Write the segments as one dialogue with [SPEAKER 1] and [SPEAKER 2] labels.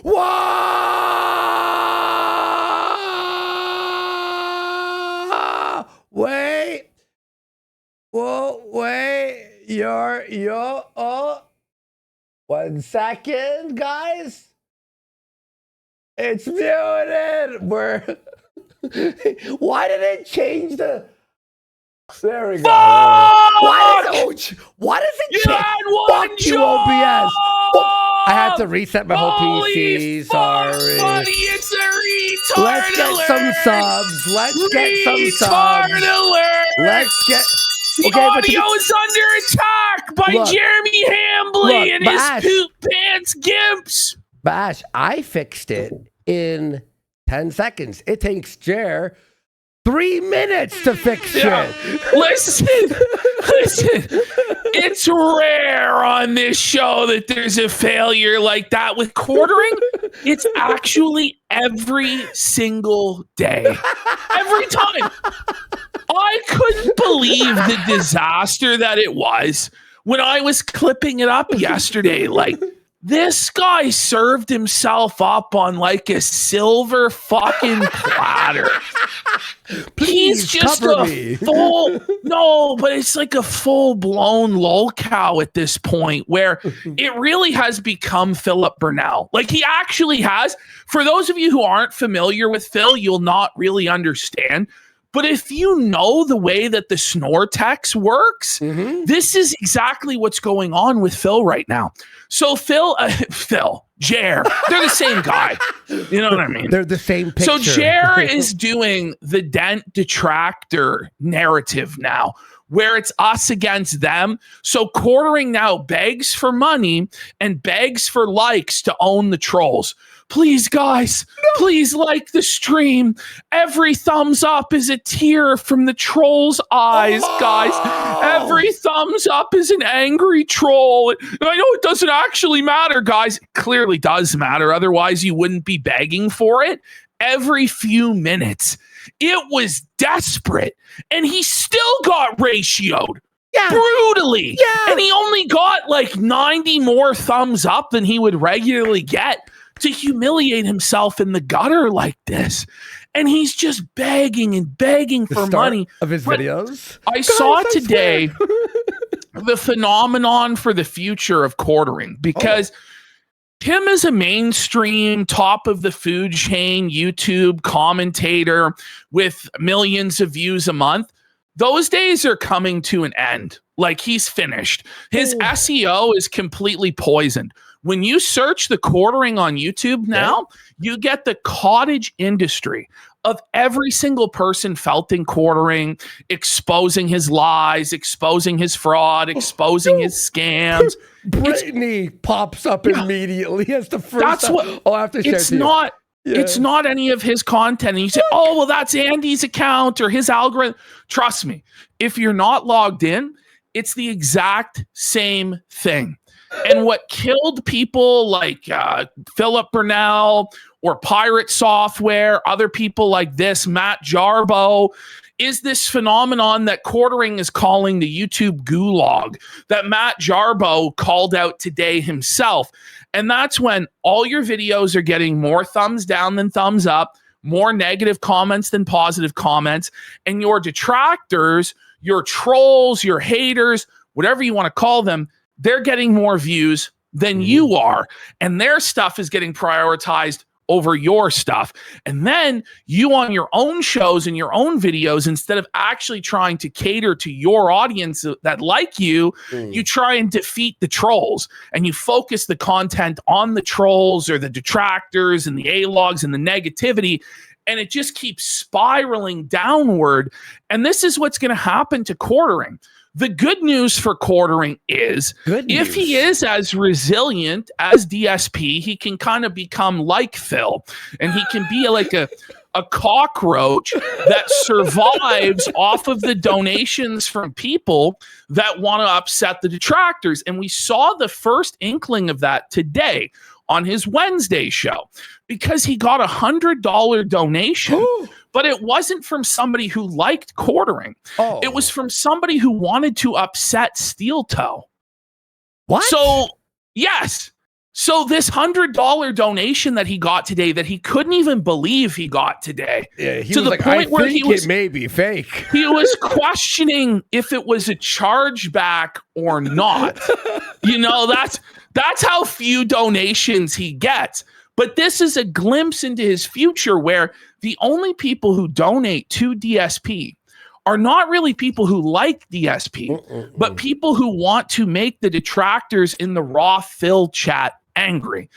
[SPEAKER 1] Whoa! Wait. Whoa, wait. Oh. 1 second, guys. It's muted. Why did it change the... There we go. Why does it change? Fuck you, OBS. I had to reset my whole PC. Sorry.
[SPEAKER 2] Buddy, it's a retard
[SPEAKER 1] Let's get some subs.
[SPEAKER 2] The audio is under attack by Jeremy Hambley and his poop pants gimps.
[SPEAKER 1] Bash, I fixed it in 10 seconds. It takes Jer 3 minutes to fix shit.
[SPEAKER 2] Listen. It's rare on this show that there's a failure like that with quartering. It's actually every single day. Every time. I couldn't believe the disaster that it was when I was clipping it up yesterday. Like, this guy served himself up on like a silver fucking platter. He's just a full, no, but it's like a full-blown lolcow at this point where it really has become Philip Burnell. Like, he actually has. For those of you who aren't familiar with Phil, you'll not really understand. But if you know the way that the Snortex works, this is exactly what's going on with Phil right now. So Phil, Jer, they're the same guy. You know what I mean?
[SPEAKER 1] They're the same picture.
[SPEAKER 2] So Jer is doing the dent detractor narrative now, where it's us against them. So quartering now begs for money and begs for likes to own the trolls. Please, guys, please like the stream. Every thumbs up is a tear from the troll's eyes, guys. Every thumbs up is an angry troll. And I know it doesn't actually matter, guys. It clearly does matter. Otherwise, you wouldn't be begging for it. Every few minutes, it was desperate. And he still got ratioed. Yeah. Brutally. Yeah. And he only got like 90 more thumbs up than he would regularly get to humiliate himself in the gutter like this. And he's just begging and begging for money.
[SPEAKER 1] Of his videos.
[SPEAKER 2] I saw today the phenomenon for the future of quartering, because him as a mainstream top of the food chain YouTube commentator with millions of views a month, those days are coming to an end. Like, he's finished. His SEO is completely poisoned. When you search the quartering on YouTube now, you get the cottage industry of every single person felting quartering, exposing his lies, exposing his fraud, exposing his scams.
[SPEAKER 1] Brittany pops up immediately as the first.
[SPEAKER 2] That's what.
[SPEAKER 1] I have to share
[SPEAKER 2] it's not. Yeah. It's not any of his content. And you say, oh, well, that's Andy's account or his algorithm. Trust me, if you're not logged in, it's the exact same thing. And what killed people like Philip Burnell or Pirate Software, other people like this, Matt Jarbo, is this phenomenon that quartering is calling the YouTube gulag that Matt Jarbo called out today himself. And that's when all your videos are getting more thumbs down than thumbs up, more negative comments than positive comments, and your detractors, your trolls, your haters, whatever you want to call them, they're getting more views than you are, and their stuff is getting prioritized over your stuff. And then you on your own shows and your own videos, instead of actually trying to cater to your audience that like you, you try and defeat the trolls, and you focus the content on the trolls or the detractors and the A-logs and the negativity, and it just keeps spiraling downward. And this is what's going to happen to quartering. The good news for quartering is if he is as resilient as DSP, he can kind of become like Phil, and he can be like a cockroach that survives off of the donations from people that want to upset the detractors. And we saw the first inkling of that today on his Wednesday show, because he got $100 donation. But it wasn't from somebody who liked quartering. It was from somebody who wanted to upset Steel Toe.
[SPEAKER 1] What?
[SPEAKER 2] So, yes. So this $100 donation that he got today, that he couldn't even believe he got today,
[SPEAKER 1] Yeah, he
[SPEAKER 2] to
[SPEAKER 1] was
[SPEAKER 2] the
[SPEAKER 1] like,
[SPEAKER 2] point where he was,
[SPEAKER 1] it may be fake.
[SPEAKER 2] he was questioning if it was a chargeback or not. You know, that's how few donations he gets. But this is a glimpse into his future, where the only people who donate to DSP are not really people who like DSP, but people who want to make the detractors in the raw Phil chat angry.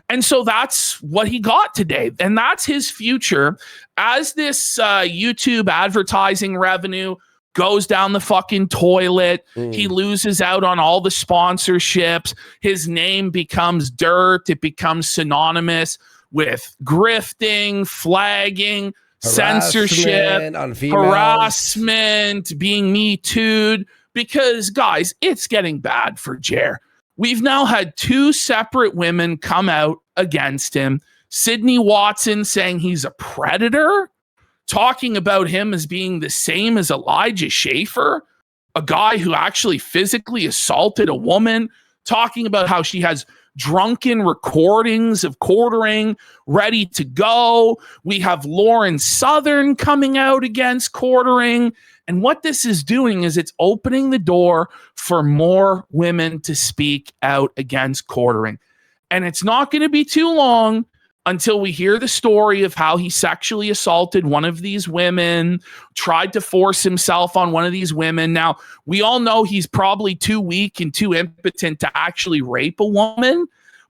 [SPEAKER 2] And so that's what he got today. And that's his future as this YouTube advertising revenue goes down the fucking toilet. He loses out on all the sponsorships. His name becomes dirt. It becomes synonymous with grifting, flagging, censorship, harassment, being Me Too'd. Because, guys, it's getting bad for Jer. We've now had 2 separate women come out against him. Sydney Watson saying he's a predator, talking about him as being the same as Elijah Schaefer, a guy who actually physically assaulted a woman, talking about how she has drunken recordings of quartering ready to go. We have Lauren Southern coming out against quartering. And what this is doing is it's opening the door for more women to speak out against quartering. And it's not going to be too long until we hear the story of how he sexually assaulted one of these women, tried to force himself on one of these women. Now, we all know he's probably too weak and too impotent to actually rape a woman,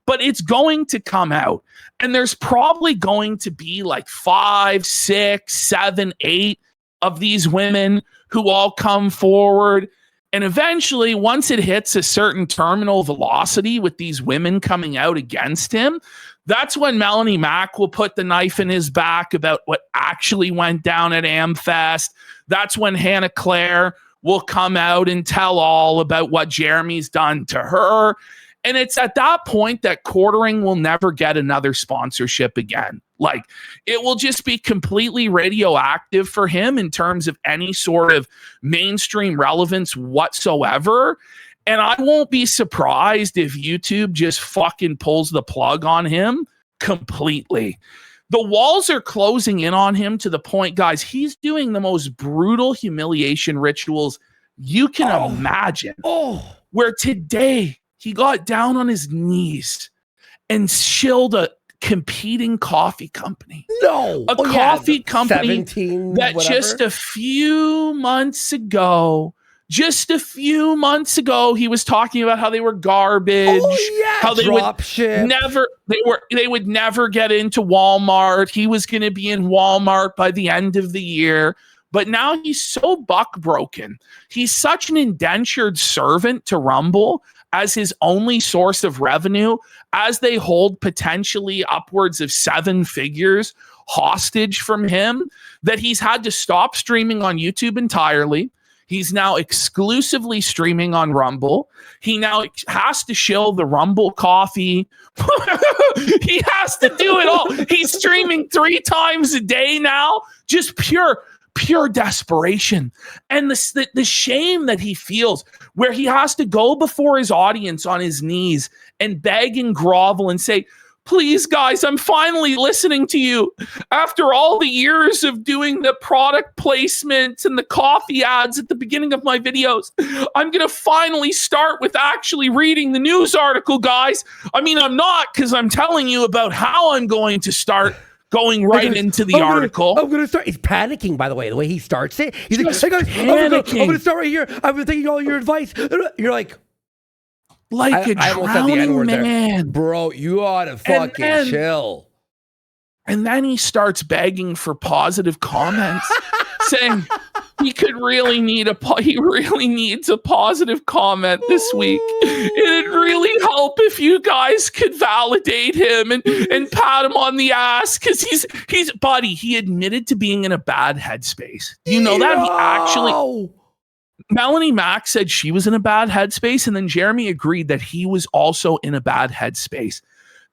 [SPEAKER 2] but it's going to come out. And there's probably going to be like 5, 6, 7, 8 of these women who all come forward. And eventually, once it hits a certain terminal velocity with these women coming out against him, that's when Melanie Mack will put the knife in his back about what actually went down at AmFest. That's when Hannah Claire will come out and tell all about what Jeremy's done to her. And it's at that point that quartering will never get another sponsorship again. Like, it will just be completely radioactive for him in terms of any sort of mainstream relevance whatsoever. And I won't be surprised if YouTube just fucking pulls the plug on him completely. The walls are closing in on him to the point, guys, he's doing the most brutal humiliation rituals you can imagine. Where today he got down on his knees and shilled a competing coffee company. A coffee company that just a few months ago, he was talking about how they were garbage. How they would never get into Walmart. He was going to be in Walmart by the end of the year. But now he's so buck broken. He's such an indentured servant to Rumble as his only source of revenue, as they hold potentially upwards of 7 figures hostage from him, that he's had to stop streaming on YouTube entirely. He's now exclusively streaming on Rumble. He now has to shill the Rumble coffee. He has to do it all. He's streaming 3 times a day now. Just pure desperation. And the shame that he feels, where he has to go before his audience on his knees and beg and grovel and say, please, guys, I'm finally listening to you. After all the years of doing the product placements and the coffee ads at the beginning of my videos, I'm going to finally start with actually reading the news article, guys. I mean, I'm not, because I'm telling you about how I'm going to start going right into the article.
[SPEAKER 1] I'm going to start. He's panicking, by the way he starts it. He's
[SPEAKER 2] just
[SPEAKER 1] like, hey guys, I'm going to start right here. I've been taking all your advice. You're like
[SPEAKER 2] a drowning man.
[SPEAKER 1] Bro, you ought to fucking chill.
[SPEAKER 2] And then he starts begging for positive comments, saying he really needs a positive comment this week. It'd really help if you guys could validate him and pat him on the ass, because he admitted to being in a bad headspace. Do you know that? He actually, Melanie Mack said she was in a bad headspace, and then Jeremy agreed that he was also in a bad headspace.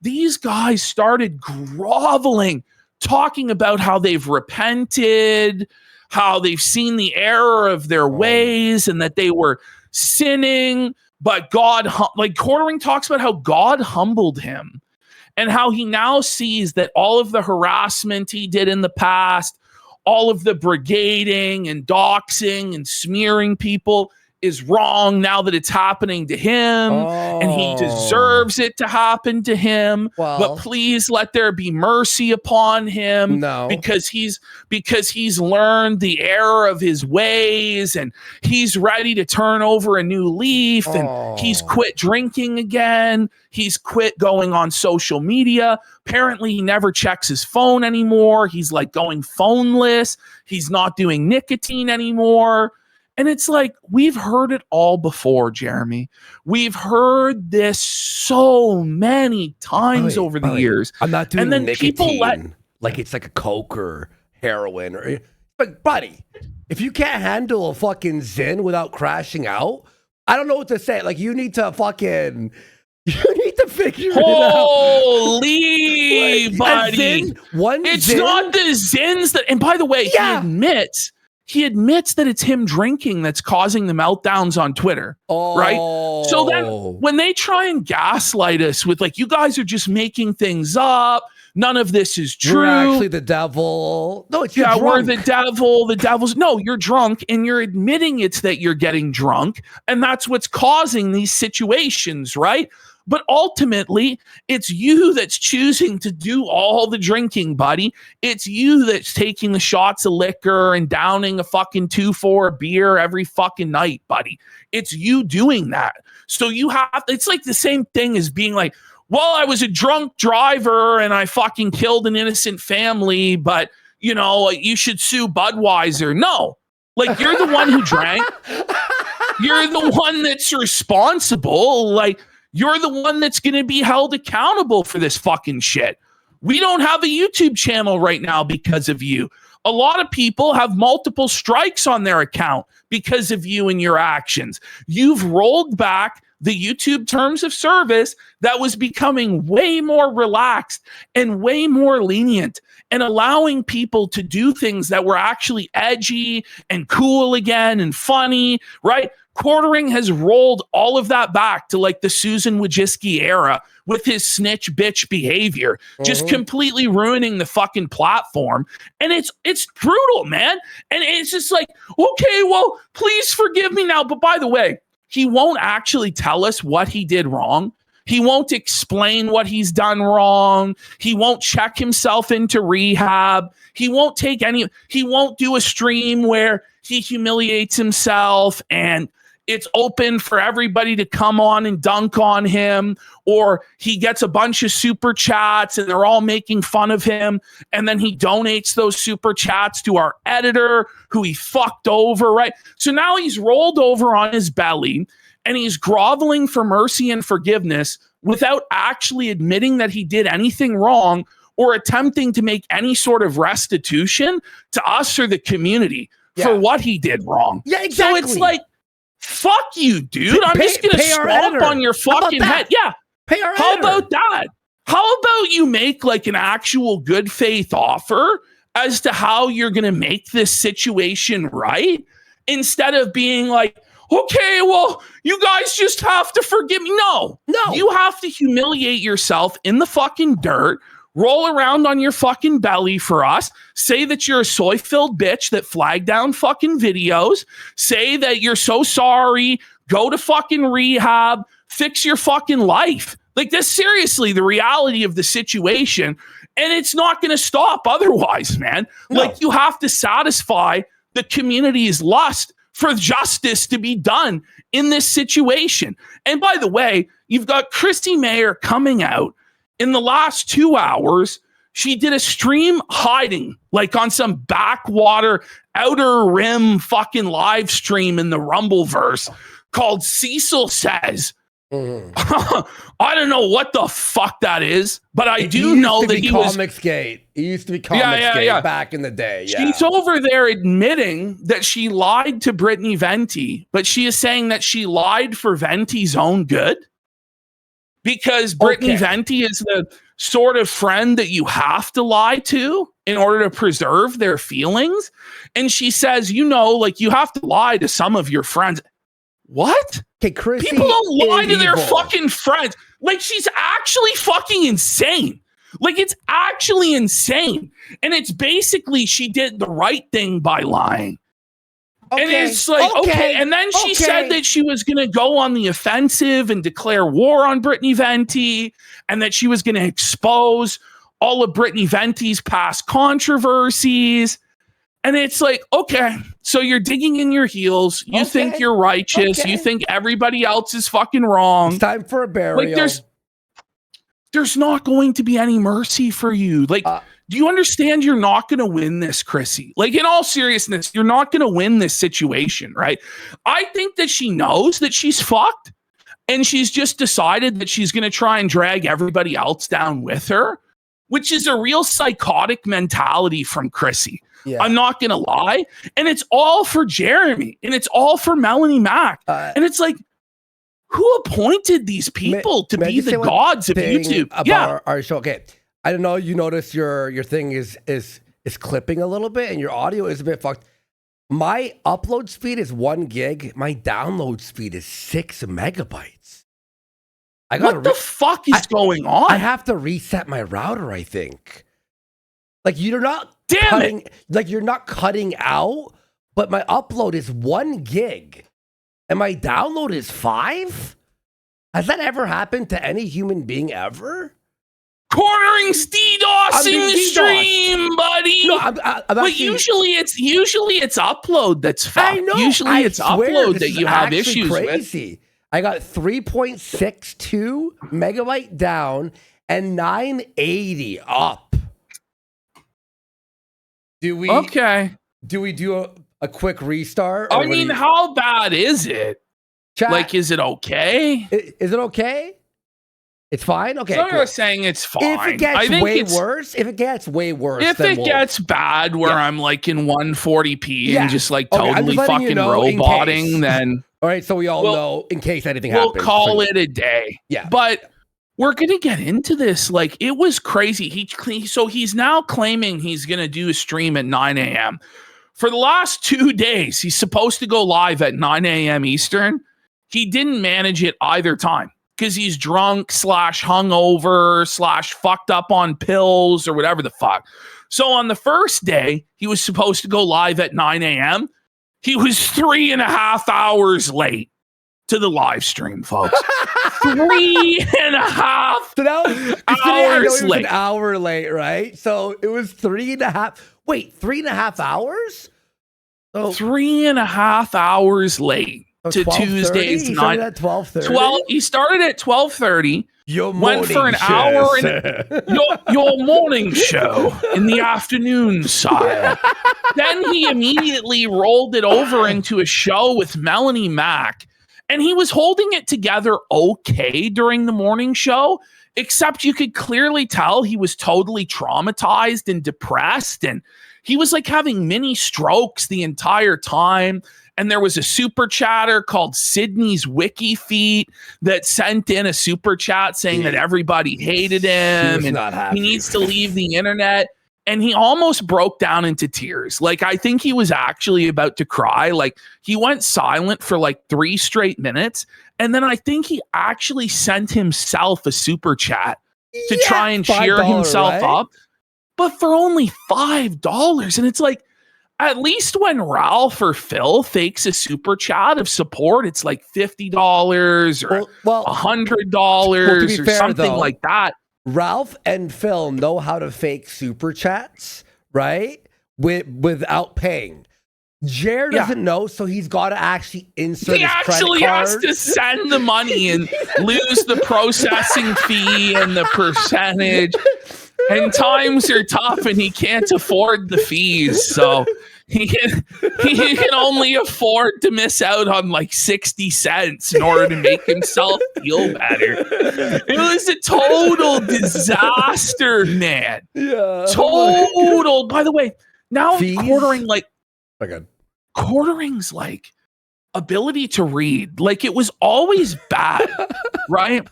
[SPEAKER 2] These guys started groveling, talking about how they've repented, how they've seen the error of their ways, and that they were sinning. but Quartering talks about how God humbled him and how he now sees that all of the harassment he did in the past, all of the brigading and doxing and smearing people is wrong now that it's happening to him, and he deserves it to happen to him. But please let there be mercy upon him, because he's learned the error of his ways, and he's ready to turn over a new leaf, and he's quit drinking again. He's quit going on social media. Apparently, he never checks his phone anymore. He's like going phoneless. He's not doing nicotine anymore. And it's like, we've heard it all before, Jeremy. We've heard this so many times over the years.
[SPEAKER 1] I'm not doing nicotine like it's like a Coke or heroin. But, buddy, if you can't handle a fucking Zyn without crashing out, I don't know what to say. Like, you need to figure it out.
[SPEAKER 2] Holy, buddy. It's not the Zyns that, and by the way, he admits that it's him drinking that's causing the meltdowns on Twitter, right? So then when they try and gaslight us with like, you guys are just making things up, none of this is true.
[SPEAKER 1] We're actually the devil. No, it's
[SPEAKER 2] we're the devil. The devil's you're drunk, and you're admitting it's that you're getting drunk, and that's what's causing these situations, right? But ultimately, it's you that's choosing to do all the drinking, buddy. It's you that's taking the shots of liquor and downing a fucking 2-4 beer every fucking night, buddy. It's you doing that. So it's like the same thing as being like, well, I was a drunk driver and I fucking killed an innocent family, but, you should sue Budweiser. No. Like, you're the one who drank. You're the one that's responsible. Like, you're the one that's going to be held accountable for this fucking shit. We don't have a YouTube channel right now because of you. A lot of people have multiple strikes on their account because of you and your actions. You've rolled back the YouTube terms of service that was becoming way more relaxed and way more lenient, and allowing people to do things that were actually edgy and cool again and funny, right? Quartering has rolled all of that back to like the Susan Wojcicki era with his snitch bitch behavior, just completely ruining the fucking platform. And it's brutal, man. And it's just like, okay, well, please forgive me now. But by the way, he won't actually tell us what he did wrong. He won't explain what he's done wrong. He won't check himself into rehab. He won't do a stream where he humiliates himself and it's open for everybody to come on and dunk on him, or he gets a bunch of super chats and they're all making fun of him, and then he donates those super chats to our editor who he fucked over, right? So now he's rolled over on his belly and he's groveling for mercy and forgiveness without actually admitting that he did anything wrong or attempting to make any sort of restitution to us or the community for what he did wrong.
[SPEAKER 1] Yeah, exactly.
[SPEAKER 2] So it's like, fuck you, dude. I'm just going to stomp on your fucking head. Yeah.
[SPEAKER 1] Pay our
[SPEAKER 2] How
[SPEAKER 1] editor.
[SPEAKER 2] about that? How about you make like an actual good faith offer as to how you're going to make this situation right, instead of being like, okay, well, you guys just have to forgive me. No. You have to humiliate yourself in the fucking dirt, roll around on your fucking belly for us, say that you're a soy-filled bitch that flagged down fucking videos, say that you're so sorry, go to fucking rehab, fix your fucking life. Like, that's seriously the reality of the situation, and it's not going to stop otherwise, man. No. Like, you have to satisfy the community's lust for justice to be done in this situation. And by the way, you've got Christy Mayer coming out in the last 2 hours. She did a stream hiding, like on some backwater outer rim fucking live stream in the Rumbleverse called Cecil Says. I don't know what the fuck that is, but I do know that he was
[SPEAKER 1] Comicsgate. He used to be Comicsgate back in the day. Yeah.
[SPEAKER 2] She's over there admitting that she lied to Brittany Venti, but she is saying that she lied for Venti's own good. Because Brittany Venti is the sort of friend that you have to lie to in order to preserve their feelings. And she says, like, you have to lie to some of your friends. What?
[SPEAKER 1] Okay, Chrissy.
[SPEAKER 2] People don't lie to their
[SPEAKER 1] evil.
[SPEAKER 2] fucking friends. Like, she's actually fucking insane. Like, it's actually insane. And it's basically she did the right thing by lying.
[SPEAKER 1] Okay.
[SPEAKER 2] And it's like, okay. And then she said that she was going to go on the offensive and declare war on Brittany Venti, and that she was going to expose all of Brittany Venti's past controversies. And it's like, okay, so you're digging in your heels. You think you're righteous. You think everybody else is fucking wrong.
[SPEAKER 1] It's time for a burial.
[SPEAKER 2] Like, there's not going to be any mercy for you. Like, do you understand you're not going to win this, Chrissy? Like, in all seriousness, you're not going to win this situation, right? I think that she knows that she's fucked, and she's just decided that she's going to try and drag everybody else down with her, which is a real psychotic mentality from Chrissy. Yeah. I'm not going to lie. And it's all for Jeremy, and it's all for Melanie Mack. And it's like, who appointed these people to be the gods of YouTube?
[SPEAKER 1] About our show. Okay. I don't know. You notice your thing is clipping a little bit, and your audio is a bit fucked. My upload speed is 1 gig. My download speed is 6 megabytes.
[SPEAKER 2] What the fuck is going on?
[SPEAKER 1] I have to reset my router, I think. Like, you're not you're not cutting out, but my upload is 1 gig and my download is 5. Has that ever happened to any human being ever?
[SPEAKER 2] Quartering's DDoSing the stream, buddy.
[SPEAKER 1] No, I'm
[SPEAKER 2] but usually it's upload that's fucked.
[SPEAKER 1] I know.
[SPEAKER 2] Usually it's upload that you have issues
[SPEAKER 1] with. I got 3.62 megabyte down and 980 up. Do we do a quick restart?
[SPEAKER 2] I mean, how bad is it?
[SPEAKER 1] Chat,
[SPEAKER 2] like, is it okay?
[SPEAKER 1] Is it okay? It's fine? Okay.
[SPEAKER 2] So you're saying it's fine.
[SPEAKER 1] If it gets way worse, if it
[SPEAKER 2] gets bad where I'm like in 140p and just like totally fucking roboting, then
[SPEAKER 1] all right, so we all know in case anything happens.
[SPEAKER 2] We'll call it a day.
[SPEAKER 1] Yeah.
[SPEAKER 2] But we're going to get into this. Like, it was crazy. So he's now claiming he's going to do a stream at 9 a.m. For the last 2 days, he's supposed to go live at 9 a.m. Eastern. He didn't manage it either time because he's drunk / hungover / fucked up on pills or whatever the fuck. So on the first day, he was supposed to go live at 9 a.m. He was 3.5 hours late to the live stream, folks. 3.5 hours late.
[SPEAKER 1] An hour late, right? So it was 3.5. Wait, 3.5 hours?
[SPEAKER 2] So 3.5 hours late to Tuesday's
[SPEAKER 1] he
[SPEAKER 2] night.
[SPEAKER 1] At 12:30.
[SPEAKER 2] He started at 12:30. Went for an hour in your morning show in the afternoon side. Then he immediately rolled it over into a show with Melanie Mack. And he was holding it together okay during the morning show, except you could clearly tell he was totally traumatized and depressed. And he was like having mini strokes the entire time. And there was a super chatter called Sydney's Wiki Feet that sent in a super chat saying that everybody hated him and he needs to leave the internet. And he almost broke down into tears. Like, I think he was actually about to cry. Like, he went silent for like 3 straight minutes. And then I think he actually sent himself a super chat to try and cheer himself up. But for only $5. And it's like, at least when Ralph or Phil fakes a super chat of support, it's like $50 or $100 or something like that.
[SPEAKER 1] Ralph and Phil know how to fake super chats, right? Without paying. Jer doesn't know, so he's got to actually insert his credit card.
[SPEAKER 2] He actually has to send the money and lose the processing fee and the percentage. And times are tough and he can't afford the fees. So he can only afford to miss out on like 60 cents in order to make himself feel better. It was a total disaster, man.
[SPEAKER 1] Yeah.
[SPEAKER 2] Total. By the way, now Quartering, like, Quartering's like ability to read, like, it was always bad, right?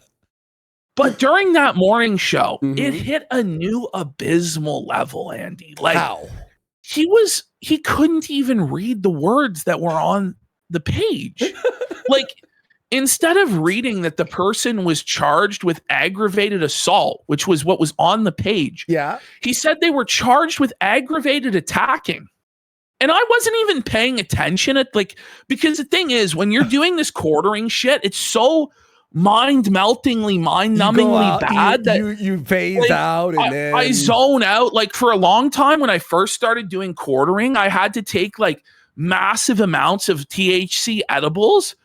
[SPEAKER 2] But during that morning show, it hit a new abysmal level, Andy. Like,
[SPEAKER 1] how?
[SPEAKER 2] He couldn't even read the words that were on the page. Like, instead of reading that the person was charged with aggravated assault, which was what was on the page, he said they were charged with aggravated attacking. And I wasn't even paying attention because the thing is, when you're doing this quartering shit, it's so mind-meltingly, mind-numbingly bad that
[SPEAKER 1] you phase out, and then
[SPEAKER 2] I zone out. Like, for a long time when I first started doing quartering, I had to take like massive amounts of THC edibles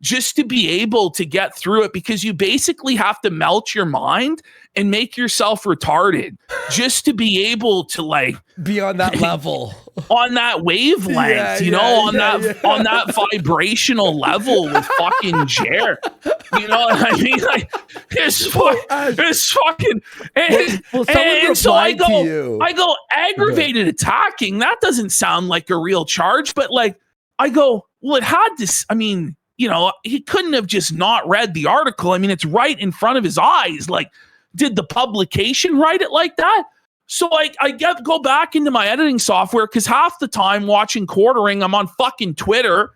[SPEAKER 2] just to be able to get through it, because you basically have to melt your mind and make yourself retarded just to be able to like
[SPEAKER 1] be on that level,
[SPEAKER 2] on that wavelength, on that vibrational level with fucking Jer. You know what I mean? Like, it's fucking. And so I go aggravated attacking. That doesn't sound like a real charge, but like I go, well, it had this. I mean, he couldn't have just not read the article. I mean, it's right in front of his eyes. Like, did the publication write it like that? So I go back into my editing software, because half the time watching quartering, I'm on fucking Twitter,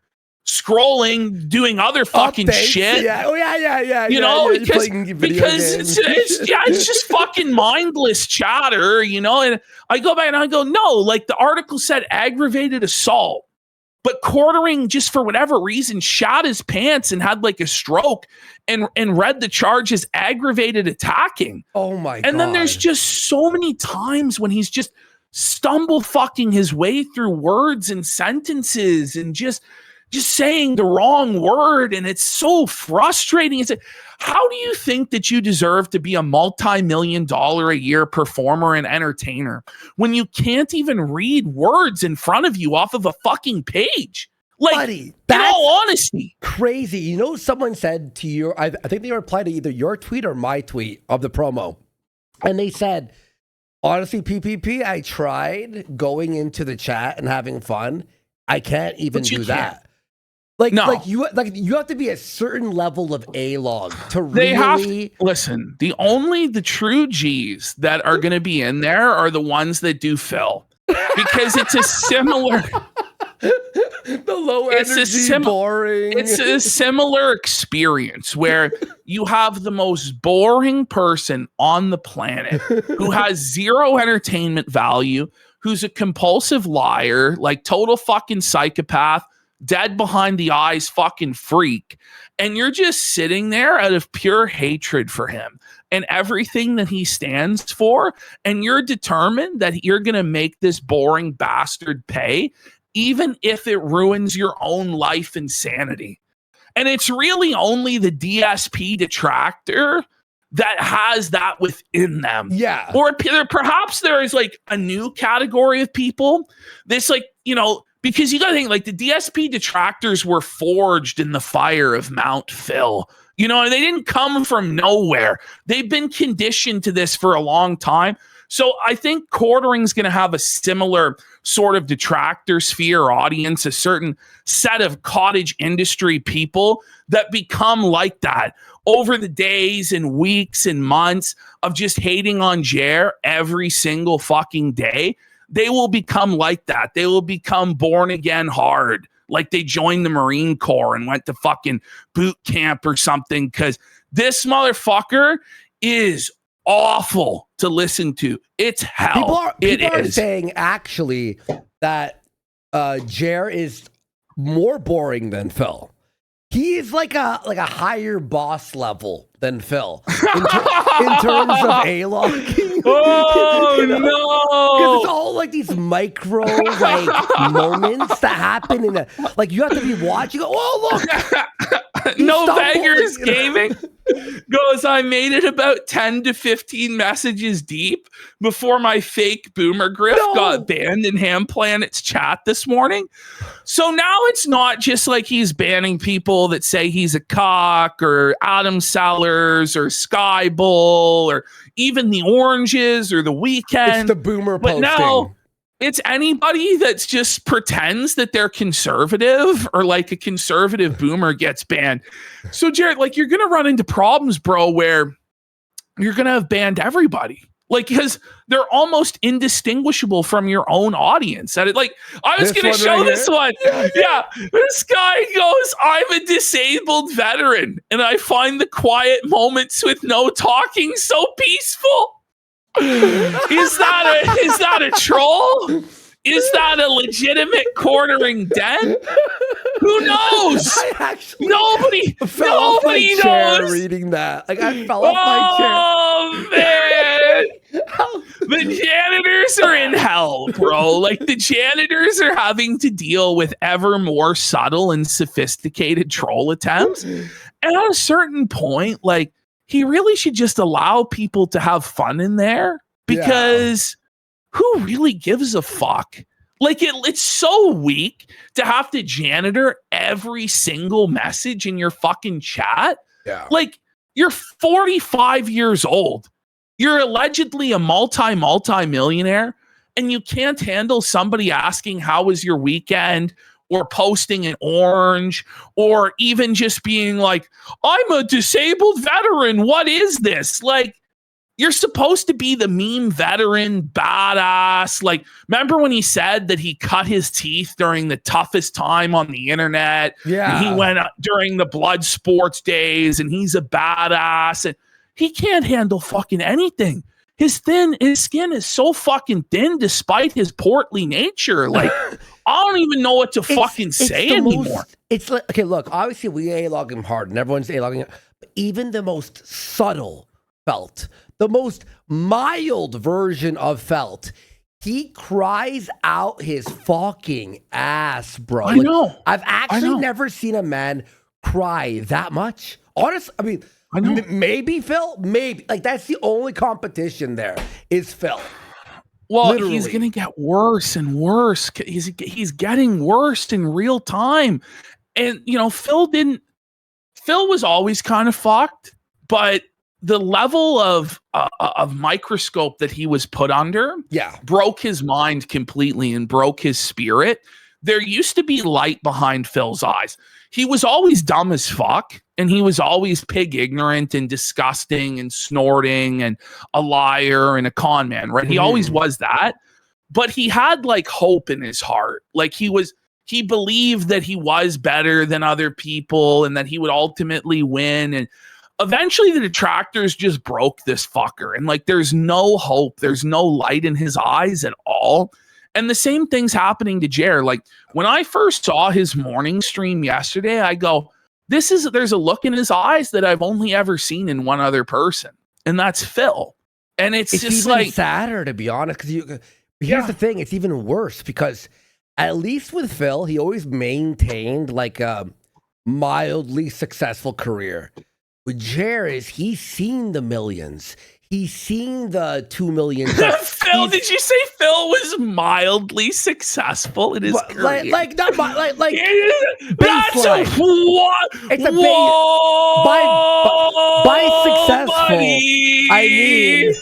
[SPEAKER 2] scrolling, doing other fucking shit.
[SPEAKER 1] Yeah. Oh yeah.
[SPEAKER 2] Because it's just fucking mindless chatter, And I go back and I go, no, like the article said aggravated assault. But quartering, just for whatever reason, shot his pants and had like a stroke and read the charge as aggravated attacking.
[SPEAKER 1] Oh my God.
[SPEAKER 2] And then there's just so many times when he's just stumble fucking his way through words and sentences and just saying the wrong word. And it's so frustrating. It's how do you think that you deserve to be a multi-million-dollar a year performer and entertainer when you can't even read words in front of you off of a fucking page? Like,
[SPEAKER 1] buddy,
[SPEAKER 2] in all honesty,
[SPEAKER 1] crazy. Someone said to you, I think they replied to either your tweet or my tweet of the promo. And they said, honestly, PPP, I tried going into the chat and having fun. I can't even do that. You have to be a certain level of A-log to really
[SPEAKER 2] listen. The true G's that are going to be in there are the ones that do fill, because it's a similar.
[SPEAKER 1] The low energy, boring.
[SPEAKER 2] It's a similar experience where you have the most boring person on the planet who has zero entertainment value, who's a compulsive liar, like total fucking psychopath, dead behind the eyes fucking freak, and you're just sitting there out of pure hatred for him and everything that he stands for, and you're determined that you're going to make this boring bastard pay, even if it ruins your own life and sanity. And it's really only the DSP detractor that has that within them.
[SPEAKER 1] Yeah.
[SPEAKER 2] Or perhaps there is like a new category of people. This because you got to think, like, the DSP detractors were forged in the fire of Mount Phil. They didn't come from nowhere. They've been conditioned to this for a long time. So I think quartering's going to have a similar sort of detractor sphere audience, a certain set of cottage industry people that become like that over the days and weeks and months of just hating on Jer every single fucking day. They will become like that. They will become born again hard, like they joined the Marine Corps and went to fucking boot camp or something, because this motherfucker is awful to listen to. It's hell.
[SPEAKER 1] People are saying actually that Jer is more boring than Phil. He is like a higher boss level than Phil in terms of A-logging.
[SPEAKER 2] Oh no!
[SPEAKER 1] Because it's all like these micro moments that happen in you have to be watching. You go, oh look!
[SPEAKER 2] No Beggars Gaming goes, I made it about 10 to 15 messages deep before my fake boomer grift got banned in Ham Planet's chat this morning. So now it's not just like he's banning people that say he's a cock or Adam Sellers or Sky Bull or even the Oranges or the Weekend.
[SPEAKER 1] It's the boomer
[SPEAKER 2] but
[SPEAKER 1] posting.
[SPEAKER 2] Now it's anybody that's just pretends that they're conservative or like a conservative boomer gets banned. So Jared, like, you're going to run into problems, bro, where you're going to have banned everybody. Like, because they're almost indistinguishable from your own audience. And I was going to show this one. Yeah. This guy goes, I'm a disabled veteran, and I find the quiet moments with no talking so peaceful. Is that a troll? Is that a legitimate quartering den? Who knows?
[SPEAKER 1] I actually
[SPEAKER 2] nobody
[SPEAKER 1] fell off my chair
[SPEAKER 2] knows.
[SPEAKER 1] reading that. Like, I fell off my chair.
[SPEAKER 2] Oh man, the janitors are in hell, bro. Like, the janitors are having to deal with ever more subtle and sophisticated troll attempts. And at a certain point, like, he really should just allow people to have fun in there, because who really gives a fuck? Like, it's so weak to have to janitor every single message in your fucking chat.
[SPEAKER 1] Yeah.
[SPEAKER 2] Like, you're 45 years old. You're allegedly a multi-millionaire, and you can't handle somebody asking, how was your weekend? Or posting an orange, or even just being like, I'm a disabled veteran. What is this? Like, you're supposed to be the meme veteran badass. Like, remember when he said that he cut his teeth during the toughest time on the internet?
[SPEAKER 1] Yeah.
[SPEAKER 2] And he went during the blood sports days, and he's a badass. And he can't handle fucking anything. His skin is so fucking thin despite his portly nature. Like, I don't even know what to fucking say anymore.
[SPEAKER 1] It's like, okay, look, obviously we A-log him hard, and everyone's A-logging him, but even the most subtle Felt, the most mild version of Felt, he cries out his fucking ass, bro.
[SPEAKER 2] I know.
[SPEAKER 1] I've actually never seen a man cry that much. Honestly, I mean, maybe Phil, maybe. Like, that's the only competition there is Phil.
[SPEAKER 2] Well,
[SPEAKER 1] Literally.
[SPEAKER 2] He's going to get worse and worse. He's getting worse in real time. And, you know, Phil was always kind of fucked, but the level of microscope that he was put under broke his mind completely and broke his spirit. There used to be light behind Phil's eyes. He was always dumb as fuck, and he was always pig ignorant and disgusting and snorting and a liar and a con man, right? He always was that, but he had like hope in his heart. Like, he believed that he was better than other people and that he would ultimately win. And eventually the detractors just broke this fucker. And like, there's no hope. There's no light in his eyes at all. And the same thing's happening to Jer. Like, when I first saw his morning stream yesterday, I go, there's a look in his eyes that I've only ever seen in one other person. And that's Phil. And it's just
[SPEAKER 1] even
[SPEAKER 2] like
[SPEAKER 1] sadder, to be honest. Because here's the thing. It's even worse because at least with Phil, he always maintained like a mildly successful career. With Jer, he's seen the millions. He's seen the 2 million.
[SPEAKER 2] Phil, did you say Phil was mildly successful in his career?
[SPEAKER 1] Like
[SPEAKER 2] that's
[SPEAKER 1] what? It's a by successful.
[SPEAKER 2] Buddy.
[SPEAKER 1] I mean,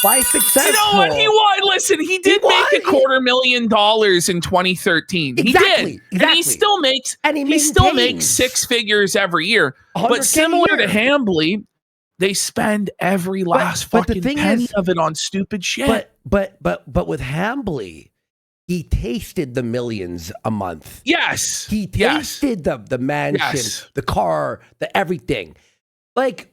[SPEAKER 1] by successful.
[SPEAKER 2] You know what? He won. Listen, he did make $250,000 in 2013. He did, and he still makes. He still makes 6 figures every year. But similar to Hambly, they spend every last fucking penny of it on stupid shit.
[SPEAKER 1] But with Hambly, he tasted the millions a month.
[SPEAKER 2] Yes.
[SPEAKER 1] He tasted the mansion, the car, the everything. Like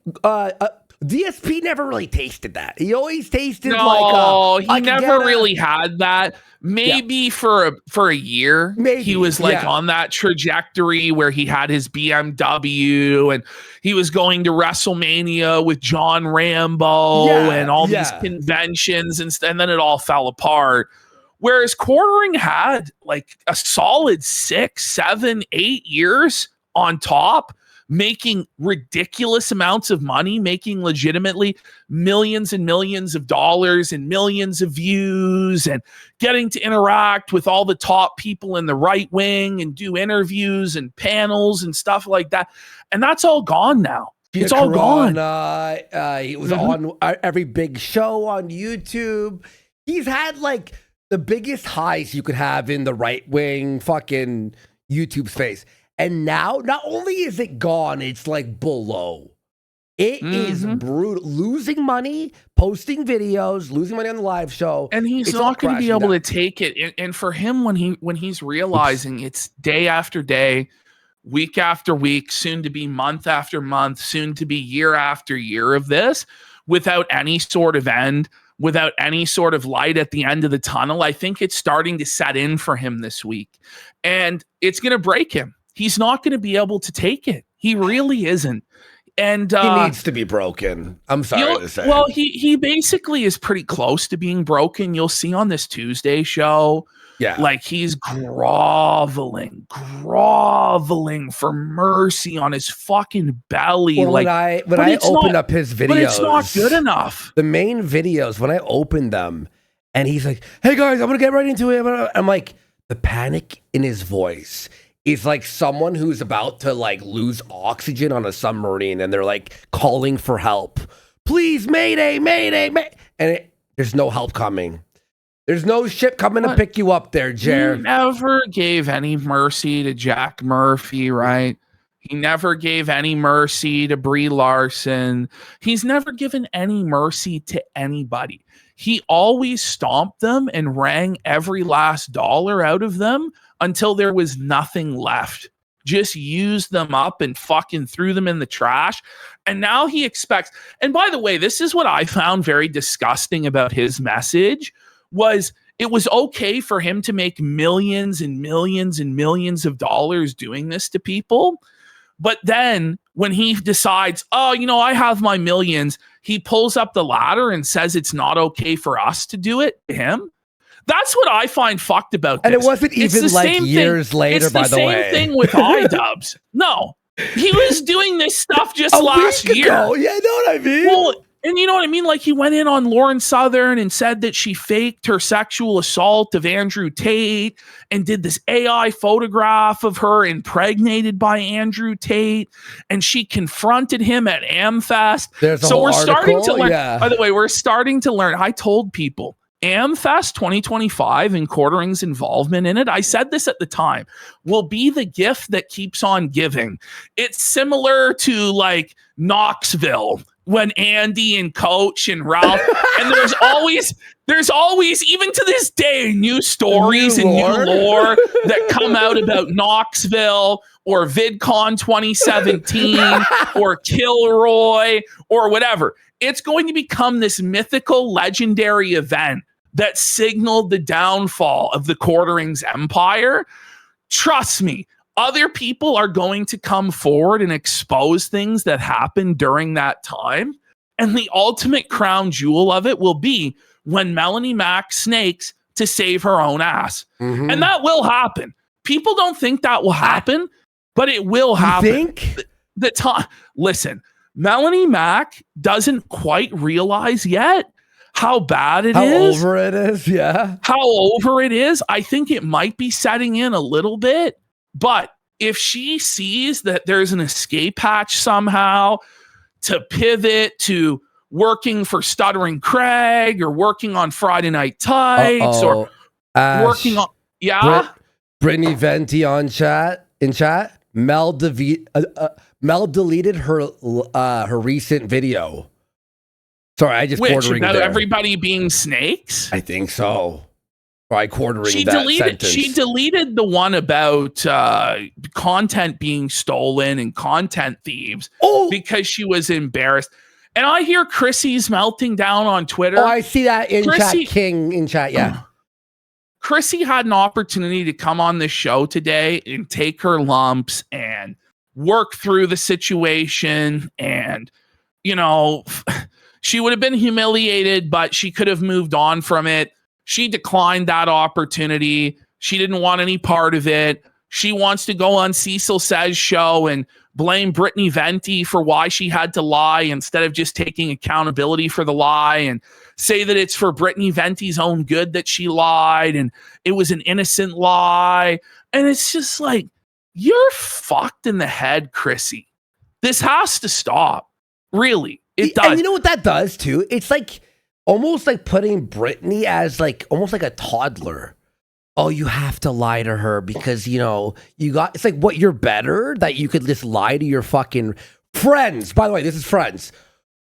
[SPEAKER 1] DSP never really tasted that. He always tasted
[SPEAKER 2] he never really had that. Maybe for a year, he was like on that trajectory where he had his BMW and he was going to WrestleMania with John Rambo and all these conventions and then it all fell apart. Whereas Quartering had like a solid 6, 7, 8 years on top, making ridiculous amounts of money, making legitimately millions and millions of dollars and millions of views and getting to interact with all the top people in the right wing and do interviews and panels and stuff like that. And that's all gone now. It's all gone.
[SPEAKER 1] He was on every big show on YouTube. He's had like the biggest highs you could have in the right wing fucking YouTube space. And now, not only is it gone, it's like below. It is brutal. Losing money, posting videos, losing money on the live show.
[SPEAKER 2] And he's not going to be able to take it. And for him, when he's realizing it's day after day, week after week, soon to be month after month, soon to be year after year of this, without any sort of end, without any sort of light at the end of the tunnel, I think it's starting to set in for him this week. And it's going to break him. He's not going to be able to take it. He really isn't. And
[SPEAKER 1] he needs to be broken. I'm sorry to say.
[SPEAKER 2] Well, he basically is pretty close to being broken. You'll see on this Tuesday show.
[SPEAKER 1] Yeah.
[SPEAKER 2] Like he's groveling for mercy on his fucking belly.
[SPEAKER 1] Well,
[SPEAKER 2] like
[SPEAKER 1] when I opened up his videos,
[SPEAKER 2] but it's not good enough.
[SPEAKER 1] The main videos, when I opened them, and he's like, "Hey guys, I'm gonna get right into it." I'm like, the panic in his voice is like someone who's about to like lose oxygen on a submarine, and they're like calling for help. Please, mayday, mayday, and there's no help coming. There's no ship coming to pick you up there, Jer.
[SPEAKER 2] He never gave any mercy to Jack Murphy, right? He never gave any mercy to Brie Larson. He's never given any mercy to anybody. He always stomped them and wrang every last dollar out of them until there was nothing left. Just used them up and fucking threw them in the trash. And now he expects, and by the way, this is what I found very disgusting about his message, was it was okay for him to make millions and millions and millions of dollars doing this to people. But then when he decides, oh, you know, I have my millions, he pulls up the ladder and says it's not okay for us to do it to him. That's what I find fucked about this.
[SPEAKER 1] And it wasn't even like years later, by the way.
[SPEAKER 2] It's the same thing with iDubbbz. No, he was doing this stuff just last year.
[SPEAKER 1] Yeah, you know what I mean?
[SPEAKER 2] Well, and you know what I mean? Like he went in on Lauren Southern and said that she faked her sexual assault of Andrew Tate and did this AI photograph of her impregnated by Andrew Tate. And she confronted him at AmFest.
[SPEAKER 1] So we're starting
[SPEAKER 2] to learn. Yeah. By the way, we're starting to learn. I told people AmFest 2025 and Quartering's involvement in it, I said this at the time, will be the gift that keeps on giving. It's similar to like Knoxville, when Andy and Coach and Ralph, and there's always, even to this day, new stories and new lore that come out about Knoxville or VidCon 2017 or Kilroy or whatever. It's going to become this mythical, legendary event that signaled the downfall of the Quartering's empire. Trust me, other people are going to come forward and expose things that happened during that time. And the ultimate crown jewel of it will be when Melanie Mack snakes to save her own ass. Mm-hmm. And that will happen. People don't think that will happen, but it will happen.
[SPEAKER 1] You think?
[SPEAKER 2] The time. Listen, Melanie Mack doesn't quite realize yet how bad it is.
[SPEAKER 1] How over it is, yeah.
[SPEAKER 2] How over it is. I think it might be setting in a little bit. But if she sees that there's an escape hatch somehow to pivot to working for Stuttering Craig or working on Friday Night Tights or working on,
[SPEAKER 1] Brittany Venti in chat. Mel deleted her recent video. Sorry, I just quartering
[SPEAKER 2] about
[SPEAKER 1] there.
[SPEAKER 2] Everybody being snakes.
[SPEAKER 1] I think so. By quartering sentence.
[SPEAKER 2] She deleted the one about content being stolen and content thieves because she was embarrassed. And I hear Chrissy's melting down on Twitter.
[SPEAKER 1] Oh, I see that in chat. King in chat, yeah.
[SPEAKER 2] Chrissy had an opportunity to come on this show today and take her lumps and work through the situation. And, you know, she would have been humiliated, but she could have moved on from it. She declined that opportunity. She didn't want any part of it. She wants to go on Cecil Says show and blame Brittany Venti for why she had to lie instead of just taking accountability for the lie and say that it's for Brittany Venti's own good that she lied and it was an innocent lie. And it's just like, you're fucked in the head, Chrissy. This has to stop. Really. It does.
[SPEAKER 1] And you know what that does too? It's like almost like putting Brittany as like almost like a toddler. Oh, you have to lie to her because, you know, it's like what, you're better that you could just lie to your fucking friends. By the way, this is friends.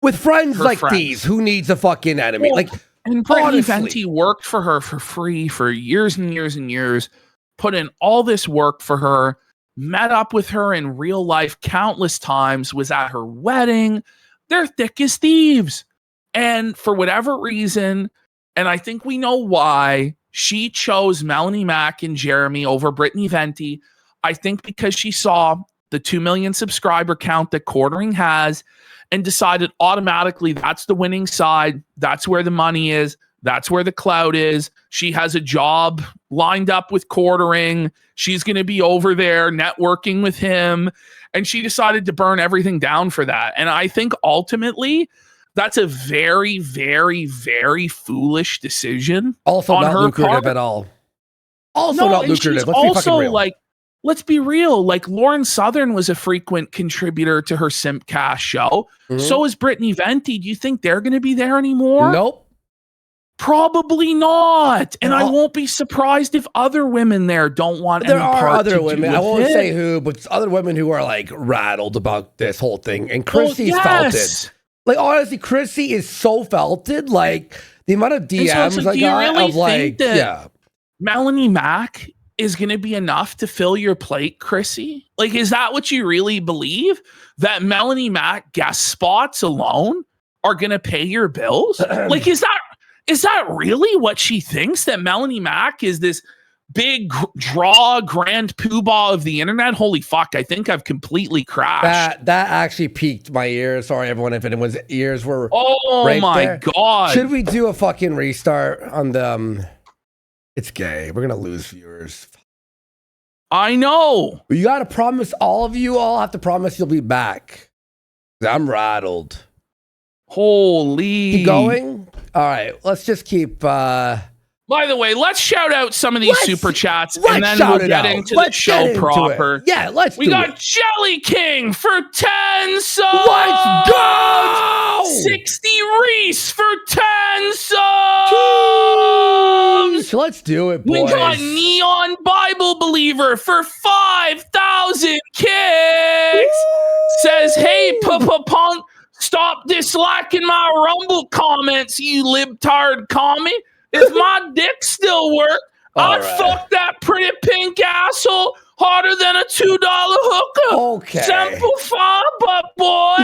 [SPEAKER 1] With friends like these, who needs a fucking enemy?
[SPEAKER 2] Well,
[SPEAKER 1] like,
[SPEAKER 2] and Brittany Venti worked for her for free for years and years and years, put in all this work for her, met up with her in real life countless times, was at her wedding. They're thick as thieves. And for whatever reason, and I think we know why, she chose Melanie Mack and Jeremy over Brittany Venti. I think because she saw the 2 million subscriber count that Quartering has and decided automatically that's the winning side. That's where the money is. That's where the clout is. She has a job lined up with Quartering. She's going to be over there networking with him. And she decided to burn everything down for that. And I think ultimately that's a very, very, very foolish decision.
[SPEAKER 1] Also not lucrative at all. Also not lucrative. Let's be fucking real.
[SPEAKER 2] Let's be real. Like, Lauren Southern was a frequent contributor to her Simpcast show. Mm-hmm. So is Brittany Venti. Do you think they're going to be there anymore?
[SPEAKER 1] Nope.
[SPEAKER 2] Probably not. And I won't be surprised if other women there don't want any part to do with it. There are other women.
[SPEAKER 1] I won't say who, but other women who are like rattled about this whole thing. And Chrissy's felt it. Like, honestly, Chrissy is so felted. Like, the amount of DMs I got of like,
[SPEAKER 2] Melanie Mack is going to be enough to fill your plate, Chrissy? Like, is that what you really believe? That Melanie Mack guest spots alone are going to pay your bills? Like, is that really what she thinks? That Melanie Mack is this big draw, grand poobah of the internet? Holy fuck, I think I've completely crashed.
[SPEAKER 1] That actually piqued my ears. Sorry, everyone, if anyone's ears were
[SPEAKER 2] my God.
[SPEAKER 1] Should we do a fucking restart on the... It's gay. We're going to lose viewers.
[SPEAKER 2] I know.
[SPEAKER 1] You got to promise, all of you all have to promise you'll be back. I'm rattled.
[SPEAKER 2] Holy.
[SPEAKER 1] Keep going? All right. Let's just keep...
[SPEAKER 2] By the way, let's shout out some of these super chats, and then we'll get into the show proper.
[SPEAKER 1] Yeah,
[SPEAKER 2] We got Jelly King for 10 subs.
[SPEAKER 1] Let's go!
[SPEAKER 2] 60 Reese for 10 subs.
[SPEAKER 1] Jeez, let's do it, boys.
[SPEAKER 2] We got Neon Bible Believer for 5,000 kicks. Says, hey, Punk, stop disliking my Rumble comments, you libtard commie. If my dick still work, I'd fuck that pretty pink asshole harder than a $2 hookup.
[SPEAKER 1] Okay.
[SPEAKER 2] Simplify, but boy,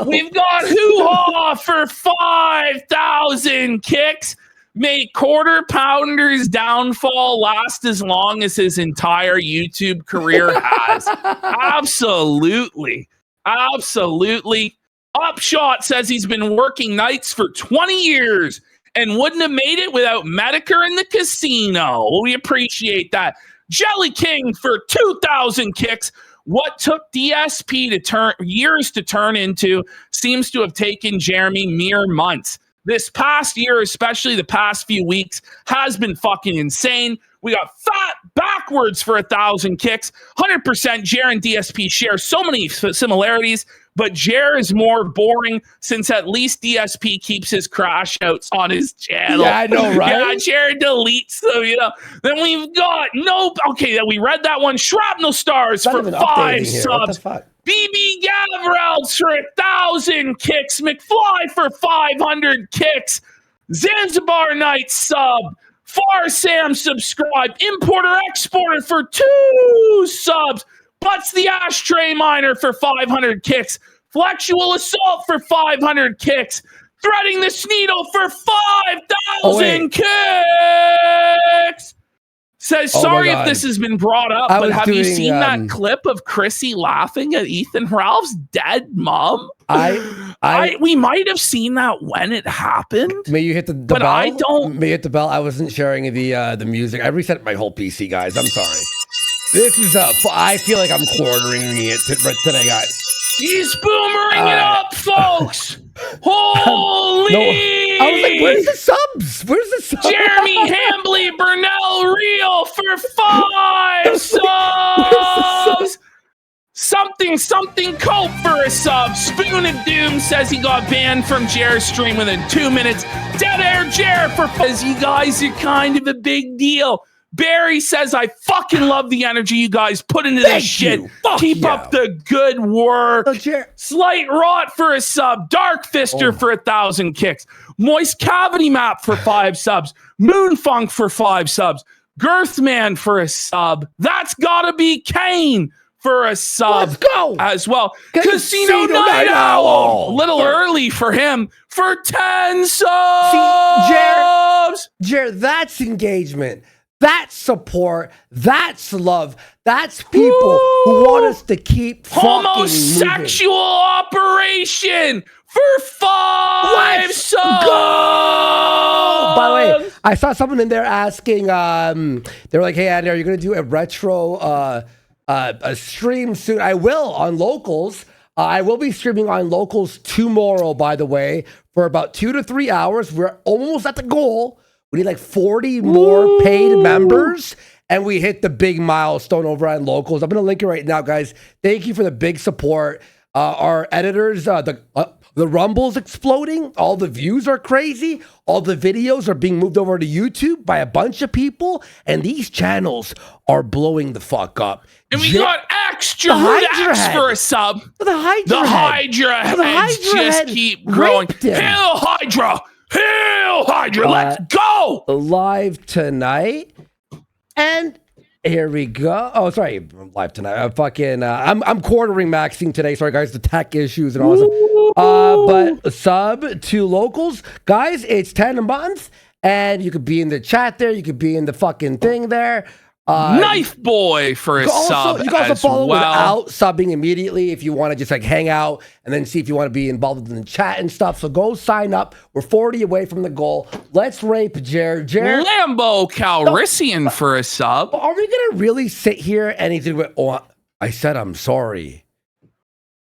[SPEAKER 2] we've got hoo-ha for 5,000 kicks. May Quarter Pounder's downfall last as long as his entire YouTube career has. Absolutely. Absolutely. Upshot says he's been working nights for 20 years. And wouldn't have made it without Medicare in the casino. We appreciate that. Jelly King for 2,000 kicks. What took DSP years to turn into seems to have taken Jeremy mere months. This past year, especially the past few weeks, has been fucking insane. We got fat backwards for 1,000 kicks. 100% Jer and DSP share so many similarities, but Jer is more boring since at least DSP keeps his crash outs on his channel.
[SPEAKER 1] Yeah, I know, right?
[SPEAKER 2] Yeah, Jer deletes them, you know. Then we've got then we read that one. Shrapnel Stars for 5 subs. BB Gavrels for 1,000 kicks. McFly for 500 kicks. Zanzibar Night sub. Far Sam subscribe. Importer Exporter for 2 subs. Butts the Ashtray Miner for 500 kicks. Flexual Assault for 500 kicks. Threading the Sneedle for 5,000 kicks. Says, sorry if this has been brought up, but have you seen that clip of Chrissy laughing at Ethan Ralph's dead mom? We might have seen that when it happened.
[SPEAKER 1] May you hit the bell?
[SPEAKER 2] I don't.
[SPEAKER 1] May you hit the bell? I wasn't sharing the music. I reset my whole PC, guys. I'm sorry. This is I feel like I'm quartering it today, guys.
[SPEAKER 2] He's boomering it up, folks. Holy!
[SPEAKER 1] No, I was like, where's the subs? Where's the subs?
[SPEAKER 2] Jeremy Hambly Burnell Real for 5 subs. Something Cope for a sub. Spoon of Doom says he got banned from Jer's stream within 2 minutes. Dead Air Jer for says you guys are kind of a big deal. Barry says, I fucking love the energy you guys put into this shit. Keep up the good work. Slight Rot for a sub. Dark Fister for 1,000 kicks. Moist Cavity Map for 5 subs. Moonfunk for 5 subs. Girthman for a sub. That's gotta be Kane for a sub.
[SPEAKER 1] Let's go
[SPEAKER 2] as well. Casino Night Owl. A little early for him for 10 subs.
[SPEAKER 1] Jared, that's engagement. That's support. That's love. That's people who want us to keep
[SPEAKER 2] homosexual operation for 5 subs.
[SPEAKER 1] Go! By the way, I saw someone in there asking, they were like, hey, Andy, are you going to do a retro a stream soon? I will on Locals. I will be streaming on Locals tomorrow, by the way, for about 2 to 3 hours. We're almost at the goal. We need like 40 more paid members, and we hit the big milestone over on Locals. I'm going to link it right now, guys. Thank you for the big support. Our editors, the Rumble's exploding. All the views are crazy. All the videos are being moved over to YouTube by a bunch of people, and these channels are blowing the fuck up.
[SPEAKER 2] And we got extra X for a sub.
[SPEAKER 1] The Hydra
[SPEAKER 2] heads just keep growing. Hail Hydra! Hail Hydra! Let's go!
[SPEAKER 1] Live tonight, and here we go. Oh, sorry, live tonight. I'm quartering maxing today. Sorry, guys, the tech issues and all this. But sub to Locals, guys. It's 10 a month, and you could be in the chat there. You could be in the fucking thing there.
[SPEAKER 2] Knife Boy for a sub.
[SPEAKER 1] You can also follow without subbing immediately if you want to just like hang out and then see if you want to be involved in the chat and stuff. So go sign up. We're 40 away from the goal. Let's rape Jared.
[SPEAKER 2] Lambo Calrissian for a sub.
[SPEAKER 1] Are we gonna really sit here and he's gonna go, I said I'm sorry.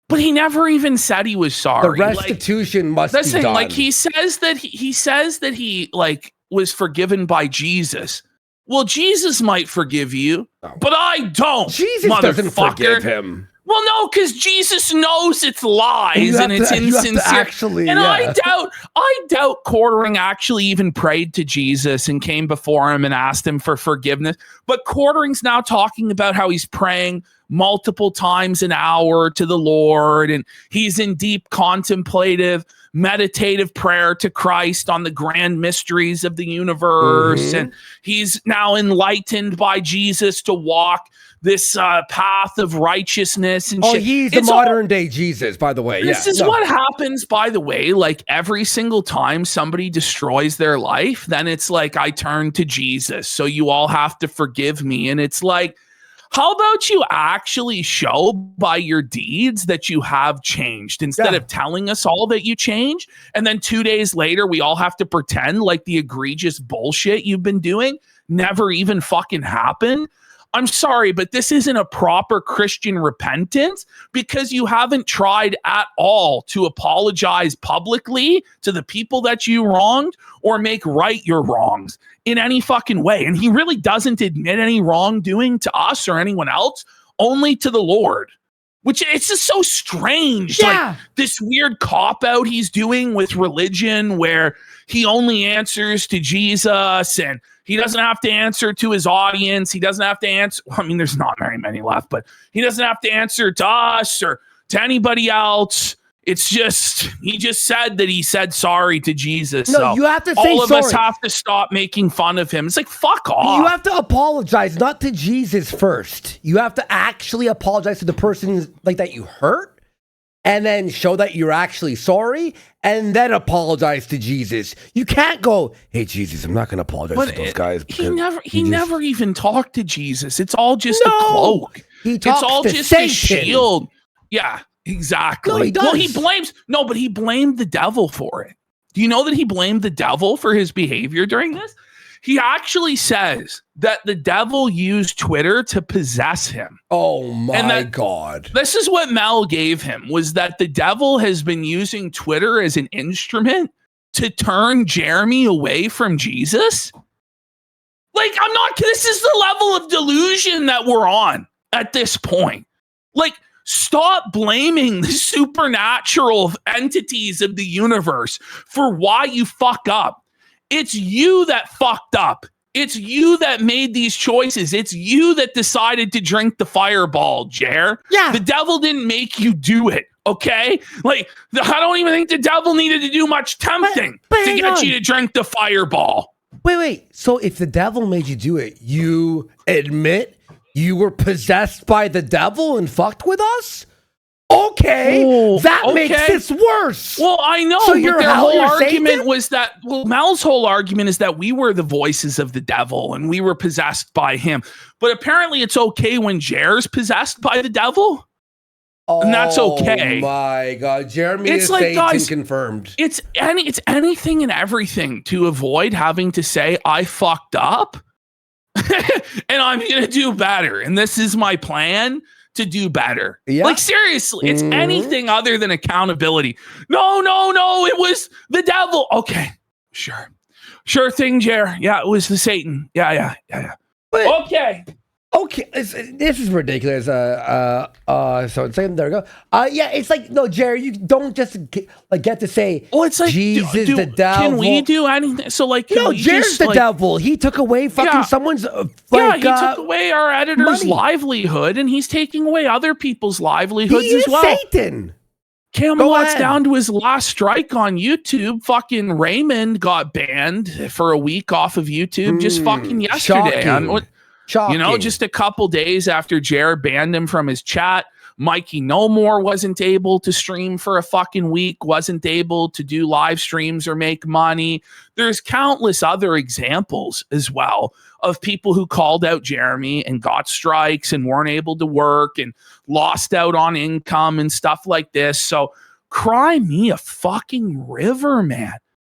[SPEAKER 2] But he never even said he was sorry.
[SPEAKER 1] The restitution must be done.
[SPEAKER 2] Like he says that he like was forgiven by Jesus. Well, Jesus might forgive you, but I don't.
[SPEAKER 1] Jesus doesn't forgive him.
[SPEAKER 2] Well, no, because Jesus knows it's lies and it's insincere. I doubt Quartering actually even prayed to Jesus and came before him and asked him for forgiveness. But Quartering's now talking about how he's praying multiple times an hour to the Lord, and he's in deep contemplative, meditative prayer to Christ on the grand mysteries of the universe. And he's now enlightened by Jesus to walk this path of righteousness and shit.
[SPEAKER 1] He's the modern day Jesus, by the way.
[SPEAKER 2] This is what happens, by the way, like every single time somebody destroys their life, then it's like, I turn to Jesus, so you all have to forgive me. And it's like, how about you actually show by your deeds that you have changed instead of telling us all that you changed? And then 2 days later, we all have to pretend like the egregious bullshit you've been doing never even fucking happened. I'm sorry, but this isn't a proper Christian repentance because you haven't tried at all to apologize publicly to the people that you wronged or make right your wrongs in any fucking way. And he really doesn't admit any wrongdoing to us or anyone else, only to the Lord, which it's just so strange. Like this weird cop-out he's doing with religion where he only answers to Jesus and he doesn't have to answer to his audience. He doesn't have to answer. I mean, there's not very many left, but he doesn't have to answer to us or to anybody else. It's just, he just said that he said sorry to Jesus.
[SPEAKER 1] No, you have to say
[SPEAKER 2] all of us have to stop making fun of him. It's like, fuck off.
[SPEAKER 1] You have to apologize, not to Jesus first. You have to actually apologize to the person like that you hurt. And then show that you're actually sorry, and then apologize to Jesus. You can't go, hey, Jesus, I'm not going to apologize to those guys.
[SPEAKER 2] He never even talked to Jesus. It's all just a cloak.
[SPEAKER 1] It's all just Satan.
[SPEAKER 2] A shield. Yeah, exactly.
[SPEAKER 1] No, he does.
[SPEAKER 2] Well, but he blamed the devil for it. Do you know that he blamed the devil for his behavior during this? He actually says that the devil used Twitter to possess him.
[SPEAKER 1] Oh my God.
[SPEAKER 2] This is what Mel gave him, was that the devil has been using Twitter as an instrument to turn Jeremy away from Jesus. Like, this is the level of delusion that we're on at this point. Like, stop blaming the supernatural entities of the universe for why you fuck up. It's you that fucked up. It's you that made these choices. It's you that decided to drink the fireball, Jer.
[SPEAKER 1] Yeah.
[SPEAKER 2] The devil didn't make you do it, okay? Like, I don't even think the devil needed to do much tempting to get you to drink the fireball.
[SPEAKER 1] Wait. So if the devil made you do it, you admit you were possessed by the devil and fucked with us? Okay, that makes this worse.
[SPEAKER 2] Well, I know,
[SPEAKER 1] so
[SPEAKER 2] but their whole argument was that, Mel's whole argument is that we were the voices of the devil and we were possessed by him. But apparently it's okay when Jer's possessed by the devil. And that's okay.
[SPEAKER 1] Oh my God, Jeremy is like, guys, confirmed.
[SPEAKER 2] It's anything and everything to avoid having to say, I fucked up and I'm going to do better. And this is my plan to do better. Yeah. Like, seriously, it's anything other than accountability. No, it was the devil. Okay, sure thing, Jer. Yeah, it was the Satan. Yeah. But, okay,
[SPEAKER 1] this is ridiculous. So there we go. Yeah, it's like, no, Jerry, you don't just get to say, it's like Jesus the devil.
[SPEAKER 2] Can we do anything? So like,
[SPEAKER 1] no, Jerry's the devil. He took away fucking someone's
[SPEAKER 2] he took away our editor's livelihood, and he's taking away other people's livelihoods as well.
[SPEAKER 1] Satan.
[SPEAKER 2] Camelot's down to his last strike on YouTube. Fucking Raymond got banned for a week off of YouTube just fucking yesterday.
[SPEAKER 1] Shocking.
[SPEAKER 2] Just a couple days after Jared banned him from his chat, Mikey No More wasn't able to stream for a fucking week, wasn't able to do live streams or make money. There's countless other examples as well of people who called out Jeremy and got strikes and weren't able to work and lost out on income and stuff like this. So cry me a fucking river, man.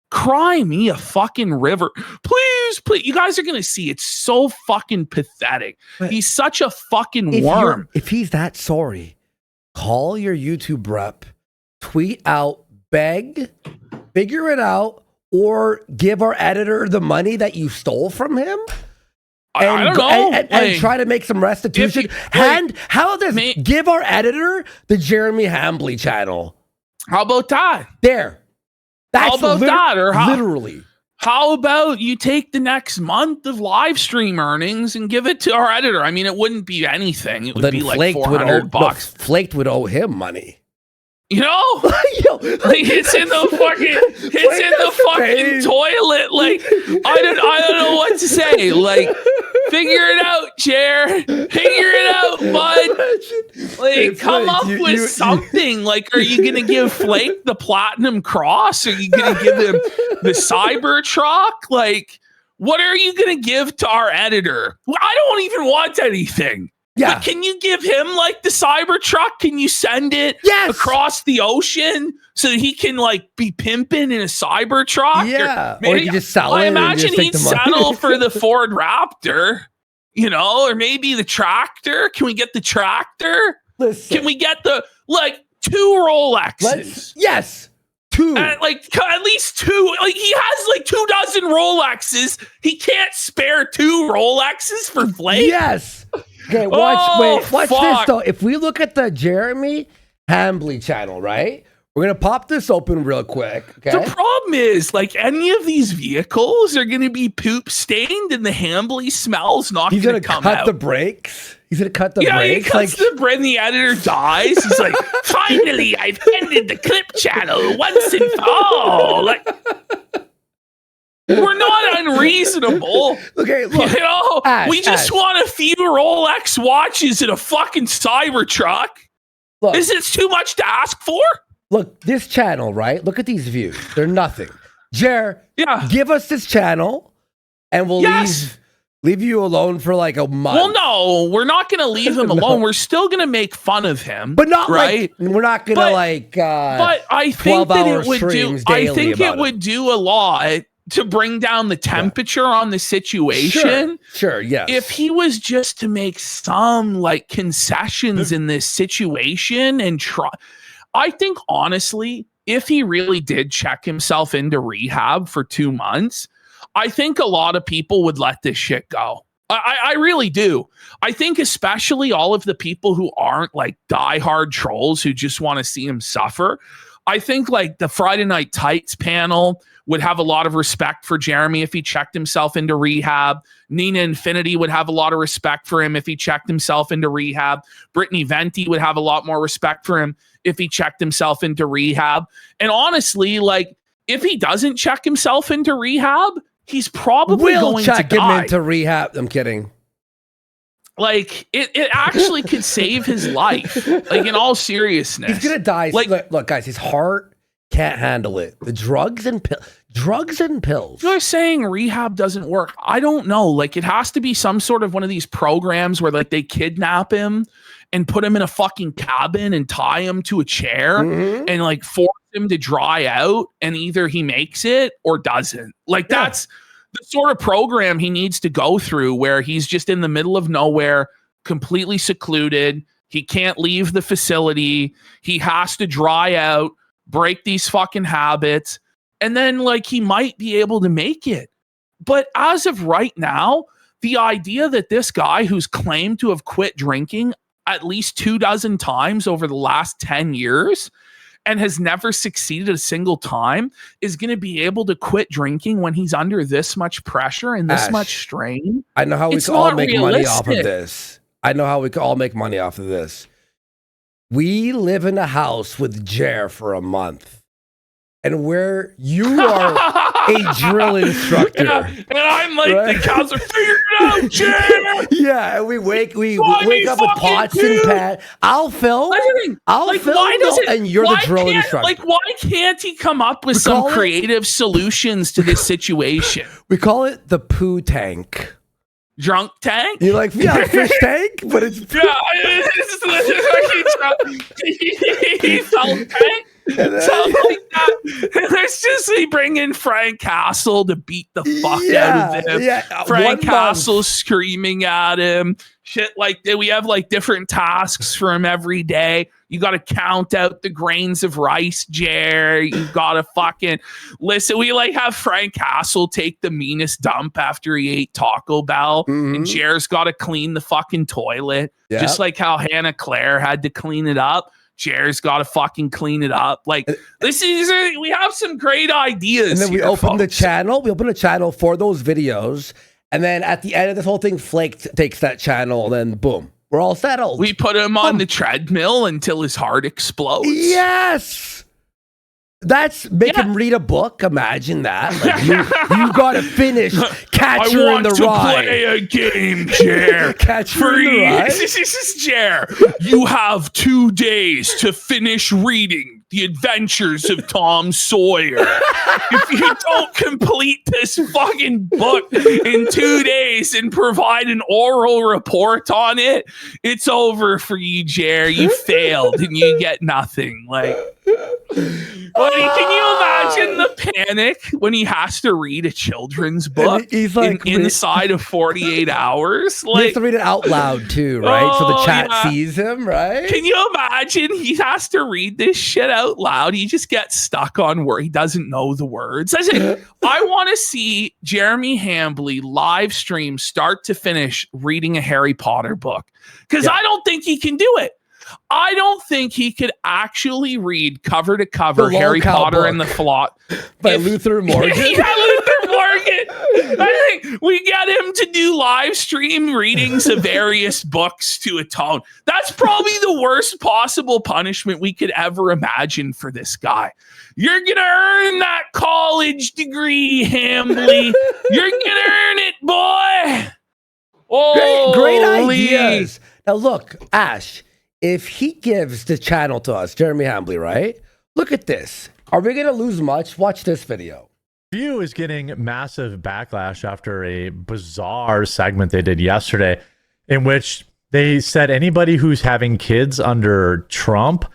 [SPEAKER 2] Cry me a fucking river. Please. You guys are going to see. It's so fucking pathetic. But he's such a fucking worm.
[SPEAKER 1] If he's that sorry, call your YouTube rep, tweet out, beg, figure it out, or give our editor the money that you stole from him.
[SPEAKER 2] I don't know.
[SPEAKER 1] And try to make some restitution. How about this? Give our editor the Jeremy Hambly channel.
[SPEAKER 2] How about that?
[SPEAKER 1] There.
[SPEAKER 2] How about that? Or
[SPEAKER 1] literally.
[SPEAKER 2] How about you take the next month of live stream earnings and give it to our editor? I mean, it wouldn't be anything. It would be like $400.
[SPEAKER 1] Flaked would owe him money.
[SPEAKER 2] It's in the fucking toilet. Like, I don't know what to say. Like, figure it out, Jer. Figure it out, bud. Like, come up with something. Like, are you gonna give Flake the Platinum Cross? Are you gonna give him the Cybertruck? Like, what are you gonna give to our editor? I don't even want anything.
[SPEAKER 1] Yeah.
[SPEAKER 2] But can you give him like the Cybertruck? Can you send it across the ocean so that he can like be pimping in a Cybertruck?
[SPEAKER 1] Yeah. Or you just sell it.
[SPEAKER 2] I imagine he'd settle for the Ford Raptor, or maybe the tractor. Can we get the tractor?
[SPEAKER 1] Listen.
[SPEAKER 2] Can we get the 2 Rolexes?
[SPEAKER 1] Yes. 2.
[SPEAKER 2] At least 2. Like, he has 2 dozen Rolexes. He can't spare 2 Rolexes for Flake.
[SPEAKER 1] Yes. Okay, watch this though. If we look at the Jeremy Hambly channel, right? We're gonna pop this open real quick. Okay.
[SPEAKER 2] The problem is, any of these vehicles are gonna be poop stained, and the Hambly smell's not gonna come out.
[SPEAKER 1] He's gonna cut the brakes. He's gonna cut the brakes.
[SPEAKER 2] He cuts the brake, and the editor dies. He's like, finally, I've ended the clip channel once and for all. We're not unreasonable.
[SPEAKER 1] Okay, look.
[SPEAKER 2] We just want a few Rolex watches and a fucking Cybertruck.
[SPEAKER 1] Look,
[SPEAKER 2] is it too much to ask for?
[SPEAKER 1] Look, this channel, right? Look at these views. They're nothing. Jer, give us this channel, and we'll leave you alone for a month.
[SPEAKER 2] Well, no, we're not going to leave him alone. We're still going to make fun of him,
[SPEAKER 1] but not right. We're not going to
[SPEAKER 2] But I think that it would do. I think it would do a lot to bring down the temperature on the situation.
[SPEAKER 1] Sure, yes.
[SPEAKER 2] If he was just to make some concessions in this situation and try, I think honestly, if he really did check himself into rehab for 2 months, I think a lot of people would let this shit go. I really do. I think especially all of the people who aren't diehard trolls who just want to see him suffer. I think like the Friday Night Tights panel would have a lot of respect for Jeremy if he checked himself into rehab. Nina Infinity would have a lot of respect for him if he checked himself into rehab. Brittany Venti would have a lot more respect for him if he checked himself into rehab. And honestly, like, if he doesn't check himself into rehab, he's probably going to die.
[SPEAKER 1] We'll check him into rehab. I'm kidding.
[SPEAKER 2] Like, it actually could save his life. Like, in all seriousness.
[SPEAKER 1] He's going to die.
[SPEAKER 2] Like,
[SPEAKER 1] look, guys, his heart can't handle it. The drugs and pills.
[SPEAKER 2] You're saying rehab doesn't work. I don't know. Like, it has to be some sort of one of these programs where, like, they kidnap him and put him in a fucking cabin and tie him to a chair and, like, force him to dry out, and either he makes it or doesn't. Like, that's the sort of program he needs to go through, where he's just in the middle of nowhere, completely secluded. He can't leave the facility. He has to dry out, break these fucking habits, and then, like, he might be able to make it. But as of right now, the idea that this guy who's claimed to have quit drinking at least 24 times over the last 10 years and has never succeeded a single time is going to be able to quit drinking when he's under this much pressure and this much strain.
[SPEAKER 1] I know how we can all make money off of this. We live in a house with Jer for a month. And where you are a drill instructor.
[SPEAKER 2] And I'm like, right? The cows are figured it out, Jer!
[SPEAKER 1] Yeah, and we wake up with pots and pans. I'll film, and you're the drill instructor.
[SPEAKER 2] Like, why can't he come up with some creative solutions to this situation?
[SPEAKER 1] We call it the poo tank.
[SPEAKER 2] Drunk tank?
[SPEAKER 1] You like, fish tank, but it's
[SPEAKER 2] felt tank. Something like that. Let's just bring in Frank Castle to beat the fuck out of him. Yeah. Frank Castle screaming at him. Shit like that. We have like different tasks for him every day. You got to count out the grains of rice, Jer. You got to fucking listen. We like have Frank Castle take the meanest dump after he ate Taco Bell, and Jer's got to clean the fucking toilet, just like how Hannah Claire had to clean it up. Jer's got to fucking clean it up. Like, we have some great ideas.
[SPEAKER 1] And then we open the channel. We open a channel for those videos. And then at the end of this whole thing, Flake takes that channel. And then boom, we're all settled.
[SPEAKER 2] We put him on the treadmill until his heart explodes.
[SPEAKER 1] Yes. That's make him read a book. Imagine that. Like, you got to finish Catcher in the Rye.
[SPEAKER 2] I want to play a game, Jer.
[SPEAKER 1] Catcher in the Rye.
[SPEAKER 2] This is Jer. You have 2 days to finish reading The Adventures of Tom Sawyer. If you don't complete this fucking book in 2 days and provide an oral report on it, it's over for you, Jer. You failed and you get nothing. Like, can you imagine the panic when he has to read a children's book?
[SPEAKER 1] He's like
[SPEAKER 2] inside of 48 hours. Like,
[SPEAKER 1] he has to read it out loud too, right? So the chat sees him, right?
[SPEAKER 2] Can you imagine he has to read this shit out loud? He just gets stuck on where he doesn't know the words. I want to see Jeremy Hambly live stream start to finish reading a Harry Potter book, because I don't think he can do it. I don't think he could actually read cover to cover Harry Potter and the Plot
[SPEAKER 1] by Luther Morgan.
[SPEAKER 2] Luther Morgan. I think we get him to do live stream readings of various books to atone. That's probably the worst possible punishment we could ever imagine for this guy. You're gonna earn that college degree, Hambly. You're gonna earn it, boy. Oh,
[SPEAKER 1] great ideas. Now look, Ash. If he gives the channel to us, Jeremy Hambly, right? Look at this. Are we going to lose much? Watch this video.
[SPEAKER 3] View is getting massive backlash after a bizarre segment they did yesterday in which they said anybody who's having kids under Trump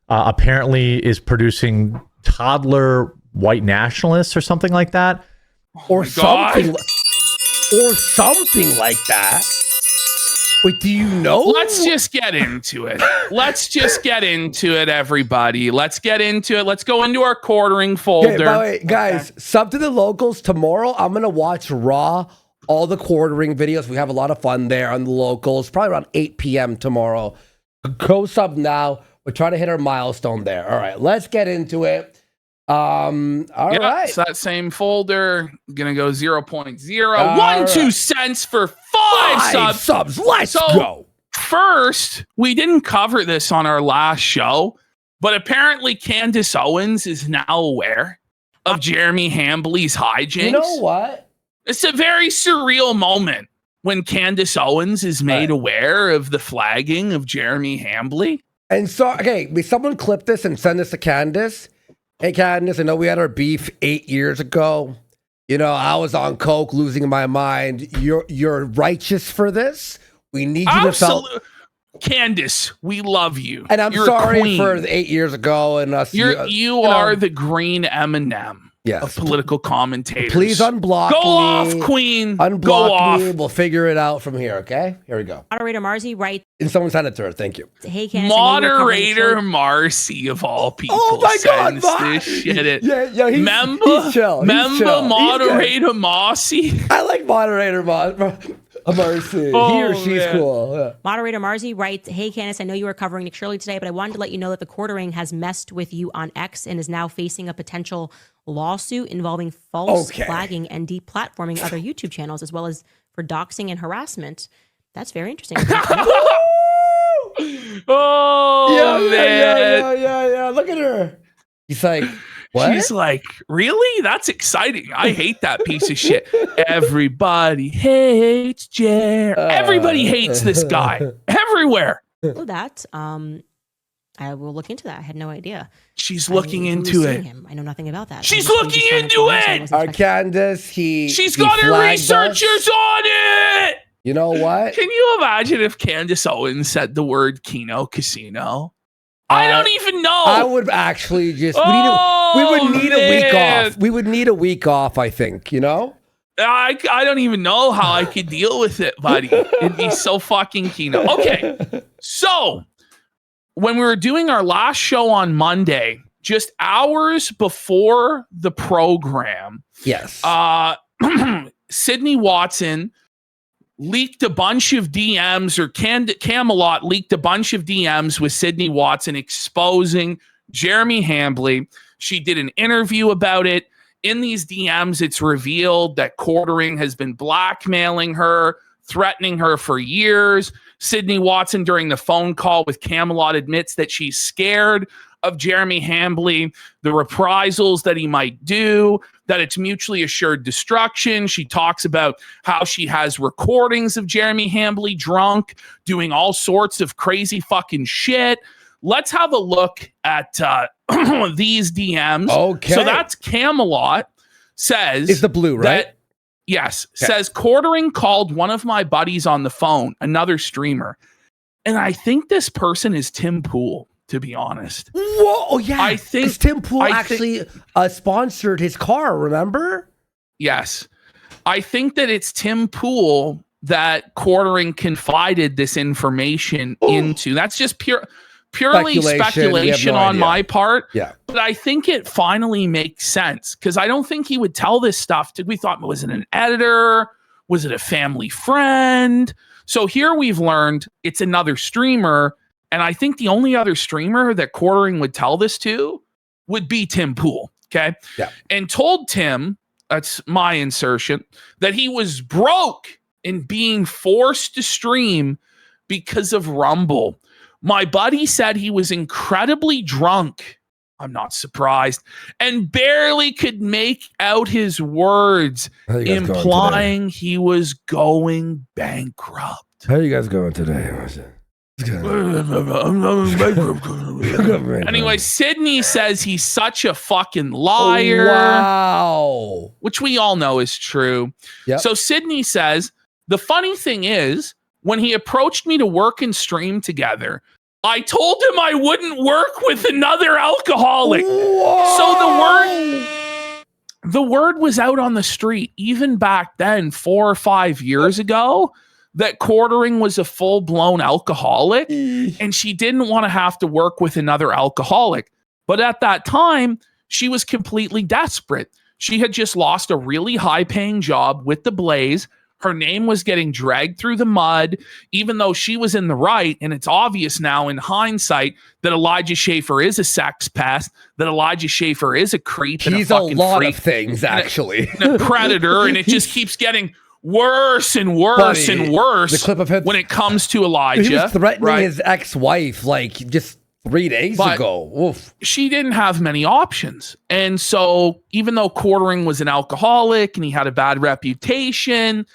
[SPEAKER 3] apparently is producing toddler white nationalists or something like that.
[SPEAKER 1] Or something like that. Wait, do you know?
[SPEAKER 2] Let's just get into it. Everybody. Let's get into it. Let's go into our quartering folder.
[SPEAKER 1] Okay, by the way, guys, sub to the locals. Tomorrow, I'm going to watch Raw, all the quartering videos. We have a lot of fun there on the locals. Probably around 8 p.m. tomorrow. Go sub now. We're trying to hit our milestone there. All right, let's get into it. All right.
[SPEAKER 2] So that same folder, gonna go 0.012 cents for five subs.
[SPEAKER 1] Let's go.
[SPEAKER 2] First, we didn't cover this on our last show, but apparently Candace Owens is now aware of Jeremy Hambley's hijinks.
[SPEAKER 1] You know what?
[SPEAKER 2] It's a very surreal moment when Candace Owens is made aware of the flagging of Jeremy Hambley.
[SPEAKER 1] And so, okay, may someone clip this and send this to Candace? Hey, Candace, I know we had our beef 8 years ago. You know, I was on coke, losing my mind. You're righteous for this. We need you to tell.
[SPEAKER 2] Candace, we love you.
[SPEAKER 1] And I'm
[SPEAKER 2] You're
[SPEAKER 1] sorry for the 8 years ago and us.
[SPEAKER 2] You are the green M&M of political commentators.
[SPEAKER 1] Please unblock me.
[SPEAKER 2] Go off, Queen.
[SPEAKER 1] Unblock me. We'll figure it out from here, okay? Here we go.
[SPEAKER 4] Moderator Marzi writes.
[SPEAKER 1] And someone send it to her. Thank you.
[SPEAKER 4] Hey, Candace,
[SPEAKER 2] Moderator Marcy of all people.
[SPEAKER 1] Oh my God,
[SPEAKER 2] this shit.
[SPEAKER 1] Yeah,
[SPEAKER 2] he's chill. Moderator Marcy.
[SPEAKER 1] I like Moderator Marcy. He or she's cool. Yeah.
[SPEAKER 4] Moderator Marzi writes, hey, Candace, I know you were covering Nick Shirley today, but I wanted to let you know that the has messed with you on X and is now facing a potential lawsuit involving false flagging and deplatforming other YouTube channels, as well as for doxing and harassment. That's very interesting.
[SPEAKER 1] Yeah. Look at her. He's like, what?
[SPEAKER 2] She's like, really? That's exciting. I hate that piece of shit. Everybody hates Jer. Everybody hates this guy. Everywhere.
[SPEAKER 4] Oh, that. I will look into that. I had no idea.
[SPEAKER 2] She's looking into it.
[SPEAKER 4] I know nothing about that.
[SPEAKER 2] She's looking into it.
[SPEAKER 1] Our Candace, she's
[SPEAKER 2] got her researchers on it.
[SPEAKER 1] You know what?
[SPEAKER 2] Can you imagine if Candace Owens said the word Kino Casino? I don't even know.
[SPEAKER 1] I would actually just. We would need a week off. We would need a week off. I think. You know.
[SPEAKER 2] I don't even know how I could deal with it, buddy. It'd be so fucking Kino. Okay, so when we were doing our last show on Monday, just hours before the program,
[SPEAKER 1] yes,
[SPEAKER 2] Sydney Watson leaked a bunch of DMs, or Camelot leaked a bunch of DMs with Sydney Watson exposing Jeremy Hambley. She did an interview about it. In these DMs, it's revealed that TheQuartering has been blackmailing her, threatening her for years. Sydney Watson, during the phone call with Camelot, admits that she's scared of Jeremy Hambley, the reprisals that he might do, that it's mutually assured destruction. She talks about how she has recordings of Jeremy Hambley drunk, doing all sorts of crazy fucking shit. Let's have a look at these DMs.
[SPEAKER 1] Okay.
[SPEAKER 2] So that's Camelot says.
[SPEAKER 1] It's the blue, right?
[SPEAKER 2] Yes. Okay. Says, TheQuartering called one of my buddies on the phone, another streamer. And I think this person is Tim Pool, to be honest.
[SPEAKER 1] Whoa, oh, yeah.
[SPEAKER 2] I think
[SPEAKER 1] Tim Pool actually sponsored his car, remember?
[SPEAKER 2] Yes. I think that it's Tim Pool that TheQuartering confided this information into. That's just purely speculation on my part.
[SPEAKER 1] Yeah.
[SPEAKER 2] But I think it finally makes sense, because I don't think he would tell this stuff. We thought, was it an editor? Was it a family friend? So here we've learned it's another streamer. And I think the only other streamer that TheQuartering would tell this to would be Tim Pool. Okay.
[SPEAKER 1] Yeah.
[SPEAKER 2] And told Tim, that's my insertion, that he was broke and being forced to stream because of Rumble. My buddy said he was incredibly drunk. I'm not surprised. And barely could make out his words, implying he was going bankrupt.
[SPEAKER 1] How are you guys going today?
[SPEAKER 2] Anyway, Sydney says he's such a fucking liar.
[SPEAKER 1] Wow.
[SPEAKER 2] Which we all know is true.
[SPEAKER 1] Yep.
[SPEAKER 2] So Sydney says, the funny thing is, when he approached me to work and stream together, I told him I wouldn't work with another alcoholic.
[SPEAKER 1] Whoa.
[SPEAKER 2] So the word was out on the street, even back then, 4 or 5 years ago, that TheQuartering was a full-blown alcoholic, and she didn't want to have to work with another alcoholic. But at that time, she was completely desperate. She had just lost a really high-paying job with the Blaze. Her name was getting dragged through the mud, even though she was in the right. And it's obvious now in hindsight that Elijah Schaffer is a sex pest, that Elijah Schaffer is a creep.
[SPEAKER 1] He's
[SPEAKER 2] and
[SPEAKER 1] a lot of things, actually.
[SPEAKER 2] And a predator. And it just keeps getting worse and worse and worse
[SPEAKER 1] the clip of him,
[SPEAKER 2] when it comes to Elijah.
[SPEAKER 1] He was threatening his ex-wife like just 3 days ago. Oof.
[SPEAKER 2] She didn't have many options. And so even though Quartering was an alcoholic and he had a bad reputation,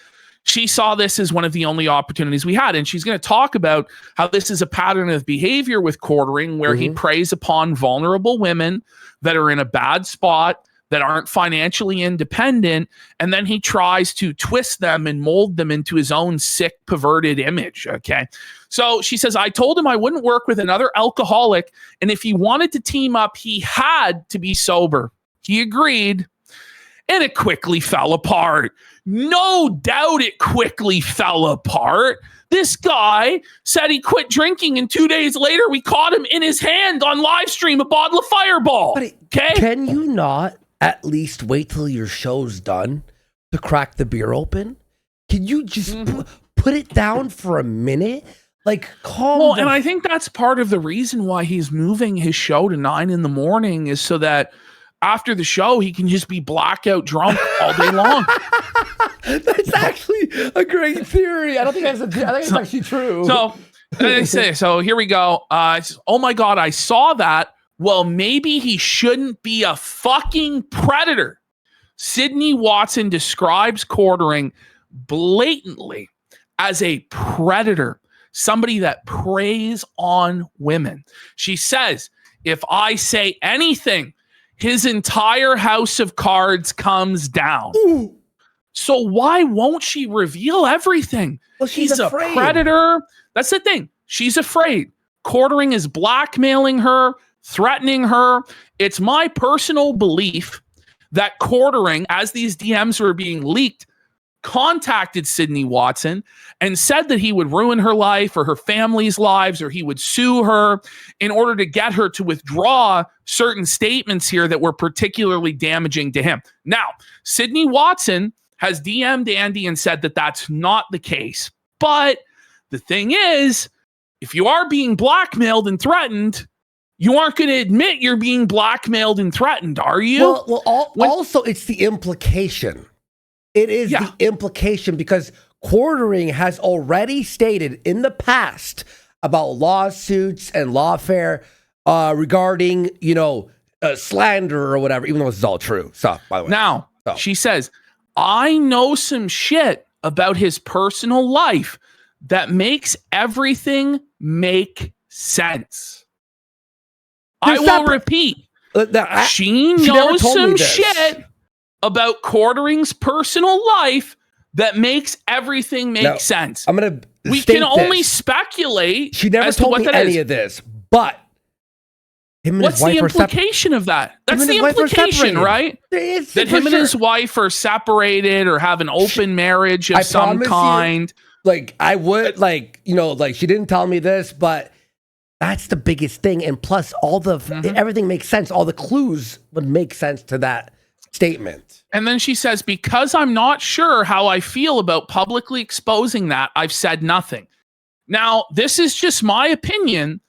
[SPEAKER 2] she saw this as one of the only opportunities we had. And she's going to talk about how this is a pattern of behavior with Quartering where he preys upon vulnerable women that are in a bad spot, that aren't financially independent, and then he tries to twist them and mold them into his own sick, perverted image, okay? So she says, I told him I wouldn't work with another alcoholic, and if he wanted to team up, he had to be sober. He agreed, and it quickly fell apart. No doubt it quickly fell apart. This guy said he quit drinking, and 2 days later, we caught him in his hand on live stream, a bottle of Fireball. Okay?
[SPEAKER 1] Can you not at least wait till your show's done to crack the beer open? Can you just put it down for a minute? Like, calm down.
[SPEAKER 2] And I think that's part of the reason why he's moving his show to 9 a.m. is so that after the show, he can just be blackout drunk all day long.
[SPEAKER 1] That's actually a great theory. I don't think that's I think it's actually true.
[SPEAKER 2] So here we go. Oh my God, I saw that. Well, maybe he shouldn't be a fucking predator. Sydney Watson describes Quartering blatantly as a predator, somebody that preys on women. She says, if I say anything, his entire house of cards comes down.
[SPEAKER 1] Ooh.
[SPEAKER 2] So why won't she reveal everything?
[SPEAKER 1] Well, she's afraid.
[SPEAKER 2] A predator. That's the thing. She's afraid. Quartering is blackmailing her, threatening her. It's my personal belief that Quartering, as these DMs were being leaked, contacted Sydney Watson and said that he would ruin her life or her family's lives, or he would sue her in order to get her to withdraw certain statements here that were particularly damaging to him. Now, Sydney Watson has DM'd Andy and said that that's not the case. But the thing is, if you are being blackmailed and threatened, you aren't going to admit you're being blackmailed and threatened, are you?
[SPEAKER 1] Also, it's the implication. It is the implication, because Quartering has already stated in the past about lawsuits and lawfare regarding, slander or whatever, even though this is all true stuff, by the way.
[SPEAKER 2] Now, she says, I know some shit about his personal life that makes everything make sense. I will repeat. She knows some shit about Quartering's personal life that makes everything make sense.
[SPEAKER 1] We
[SPEAKER 2] can only speculate.
[SPEAKER 1] She never told me any of this, but
[SPEAKER 2] what's the implication of that? That's the implication, right? That him and his wife are separated or have an open marriage of some kind.
[SPEAKER 1] She didn't tell me this, but that's the biggest thing. And plus, everything makes sense. All the clues would make sense to that statement.
[SPEAKER 2] And then she says, because I'm not sure how I feel about publicly exposing that, I've said nothing. Now, this is just my opinion,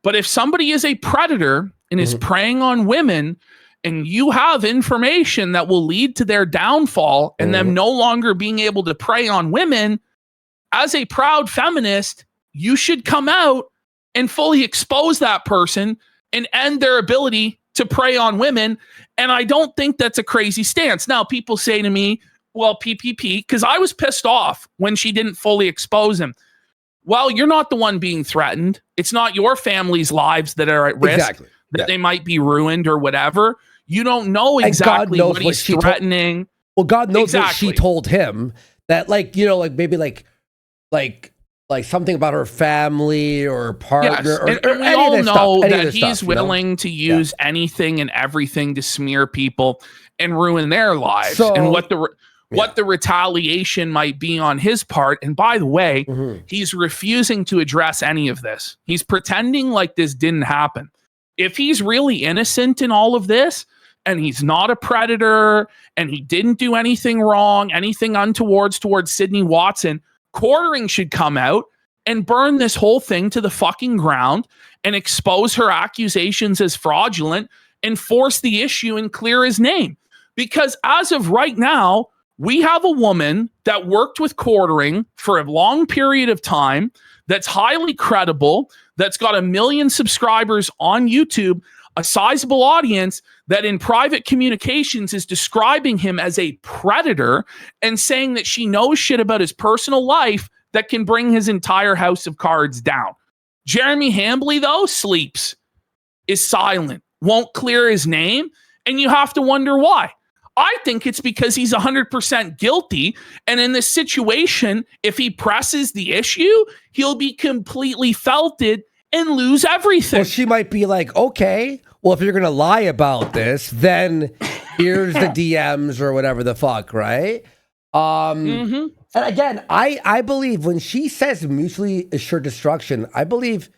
[SPEAKER 2] but if somebody is a predator and is preying on women, and you have information that will lead to their downfall and them no longer being able to prey on women, as a proud feminist, you should come out and fully expose that person and end their ability to prey on women. And I don't think that's a crazy stance. Now, people say to me, well, PPP, because I was pissed off when she didn't fully expose him. Well, you're not the one being threatened. It's not your family's lives that are at risk, that they might be ruined or whatever. You don't know exactly what he's threatening.
[SPEAKER 1] God knows what she told him, that like something about her family or partner.
[SPEAKER 2] Yes. And we all know that he's willing to use anything and everything to smear people and ruin their lives, and what the retaliation might be on his part. And by the way, he's refusing to address any of this. He's pretending like this didn't happen. If he's really innocent in all of this, and he's not a predator, and he didn't do anything wrong, anything untowards towards Sydney Watson, Quartering should come out and burn this whole thing to the fucking ground and expose her accusations as fraudulent and force the issue and clear his name. Because as of right now, we have a woman that worked with Quartering for a long period of time, that's highly credible, that's got 1 million subscribers on YouTube, a sizable audience, that in private communications is describing him as a predator and saying that she knows shit about his personal life that can bring his entire house of cards down. Jeremy Hambley, though, sleeps, is silent, won't clear his name, and you have to wonder why. I think it's because he's 100% guilty, and in this situation, if he presses the issue, he'll be completely felted and lose everything.
[SPEAKER 1] Well, she might be like, okay, well, if you're going to lie about this, then here's the DMs or whatever the fuck, right? And again, I believe when she says mutually assured destruction, I believe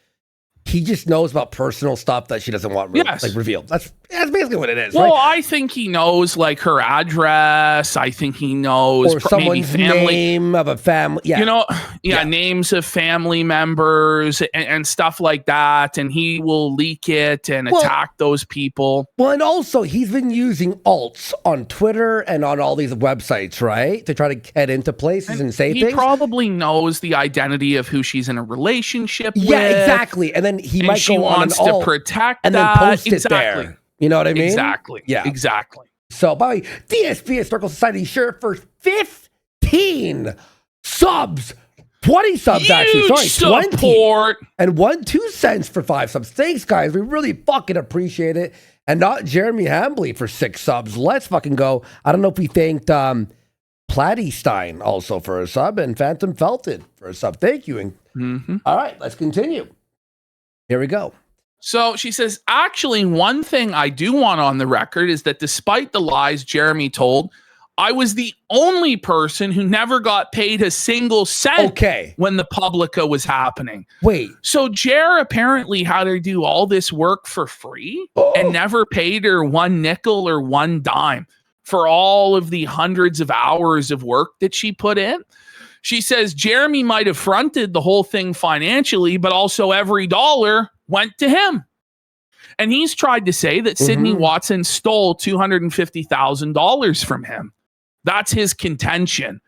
[SPEAKER 1] he just knows about personal stuff that she doesn't want revealed. That's basically what it is.
[SPEAKER 2] Well,
[SPEAKER 1] right?
[SPEAKER 2] I think he knows like her address. I think he knows
[SPEAKER 1] or someone's name of a family. Yeah.
[SPEAKER 2] Names of family members and stuff like that. And he will leak it and attack those people.
[SPEAKER 1] Well, and also he's been using alts on Twitter and on all these websites, right? To try to get into places and say things.
[SPEAKER 2] He probably knows the identity of who she's in a relationship with.
[SPEAKER 1] Yeah, exactly. And then he might go on
[SPEAKER 2] wants to protect
[SPEAKER 1] and
[SPEAKER 2] that.
[SPEAKER 1] then post it there. You know what I mean?
[SPEAKER 2] Exactly.
[SPEAKER 1] Yeah.
[SPEAKER 2] Exactly.
[SPEAKER 1] So, by the way, DSP Historical Society shirt for 15 subs. 20 subs, actually. Sorry, 20.
[SPEAKER 2] Support.
[SPEAKER 1] And 2 cents for 5 subs. Thanks, guys. We really fucking appreciate it. And not Jeremy Hambley for 6 subs. Let's fucking go. I don't know if we thanked Platty Stein also for a sub and Phantom Felted for a sub. Thank you. All right, let's continue. Here we go.
[SPEAKER 2] So she says, actually, one thing I do want on the record is that despite the lies Jeremy told, I was the only person who never got paid a single cent when the Publica was happening.
[SPEAKER 1] Wait.
[SPEAKER 2] So Jer apparently had her do all this work for free and never paid her 1 nickel or 1 dime for all of the hundreds of hours of work that she put in. She says Jeremy might have fronted the whole thing financially, but also every dollar went to him. And he's tried to say that Sydney Watson stole $250,000 from him. That's his contention,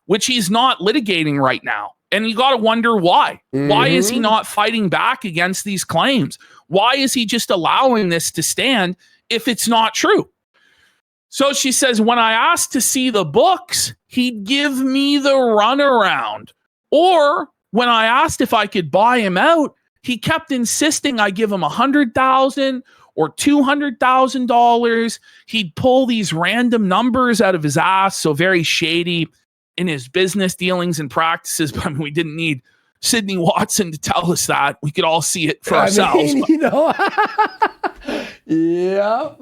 [SPEAKER 2] which he's not litigating right now. And you got to wonder why. Why is he not fighting back against these claims? Why is he just allowing this to stand if it's not true? So she says, when I asked to see the books, he'd give me the runaround. Or when I asked if I could buy him out, he kept insisting I give him $100,000 or $200,000. He'd pull these random numbers out of his ass. So very shady in his business dealings and practices. But I mean, we didn't need Sydney Watson to tell us that. We could all see it for ourselves.
[SPEAKER 1] You know, yeah.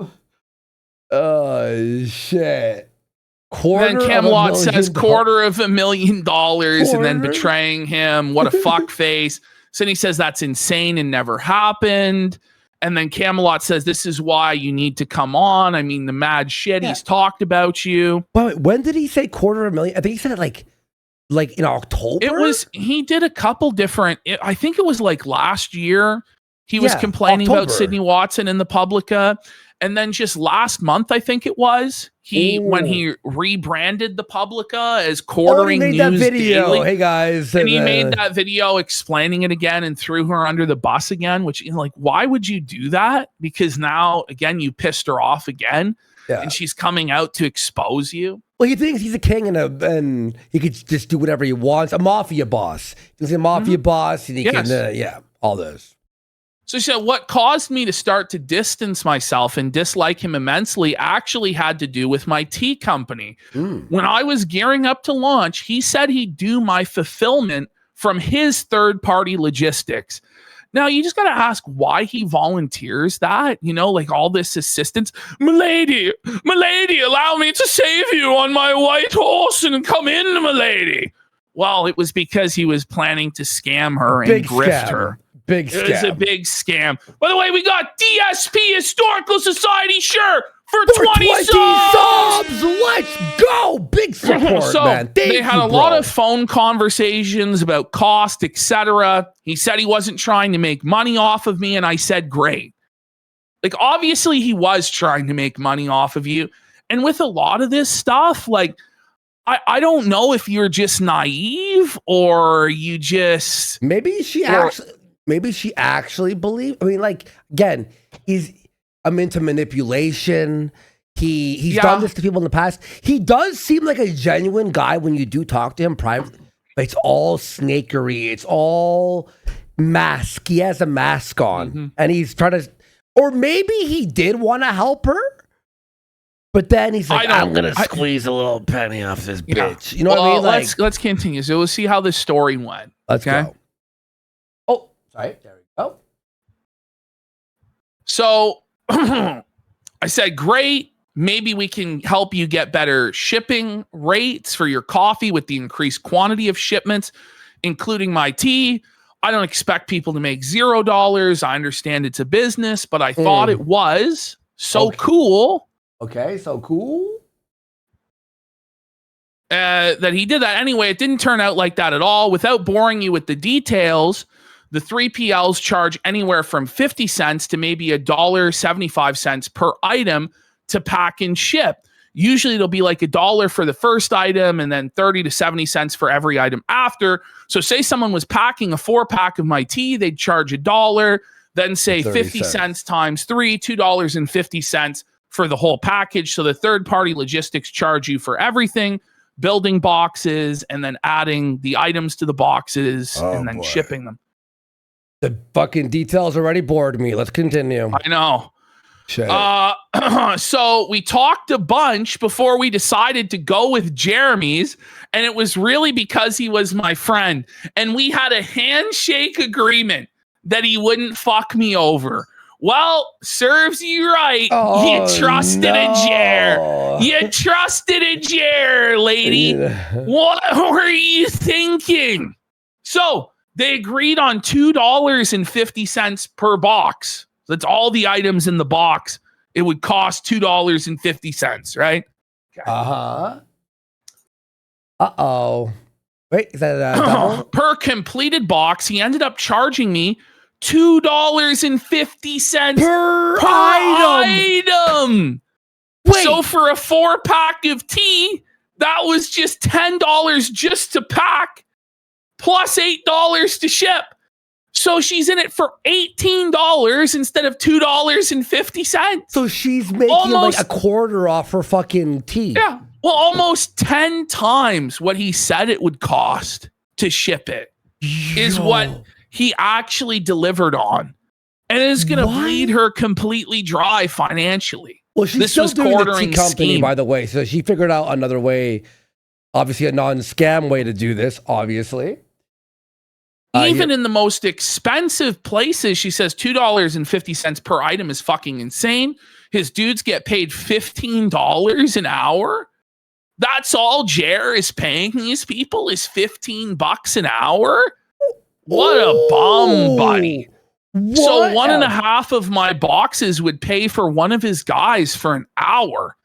[SPEAKER 1] Oh, shit.
[SPEAKER 2] Then Camelot says $250,000 and then betraying him. What a fuckface. Sydney says that's insane and never happened. And then Camelot says, this is why you need to come on. I mean, the mad shit. He's talked about you.
[SPEAKER 1] But when did he say $250,000? I think he said it like in October?
[SPEAKER 2] He did a couple different, I think it was like last year. He was complaining about Sydney Watson in the Publica. And then just last month, I think it was, when he rebranded the Publica as Quartering
[SPEAKER 1] News
[SPEAKER 2] that
[SPEAKER 1] video.
[SPEAKER 2] Daily.
[SPEAKER 1] Hey guys,
[SPEAKER 2] and he made that video explaining it again and threw her under the bus again. Which, why would you do that? Because now again, you pissed her off again, and she's coming out to expose you.
[SPEAKER 1] Well, he thinks he's a king and he could just do whatever he wants. A mafia boss. He's a mafia boss, and he can, all those.
[SPEAKER 2] So she said, what caused me to start to distance myself and dislike him immensely actually had to do with my tea company. When I was gearing up to launch, he said he'd do my fulfillment from his third-party logistics. Now, you just got to ask why he volunteers that, all this assistance. Milady, allow me to save you on my white horse and come in, milady. Well, it was because he was planning to scam her and grift her.
[SPEAKER 1] Big scam.
[SPEAKER 2] It was a big scam. By the way, we got DSP Historical Society shirt for 20 subs.
[SPEAKER 1] Let's go. Big support,
[SPEAKER 2] So
[SPEAKER 1] man.
[SPEAKER 2] they had a lot of phone conversations about cost, etc. He said he wasn't trying to make money off of me, and I said, great. Like, obviously, he was trying to make money off of you. And with a lot of this stuff, like, I don't know if you're just naive or you just
[SPEAKER 1] maybe she actually believed. I mean, like, again, I'm into manipulation. He's done this to people in the past. He does seem like a genuine guy when you do talk to him privately. But it's all snakery. It's all mask. He has a mask on, and he's trying to, or maybe he did want to help her. But then he's like, I'm going to squeeze a little penny off this bitch. You know what I mean? Like,
[SPEAKER 2] let's continue. So we'll see how this story went.
[SPEAKER 1] Let's go. Oh, sorry. There we go.
[SPEAKER 2] So I said, great. Maybe we can help you get better shipping rates for your coffee with the increased quantity of shipments, including my tea. I don't expect people to make $0. I understand it's a business, but I thought it was so cool.
[SPEAKER 1] Okay, so cool.
[SPEAKER 2] That he did that. Anyway, it didn't turn out like that at all. Without boring you with the details, the 3PLs charge anywhere from 50 cents to maybe $1.75 per item to pack and ship. Usually it'll be like $1 for the first item and then 30 to 70 cents for every item after. So say someone was packing a 4-pack of my tea, they'd charge $1, then say 50 cents times 3, $2.50 for the whole package. So the third-party logistics charge you for everything, building boxes, and then adding the items to the boxes and then shipping them.
[SPEAKER 1] The fucking details already bored me. Let's continue.
[SPEAKER 2] I know. So we talked a bunch before we decided to go with Jeremy's, and it was really because he was my friend. And we had a handshake agreement that he wouldn't fuck me over. Well, serves you right. You trusted a Jer. You trusted a Jer, lady. What were you thinking? So they agreed on $2.50 per box. That's all the items in the box. It would cost $2.50, right? Okay.
[SPEAKER 1] Wait, is that double?
[SPEAKER 2] Per completed box, he ended up charging me $2.50 per item. Wait. So for a 4-pack of tea, that was just $10 just to pack, plus $8 to ship. So she's in it for $18 instead of $2.50.
[SPEAKER 1] So she's making almost, like a quarter off her fucking tea.
[SPEAKER 2] Yeah. Well, almost 10 times what he said it would cost to ship it is what he actually delivered on. And it's going to bleed her completely dry financially.
[SPEAKER 1] Well, she's still doing the tea company, by the way. So she figured out another way, obviously a non-scam way to do this, obviously.
[SPEAKER 2] Even in the most expensive places, she says $2.50 per item is fucking insane. His dudes get paid $15 an hour. That's all Jer is paying these people is $15 an hour. What a bum, buddy. So 1.5 of my boxes would pay for one of his guys for an hour.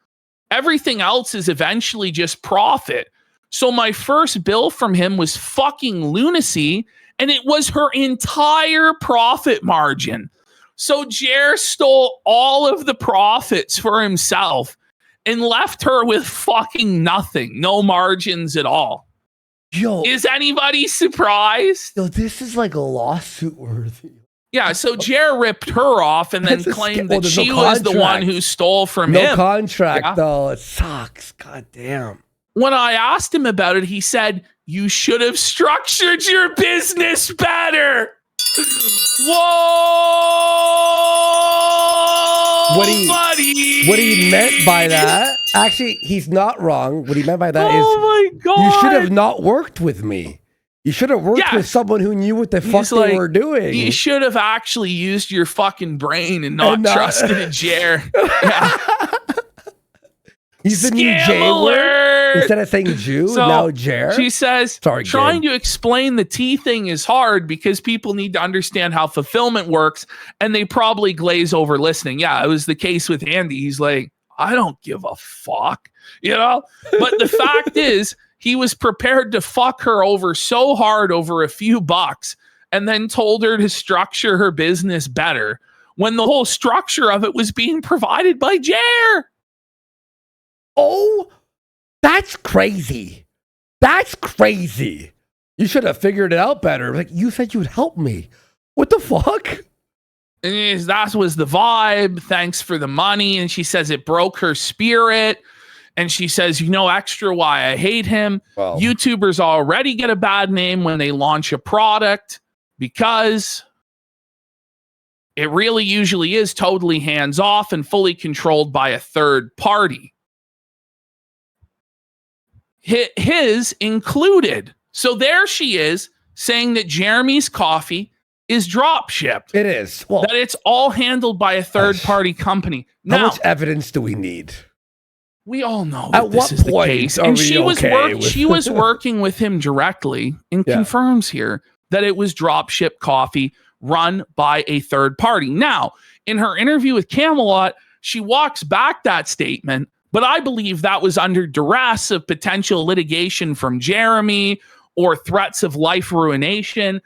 [SPEAKER 2] Everything else is eventually just profit. So my first bill from him was fucking lunacy. And it was her entire profit margin. So Jer stole all of the profits for himself and left her with fucking nothing. No margins at all. Yo. Is anybody surprised?
[SPEAKER 1] Yo, this is like a lawsuit worthy.
[SPEAKER 2] Yeah, so Jer ripped her off and then claimed that she was the one who stole from him.
[SPEAKER 1] No contract, though. It sucks. God damn.
[SPEAKER 2] When I asked him about it, he said, you should have structured your business better. Whoa, buddy.
[SPEAKER 1] What he meant by that, actually, he's not wrong. What he meant by that is,
[SPEAKER 2] my God.
[SPEAKER 1] You should have not worked with me. You should have worked with someone who knew what the fuck they were doing.
[SPEAKER 2] You should have actually used your fucking brain and not trusted a Jer. Yeah.
[SPEAKER 1] He's the new
[SPEAKER 2] Scam
[SPEAKER 1] J word.
[SPEAKER 2] alert!
[SPEAKER 1] Instead of saying Jew,
[SPEAKER 2] So,
[SPEAKER 1] now Jer.
[SPEAKER 2] She says,
[SPEAKER 1] Sorry,
[SPEAKER 2] trying
[SPEAKER 1] kid.
[SPEAKER 2] to explain the T thing is hard because people need to understand how fulfillment works, and they probably glaze over listening. Yeah, it was the case with Andy. He's like, I don't give a fuck, you know? But the fact is, he was prepared to fuck her over so hard over a few bucks and then told her to structure her business better when the whole structure of it was being provided by Jer.
[SPEAKER 1] Oh, that's crazy. That's crazy. You should have figured it out better. Like, you said you'd help me. What the fuck?
[SPEAKER 2] And that was the vibe. Thanks for the money. And she says it broke her spirit. And she says, you know, extra why I hate him.
[SPEAKER 1] Well,
[SPEAKER 2] YouTubers already get a bad name when they launch a product because it really usually is totally hands off and fully controlled by a third party. His included. So there she is saying that Jeremy's coffee is drop shipped.
[SPEAKER 1] it is. Well,
[SPEAKER 2] That it's all handled by a third party company.
[SPEAKER 1] how
[SPEAKER 2] Now,
[SPEAKER 1] much evidence do we need?
[SPEAKER 2] we all know
[SPEAKER 1] At
[SPEAKER 2] that this
[SPEAKER 1] what
[SPEAKER 2] is the
[SPEAKER 1] point
[SPEAKER 2] case.
[SPEAKER 1] are
[SPEAKER 2] And
[SPEAKER 1] we
[SPEAKER 2] she was
[SPEAKER 1] okay with-
[SPEAKER 2] she was working with him directly and
[SPEAKER 1] Yeah.
[SPEAKER 2] confirms here that it was drop ship coffee run by a third party. Now, in her interview with Camelot, she walks back that statement, but I believe that was under duress of potential litigation from Jeremy or threats of life ruination.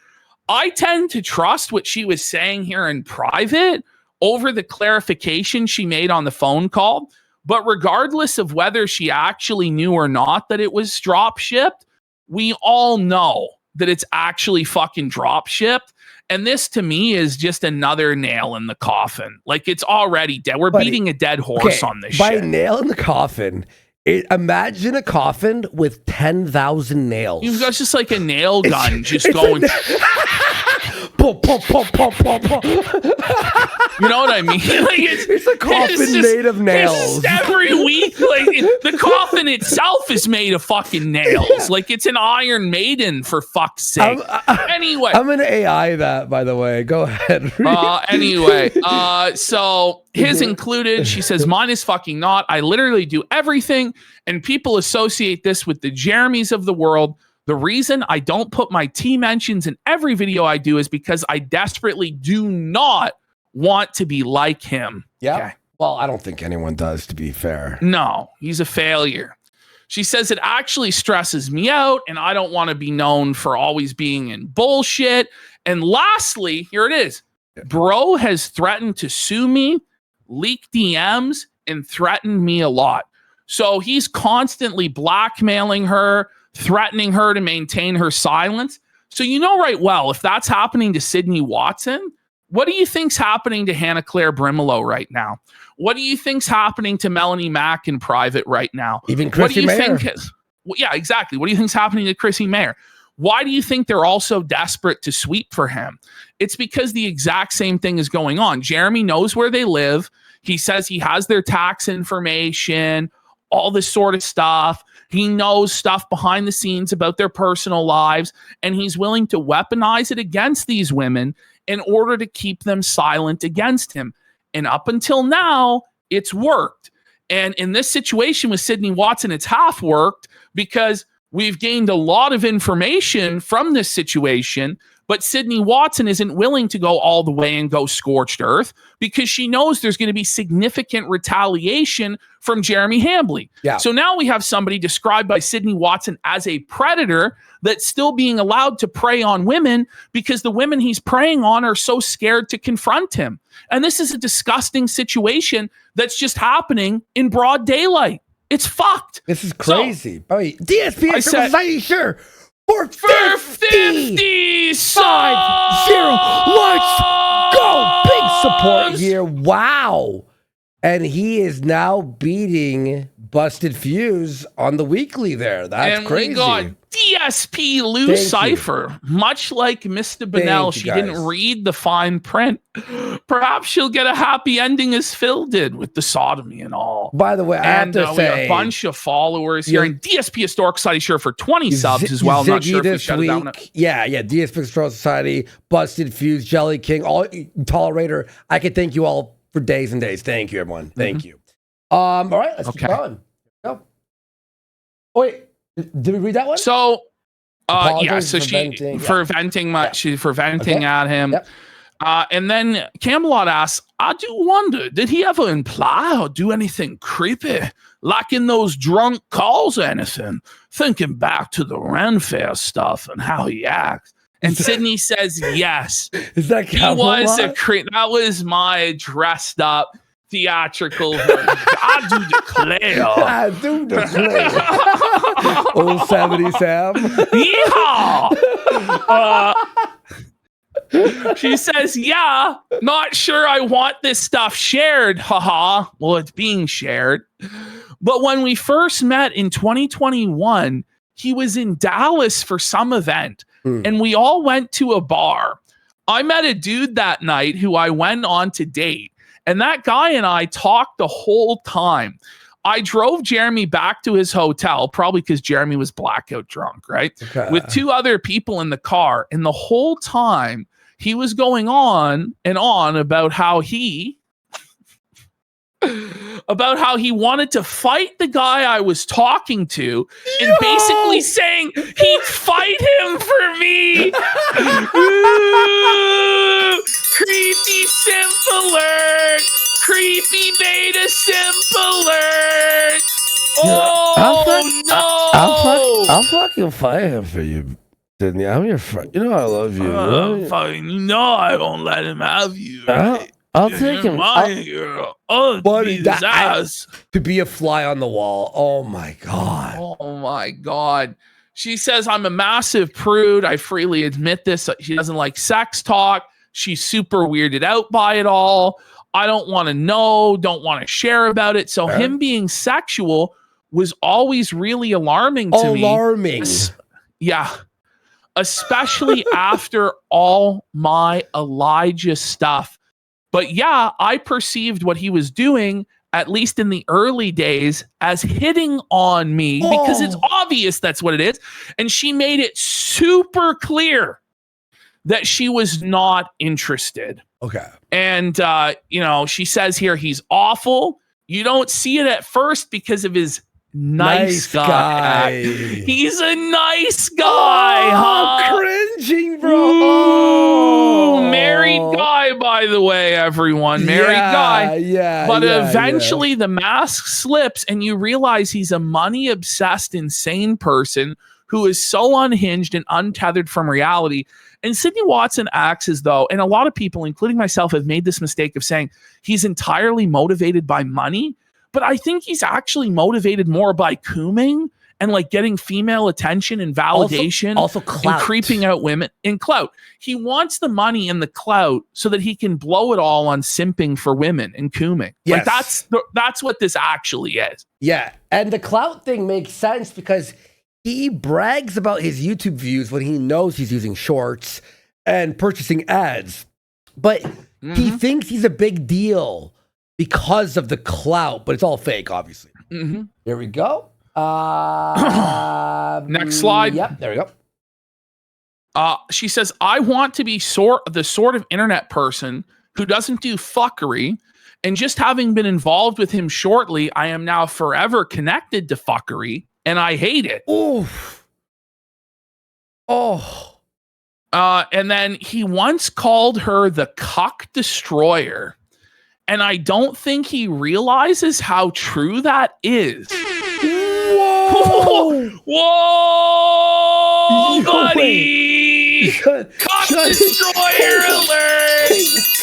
[SPEAKER 2] I tend to trust what she was saying here in private over the clarification she made on the phone call. But regardless of whether she actually knew or not that it was drop shipped, we all know that it's actually fucking drop shipped. And this to me is just another nail in the coffin. Like, it's already dead. We're
[SPEAKER 1] Buddy,
[SPEAKER 2] beating a dead horse on this
[SPEAKER 1] by
[SPEAKER 2] shit.
[SPEAKER 1] nail in the coffin, imagine a coffin with 10,000 nails.
[SPEAKER 2] You've got just like a nail gun just
[SPEAKER 1] it's
[SPEAKER 2] going.
[SPEAKER 1] Pum, pum, pum, pum, pum, pum.
[SPEAKER 2] You know what I mean? Like,
[SPEAKER 1] It's a coffin
[SPEAKER 2] just-
[SPEAKER 1] made of
[SPEAKER 2] it's
[SPEAKER 1] nails.
[SPEAKER 2] just every week, like the coffin itself is made of fucking nails.
[SPEAKER 1] Yeah.
[SPEAKER 2] Like, it's an Iron Maiden, for fuck's sake. Anyway,
[SPEAKER 1] I'm gonna AI that, by the way. Go ahead.
[SPEAKER 2] So his included. She says, mine is fucking not. I literally do everything, and people associate this with the Jeremys of the world. The reason I don't put my T mentions in every video I do is because I desperately do not want to be like him.
[SPEAKER 1] Yeah.
[SPEAKER 2] Okay.
[SPEAKER 1] Well, I don't think anyone does, to be fair.
[SPEAKER 2] No, he's a failure. She says it actually stresses me out, and I don't want to be known for always being in bullshit. And lastly, here it is. Bro has threatened to sue me, leak DMs, and threatened me a lot. So he's constantly blackmailing her, threatening her to maintain her silence. So you know right well, if that's happening to Sydney Watson, what do you think's happening to Hannah Claire Brimelow right now? What do you think's happening to Melanie Mack in private right now?
[SPEAKER 1] Even Chrissy Mayer.
[SPEAKER 2] Yeah, exactly. What do you think's happening to Chrissy Mayer? Why do you think they're all so desperate to sweep for him? It's because the exact same thing is going on. Jeremy knows where they live. He says he has their tax information, all this sort of stuff. He knows stuff behind the scenes about their personal lives, and he's willing to weaponize it against these women in order to keep them silent against him. And up until now, it's worked. And in this situation with Sydney Watson, it's half worked because we've gained a lot of information from this situation, but Sydney Watson isn't willing to go all the way and go scorched earth because she knows there's going to be significant retaliation from Jeremy Hambley.
[SPEAKER 1] Yeah.
[SPEAKER 2] So now we have somebody described by Sydney Watson as a predator that's still being allowed to prey on women because the women he's preying on are so scared to confront him. And this is a disgusting situation that's just happening in broad daylight. It's fucked.
[SPEAKER 1] This is crazy. DSP
[SPEAKER 2] I said-
[SPEAKER 1] Society, sure. For 50.
[SPEAKER 2] 50 subs!
[SPEAKER 1] 5-0. Let's go. Big support here. Wow. And he is now beating Busted Fuse on the weekly there. That's
[SPEAKER 2] And
[SPEAKER 1] crazy.
[SPEAKER 2] we got DSP Lou
[SPEAKER 1] Thank you.
[SPEAKER 2] Cypher. Much like Mr. Bonnell,
[SPEAKER 1] Thank you,
[SPEAKER 2] she
[SPEAKER 1] guys.
[SPEAKER 2] didn't read the fine print. Perhaps she'll get a happy ending as Phil did with the sodomy and all.
[SPEAKER 1] By the way, I have
[SPEAKER 2] And
[SPEAKER 1] to
[SPEAKER 2] we got
[SPEAKER 1] say,
[SPEAKER 2] a bunch of followers here. And DSP Historic Society sure for 20 subs as well. I'm not
[SPEAKER 1] Ziggy
[SPEAKER 2] sure if we
[SPEAKER 1] this
[SPEAKER 2] shut it down.
[SPEAKER 1] week. Yeah, DSP Historical Society, Busted Fuse, Jelly King, all Tolerator. I can thank you all for days and days. Thank you, everyone. Thank you. All right, let's keep
[SPEAKER 2] Okay.
[SPEAKER 1] going. Oh, wait, did we read that one?
[SPEAKER 2] So,
[SPEAKER 1] Apologize
[SPEAKER 2] so for venting at him.
[SPEAKER 1] Yep.
[SPEAKER 2] And then Camelot asks, I do wonder, did he ever imply or do anything creepy? Like in those drunk calls or anything? Thinking back to the Ren Fair stuff and how he acts. And Sydney says, yes.
[SPEAKER 1] Is that Camelot?
[SPEAKER 2] He was a creep. That was my dressed up theatrical version. I do declare.
[SPEAKER 1] I do declare. Old 70 Sam.
[SPEAKER 2] Yeehaw! She says, yeah, not sure I want this stuff shared. Haha. Well, it's being shared. But when we first met in 2021, he was in Dallas for some event and we all went to a bar. I met a dude that night who I went on to date. And that guy and I talked the whole time. I drove Jeremy back to his hotel, probably because Jeremy was blackout drunk, right? Okay. With 2 other people in the car. And the whole time he was going on and on about how he wanted to fight the guy I was talking to and basically saying he'd fight him for me. Ooh, creepy simp alert. Creepy beta simp alert. Oh,
[SPEAKER 1] I'll fucking fight him for you, Sydney. I'm your friend. You know I love you.
[SPEAKER 2] You know I won't let him have you. Right?
[SPEAKER 1] I'll take him.
[SPEAKER 2] Girl. Oh, buddy,
[SPEAKER 1] to be a fly on the wall. Oh my god.
[SPEAKER 2] Oh my god. She says I'm a massive prude. I freely admit this. She doesn't like sex talk. She's super weirded out by it all. I don't want to know. Don't want to share about it. So him being sexual was always really alarming to me.
[SPEAKER 1] Alarming.
[SPEAKER 2] Yeah. Especially after all my Elijah stuff. But yeah, I perceived what he was doing, at least in the early days, as hitting on me because it's obvious that's what it is. And she made it super clear that she was not interested.
[SPEAKER 1] Okay.
[SPEAKER 2] And, she says here he's awful. You don't see it at first because of his nice guy. He's a nice guy, huh?
[SPEAKER 1] Cringing, bro.
[SPEAKER 2] Ooh, married guy, by the way, everyone. Married guy.
[SPEAKER 1] Yeah.
[SPEAKER 2] But eventually the mask slips and you realize he's a money-obsessed, insane person who is so unhinged and untethered from reality. And Sydney Watson acts as though, and a lot of people, including myself, have made this mistake of saying he's entirely motivated by money. But I think he's actually motivated more by cooming and like getting female attention and validation. Also clout. And creeping out women in clout. He wants the money and the clout so that he can blow it all on simping for women and cooming.
[SPEAKER 1] Yes.
[SPEAKER 2] Like that's what this actually is.
[SPEAKER 1] Yeah. And the clout thing makes sense because he brags about his YouTube views when he knows he's using shorts and purchasing ads. But he thinks he's a big deal because of the clout, but it's all fake, obviously. Here we go.
[SPEAKER 2] Next slide.
[SPEAKER 1] Yep, there we go.
[SPEAKER 2] She says, I want to be the sort of internet person who doesn't do fuckery. And just having been involved with him shortly, I am now forever connected to fuckery. And I hate it.
[SPEAKER 1] Oof. Oh.
[SPEAKER 2] And then he once called her the cuck destroyer. And I don't think he realizes how true that is.
[SPEAKER 1] Whoa!
[SPEAKER 2] Whoa, buddy! Cock destroyer alert!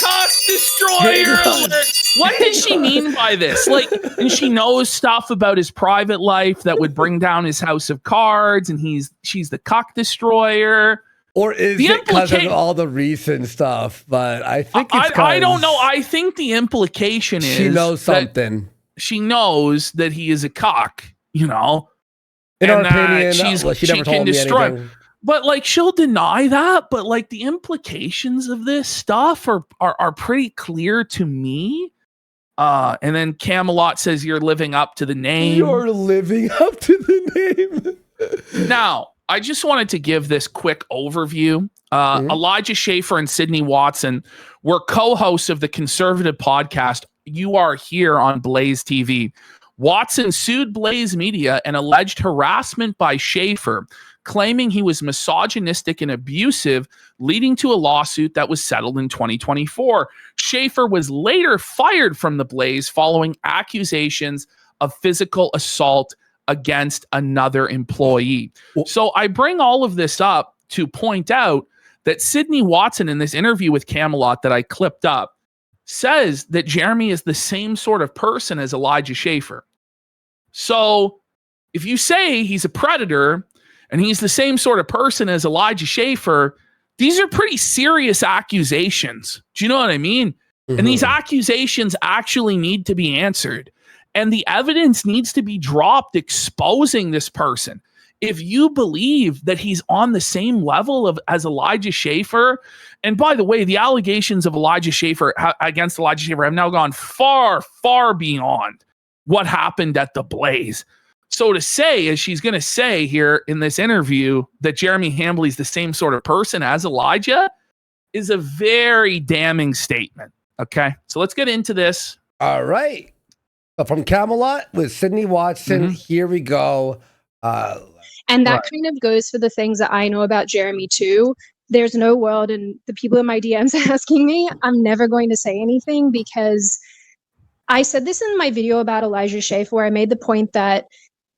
[SPEAKER 2] Cock destroyer alert! What does she mean by this? Like, and she knows stuff about his private life that would bring down his house of cards, and she's the cock destroyer.
[SPEAKER 1] Or is it because of all the recent stuff? But I think it's
[SPEAKER 2] I don't know. I think the implication is
[SPEAKER 1] she knows something.
[SPEAKER 2] She knows that he is a cock, In her
[SPEAKER 1] opinion,
[SPEAKER 2] she
[SPEAKER 1] never
[SPEAKER 2] can
[SPEAKER 1] told me
[SPEAKER 2] destroy.
[SPEAKER 1] anything.
[SPEAKER 2] But like she'll deny that. But like the implications of this stuff are pretty clear to me. And then Camelot says you're living up to the name.
[SPEAKER 1] You're living up to the name.
[SPEAKER 2] Now, I just wanted to give this quick overview. Elijah Schaefer and Sydney Watson were co-hosts of the conservative podcast You Are Here on Blaze TV. Watson sued Blaze Media and alleged harassment by Schaefer, claiming he was misogynistic and abusive, leading to a lawsuit that was settled in 2024. Schaefer was later fired from the Blaze following accusations of physical assault against another employee. So I bring all of this up to point out that Sydney Watson, in this interview with Camelot that I clipped up, says that Jeremy is the same sort of person as Elijah Schaefer. So if you say he's a predator and he's the same sort of person as Elijah Schaefer, these are pretty serious accusations. Do you know what I mean? And these accusations actually need to be answered. And the evidence needs to be dropped exposing this person. If you believe that he's on the same level as Elijah Schaefer, and by the way, the allegations of Elijah Schaefer against Elijah Schaefer have now gone far, far beyond what happened at the Blaze. So to say, as she's going to say here in this interview, that Jeremy Hambley's the same sort of person as Elijah is a very damning statement. Okay, so let's get into this.
[SPEAKER 1] All right. From Camelot with Sydney Watson, here we go.
[SPEAKER 5] And that kind of goes for the things that I know about Jeremy too. There's no world, and the people in my DMs asking me, I'm never going to say anything, because I said this in my video about Elijah Schaefer, where I made the point that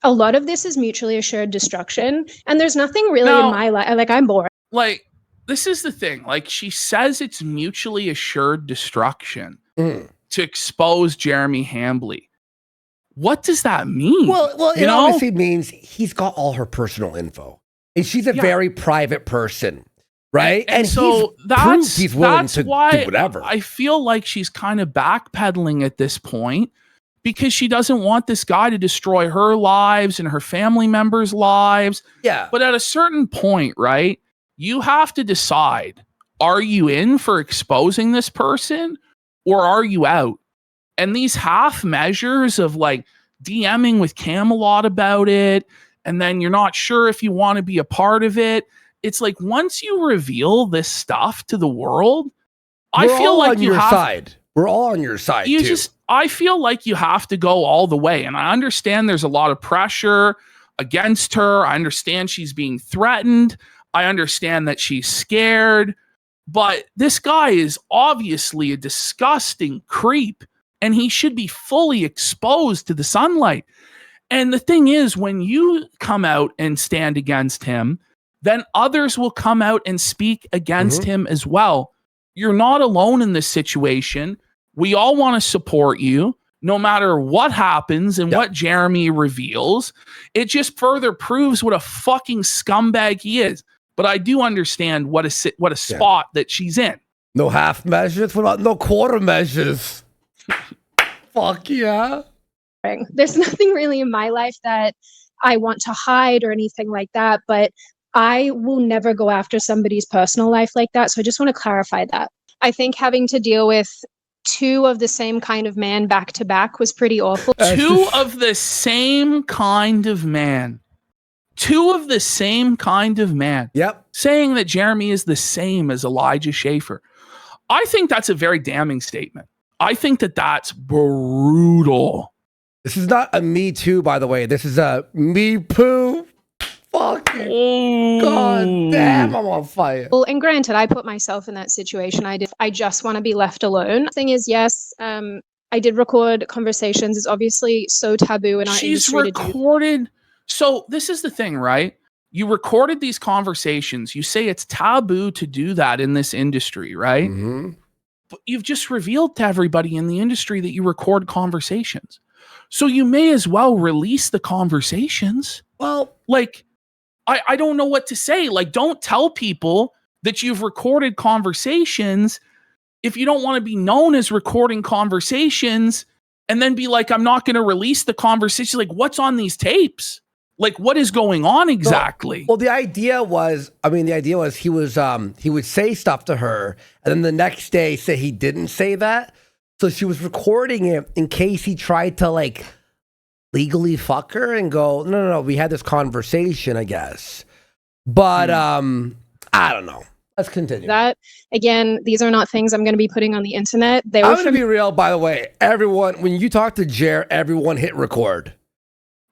[SPEAKER 5] a lot of this is mutually assured destruction, and there's nothing really in my life. Like, I'm bored.
[SPEAKER 2] Like, this is the thing. Like, she says it's mutually assured destruction to expose Jeremy Hambley. What does that mean?
[SPEAKER 1] Well, it obviously means he's got all her personal info, and she's a very private person, right?
[SPEAKER 2] And so he's willing to do
[SPEAKER 1] whatever.
[SPEAKER 2] I feel like she's kind of backpedaling at this point because she doesn't want this guy to destroy her lives and her family members' lives.
[SPEAKER 1] Yeah.
[SPEAKER 2] But at a certain point, right, you have to decide, are you in for exposing this person or are you out? And these half measures of like DMing with Camelot about it, and then you're not sure if you want to be a part of it. It's like, once you reveal this stuff to the world, I feel like you have
[SPEAKER 1] side. We're all on your side.
[SPEAKER 2] I feel like you have to go all the way. And I understand there's a lot of pressure against her. I understand she's being threatened. I understand that she's scared. But this guy is obviously a disgusting creep, and he should be fully exposed to the sunlight. And the thing is, when you come out and stand against him, then others will come out and speak against him as well. You're not alone in this situation. We all want to support you, no matter what happens and what Jeremy reveals. It just further proves what a fucking scumbag he is. But I do understand what a spot that she's in.
[SPEAKER 1] No half measures. What about no quarter measures? Fuck yeah.
[SPEAKER 5] There's nothing really in my life that I want to hide or anything like that, but I will never go after somebody's personal life like that. So I just want to clarify that. I think having to deal with two of the same kind of man back to back was pretty awful.
[SPEAKER 2] Two of the same kind of man. Two of the same kind of man.
[SPEAKER 1] Yep.
[SPEAKER 2] Saying that Jeremy is the same as Elijah Schaefer. I think that's a very damning statement. I think that that's brutal.
[SPEAKER 1] This is not a me too, by the way. This is a me poo. Fucking God damn, I'm on fire.
[SPEAKER 5] Well, and granted, I put myself in that situation. I just want to be left alone. The thing is, yes, I did record conversations. It's obviously so taboo in our industry.
[SPEAKER 2] She's recorded. So this is the thing, right? You recorded these conversations. You say it's taboo to do that in this industry, right? But you've just revealed to everybody in the industry that you record conversations. So you may as well release the conversations.
[SPEAKER 1] Well,
[SPEAKER 2] like, I don't know what to say. Like, don't tell people that you've recorded conversations if you don't want to be known as recording conversations, and then be like, I'm not going to release the conversation. Like, what's on these tapes? Like, what is going on exactly?
[SPEAKER 1] Well, the idea was he would say stuff to her, and then the next day say he didn't say that. So she was recording it in case he tried to like legally fuck her and go, no, we had this conversation, I guess. But I don't know. Let's continue.
[SPEAKER 5] That, again, these are not things I'm going to be putting on the internet.
[SPEAKER 1] I'm going to be real, by the way. Everyone, when you talk to Jer, everyone hit record.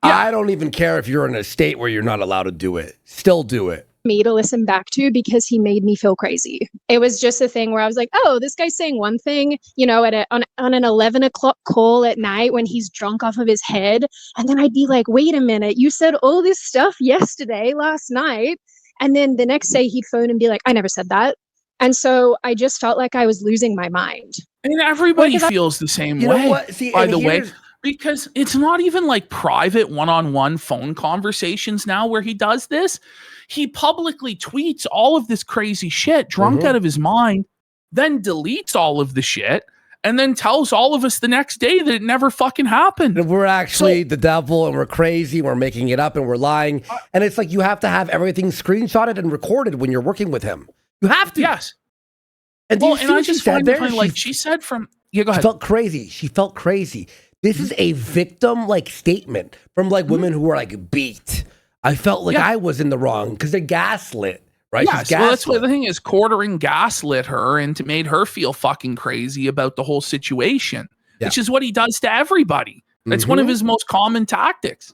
[SPEAKER 1] Yeah. I don't even care if you're in a state where you're not allowed to do it. Still do it.
[SPEAKER 5] Me to listen back to because he made me feel crazy. It was just a thing where I was like, oh, this guy's saying one thing, you know, on an 11 o'clock call at night when he's drunk off of his head. And then I'd be like, wait a minute, you said all this stuff last night. And then the next day he'd phone and be like, I never said that. And so I just felt like I was losing my mind.
[SPEAKER 2] And everybody feels the same way, by the way. Because it's not even like private one-on-one phone conversations now where he does this. He publicly tweets all of this crazy shit, drunk out of his mind, then deletes all of the shit, and then tells all of us the next day that it never fucking happened.
[SPEAKER 1] And we're actually the devil, and we're crazy, we're making it up, and we're lying. And it's like you have to have everything screenshotted and recorded when you're working with him. You have to.
[SPEAKER 2] Yes.
[SPEAKER 1] And, and I just find
[SPEAKER 2] it funny, like she said from... Yeah, go ahead.
[SPEAKER 1] She felt crazy. This is a victim-like statement from like women who were like beat. I felt like I was in the wrong because they're gaslit, right?
[SPEAKER 2] Yes, well, that's what the thing is. Quartering gaslit her and made her feel fucking crazy about the whole situation, which is what he does to everybody. It's one of his most common tactics.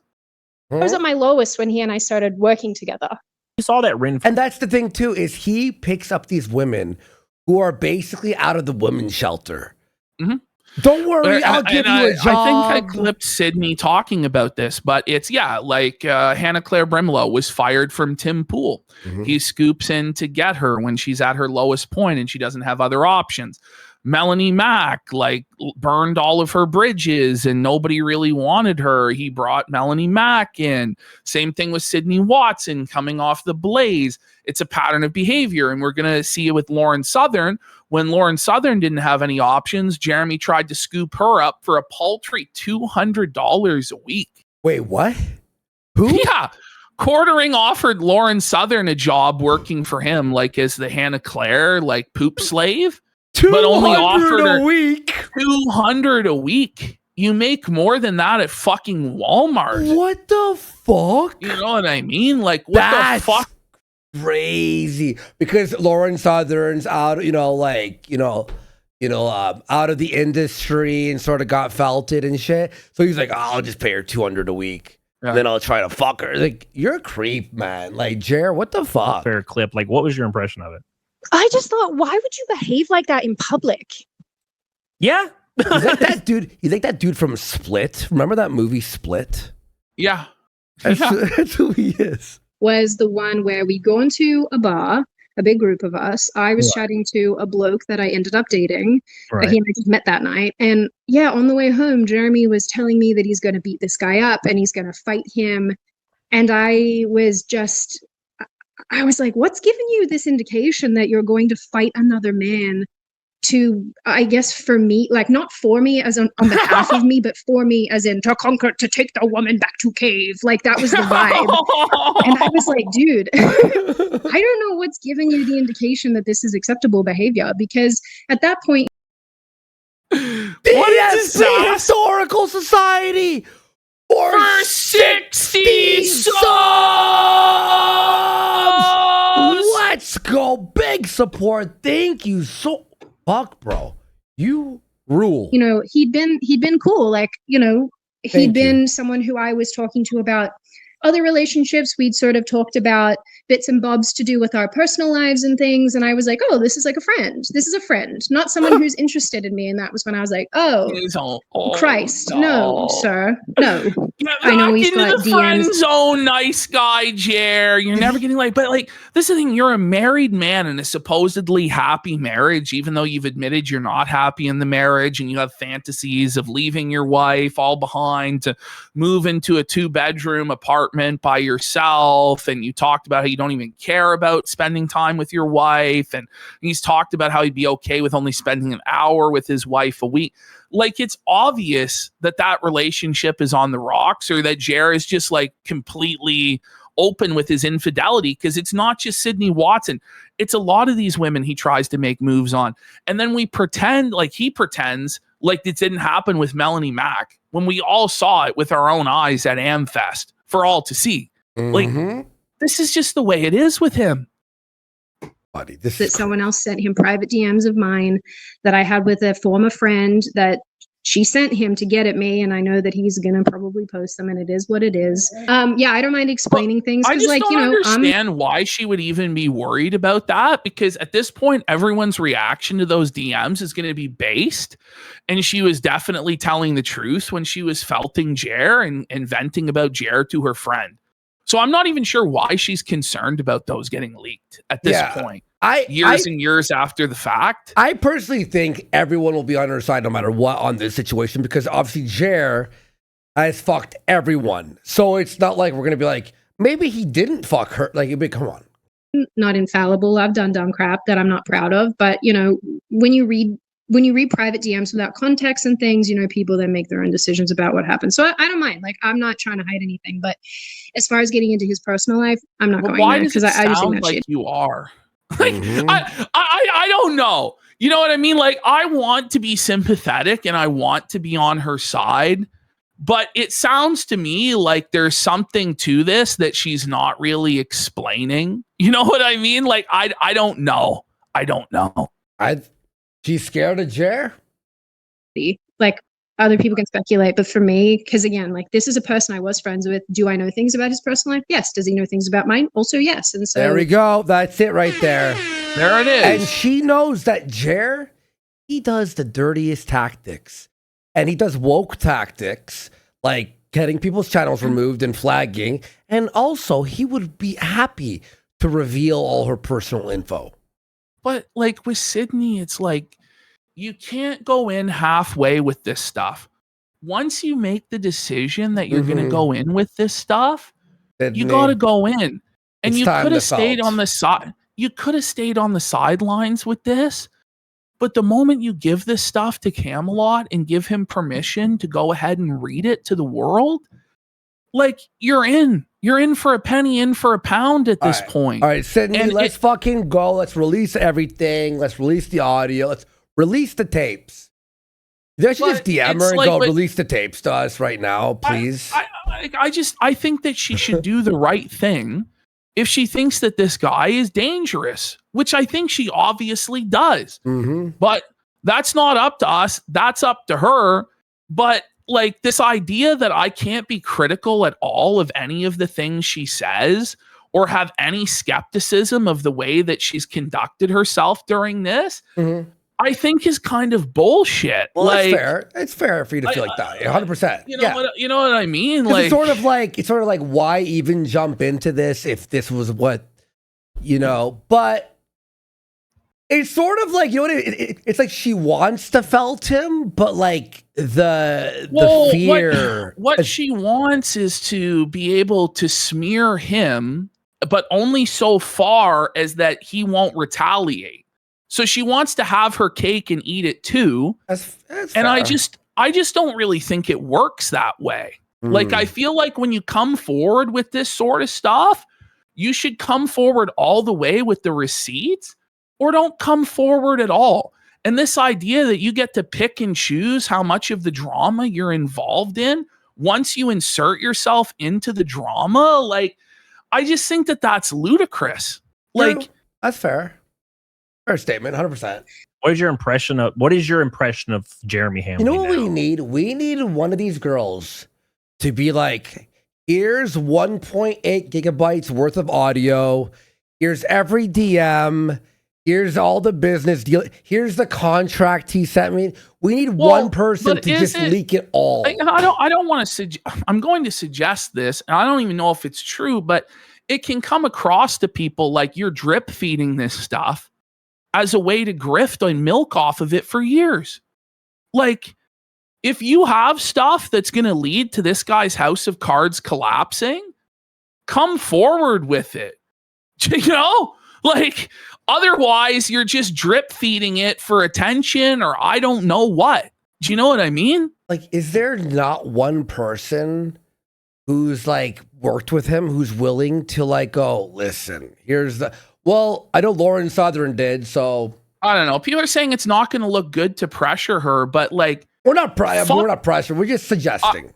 [SPEAKER 5] I was at my lowest when he and I started working together.
[SPEAKER 6] You saw that Rin.
[SPEAKER 1] And that's the thing too, is he picks up these women who are basically out of the women's shelter. Don't worry, I'll give you a job.
[SPEAKER 2] I think I clipped Sydney talking about this, but it's, like Hannah Claire Brimlow was fired from Tim Pool. He scoops in to get her when she's at her lowest point and she doesn't have other options. Melanie Mack, like, burned all of her bridges and nobody really wanted her. He brought Melanie Mack in. Same thing with Sydney Watson coming off the Blaze. It's a pattern of behavior, and we're going to see it with Lauren Southern. When Lauren Southern didn't have any options, Jeremy tried to scoop her up for a paltry $200 a week.
[SPEAKER 1] Wait, what? Who?
[SPEAKER 2] Yeah. Quartering offered Lauren Southern a job working for him, like as the Hannah Claire, like poop slave. But only offered her
[SPEAKER 1] a week.
[SPEAKER 2] $200 a week. You make more than that at fucking Walmart.
[SPEAKER 1] What the fuck?
[SPEAKER 2] You know what I mean? Like, what the fuck?
[SPEAKER 1] Crazy. Because Lauren Southern's out, out of the industry and sort of got felted and shit. So he's like, I'll just pay her $200 a week. Yeah. Then I'll try to fuck her. Like, you're a creep, man. Like, Jer, what the fuck?
[SPEAKER 6] Fair clip. Like, what was your impression of it?
[SPEAKER 5] I just thought, why would you behave like that in public?
[SPEAKER 6] Yeah.
[SPEAKER 1] He's like that dude. He's like that dude from Split. Remember that movie Split?
[SPEAKER 2] Yeah.
[SPEAKER 1] That's who he is.
[SPEAKER 5] Was the one where we go into a bar, a big group of us. I was chatting to a bloke that I ended up dating. Right. He and I just met that night. And on the way home, Jeremy was telling me that he's going to beat this guy up and he's going to fight him. And I was like, what's giving you this indication that you're going to fight another man to, I guess, for me, like not for me as on behalf of me, but for me as in to conquer, to take the woman back to cave. Like that was the vibe. And I was like, dude, I don't know what's giving you the indication that this is acceptable behavior, because at that point,
[SPEAKER 1] what is the Historical Society for 60 subs? Let's go. Big support. Thank you so fuck, bro. You rule.
[SPEAKER 5] He'd been cool. Like, he'd been someone who I was talking to about other relationships. We'd sort of talked about bits and bobs to do with our personal lives and things. And I was like, oh, this is like a friend. This is a friend, not someone who's interested in me. And that was when I was like, oh, Christ, no, sir, no. I know he's got
[SPEAKER 2] the friend zone, nice guy, Jer. You're never getting but this is the thing. You're a married man in a supposedly happy marriage, even though you've admitted you're not happy in the marriage and you have fantasies of leaving your wife all behind to move into a 2-bedroom apartment by yourself. And you talked about how you don't even care about spending time with your wife. And he's talked about how he'd be okay with only spending an hour with his wife a week. Like, it's obvious that relationship is on the rocks, or that Jer is just like completely open with his infidelity, because it's not just Sydney Watson. It's a lot of these women he tries to make moves on. And then he pretends like it didn't happen with Melanie Mack when we all saw it with our own eyes at Amfest for all to see. Like, this is just the way it is with him.
[SPEAKER 1] Buddy,
[SPEAKER 5] that someone else sent him private DMs of mine that I had with a former friend that she sent him to get at me, and I know that he's gonna probably post them, and it is what it is. Yeah, I don't mind explaining things
[SPEAKER 2] I
[SPEAKER 5] because,
[SPEAKER 2] just
[SPEAKER 5] like,
[SPEAKER 2] don't understand why she would even be worried about that, because at this point, everyone's reaction to those DMs is going to be based, and she was definitely telling the truth when she was felting Jer and venting about Jer to her friend. So I'm not even sure why she's concerned about those getting leaked at this point. Years and years after the fact.
[SPEAKER 1] I personally think everyone will be on her side no matter what on this situation, because obviously Jer has fucked everyone. So it's not like we're going to be like, maybe he didn't fuck her. Like, come on.
[SPEAKER 5] Not infallible. I've done dumb crap that I'm not proud of. But, you know, when you read private DMs without context and things, you know, people then make their own decisions about what happened. So I don't mind. Like, I'm not trying to hide anything. But as far as getting into his personal life, I'm not going there because I just think that
[SPEAKER 2] like
[SPEAKER 5] shit.
[SPEAKER 2] You are. Like, I don't know. You know what I mean? Like, I want to be sympathetic and I want to be on her side, but it sounds to me like there's something to this that she's not really explaining. You know what I mean? Like, I don't know. I don't know.
[SPEAKER 1] She's scared of Jer?
[SPEAKER 5] Like, other people can speculate, but for me, because again, like, this is a person I was friends with. Do I know things about his personal life? Yes. Does he know things about mine? Also, yes. And so
[SPEAKER 1] there we go. That's it right there.
[SPEAKER 2] There it is.
[SPEAKER 1] And she knows that Jer, he does the dirtiest tactics, and he does woke tactics, like getting people's channels removed and flagging. And also, he would be happy to reveal all her personal info.
[SPEAKER 2] But like with Sydney, it's like, you can't go in halfway with this stuff. Once you make the decision that you're going to go in with this stuff, you got to go in. And you could have stayed on the side. You could have stayed on the sidelines with this. But the moment you give this stuff to Camelot and give him permission to go ahead and read it to the world, like, you're in. You're in for a penny, in for a pound at this point.
[SPEAKER 1] All right, Sydney, let's fucking go. Let's release everything. Let's release the audio. Let's release the tapes. You should just DM her and go, release the tapes to us right now, please.
[SPEAKER 2] I think that she should do the right thing if she thinks that this guy is dangerous, which I think she obviously does. But that's not up to us. That's up to her. But like, this idea that I can't be critical at all of any of the things she says or have any skepticism of the way that she's conducted herself during this, I think is kind of bullshit.
[SPEAKER 1] Well,
[SPEAKER 2] like,
[SPEAKER 1] it's fair. It's fair for you to feel like that. 100%.
[SPEAKER 2] You know what I mean? Like,
[SPEAKER 1] it's sort of like why even jump into this if this was what, you know, but it's sort of like, you know what it's like, she wants to felt him, but like the fear.
[SPEAKER 2] What she wants is to be able to smear him, but only so far as that he won't retaliate. So she wants to have her cake and eat it too.
[SPEAKER 1] That's
[SPEAKER 2] and
[SPEAKER 1] fair.
[SPEAKER 2] I just don't really think it works that way. Like, I feel like when you come forward with this sort of stuff, you should come forward all the way with the receipts, or don't come forward at all. And this idea that you get to pick and choose how much of the drama you're involved in once you insert yourself into the drama, like, I just think that that's ludicrous. Like,
[SPEAKER 1] that's fair. Fair statement, 100%.
[SPEAKER 6] What is your impression of Jeremy Hamlin?
[SPEAKER 1] You know what we need? We need one of these girls to be like, here's 1.8 gigabytes worth of audio. Here's every DM. Here's all the business deal. Here's the contract he sent me. We need one person to just leak it all.
[SPEAKER 2] I don't want to I'm going to suggest this, and I don't even know if it's true, but it can come across to people like you're drip feeding this stuff as a way to grift and milk off of it for years. Like, if you have stuff that's going to lead to this guy's house of cards collapsing, come forward with it. You know? Like, otherwise, you're just drip feeding it for attention, or I don't know what. Do you know what I mean?
[SPEAKER 1] Like, is there not one person who's like worked with him who's willing to like go, listen, here's the... Well, I know Lauren Southern did, so...
[SPEAKER 2] I don't know. People are saying it's not going to look good to pressure her, but like...
[SPEAKER 1] We're not pressuring. We're just suggesting.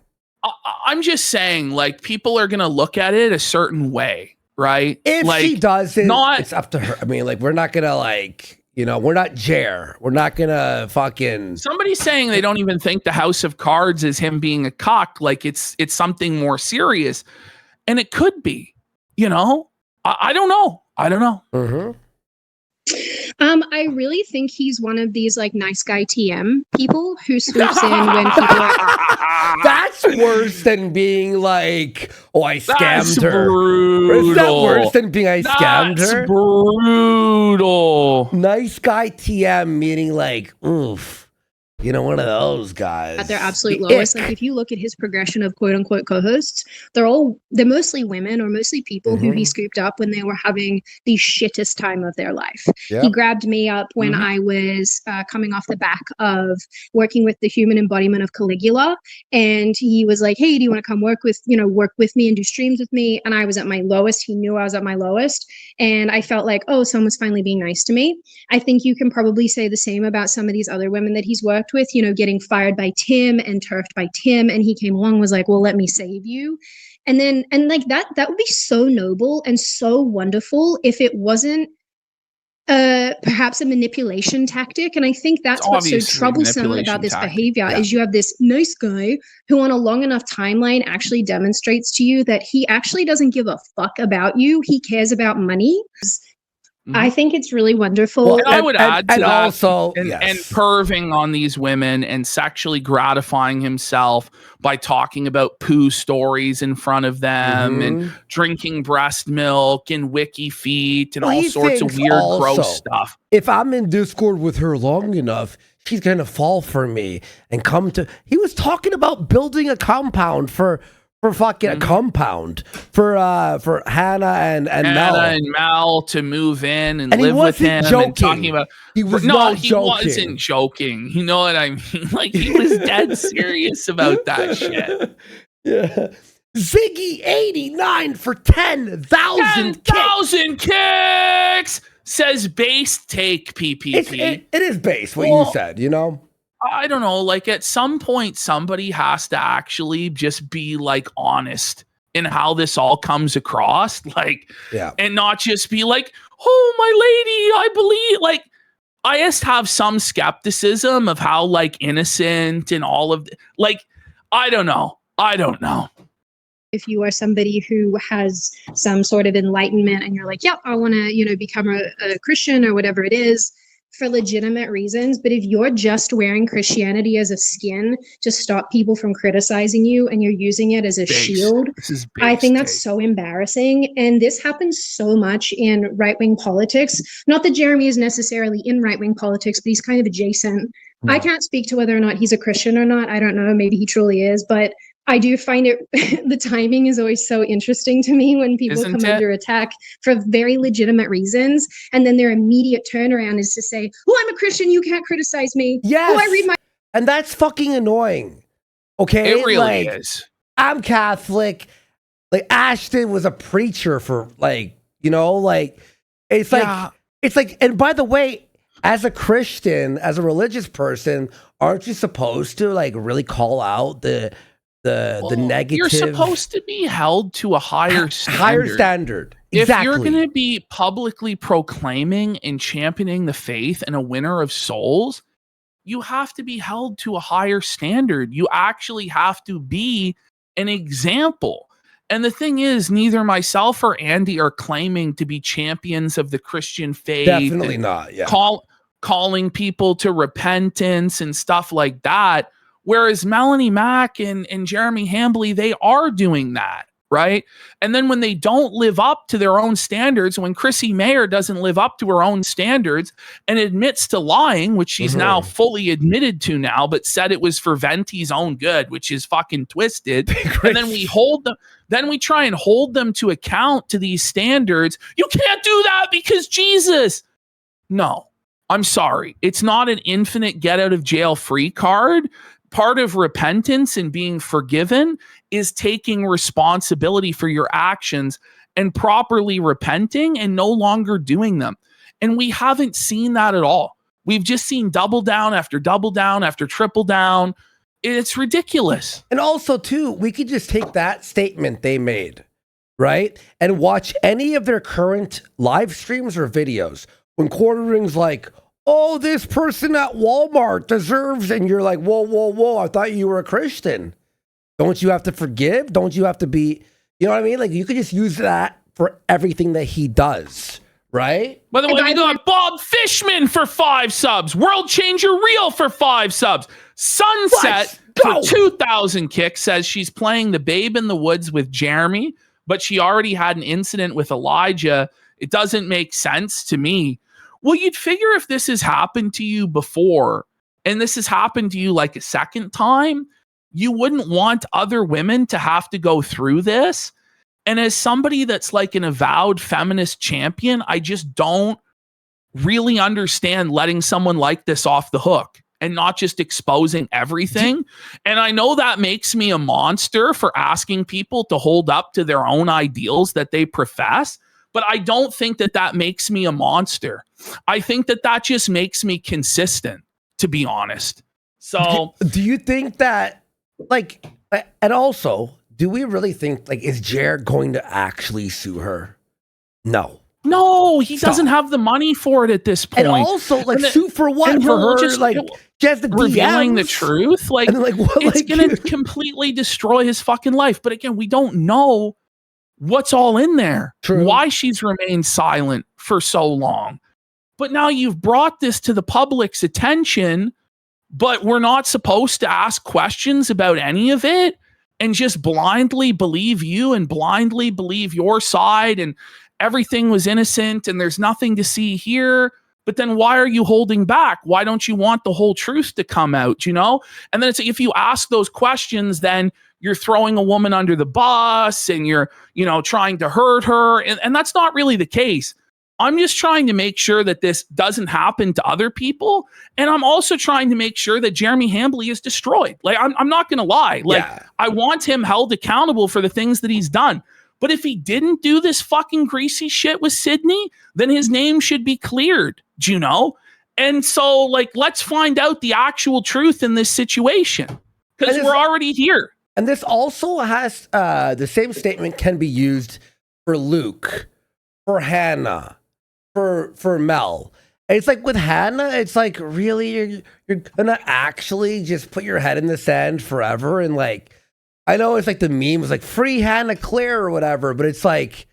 [SPEAKER 2] I'm just saying, like, people are going to look at it a certain way. right?
[SPEAKER 1] If
[SPEAKER 2] like,
[SPEAKER 1] she doesn't,
[SPEAKER 2] not,
[SPEAKER 1] it's up to her. I mean, like, we're not gonna like, you know, we're not Jer. We're not gonna fucking.
[SPEAKER 2] Somebody's saying they don't even think the House of Cards is him being a cuck. Like it's something more serious, and it could be. You know, I don't know. I don't know.
[SPEAKER 1] Mm-hmm.
[SPEAKER 5] I really think he's one of these like nice guy TM people who swoops in when people are.
[SPEAKER 1] That's worse than being like, oh, I scammed
[SPEAKER 2] That's
[SPEAKER 1] her.
[SPEAKER 2] brutal.
[SPEAKER 1] Is that worse than being I scammed
[SPEAKER 2] That's
[SPEAKER 1] her?
[SPEAKER 2] brutal.
[SPEAKER 1] Nice guy TM meaning like, oof. You know, one of those guys.
[SPEAKER 5] At their absolute lowest. Like if you look at his progression of quote unquote co-hosts, they're mostly women or mostly people who he scooped up when they were having the shittest time of their life. Yep. He grabbed me up when I was coming off the back of working with the human embodiment of Caligula, and he was like, "Hey, do you want to come work with me and do streams with me?" And I was at my lowest. He knew I was at my lowest, and I felt like, oh, someone's finally being nice to me. I think you can probably say the same about some of these other women that he's worked with, you know, getting fired by Tim and turfed by Tim, and he came along, was like, well, let me save you. And like that would be so noble and so wonderful if it wasn't perhaps a manipulation tactic. And I think that's what's so troublesome about this behavior is you have this nice guy who on a long enough timeline actually demonstrates to you that he actually doesn't give a fuck about you. He cares about money. I think it's really wonderful.
[SPEAKER 2] Well, and I would add to that,
[SPEAKER 1] also,
[SPEAKER 2] and perving on these women and sexually gratifying himself by talking about poo stories in front of them and drinking breast milk and wiki feet and all sorts of weird, gross stuff.
[SPEAKER 1] If I'm in Discord with her long enough, she's going to fall for me and come to... He was talking about building a compound for fucking a compound for Hannah and Mel.
[SPEAKER 2] And Mel to move in and live with him.
[SPEAKER 1] Joking.
[SPEAKER 2] And talking about
[SPEAKER 1] he wasn't
[SPEAKER 2] joking. You know what I mean? Like he was dead serious about that shit.
[SPEAKER 1] Yeah. Ziggy 89 for 10,000
[SPEAKER 2] kicks. Says base take PPP.
[SPEAKER 1] It is base what you said, you know.
[SPEAKER 2] I don't know, like at some point somebody has to actually just be like honest in how this all comes across, like, and not just be like, oh, my lady, I believe, like, I just have some skepticism of how like innocent and all of like, I don't know.
[SPEAKER 5] If you are somebody who has some sort of enlightenment and you're like, yep, I want to, you know, become a Christian or whatever it is, for legitimate reasons, but if you're just wearing Christianity as a skin to stop people from criticizing you and you're using it as a shield, I think that's so embarrassing. And this happens so much in right-wing politics. Not that Jeremy is necessarily in right-wing politics, but he's kind of adjacent. No. I can't speak to whether or not he's a Christian or not. I don't know. Maybe he truly is, but I do find it, the timing is always so interesting to me when people come under attack for very legitimate reasons. And then their immediate turnaround is to say, well, I'm a Christian, you can't criticize me.
[SPEAKER 1] Yes.
[SPEAKER 5] Oh, I read my...
[SPEAKER 1] And that's fucking annoying. Okay?
[SPEAKER 2] It really is.
[SPEAKER 1] I'm Catholic. Like Ashton was a preacher for like, you know, like, it's like, and by the way, as a Christian, as a religious person, aren't you supposed to like really call out the negative?
[SPEAKER 2] You're supposed to be held to a higher
[SPEAKER 1] standard. Exactly.
[SPEAKER 2] If you're going to be publicly proclaiming and championing the faith and a winner of souls, you have to be held to a higher standard. You actually have to be an example. And the thing is, neither myself or Andy are claiming to be champions of the Christian faith.
[SPEAKER 1] Definitely not. Yeah.
[SPEAKER 2] Calling people to repentance and stuff like that. Whereas Melanie Mack and Jeremy Hambley, they are doing that, right? And then when they don't live up to their own standards, when Chrissy Mayer doesn't live up to her own standards and admits to lying, which she's now fully admitted to now, but said it was for Venti's own good, which is fucking twisted. And then we try and hold them to account to these standards. You can't do that because Jesus. No, I'm sorry. It's not an infinite get out of jail free card. Part of repentance and being forgiven is taking responsibility for your actions and properly repenting and no longer doing them. And we haven't seen that at all. We've just seen double down after triple down. It's ridiculous.
[SPEAKER 1] And also, too, we could just take that statement they made right? And watch any of their current live streams or videos. When Quartering's like, oh, this person at Walmart deserves, and you're like, whoa, whoa, whoa, I thought you were a Christian. Don't you have to forgive? Don't you have to be, you know what I mean? Like, you could just use that for everything that he does, right?
[SPEAKER 2] By the way, we got Bob Fishman for 5 subs. World Changer Real for 5 subs. Sunset for 2,000 kicks says she's playing the babe in the woods with Jeremy, but she already had an incident with Elijah. It doesn't make sense to me. Well, you'd figure if this has happened to you before, and this has happened to you like a second time, you wouldn't want other women to have to go through this. And as somebody that's like an avowed feminist champion, I just don't really understand letting someone like this off the hook and not just exposing everything. And I know that makes me a monster for asking people to hold up to their own ideals that they profess, but I don't think that that makes me a monster. I think that that just makes me consistent, to be honest. So
[SPEAKER 1] do you think that, like, and also, do we really think, like, is Jared going to actually sue her? No.
[SPEAKER 2] No, he doesn't have the money for it at this point.
[SPEAKER 1] And also, like, sue for what? For her, just, like, just the
[SPEAKER 2] revealing the truth? Like,
[SPEAKER 1] and, like, what,
[SPEAKER 2] it's
[SPEAKER 1] like,
[SPEAKER 2] going to completely destroy his fucking life. But again, we don't know what's all in there.
[SPEAKER 1] True.
[SPEAKER 2] Why she's remained silent for so long. But now you've brought this to the public's attention, but we're not supposed to ask questions about any of it and just blindly believe you and blindly believe your side and everything was innocent and there's nothing to see here. But then why are you holding back? Why don't you want the whole truth to come out, you know? And then it's if you ask those questions, then you're throwing a woman under the bus and you're, you know, trying to hurt her. And that's not really the case. I'm just trying to make sure that this doesn't happen to other people. And I'm also trying to make sure that Jeremy Hambley is destroyed. Like, I'm not going to lie. Like, I want him held accountable for the things that he's done. But if he didn't do this fucking greasy shit with Sydney, then his name should be cleared, do you know? And so, like, let's find out the actual truth in this situation because we're already here.
[SPEAKER 1] And this also has, the same statement can be used for Luke, for Hannah, for Mel. And it's like with Hannah, it's like, really, you're gonna actually just put your head in the sand forever? And like, I know it's like the meme was like free Hannah Claire or whatever, but it's like,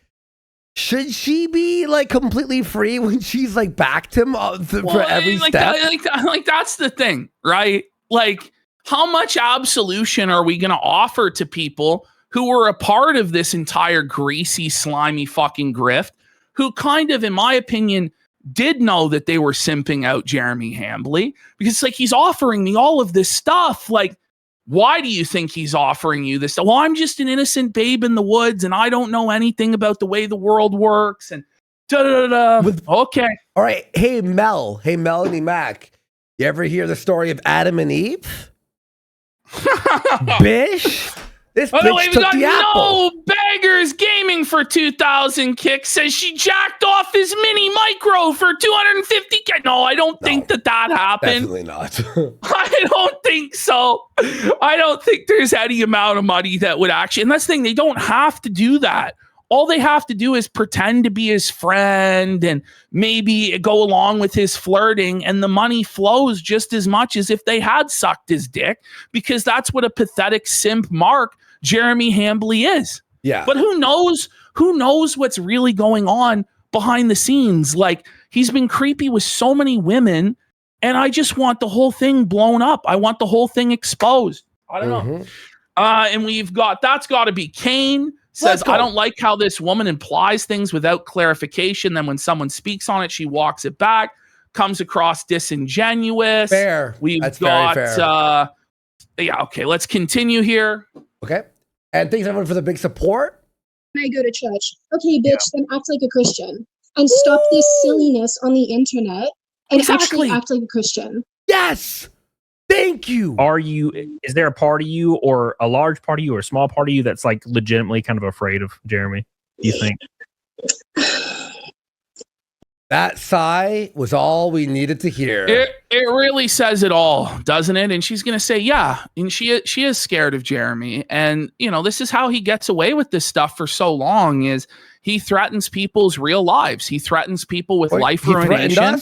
[SPEAKER 1] should she be like completely free when she's like backed him for every step?
[SPEAKER 2] Like that's the thing, right? Like, how much absolution are we going to offer to people who were a part of this entire greasy, slimy fucking grift, who kind of, in my opinion, did know that they were simping out Jeremy Hambley? Because it's like, he's offering me all of this stuff. Like, why do you think he's offering you this stuff? Well, I'm just an innocent babe in the woods and I don't know anything about the way the world works and okay.
[SPEAKER 1] All right. Hey, Melanie Mac, you ever hear the story of Adam and Eve? Bish? This
[SPEAKER 2] By the way,
[SPEAKER 1] bitch
[SPEAKER 2] we
[SPEAKER 1] took
[SPEAKER 2] got
[SPEAKER 1] the apple.
[SPEAKER 2] No Baggers Gaming for 2,000 kicks. Says she jacked off his mini micro for 250. No, I don't think that happened.
[SPEAKER 1] Definitely not.
[SPEAKER 2] I don't think so. I don't think there's any amount of money that would actually. And that's the thing, they don't have to do that. All they have to do is pretend to be his friend and maybe go along with his flirting, and the money flows just as much as if they had sucked his dick, because that's what a pathetic simp mark Jeremy Hambley is.
[SPEAKER 1] Yeah.
[SPEAKER 2] But who knows what's really going on behind the scenes? Like, he's been creepy with so many women, and I just want the whole thing blown up. I want the whole thing exposed. I don't know. And we've got, that's got to be Kane. Says, I don't like how this woman implies things without clarification. Then when someone speaks on it, she walks it back, comes across disingenuous.
[SPEAKER 1] Fair.
[SPEAKER 2] That's got, very fair. Yeah, okay, let's continue here.
[SPEAKER 1] Okay. And thanks everyone for the big support.
[SPEAKER 5] I go to church. Okay, bitch, then act like a Christian. And stop this silliness on the internet and actually act like a Christian.
[SPEAKER 1] Yes! Thank you.
[SPEAKER 6] Is there a part of you, or a large part of you, or a small part of you that's like legitimately kind of afraid of Jeremy, do you think?
[SPEAKER 1] That sigh was all we needed to hear.
[SPEAKER 2] It really says it all, doesn't it? And she's going to say, yeah. And she is scared of Jeremy. And, you know, this is how he gets away with this stuff for so long is he threatens people's real lives. He threatens people with life ruination.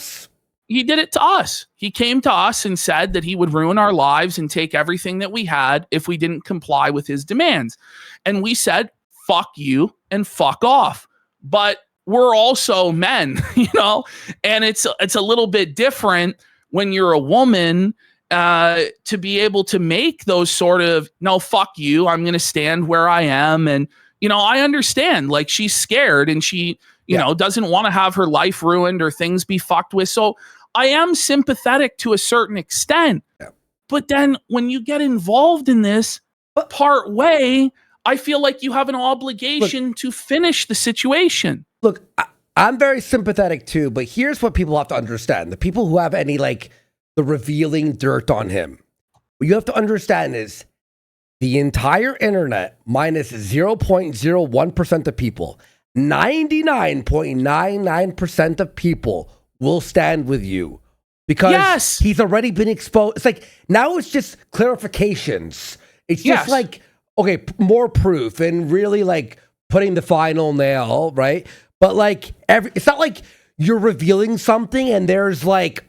[SPEAKER 2] He did it to us. He came to us and said that he would ruin our lives and take everything that we had if we didn't comply with his demands. And we said, fuck you and fuck off. But we're also men, you know, and it's a little bit different when you're a woman to be able to make those sort of, no, fuck you, I'm going to stand where I am. And, you know, I understand, like, she's scared and she, you know, doesn't want to have her life ruined or things be fucked with. So I am sympathetic to a certain extent. Yeah. But then when you get involved in this part way, I feel like you have an obligation to finish the situation.
[SPEAKER 1] Look, I'm very sympathetic too, but here's what people have to understand. The people who have any, like, the revealing dirt on him, what you have to understand is the entire internet minus 0.01% of people, 99.99% of people will stand with you because he's already been exposed. It's like, now it's just clarifications. It's just like, okay, more proof and really like putting the final nail, right? But like, it's not like you're revealing something and there's like,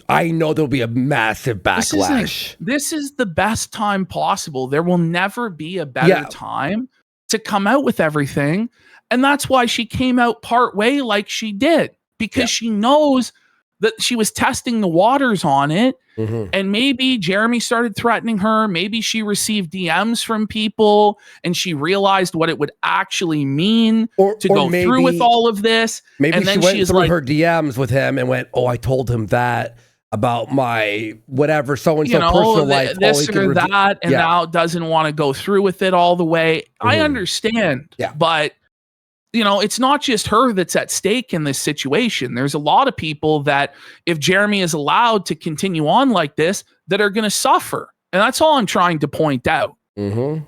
[SPEAKER 1] I know there'll be a massive backlash.
[SPEAKER 2] This is the best time possible. There will never be a better time to come out with everything. And that's why she came out part way like she did, because she knows that she was testing the waters on it. Mm-hmm. And maybe Jeremy started threatening her. Maybe she received DMs from people and she realized what it would actually mean to go through with all of this.
[SPEAKER 1] Maybe
[SPEAKER 2] and then
[SPEAKER 1] she went through her DMs with him and went, oh, I told him that about my whatever, so-and-so personal life.
[SPEAKER 2] This or that, and now doesn't want to go through with it all the way. Mm-hmm. I understand, but you know, it's not just her that's at stake in this situation. There's a lot of people that, if Jeremy is allowed to continue on like this, that are going to suffer. And that's all I'm trying to point out.
[SPEAKER 1] Mm-hmm.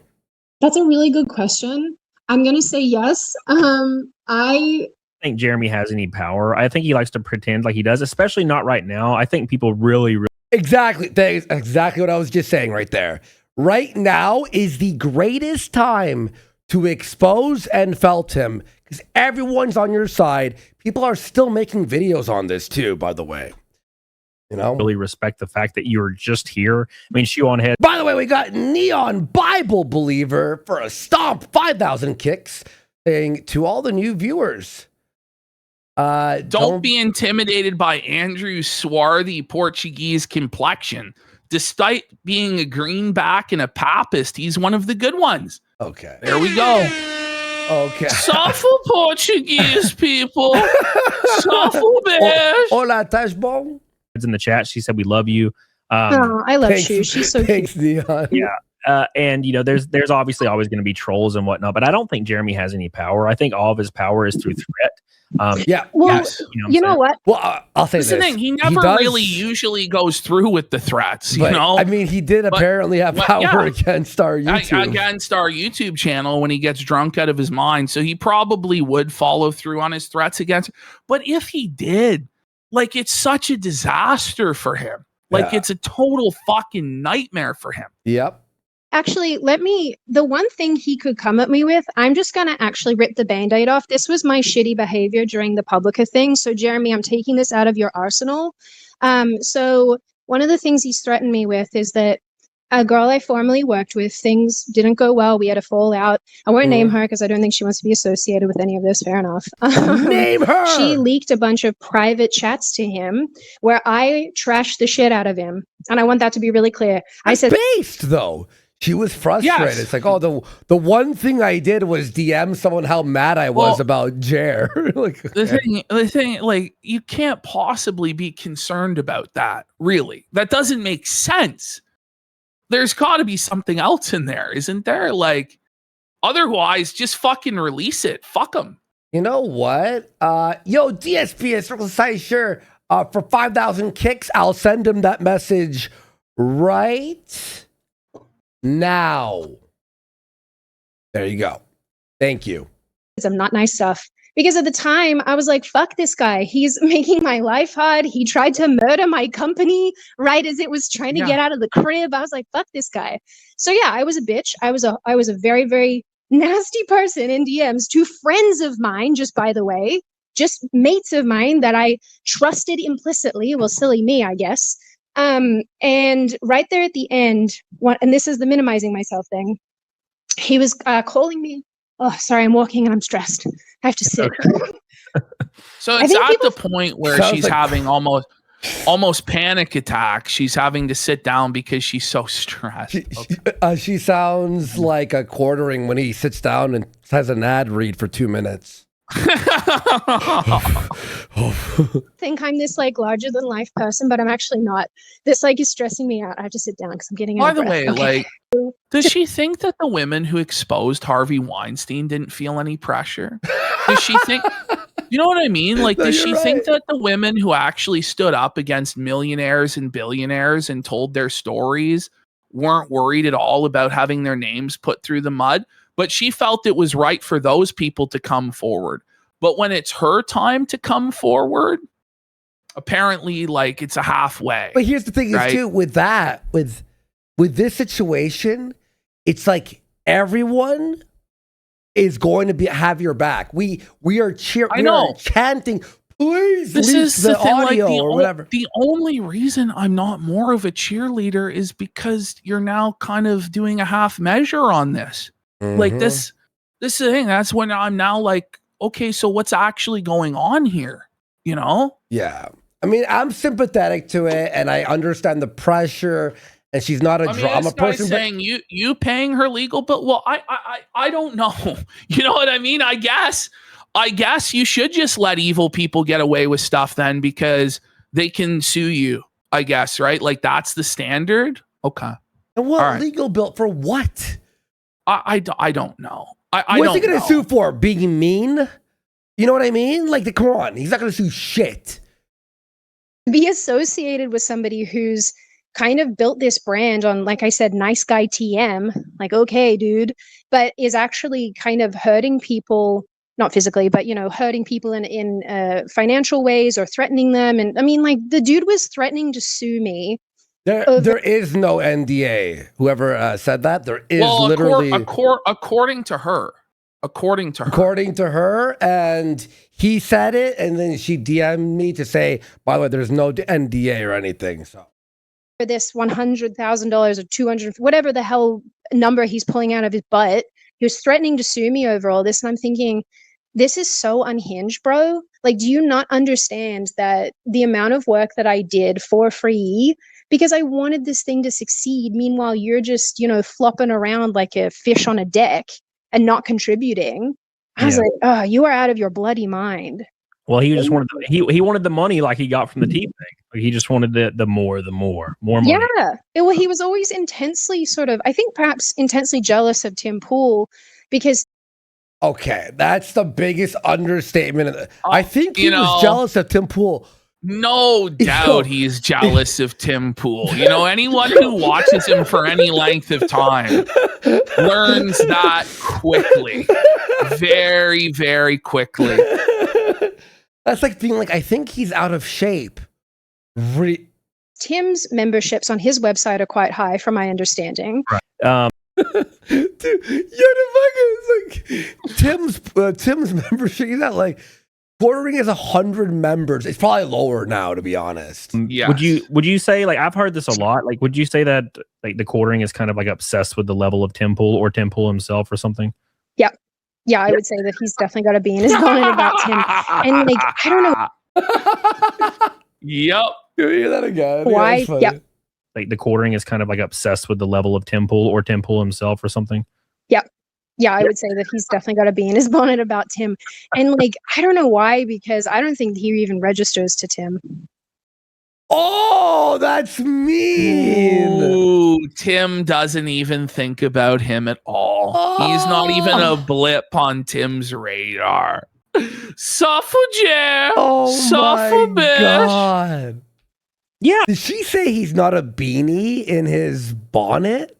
[SPEAKER 5] That's a really good question. I'm going to say yes. I
[SPEAKER 6] think Jeremy has any power. I think he likes to pretend like he does, especially not right now. I think people really...
[SPEAKER 1] Exactly. That's exactly what I was just saying right there. Right now is the greatest time to expose and felt him, because everyone's on your side. People are still making videos on this too, by the way. You know,
[SPEAKER 6] really respect the fact that you're just here. I mean, shoe on head.
[SPEAKER 1] By the way, we got Neon Bible Believer for a stomp 5,000 kicks, saying to all the new viewers,
[SPEAKER 2] don't be intimidated by Andrew's swarthy Portuguese complexion. Despite being a greenback and a papist, he's one of the good ones.
[SPEAKER 1] Okay.
[SPEAKER 2] There we go.
[SPEAKER 1] Okay.
[SPEAKER 2] Shuffle Portuguese people. Shuffle bears.
[SPEAKER 1] Hola, estás bom?
[SPEAKER 6] It's in the chat. She said, we love you.
[SPEAKER 5] I love Shu. She's so
[SPEAKER 1] thanks,
[SPEAKER 5] cute.
[SPEAKER 1] Neon.
[SPEAKER 6] Yeah. And, you know, there's obviously always going to be trolls and whatnot, but I don't think Jeremy has any power. I think all of his power is through threat.
[SPEAKER 5] Well, you know what?
[SPEAKER 1] Well, I'll say this.
[SPEAKER 2] The thing, he never really usually goes through with the threats, you know?
[SPEAKER 1] I mean, he did apparently have power against our YouTube.
[SPEAKER 2] Against our YouTube channel when he gets drunk out of his mind. So he probably would follow through on his threats against. But if he did, like, it's such a disaster for him. Like, it's a total fucking nightmare for him.
[SPEAKER 1] Yep.
[SPEAKER 5] Actually, the one thing he could come at me with, I'm just going to actually rip the Band-Aid off. This was my shitty behavior during the Publica thing. So, Jeremy, I'm taking this out of your arsenal. So one of the things he's threatened me with is that a girl I formerly worked with, things didn't go well. We had a fallout. I won't name her because I don't think she wants to be associated with any of this. Fair enough.
[SPEAKER 1] Name her!
[SPEAKER 5] She leaked a bunch of private chats to him where I trashed the shit out of him. And I want that to be really clear. I said,
[SPEAKER 1] based, though. She was frustrated. Yes. It's like, oh, the one thing I did was DM someone how mad I was about Jer. Like,
[SPEAKER 2] the thing, like, you can't possibly be concerned about that, really. That doesn't make sense. There's got to be something else in there, isn't there? Like, otherwise, just fucking release it. Fuck them.
[SPEAKER 1] You know what? Yo, DSP, Circle Size, sure. For 5,000 kicks, I'll send him that message right now. There you go. Thank you.
[SPEAKER 5] Some not nice stuff. Because at the time I was like, fuck this guy. He's making my life hard. He tried to murder my company right as it was trying to get out of the crib. I was like, fuck this guy. So yeah, I was a bitch. I was a very, very nasty person in DMs to friends of mine, just by the way, just mates of mine that I trusted implicitly. Well, silly me, I guess. And right there at the end, and this is the minimizing myself thing, he was calling me. Oh, sorry, I'm walking and I'm stressed. I have to sit.
[SPEAKER 2] So it's at the point where she's having almost panic attack. She's having to sit down because she's so stressed.
[SPEAKER 1] She sounds like a quartering when he sits down and has an ad read for 2 minutes.
[SPEAKER 5] Think I'm this like larger than life person, but I'm actually not. This like is stressing me out. I have to sit down because I'm getting out of breath.
[SPEAKER 2] By the way, like, does she think that the women who exposed Harvey Weinstein didn't feel any pressure? Does she think, you know what I mean? Like, does she think that the women who actually stood up against millionaires and billionaires and told their stories weren't worried at all about having their names put through the mud? But she felt it was right for those people to come forward. But when it's her time to come forward, apparently, like, it's a halfway.
[SPEAKER 1] But here's the thing is too, with that, with this situation, it's like everyone is going to have your back. We are cheering. I know. Are chanting, please
[SPEAKER 2] this
[SPEAKER 1] leak
[SPEAKER 2] is
[SPEAKER 1] the
[SPEAKER 2] thing,
[SPEAKER 1] audio
[SPEAKER 2] like,
[SPEAKER 1] or whatever.
[SPEAKER 2] The only reason I'm not more of a cheerleader is because you're now kind of doing a half measure on this. Like this is the thing. That's when I'm now like, okay, so what's actually going on here? You know?
[SPEAKER 1] Yeah. I mean, I'm sympathetic to it and I understand the pressure, and she's not a drama person.
[SPEAKER 2] Saying you paying her legal bill. Well, I don't know. You know what I mean? I guess you should just let evil people get away with stuff then, because they can sue you, I guess, right? Like, that's the standard. Okay.
[SPEAKER 1] And what legal bill for what?
[SPEAKER 2] I don't know.
[SPEAKER 1] What's he going to sue for? Being mean? You know what I mean? Like, come on. He's not going to sue shit.
[SPEAKER 5] Be associated with somebody who's kind of built this brand on, like I said, nice guy TM, like, okay, dude, but is actually kind of hurting people, not physically, but, you know, hurting people in financial ways or threatening them. And I mean, like, the dude was threatening to sue me.
[SPEAKER 1] There is no NDA. Whoever said that, there is literally
[SPEAKER 2] according to her,
[SPEAKER 1] and he said it, and then she DM'd me to say, by the way, there's no NDA or anything. So
[SPEAKER 5] for this $100,000 or 200, whatever the hell number he's pulling out of his butt, he was threatening to sue me over all this, and I'm thinking, this is so unhinged, bro. Like, do you not understand that the amount of work that I did for free, because I wanted this thing to succeed. Meanwhile, you're just, you know, flopping around like a fish on a deck and not contributing. I was like, oh, you are out of your bloody mind.
[SPEAKER 6] Well, he just wanted he wanted the money like he got from the tea thing. Like, he just wanted the more money.
[SPEAKER 5] Yeah. Well, he was always intensely I think perhaps intensely jealous of Tim Pool, because.
[SPEAKER 1] Okay, that's the biggest understatement. I think he was jealous of Tim Pool.
[SPEAKER 2] No doubt he's jealous of Tim Pool. You know, anyone who watches him for any length of time learns that quickly. Very, very quickly.
[SPEAKER 1] That's like being like, I think he's out of shape.
[SPEAKER 5] Tim's memberships on his website are quite high, from my understanding.
[SPEAKER 6] Right.
[SPEAKER 1] Dude, you're the fucking, like, Tim's membership, he's not like, Quartering is 100 members. It's probably lower now, to be honest.
[SPEAKER 2] Yeah.
[SPEAKER 6] Would you say, like, I've heard this a lot, like, would you say that, like, the Quartering is kind of like obsessed with the level of Tim Pool or Tim Pool himself or something?
[SPEAKER 5] Yeah, I would say that he's definitely got a bean. His bonnet about Tim, and like, I don't know.
[SPEAKER 2] Yep.
[SPEAKER 1] You hear that again?
[SPEAKER 5] Why?
[SPEAKER 1] Yeah.
[SPEAKER 6] Like, the Quartering is kind of like obsessed with the level of Tim Pool or Tim Pool himself or something?
[SPEAKER 5] Yeah, I would say that he's definitely got a bee in his bonnet about Tim. And like, I don't know why, because I don't think he even registers to Tim.
[SPEAKER 1] Oh, that's mean.
[SPEAKER 2] Ooh, Tim doesn't even think about him at all. He's not even a blip on Tim's radar. Suffer, Jer. Suffer,
[SPEAKER 1] my God.
[SPEAKER 6] Yeah.
[SPEAKER 1] Did she say he's not a beanie in his bonnet?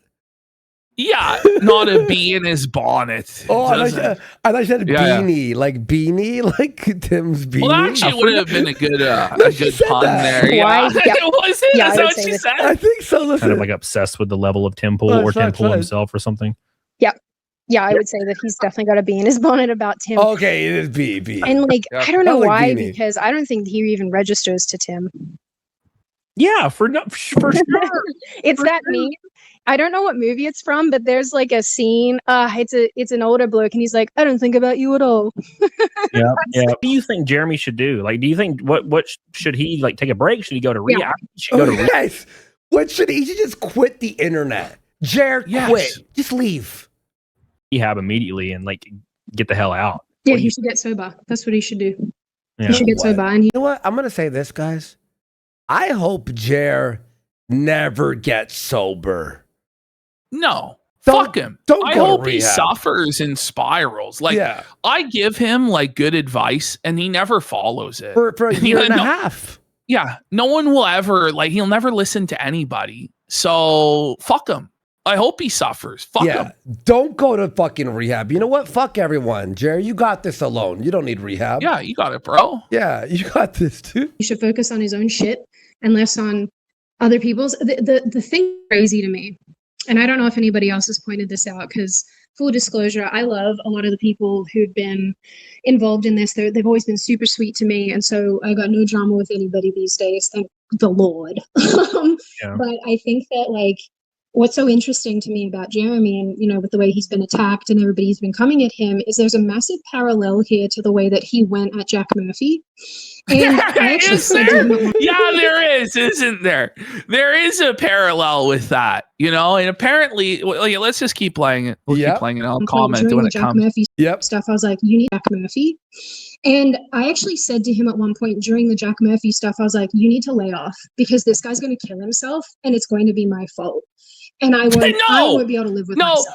[SPEAKER 2] Yeah, not a bee in his bonnet.
[SPEAKER 1] Oh, I thought you said beanie, like beanie, like Tim's beanie.
[SPEAKER 2] Well, that actually would have been a good, pun
[SPEAKER 1] that.
[SPEAKER 2] there.
[SPEAKER 5] Why?
[SPEAKER 2] Yeah, was it?
[SPEAKER 5] Yeah,
[SPEAKER 2] Is
[SPEAKER 5] I
[SPEAKER 2] that
[SPEAKER 5] would
[SPEAKER 2] what
[SPEAKER 5] say
[SPEAKER 2] she
[SPEAKER 5] that-
[SPEAKER 2] said?
[SPEAKER 1] I think so. Listen.
[SPEAKER 6] Kind of like obsessed with the level of Tim Pool or Tim Pool himself or something.
[SPEAKER 5] Yeah, I would say that he's definitely got a bee in his bonnet about Tim.
[SPEAKER 1] Okay, it is B.
[SPEAKER 5] And like,
[SPEAKER 2] Yeah.
[SPEAKER 5] I don't know
[SPEAKER 1] I like
[SPEAKER 5] why,
[SPEAKER 1] beanie.
[SPEAKER 5] because I don't think he even registers to Tim.
[SPEAKER 6] Yeah, for sure.
[SPEAKER 5] It's that meme. I don't know what movie it's from, but there's like a scene. It's an older bloke, and he's like, "I don't think about you at all."
[SPEAKER 6] Yeah. What do you think Jeremy should do? Like, do you think what should he like take a break? Should he go to rehab?
[SPEAKER 5] Yeah.
[SPEAKER 6] Should he go to rehab?
[SPEAKER 1] Guys, what should he should just quit the internet? Jared,
[SPEAKER 2] Yes.
[SPEAKER 1] quit. Just leave.
[SPEAKER 6] Rehab immediately and like get the hell out.
[SPEAKER 5] Yeah,
[SPEAKER 6] What do
[SPEAKER 5] he
[SPEAKER 6] you-
[SPEAKER 5] should get sober. That's what he should do.
[SPEAKER 6] Yeah.
[SPEAKER 5] He should get
[SPEAKER 1] What?
[SPEAKER 5] sober, and
[SPEAKER 1] You know what? I'm gonna say this, guys. I hope Jer never gets sober.
[SPEAKER 2] No.
[SPEAKER 1] Don't-
[SPEAKER 2] Fuck him.
[SPEAKER 1] don't
[SPEAKER 2] I
[SPEAKER 1] go to
[SPEAKER 2] hope he
[SPEAKER 1] rehab.
[SPEAKER 2] suffers and spirals. Like,
[SPEAKER 1] yeah,
[SPEAKER 2] I give him like good advice and he never follows it.
[SPEAKER 1] for a year and a half.
[SPEAKER 2] Yeah. No one will ever, like, he'll never listen to anybody. So fuck him. I hope he suffers. Fuck
[SPEAKER 1] Yeah,
[SPEAKER 2] him.
[SPEAKER 1] don't go to fucking rehab. You know what? Fuck everyone, Jerry. You got this alone. You don't need rehab.
[SPEAKER 2] Yeah, you got it, bro.
[SPEAKER 1] Yeah, you got this, dude.
[SPEAKER 5] he should focus on his own shit and less on other people's. The thing crazy to me, and I don't know if anybody else has pointed this out, because full disclosure, I love a lot of the people who've been involved in this. They've always been super sweet to me, and so I got no drama with anybody these days, thank the Lord.
[SPEAKER 6] Yeah.
[SPEAKER 5] But I think that, like, what's so interesting to me about Jeremy, and with the way he's been attacked and everybody's been coming at him, is there's a massive parallel here to the way that he went at Jack Murphy. And I actually
[SPEAKER 2] Is
[SPEAKER 5] said to him at one
[SPEAKER 2] Yeah, there is, isn't there? There is a parallel with that, and apparently, let's just keep playing it. We'll
[SPEAKER 1] Yep.
[SPEAKER 2] keep playing it. I'll
[SPEAKER 5] point
[SPEAKER 2] comment
[SPEAKER 5] during
[SPEAKER 2] when
[SPEAKER 5] the
[SPEAKER 2] it
[SPEAKER 5] Jack
[SPEAKER 2] comes.
[SPEAKER 5] Murphy
[SPEAKER 1] Yep.
[SPEAKER 5] stuff. I was like, you need Jack Murphy. And I actually said to him at one point during the Jack Murphy stuff, I was like, you need to lay off, because this guy's going to kill himself and it's going to be my fault. And I won't be able to live with myself.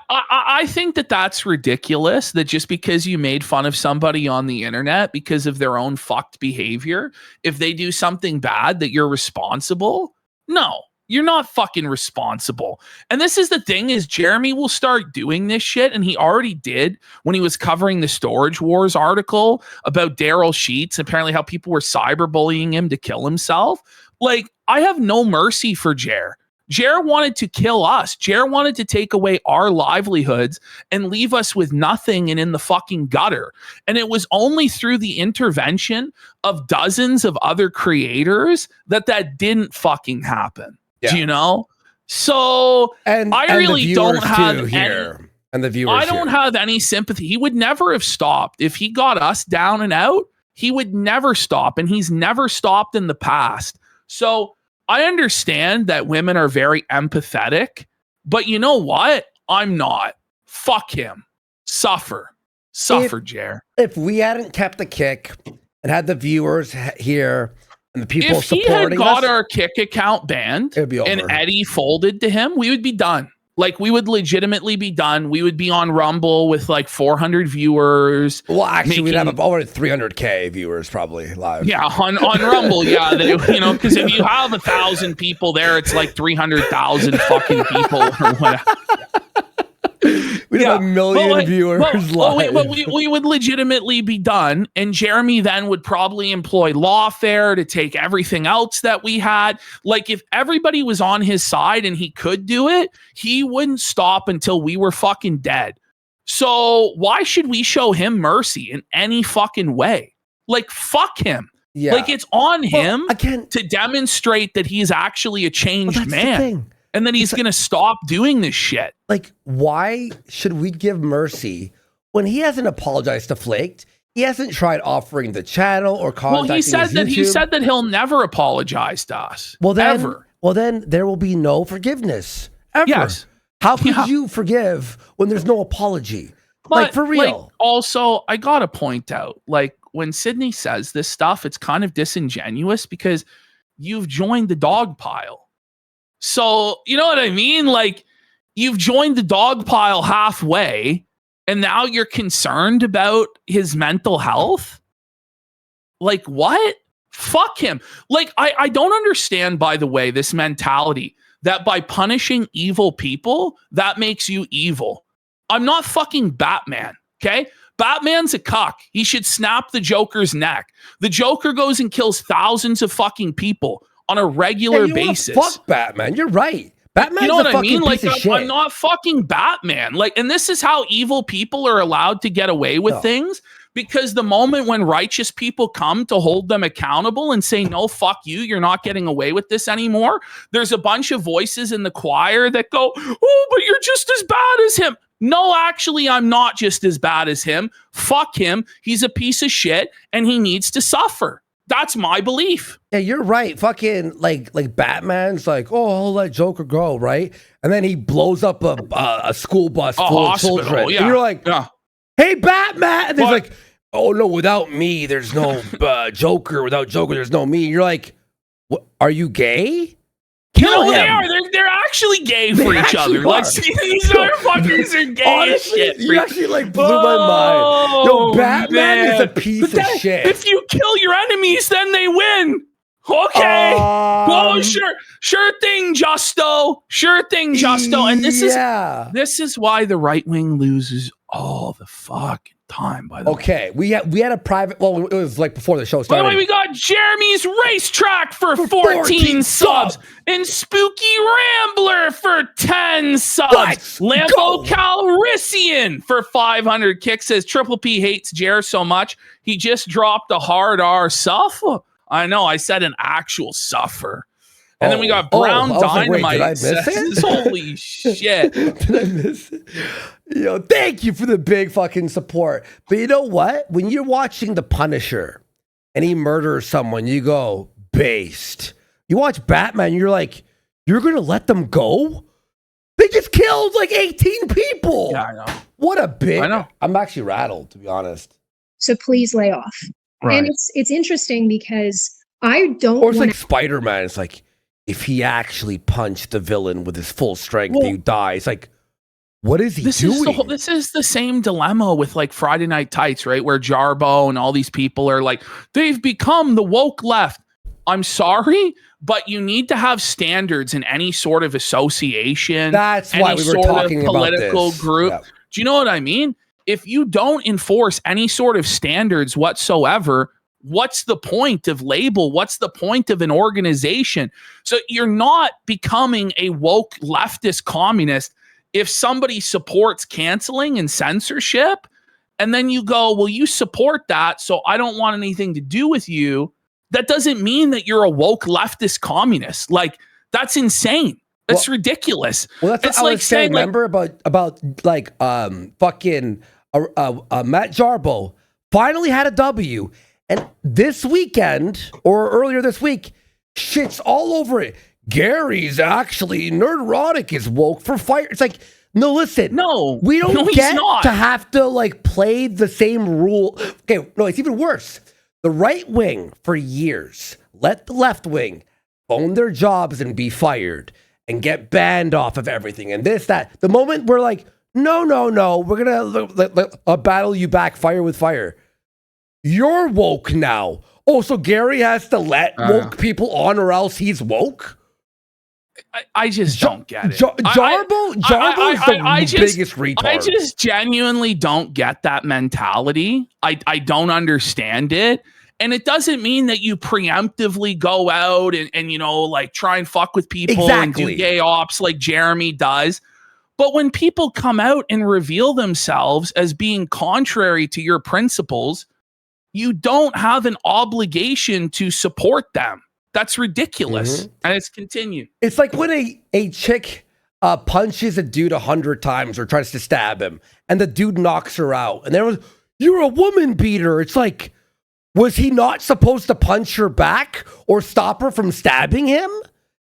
[SPEAKER 2] I think that that's ridiculous, that just because you made fun of somebody on the internet because of their own fucked behavior, if they do something bad, that you're responsible. No, you're not fucking responsible. And this is the thing, is Jeremy will start doing this shit, and he already did when he was covering the Storage Wars article about Daryl Sheets, apparently how people were cyberbullying him to kill himself. Like, I have no mercy for Jer. Jer wanted to kill us. Jer wanted to take away our livelihoods and leave us with nothing and in the fucking gutter. And it was only through the intervention of dozens of other creators that didn't fucking happen.
[SPEAKER 1] Yeah.
[SPEAKER 2] Do you know? So
[SPEAKER 1] And
[SPEAKER 2] I
[SPEAKER 1] and
[SPEAKER 2] really
[SPEAKER 1] the
[SPEAKER 2] don't
[SPEAKER 1] viewers
[SPEAKER 2] have
[SPEAKER 1] too
[SPEAKER 2] any-
[SPEAKER 1] here, and the viewers.
[SPEAKER 2] I don't
[SPEAKER 1] here.
[SPEAKER 2] have any sympathy. He would never have stopped. If he got us down and out, he would never stop. And he's never stopped in the past. So I understand that women are very empathetic, but you know what? I'm not. Fuck him. Suffer, Jer.
[SPEAKER 1] If we hadn't kept the kick and had the viewers here and the people
[SPEAKER 2] If he
[SPEAKER 1] supporting
[SPEAKER 2] had got
[SPEAKER 1] us,
[SPEAKER 2] our Kick account banned
[SPEAKER 1] it'd be over.
[SPEAKER 2] and Eddie folded to him, we would be done. Like, we would legitimately be done. We would be on Rumble with like 400 viewers.
[SPEAKER 1] Well, actually, we'd
[SPEAKER 2] making-
[SPEAKER 1] have over 300K viewers probably live.
[SPEAKER 2] Yeah, on Rumble, yeah, because if you have 1,000 people there, it's like 300,000 fucking people or whatever.
[SPEAKER 1] We'd have a million viewers live.
[SPEAKER 2] We would legitimately be done, and Jeremy then would probably employ lawfare to take everything else that we had. Like, if everybody was on his side and he could do it, he wouldn't stop until we were fucking dead. So why should we show him mercy in any fucking way? Like, fuck him.
[SPEAKER 1] Yeah.
[SPEAKER 2] Like, it's on him
[SPEAKER 1] again
[SPEAKER 2] to demonstrate that he's actually a changed
[SPEAKER 1] that's the
[SPEAKER 2] man.
[SPEAKER 1] thing.
[SPEAKER 2] And then he's going to stop doing this shit.
[SPEAKER 1] Like, why should we give mercy when he hasn't apologized to Flaked? He hasn't tried offering the channel or contacting
[SPEAKER 2] Well, he said
[SPEAKER 1] his
[SPEAKER 2] that
[SPEAKER 1] YouTube.
[SPEAKER 2] he'll never apologize to us.
[SPEAKER 1] Well, then,
[SPEAKER 2] ever.
[SPEAKER 1] Well, then there will be no forgiveness ever.
[SPEAKER 2] Yes.
[SPEAKER 1] How could
[SPEAKER 2] Yeah.
[SPEAKER 1] you forgive when there's no apology?
[SPEAKER 2] But,
[SPEAKER 1] like, for real.
[SPEAKER 2] Also, I gotta point out, like, when Sydney says this stuff, it's kind of disingenuous because you've joined the dog pile. So, you know what I mean? Like, you've joined the dog pile halfway, and now you're concerned about his mental health? Like, what? Fuck him. Like, I don't understand, by the way, this mentality that by punishing evil people, that makes you evil. I'm not fucking Batman, okay? Batman's a cuck. He should snap the Joker's neck. The Joker goes and kills thousands of fucking people on a regular basis.
[SPEAKER 1] Fuck Batman. You're right. Batman's
[SPEAKER 2] you know what I mean?
[SPEAKER 1] Like,
[SPEAKER 2] I'm not fucking Batman. Like, and this is how evil people are allowed to get away with things, because the moment when righteous people come to hold them accountable and say, no, fuck you, you're not getting away with this anymore, there's a bunch of voices in the choir that go, oh, but you're just as bad as him. No, actually, I'm not just as bad as him. Fuck him. He's a piece of shit and he needs to suffer. That's my belief.
[SPEAKER 1] Yeah, you're right. Fucking like Batman's like, oh, I'll let Joker go, right? And then he blows up a school bus full of children.
[SPEAKER 2] Yeah.
[SPEAKER 1] And you're like, hey, Batman. And there's like, oh, no, without me, there's no Joker. Without Joker, there's no me. And you're like, what, are you gay? Kill him.
[SPEAKER 2] They are. They're actually gay for each other. Like, these motherfuckers are gay. Honestly, shit.
[SPEAKER 1] You actually like blew my mind. Yo, Batman is a piece of shit.
[SPEAKER 2] If you kill your enemies, then they win. Okay. Oh, sure thing, Justo. Sure thing, Justo. And this is why the right wing loses all the fucking time. By the way.
[SPEAKER 1] Okay, we had a private. Well, it was like before the show started.
[SPEAKER 2] By the way, we got Jeremy's Racetrack for 14 subs and Spooky Rambler for 10 subs. Lambo Calrissian for 500 kicks says Triple P hates Jer so much he just dropped a hard R suffer. I know, I said an actual suffer. And then we got Brown Dynamite.
[SPEAKER 1] Like,
[SPEAKER 2] says, holy shit.
[SPEAKER 1] Did I miss it? Yo, thank you for the big fucking support. But you know what? When you're watching The Punisher and he murders someone, you go, based. You watch Batman, you're like, you're going to let them go? They just killed like 18 people.
[SPEAKER 2] Yeah, I know.
[SPEAKER 1] What a big...
[SPEAKER 2] I know.
[SPEAKER 1] I'm actually rattled, to be honest.
[SPEAKER 5] So please lay off. Right. And it's interesting because I don't...
[SPEAKER 1] Or it's like Spider-Man. It's like, if he actually punched the villain with his full strength, he dies. Like, what is he doing?
[SPEAKER 2] This is the same dilemma with like Friday Night Tights, right? Where Jarbo and all these people are like, they've become the woke left. I'm sorry, but you need to have standards in any sort of association.
[SPEAKER 1] That's why we were talking about this.
[SPEAKER 2] Political group. Yeah. Do you know what I mean? If you don't enforce any sort of standards whatsoever, what's the point of label? What's the point of an organization? So you're not becoming a woke leftist communist if somebody supports canceling and censorship, and then you go, well, you support that, so I don't want anything to do with you. That doesn't mean that you're a woke leftist communist. Like, that's insane. That's ridiculous.
[SPEAKER 1] Well, that's what I was saying. Remember about like fucking Matt Jarbo finally had a W. And this weekend, or earlier this week, shit's all over it. Gary's actually Nerderotic is woke for fire. It's like, no, listen.
[SPEAKER 2] No,
[SPEAKER 1] we don't get to have to like play the same rule. Okay, no, it's even worse. The right wing for years let the left wing own their jobs and be fired and get banned off of everything. And this, that. The moment we're like, no, we're going to battle you back fire with fire. You're woke now. Oh, so Gary has to let woke people on or else he's woke?
[SPEAKER 2] I just don't get it.
[SPEAKER 1] Jarbo's the biggest retard.
[SPEAKER 2] I just genuinely don't get that mentality. I don't understand it. And it doesn't mean that you preemptively go out and you know, like try and fuck with people and do gay ops like Jeremy does. But when people come out and reveal themselves as being contrary to your principles, you don't have an obligation to support them. That's ridiculous. Mm-hmm. And it's continued.
[SPEAKER 1] It's like when a chick punches a dude 100 times or tries to stab him and the dude knocks her out. And there was, you're a woman beater. It's like, was he not supposed to punch her back or stop her from stabbing him?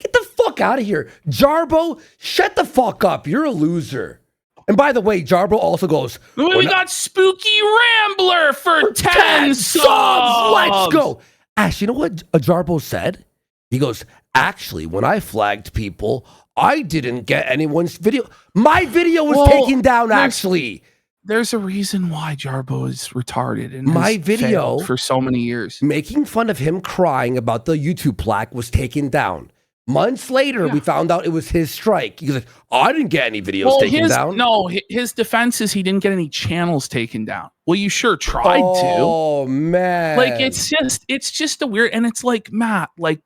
[SPEAKER 1] Get the fuck out of here. Jarbo, shut the fuck up. You're a loser. And by the way, Jarbo also goes,
[SPEAKER 2] we got Spooky Rambler for 10 subs.
[SPEAKER 1] Let's go. Ash, you know what Jarbo said? He goes, actually, when I flagged people, I didn't get anyone's video. My video was taken down, actually.
[SPEAKER 2] There's a reason why Jarbo is retarded and
[SPEAKER 1] my video
[SPEAKER 2] for so many years.
[SPEAKER 1] Making fun of him crying about the YouTube plaque was taken down. Months later, we found out it was his strike. He's like, I didn't get any videos taken down.
[SPEAKER 2] No, his defense is he didn't get any channels taken down. Well, you sure tried to.
[SPEAKER 1] Oh, man.
[SPEAKER 2] Like, it's just a weird, and it's like, Matt, like,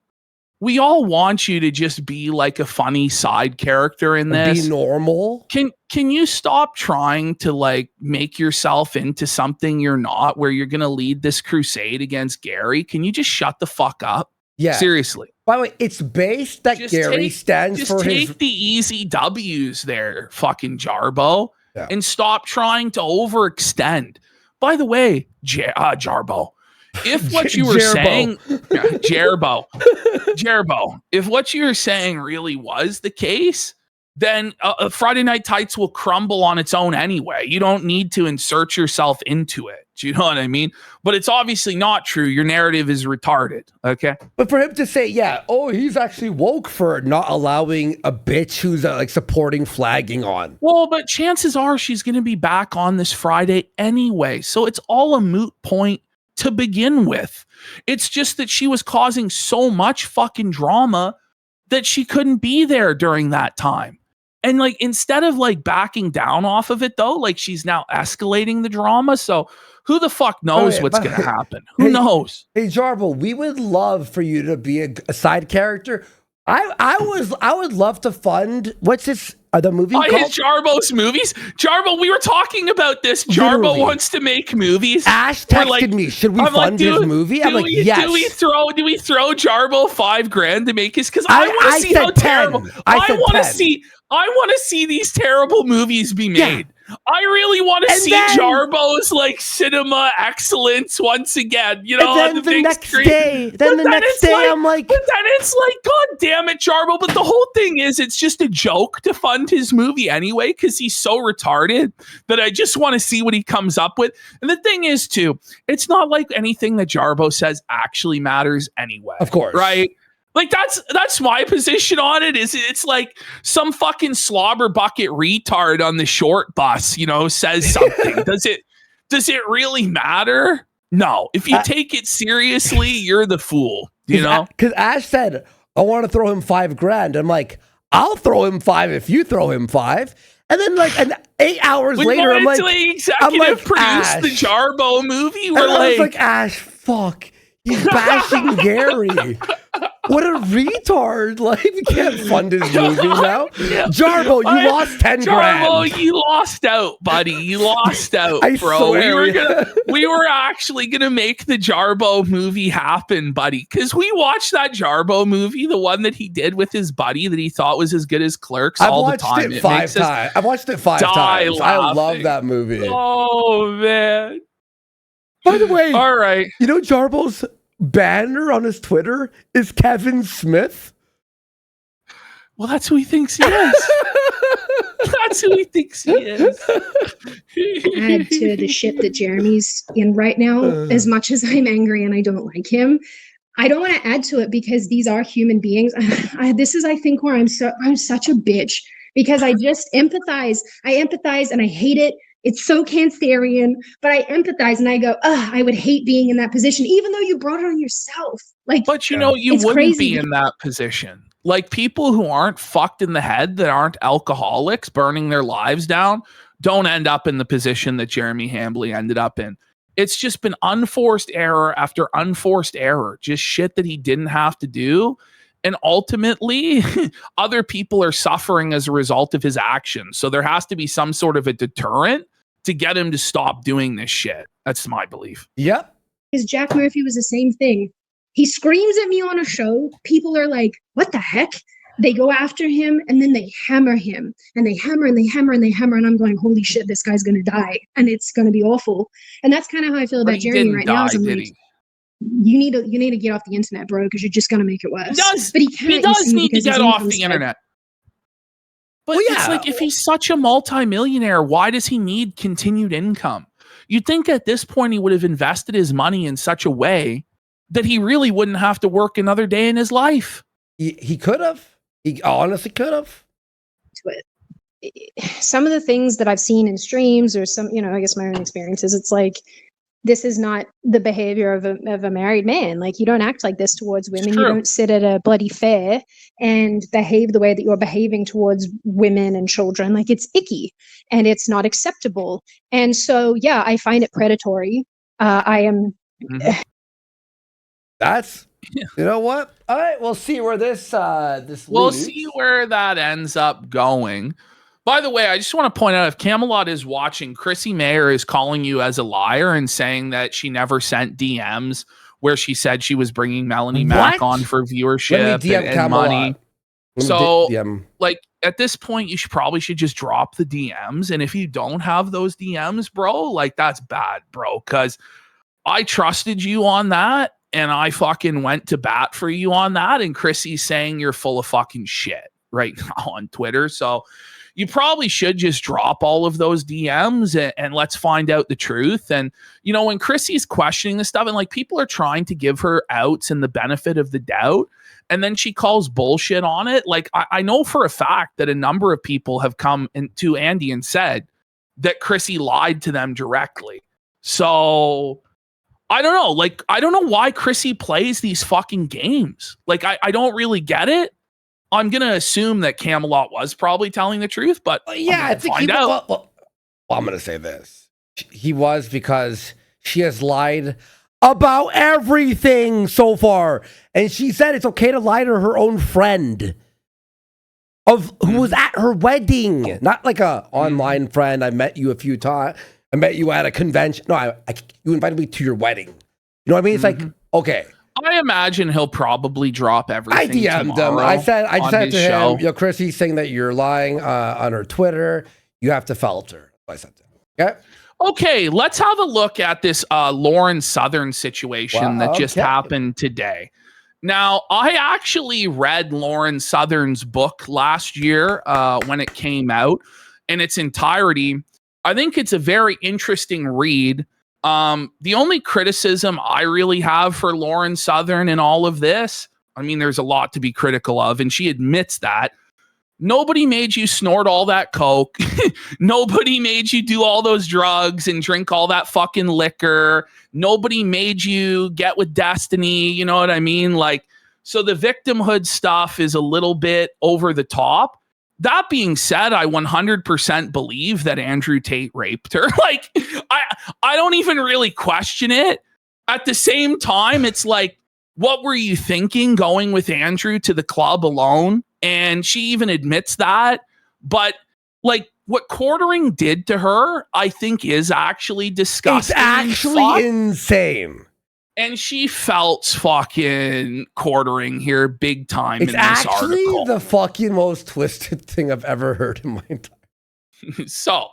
[SPEAKER 2] we all want you to just be like a funny side character in this.
[SPEAKER 1] Be normal.
[SPEAKER 2] Can you stop trying to like make yourself into something you're not, where you're going to lead this crusade against Gary? Can you just shut the fuck up?
[SPEAKER 1] Yeah.
[SPEAKER 2] Seriously.
[SPEAKER 1] By the way, it's based that Gary stands for his...
[SPEAKER 2] Just take the easy W's there, fucking Jarbo, and stop trying to overextend. By the way, Jarbo, if what you were saying... Jarbo, if what you were saying really was the case, then Friday Night Tights will crumble on its own anyway. You don't need to insert yourself into it. Do you know what I mean? But it's obviously not true. Your narrative is retarded. Okay.
[SPEAKER 1] But for him to say, he's actually woke for not allowing a bitch who's like supporting flagging on.
[SPEAKER 2] Well, but chances are she's going to be back on this Friday anyway. So it's all a moot point to begin with. It's just that she was causing so much fucking drama that she couldn't be there during that time. And like, instead of like backing down off of it though, like she's now escalating the drama. So who the fuck knows what's going to happen? Who knows?
[SPEAKER 1] Hey, Jarbo, we would love for you to be a side character. I would love to fund, what's this, the movie called?
[SPEAKER 2] His Jarbo's movies? Jarbo, we were talking about this. Jarbo
[SPEAKER 1] Literally.
[SPEAKER 2] Wants to make movies.
[SPEAKER 1] Ash texted me, should we fund his movie? I'm like, yes.
[SPEAKER 2] Do we throw Jarbo $5,000 to make his? Because I want to see how
[SPEAKER 1] 10.
[SPEAKER 2] terrible. I want to see these terrible movies be made.
[SPEAKER 1] Yeah.
[SPEAKER 2] I really want to see Jarbo's like cinema excellence once again. You know,
[SPEAKER 1] and then
[SPEAKER 2] on the
[SPEAKER 1] the
[SPEAKER 2] big
[SPEAKER 1] next
[SPEAKER 2] screen.
[SPEAKER 1] day, I'm like,
[SPEAKER 2] but then it's like, God damn it, Jarbo. But the whole thing is, it's just a joke to fund his movie anyway, because he's so retarded that I just want to see what he comes up with. And the thing is, too, it's not like anything that Jarbo says actually matters anyway.
[SPEAKER 1] Of course,
[SPEAKER 2] right? Like that's my position on it. Is it's like some fucking slobber bucket retard on the short bus, you know, says something. Does it really matter? No. If you take it seriously, you're the fool. You know? Because
[SPEAKER 1] Ash said, I want to throw him $5,000. I'm like, I'll throw him 5 if you throw him 5. And then like 8 hours later, I'm like,
[SPEAKER 2] produce
[SPEAKER 1] Ash,
[SPEAKER 2] the Jarbo movie.
[SPEAKER 1] We're I was like, Ash, fuck. He's bashing Gary. What a retard. Like, we can't fund his movie now. Jarbo, you lost $10,000.
[SPEAKER 2] Jarbo, you lost out, buddy. You lost out, bro. We were actually gonna make the Jarbo movie happen, buddy. Because we watched that Jarbo movie, the one that he did with his buddy that he thought was as good as Clerks all the time.
[SPEAKER 1] I've watched it 5 times. I love that movie.
[SPEAKER 2] Oh, man.
[SPEAKER 1] By the way,
[SPEAKER 2] all right.
[SPEAKER 1] You know Jarbo's banner on his Twitter is Kevin Smith?
[SPEAKER 2] Well, that's who he thinks he is. That's who he thinks he is.
[SPEAKER 5] Add to the shit that Jeremy's in right now, as much as I'm angry and I don't like him, I don't want to add to it because these are human beings. This is, I think, where I'm such a bitch because I just empathize. I empathize and I hate it. It's so Cancerian, but I empathize and I go, I would hate being in that position, even though you brought it on yourself. Like,
[SPEAKER 2] but you know, you wouldn't be in that position. Like people who aren't fucked in the head, that aren't alcoholics, burning their lives down, don't end up in the position that Jeremy Hambly ended up in. It's just been unforced error after unforced error, just shit that he didn't have to do. And ultimately, other people are suffering as a result of his actions. So there has to be some sort of a deterrent to get him to stop doing this shit. That's my belief.
[SPEAKER 1] Yep.
[SPEAKER 5] Because Jack Murphy was the same thing. He screams at me on a show. People are like, what the heck? They go after him and then they hammer him. And they hammer and they hammer and they hammer. And I'm going, holy shit, this guy's going to die. And it's going to be awful. And that's kind of how I feel about Jeremy right now. I'm like, you need to get off the internet, bro, because you're just going to make it worse.
[SPEAKER 2] He does need to get off the internet. But it's like, if he's such a multimillionaire, why does he need continued income? You'd think at this point he would have invested his money in such a way that he really wouldn't have to work another day in his life.
[SPEAKER 1] He could have. He honestly could have.
[SPEAKER 5] Some of the things that I've seen in streams or some, I guess my own experiences, it's like this is not the behavior of a married man. Like, you don't act like this towards women. You don't sit at a bloody fair and behave the way that you're behaving towards women and children. Like, it's icky and it's not acceptable. And so, yeah, I find it predatory. I am.
[SPEAKER 1] That's, you know what? All right, we'll see where this
[SPEAKER 2] we'll
[SPEAKER 1] leads.
[SPEAKER 2] see where that ends up going. By the way, I just want to point out, if Camelot is watching, Chrissy Mayer is calling you as a liar and saying that she never sent DMs where she said she was bringing Melanie Mack on for viewership and money. So, like, at this point, you probably should just drop the DMs. And if you don't have those DMs, bro, like, that's bad, bro. Because I trusted you on that, and I fucking went to bat for you on that. And Chrissy's saying you're full of fucking shit right now on Twitter. So you probably should just drop all of those DMs and let's find out the truth. And, you know, when Chrissy's questioning this stuff and like people are trying to give her outs and the benefit of the doubt, and then she calls bullshit on it. Like, I know for a fact that a number of people have come to Andy and said that Chrissy lied to them directly. So I don't know. Like, I don't know why Chrissy plays these fucking games. Like, I don't really get it. I'm going to assume that Camelot was probably telling the truth, but
[SPEAKER 1] yeah, I think
[SPEAKER 2] find out.
[SPEAKER 1] Well, I'm going to say this. He was, because she has lied about everything so far. And she said it's okay to lie to her own friend who was at her wedding. Not like a online friend. I met you a few times. I met you at a convention. No, you invited me to your wedding. You know what I mean? It's like, okay.
[SPEAKER 2] I imagine he'll probably drop everything.
[SPEAKER 1] I DM'd him. I said to him, you know, Chrissy's saying that you're lying on her Twitter. You have to filter. I said to him. Okay.
[SPEAKER 2] Okay, let's have a look at this Lauren Southern situation that just happened today. Now, I actually read Lauren Southern's book last year when it came out in its entirety. I think it's a very interesting read. The only criticism I really have for Lauren Southern in all of this, I mean, there's a lot to be critical of, and she admits that. Nobody made you snort all that coke. Nobody made you do all those drugs and drink all that fucking liquor. Nobody made you get with Destiny. You know what I mean? Like, so the victimhood stuff is a little bit over the top. That being said, I 100% believe that Andrew Tate raped her. Like, I don't even really question it. At the same time, it's like, what were you thinking going with Andrew to the club alone? And she even admits that. But like, what Quartering did to her, I think is actually disgusting.
[SPEAKER 1] It's actually insane.
[SPEAKER 2] And she felt fucking Quartering here big time in this article. It's actually
[SPEAKER 1] the fucking most twisted thing I've ever heard in my entire.
[SPEAKER 2] So,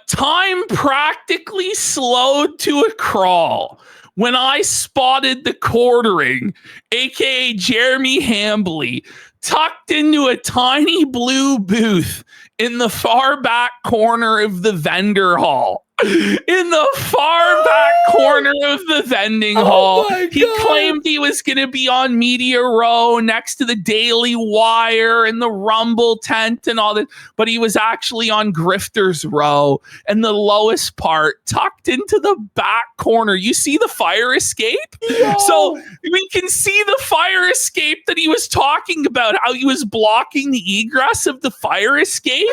[SPEAKER 2] time practically slowed to a crawl when I spotted the Quartering, aka Jeremy Hambley, tucked into a tiny blue booth in the far back corner of the vendor hall. In the far back corner of the vending hall. He claimed he was going to be on Media Row next to the Daily Wire and the Rumble tent and all that, but he was actually on Grifter's Row and the lowest part, tucked into the back corner. You see the fire escape? Yo. So we can see the fire escape that he was talking about, how he was blocking the egress of the fire escape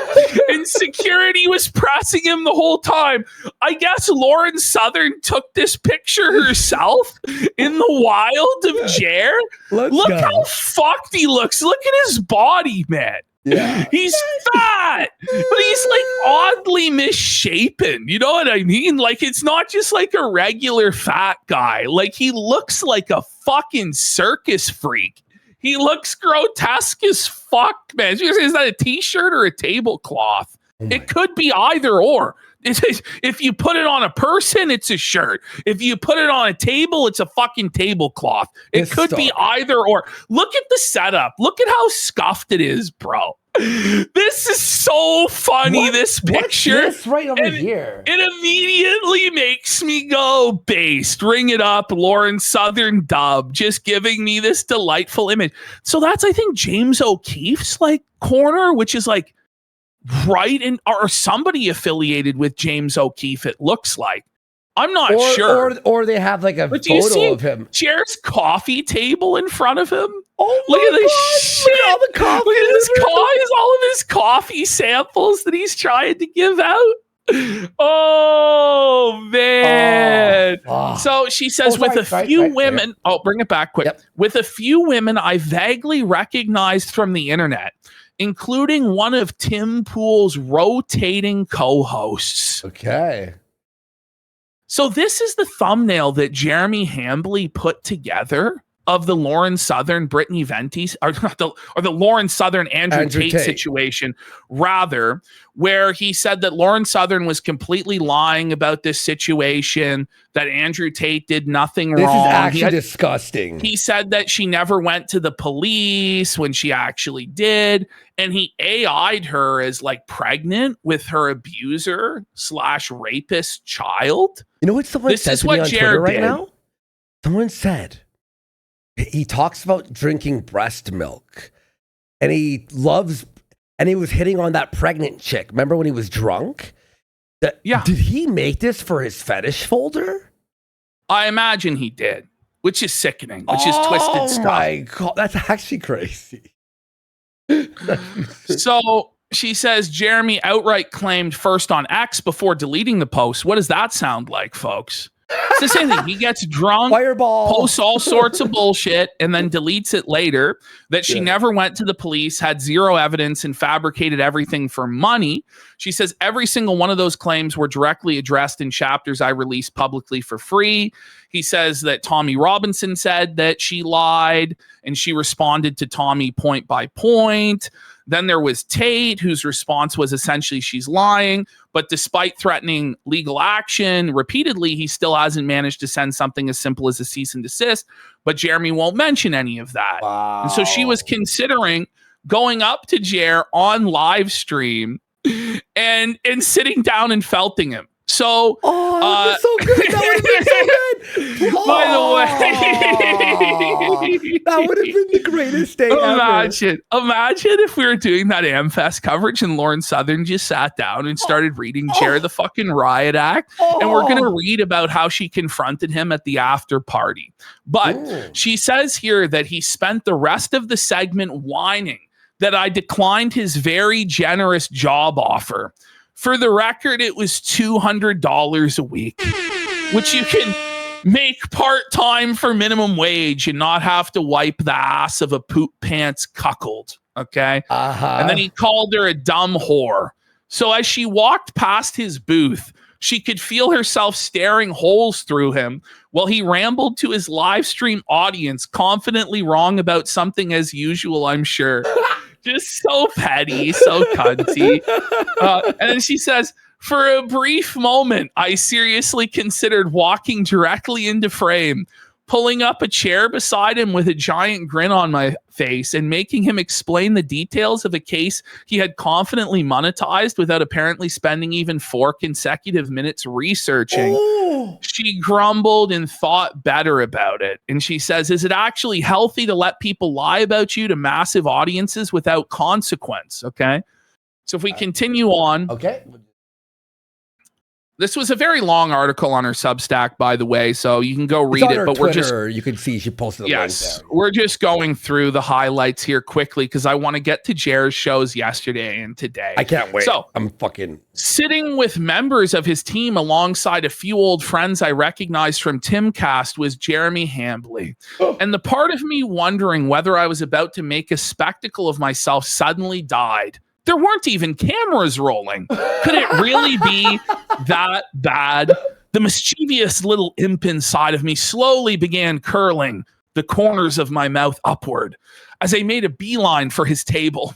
[SPEAKER 2] and security was pressing him the whole time. I guess Lauren Southern took this picture herself in the wild of Jer. Look how fucked he looks. Look at his body, man. Yeah. He's fat, but he's like oddly misshapen. You know what I mean? Like, it's not just like a regular fat guy. Like, he looks like a fucking circus freak. He looks grotesque as fuck, man. Is that a t-shirt or a tablecloth? It could be either or. If you put it on a person, it's a shirt. If you put it on a table, it's a fucking tablecloth. It could be either or. Look at the setup. Look at how scuffed it is, bro. This is so funny, this picture.
[SPEAKER 1] What's this right over here?
[SPEAKER 2] It immediately makes me go based. Ring it up, Lauren Southern dub, just giving me this delightful image. So that's, I think, James O'Keefe's like corner, which is like right in, or somebody affiliated with James O'Keefe, it looks like. I'm not sure.
[SPEAKER 1] Or they have like a photo of him.
[SPEAKER 2] Jer's coffee table in front of him.
[SPEAKER 1] Oh,
[SPEAKER 2] look at this shit.
[SPEAKER 1] Look at all the coffee.
[SPEAKER 2] Look at this all of his coffee samples that he's trying to give out. Oh man. So she says, with a few women, bring it back quick.
[SPEAKER 1] Yep.
[SPEAKER 2] With a few women I vaguely recognized from the internet, including one of Tim Pool's rotating co-hosts.
[SPEAKER 1] Okay.
[SPEAKER 2] So this is the thumbnail that Jeremy Hambley put together of the Lauren Southern, Brittany Venti, or the Lauren Southern, Andrew Tate situation, rather, where he said that Lauren Southern was completely lying about this situation, that Andrew Tate did nothing wrong.
[SPEAKER 1] This is actually disgusting.
[SPEAKER 2] He said that she never went to the police when she actually did, and he AI'd her as like pregnant with her abuser / rapist child.
[SPEAKER 1] You know what someone
[SPEAKER 2] This
[SPEAKER 1] said
[SPEAKER 2] is
[SPEAKER 1] to
[SPEAKER 2] what
[SPEAKER 1] me on
[SPEAKER 2] Jer
[SPEAKER 1] Twitter right
[SPEAKER 2] did.
[SPEAKER 1] now? Someone said he talks about drinking breast milk, and he loves, and he was hitting on that pregnant chick. Remember when he was drunk?
[SPEAKER 2] Yeah.
[SPEAKER 1] Did he make this for his fetish folder?
[SPEAKER 2] I imagine he did, which is sickening, which is twisted stuff. Oh
[SPEAKER 1] my God, that's actually crazy.
[SPEAKER 2] So she says Jeremy outright claimed first on X before deleting the post. What does that sound like, folks? It's the same thing. He gets drunk,
[SPEAKER 1] Fireball,
[SPEAKER 2] posts all sorts of bullshit, and then deletes it later. That she never went to the police, had zero evidence, and fabricated everything for money. She says every single one of those claims were directly addressed in chapters I released publicly for free. He says that Tommy Robinson said that she lied, and she responded to Tommy point by point. Then there was Tate, whose response was essentially she's lying. But despite threatening legal action repeatedly, he still hasn't managed to send something as simple as a cease and desist. But Jeremy won't mention any of that.
[SPEAKER 1] Wow.
[SPEAKER 2] And so she was considering going up to Jer on live stream and sitting down and felting him. So,
[SPEAKER 1] that's so good. That would have been so good.
[SPEAKER 2] By the way,
[SPEAKER 1] that would have been the greatest day ever.
[SPEAKER 2] Imagine if we were doing that AmFest coverage and Lauren Southern just sat down and started reading Jer the fucking riot act, and we're gonna read about how she confronted him at the after party. But she says here that he spent the rest of the segment whining that I declined his very generous job offer. For the record, it was $200 a week, which you can make part-time for minimum wage and not have to wipe the ass of a poop pants cuckold, okay? And then he called her a dumb whore. So as she walked past his booth, she could feel herself staring holes through him while he rambled to his live stream audience, confidently wrong about something as usual, I'm sure. Just so petty, so cunty. And then she says, for a brief moment, I seriously considered walking directly into frame, pulling up a chair beside him with a giant grin on my face and making him explain the details of a case he had confidently monetized without apparently spending even 4 consecutive minutes researching. She grumbled and thought better about it. And she says, is it actually healthy to let people lie about you to massive audiences without consequence? Okay. So if we continue on.
[SPEAKER 1] Okay.
[SPEAKER 2] This was a very long article on her Substack, by the way, so you can go read it. But
[SPEAKER 1] Twitter, you can see she posted the link there.
[SPEAKER 2] We're just going through the highlights here quickly because I want to get to Jer's shows yesterday and today.
[SPEAKER 1] I can't wait.
[SPEAKER 2] So
[SPEAKER 1] I'm fucking
[SPEAKER 2] sitting with members of his team alongside a few old friends I recognized from Timcast was Jeremy Hambley. And the part of me wondering whether I was about to make a spectacle of myself suddenly died. There weren't even cameras rolling. Could it really be that bad? The mischievous little imp inside of me slowly began curling the corners of my mouth upward as I made a beeline for his table.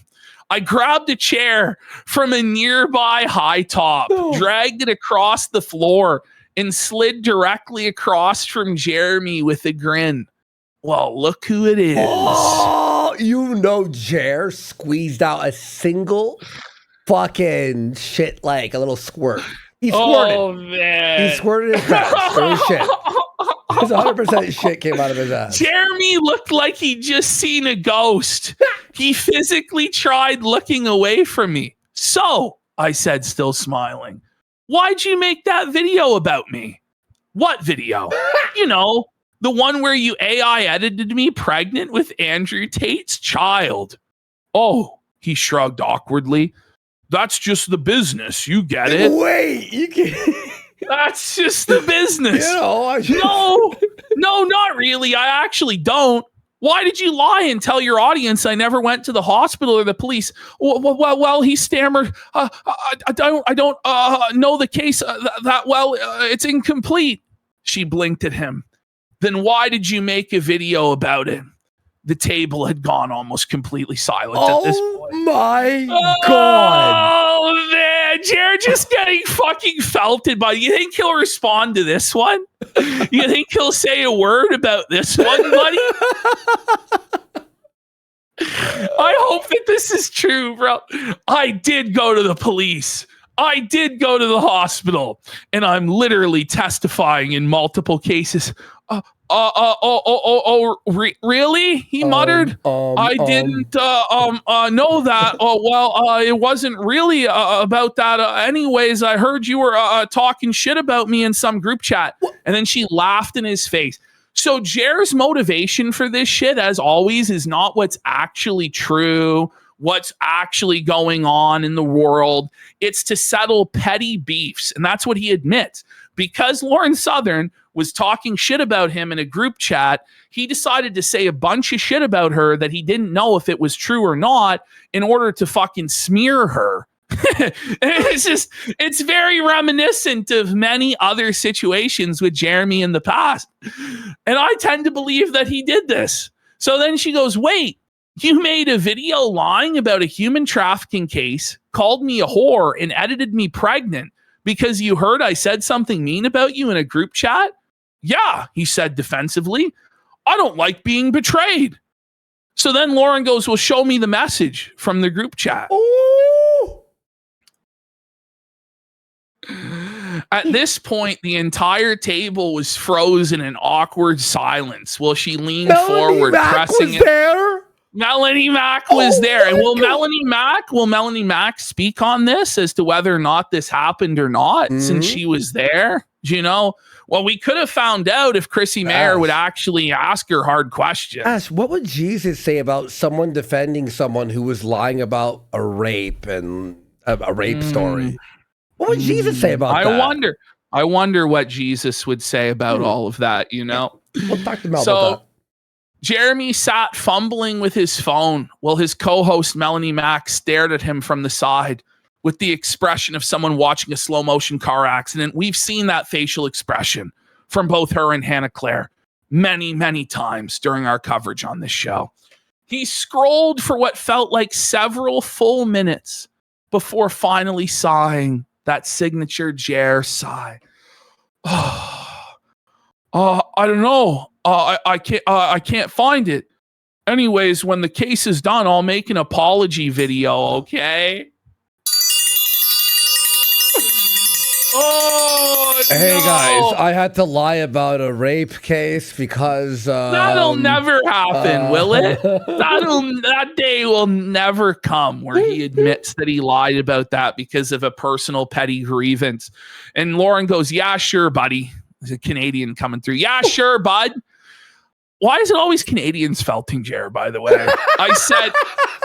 [SPEAKER 2] I grabbed a chair from a nearby high top, dragged it across the floor, and slid directly across from Jeremy with a grin. Well, look who it is.
[SPEAKER 1] Oh, you know, Jer squeezed out a single fucking shit, like a little squirt. He squirted.
[SPEAKER 2] Oh, man.
[SPEAKER 1] He squirted his ass. There was shit. 100% shit came out of his ass.
[SPEAKER 2] Jeremy looked like he'd just seen a ghost. He physically tried looking away from me. So, I said, still smiling, why'd you make that video about me? What video? You know, the one where you AI edited me pregnant with Andrew Tate's child. Oh, he shrugged awkwardly. That's just the business. You get it.
[SPEAKER 1] Wait, you can.
[SPEAKER 2] That's just the business.
[SPEAKER 1] You know,
[SPEAKER 2] No, not really. I actually don't. Why did you lie and tell your audience I never went to the hospital or the police? Well, he stammered. I don't know the case that well. It's incomplete. She blinked at him. Then why did you make a video about it? The table had gone almost completely silent at this point.
[SPEAKER 1] Oh my God.
[SPEAKER 2] Oh man, Jared just getting fucking felted by. You think he'll respond to this one? You think he'll say a word about this one, buddy? I hope that this is true, bro. I did go to the police. I did go to the hospital, and I'm literally testifying in multiple cases. Really? He muttered. I didn't know that. It wasn't really about that. Anyways, I heard you were talking shit about me in some group chat. And then she laughed in his face. So Jer's motivation for this shit, as always, is not what's actually true, what's actually going on in the world. It's to settle petty beefs. And that's what he admits. Because Lauren Southern was talking shit about him in a group chat, he decided to say a bunch of shit about her that he didn't know if it was true or not in order to fucking smear her. It's very reminiscent of many other situations with Jeremy in the past. And I tend to believe that he did this. So then she goes, wait, you made a video lying about a human trafficking case, called me a whore, and edited me pregnant because you heard I said something mean about you in a group chat? Yeah, he said defensively. I don't like being betrayed. So then Lauren goes, well, show me the message from the group chat.
[SPEAKER 1] Ooh.
[SPEAKER 2] At this point, the entire table was frozen in awkward silence while she leaned forward, pressing it. There? Melanie Mack was there. And will Melanie Mack speak on this as to whether or not this happened or not, since she was there? Do you know? Well, we could have found out if Chrissy Mayer would actually ask her hard questions.
[SPEAKER 1] Ash, what would Jesus say about someone defending someone who was lying about a rape and a rape story? What would Jesus say about that?
[SPEAKER 2] I wonder what Jesus would say about all of that, you know?
[SPEAKER 1] We'll talk to Mel about that.
[SPEAKER 2] Jeremy sat fumbling with his phone while his co-host Melanie Mack stared at him from the side with the expression of someone watching a slow motion car accident. We've seen that facial expression from both her and Hannah Claire many, many times during our coverage on this show. He scrolled for what felt like several full minutes before finally sighing that signature Jer sigh. I don't know. I can't find it. Anyways, when the case is done, I'll make an apology video, okay?
[SPEAKER 1] Hey guys, I had to lie about a rape case because
[SPEAKER 2] that'll never happen, will it? That day will never come where he admits that he lied about that because of a personal petty grievance. And Lauren goes, "Yeah, sure, buddy." There's a Canadian coming through. "Yeah, sure, bud." Why is it always Canadians felting Jer, by the way? I said,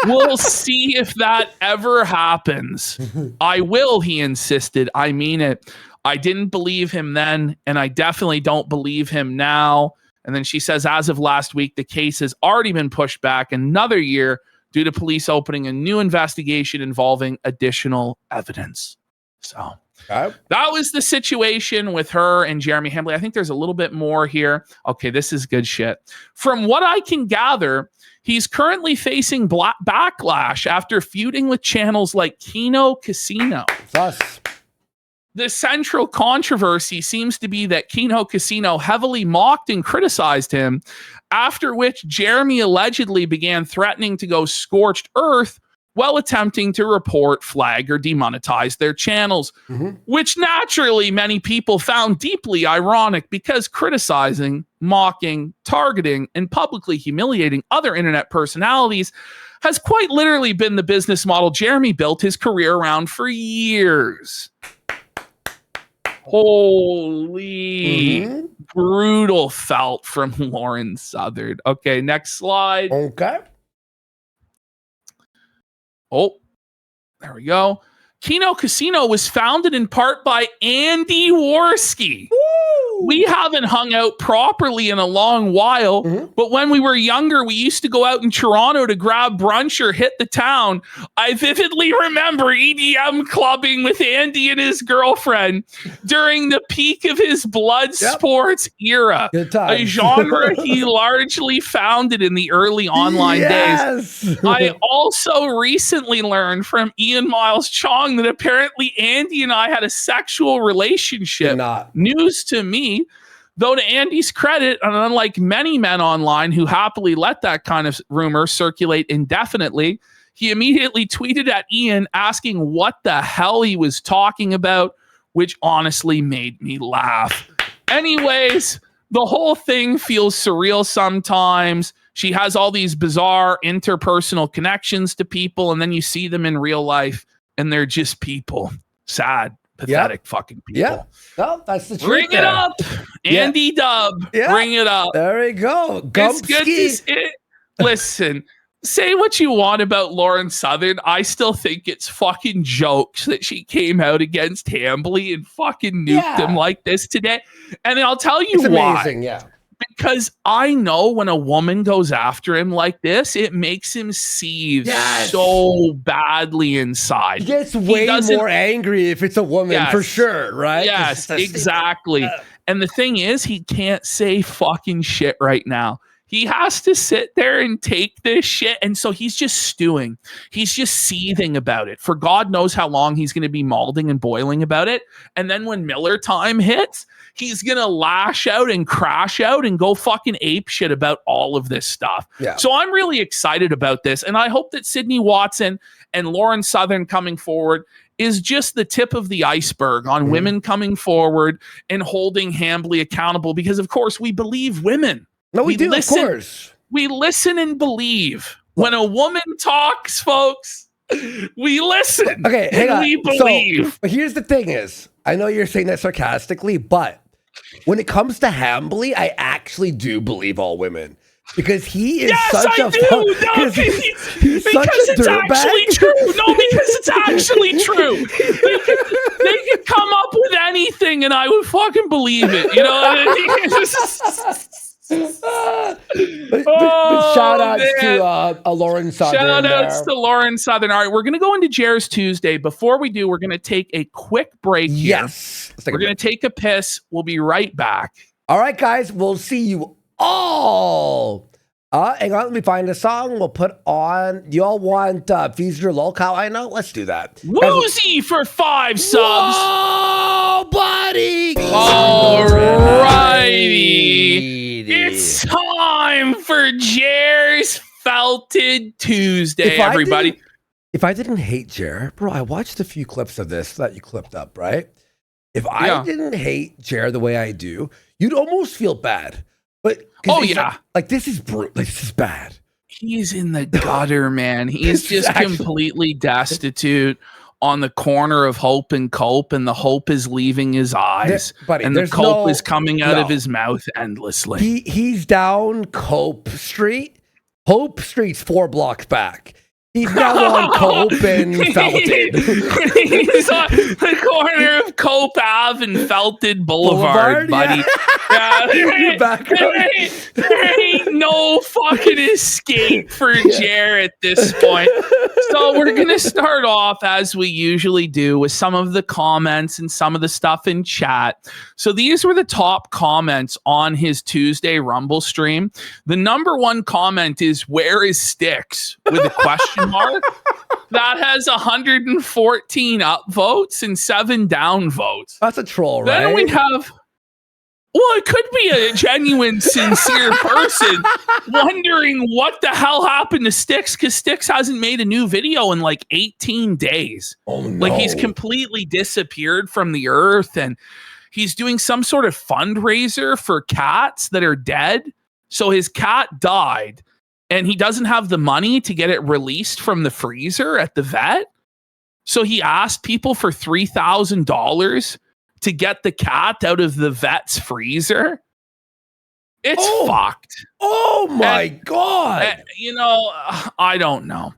[SPEAKER 2] we'll see if that ever happens. I will, he insisted. I mean it. I didn't believe him then, and I definitely don't believe him now. And then she says, as of last week, the case has already been pushed back another year due to police opening a new investigation involving additional evidence. So that was the situation with her and Jeremy Hambley. I think there's a little bit more here. Okay, this is good shit. From what I can gather, he's currently facing backlash after feuding with channels like Kino Casino.
[SPEAKER 1] It's us.
[SPEAKER 2] The central controversy seems to be that Kino Casino heavily mocked and criticized him, after which Jeremy allegedly began threatening to go scorched earth while attempting to report, flag, or demonetize their channels, which naturally many people found deeply ironic because criticizing, mocking, targeting, and publicly humiliating other internet personalities has quite literally been the business model Jeremy built his career around for years. Holy brutal felt from Lauren Southern. Okay, next slide.
[SPEAKER 1] Okay.
[SPEAKER 2] Oh, there we go. Kino Casino was founded in part by Andy Worski. We haven't hung out properly in a long while, but when we were younger, we used to go out in Toronto to grab brunch or hit the town. I vividly remember EDM clubbing with Andy and his girlfriend during the peak of his blood sports era, a genre he largely founded in the early online days. I also recently learned from Ian Miles Chong that apparently Andy and I had a sexual relationship. News to me. Though to Andy's credit, and unlike many men online who happily let that kind of rumor circulate indefinitely, he immediately tweeted at Ian asking what the hell he was talking about, which honestly made me laugh. Anyways, the whole thing feels surreal sometimes. She has all these bizarre interpersonal connections to people, and then you see them in real life, and they're just people. Sad. Pathetic fucking people.
[SPEAKER 1] Yeah. No, that's the truth.
[SPEAKER 2] Bring it up. Andy Dub. Bring it up.
[SPEAKER 1] There we go.
[SPEAKER 2] It's good to see. Listen, say what you want about Lauren Southern. I still think it's fucking jokes that she came out against Hambly and fucking nuked him like this today. And I'll tell you why.
[SPEAKER 1] Amazing,
[SPEAKER 2] Because I know when a woman goes after him like this, it makes him seethe so badly inside.
[SPEAKER 1] He gets way more angry if it's a woman, for sure, right?
[SPEAKER 2] Yes, exactly. And the thing is, he can't say fucking shit right now. He has to sit there and take this shit. And so he's just stewing. He's just seething about it. For God knows how long he's going to be malding and boiling about it. And then when Miller time hits, he's going to lash out and crash out and go fucking ape shit about all of this stuff. So I'm really excited about this. And I hope that Sydney Watson and Lauren Southern coming forward is just the tip of the iceberg on women coming forward and holding Hambly accountable. Because, of course, we believe women.
[SPEAKER 1] No, we do,
[SPEAKER 2] listen,
[SPEAKER 1] of course.
[SPEAKER 2] We listen and believe. When a woman talks, folks, we listen.
[SPEAKER 1] Okay, hang on.
[SPEAKER 2] We believe.
[SPEAKER 1] So, here's the thing is, I know you're saying that sarcastically, but when it comes to Hambly, I actually do believe all women. Because he is such a he's such a
[SPEAKER 2] it's actually true. No, because it's actually true. They could come up with anything and I would fucking believe it. You know?
[SPEAKER 1] but shout outs to Lauren Southern.
[SPEAKER 2] Shout outs to Lauren Southern. All right, we're going to go into Jer's Tuesday. Before we do, we're going to take a quick break here.
[SPEAKER 1] Yes.
[SPEAKER 2] We're going to take a piss. We'll be right back.
[SPEAKER 1] All right, guys. We'll see you all. Hang on. Let me find a song. We'll put on. Do you all want Feast Your Lolcow? I know. Let's do that.
[SPEAKER 2] Woozy for 5 subs.
[SPEAKER 1] Oh, buddy.
[SPEAKER 2] All righty. It's time for Jer's Felted Tuesday, everybody.
[SPEAKER 1] If I didn't hate Jer, bro, I watched a few clips of this that you clipped up, right? If I didn't hate Jer the way I do, you'd almost feel bad. But like this is brutal. Like, this is bad.
[SPEAKER 2] He's in the gutter, man. He's just completely destitute on the corner of hope and cope, and the hope is leaving his eyes, and the cope is coming out of his mouth endlessly.
[SPEAKER 1] He's down Cope Street. Hope Street's 4 blocks back. He's now on Cope and Felted.
[SPEAKER 2] He's on the corner of Cope Ave and Felted Boulevard, buddy. There ain't no fucking escape for Jer at this point. So we're going to start off, as we usually do, with some of the comments and some of the stuff in chat. So these were the top comments on his Tuesday Rumble stream. The #1 comment is, "Where is Styx?" with a question mark. That has 114 up votes and 7 down votes.
[SPEAKER 1] That's a troll, right?
[SPEAKER 2] Then we have... Well, it could be a genuine, sincere person wondering what the hell happened to Styx, because Styx hasn't made a new video in like 18 days.
[SPEAKER 1] Oh, no.
[SPEAKER 2] Like, he's completely disappeared from the earth, and he's doing some sort of fundraiser for cats that are dead. So his cat died, and he doesn't have the money to get it released from the freezer at the vet. So he asked people for $3,000 to get the cat out of the vet's freezer. It's fucked.
[SPEAKER 1] Oh my God.
[SPEAKER 2] You know, I don't know.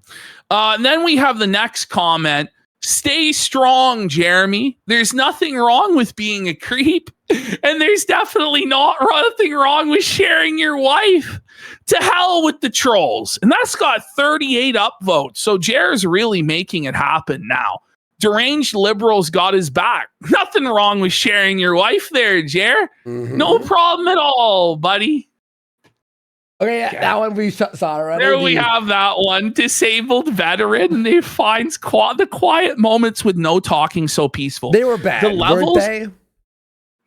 [SPEAKER 2] And then we have the next comment. Stay strong, Jeremy. There's nothing wrong with being a creep. And there's definitely nothing wrong with sharing your wife. To hell with the trolls. And that's got 38 upvotes. So Jer's really making it happen now. Deranged liberals got his back. Nothing wrong with sharing your wife there, Jer. No problem at all, buddy.
[SPEAKER 1] Okay, that one we saw already.
[SPEAKER 2] There we have that one. Disabled veteran. They finds the quiet moments with no talking so peaceful.
[SPEAKER 1] They were bad,
[SPEAKER 2] the levels,
[SPEAKER 1] weren't they?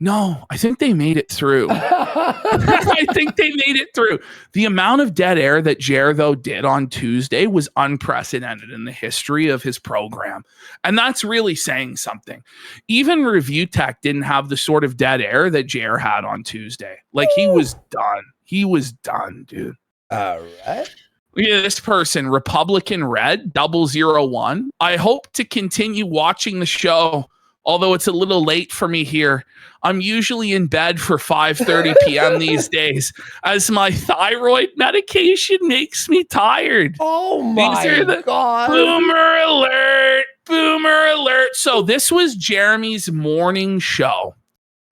[SPEAKER 2] No, I think they made it through. I think they made it through. The amount of dead air that Jer, though, did on Tuesday was unprecedented in the history of his program. And that's really saying something. Even Review Tech didn't have the sort of dead air that Jer had on Tuesday. Like, he was done. He was done, dude.
[SPEAKER 1] All right.
[SPEAKER 2] Yeah, this person, Republican Red 001. I hope to continue watching the show, although it's a little late for me here. I'm usually in bed for 5:30 p.m. these days, as my thyroid medication makes me tired.
[SPEAKER 1] Oh my God.
[SPEAKER 2] Boomer alert. Boomer alert. So this was Jeremy's morning show.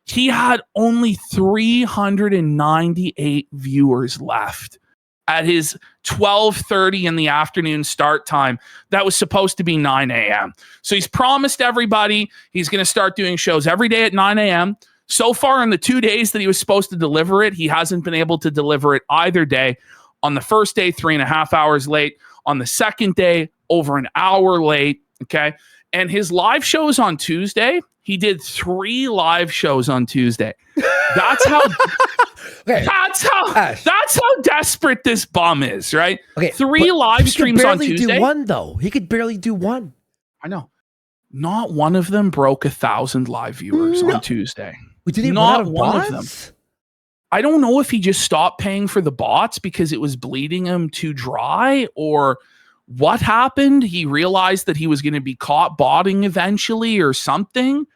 [SPEAKER 2] He had only 398 viewers left at his 12:30 in the afternoon start time. That was supposed to be 9 a.m. So he's promised everybody he's going to start doing shows every day at 9 a.m. So far in the 2 days that he was supposed to deliver it, he hasn't been able to deliver it either day. On the first day, 3.5 hours late. On the second day, over an hour late. Okay. And his live shows on Tuesday, he did 3 live shows on Tuesday. That's how
[SPEAKER 1] okay.
[SPEAKER 2] that's how desperate this bum is, right?
[SPEAKER 1] Okay.
[SPEAKER 2] 3 live streams on Tuesday.
[SPEAKER 1] He could barely do one, though. He could barely do one.
[SPEAKER 2] I know. Not one of them broke 1,000 live viewers on Tuesday.
[SPEAKER 1] Did he
[SPEAKER 2] Not
[SPEAKER 1] run out of
[SPEAKER 2] one
[SPEAKER 1] bots?
[SPEAKER 2] of them. I don't know if he just stopped paying for the bots because it was bleeding him too dry, or what happened. He realized that he was going to be caught botting eventually or something.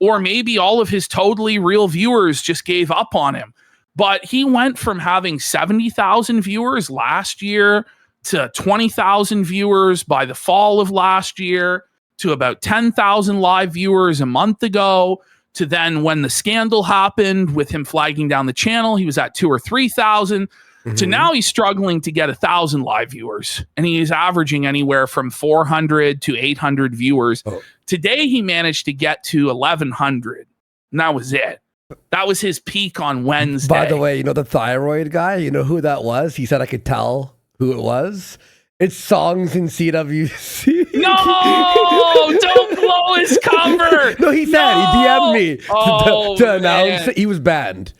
[SPEAKER 2] Or maybe all of his totally real viewers just gave up on him. But he went from having 70,000 viewers last year to 20,000 viewers by the fall of last year to about 10,000 live viewers a month ago, to then when the scandal happened with him flagging down the channel, he was at 2,000 or 3,000. To now he's struggling to get 1,000 live viewers, and he's averaging anywhere from 400 to 800 viewers. Today he managed to get to 1,100, and that was it. That was his peak on Wednesday.
[SPEAKER 1] By the way, you know the thyroid guy? You know who that was? He said I could tell who it was. It's Songs in CWC.
[SPEAKER 2] No, don't blow his cover.
[SPEAKER 1] No, he said, he DM'd me to announce that he was banned.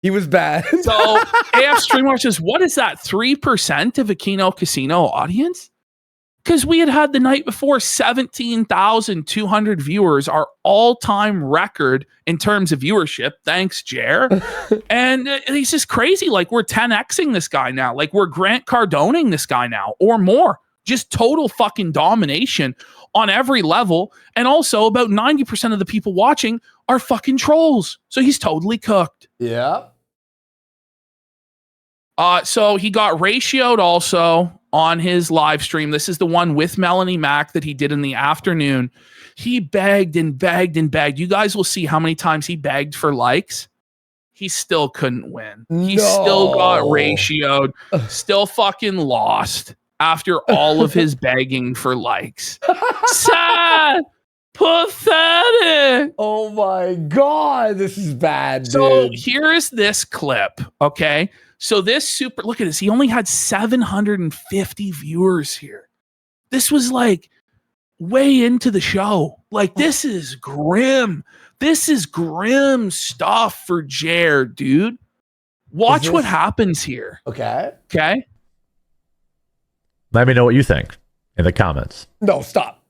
[SPEAKER 1] He was banned.
[SPEAKER 2] So AF Streamwatch says, what is that, 3% of a Kino Casino audience? Because we had the night before 17,200 viewers, our all-time record in terms of viewership. Thanks, Jer. And he's just crazy. Like, we're 10xing this guy now. Like, we're Grant Cardoning this guy now, or more. Just total fucking domination on every level. And also, about 90% of the people watching are fucking trolls. So he's totally cooked.
[SPEAKER 1] Yeah.
[SPEAKER 2] So he got ratioed also on his live stream. This is the one with Melanie Mack that he did in the afternoon. He begged and begged and begged. You guys will see how many times he begged for likes. He still couldn't win. He still got ratioed, still fucking lost after all of his begging for likes. Sad. Pathetic.
[SPEAKER 1] Oh my God, this is bad, dude.
[SPEAKER 2] So here's this clip, okay? So this look at this. He only had 750 viewers here. This was like way into the show. Like, this is grim. This is grim stuff for Jer, dude. Watch what happens here.
[SPEAKER 1] Okay.
[SPEAKER 2] Okay.
[SPEAKER 3] Let me know what you think in the comments.
[SPEAKER 1] No, stop.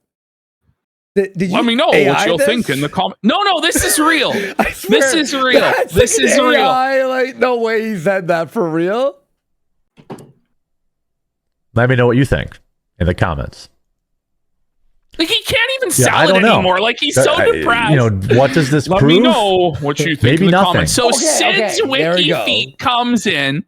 [SPEAKER 1] Did you
[SPEAKER 2] Let me know
[SPEAKER 1] AI
[SPEAKER 2] what you'll
[SPEAKER 1] this?
[SPEAKER 2] think in the comment. No, this is real.
[SPEAKER 1] I swear,
[SPEAKER 2] This is real.
[SPEAKER 1] that's
[SPEAKER 2] This
[SPEAKER 1] like
[SPEAKER 2] is
[SPEAKER 1] an
[SPEAKER 2] real.
[SPEAKER 1] AI, like, no way he said that for real.
[SPEAKER 3] Let me know what you think in the comments.
[SPEAKER 2] Like he can't even sell it anymore. Like he's so depressed.
[SPEAKER 3] You know, what does this
[SPEAKER 2] Let
[SPEAKER 3] prove?
[SPEAKER 2] me know what you think
[SPEAKER 3] Maybe
[SPEAKER 2] in the
[SPEAKER 3] nothing.
[SPEAKER 2] comments. So
[SPEAKER 1] Okay,
[SPEAKER 2] Sid's Wiki feed comes in.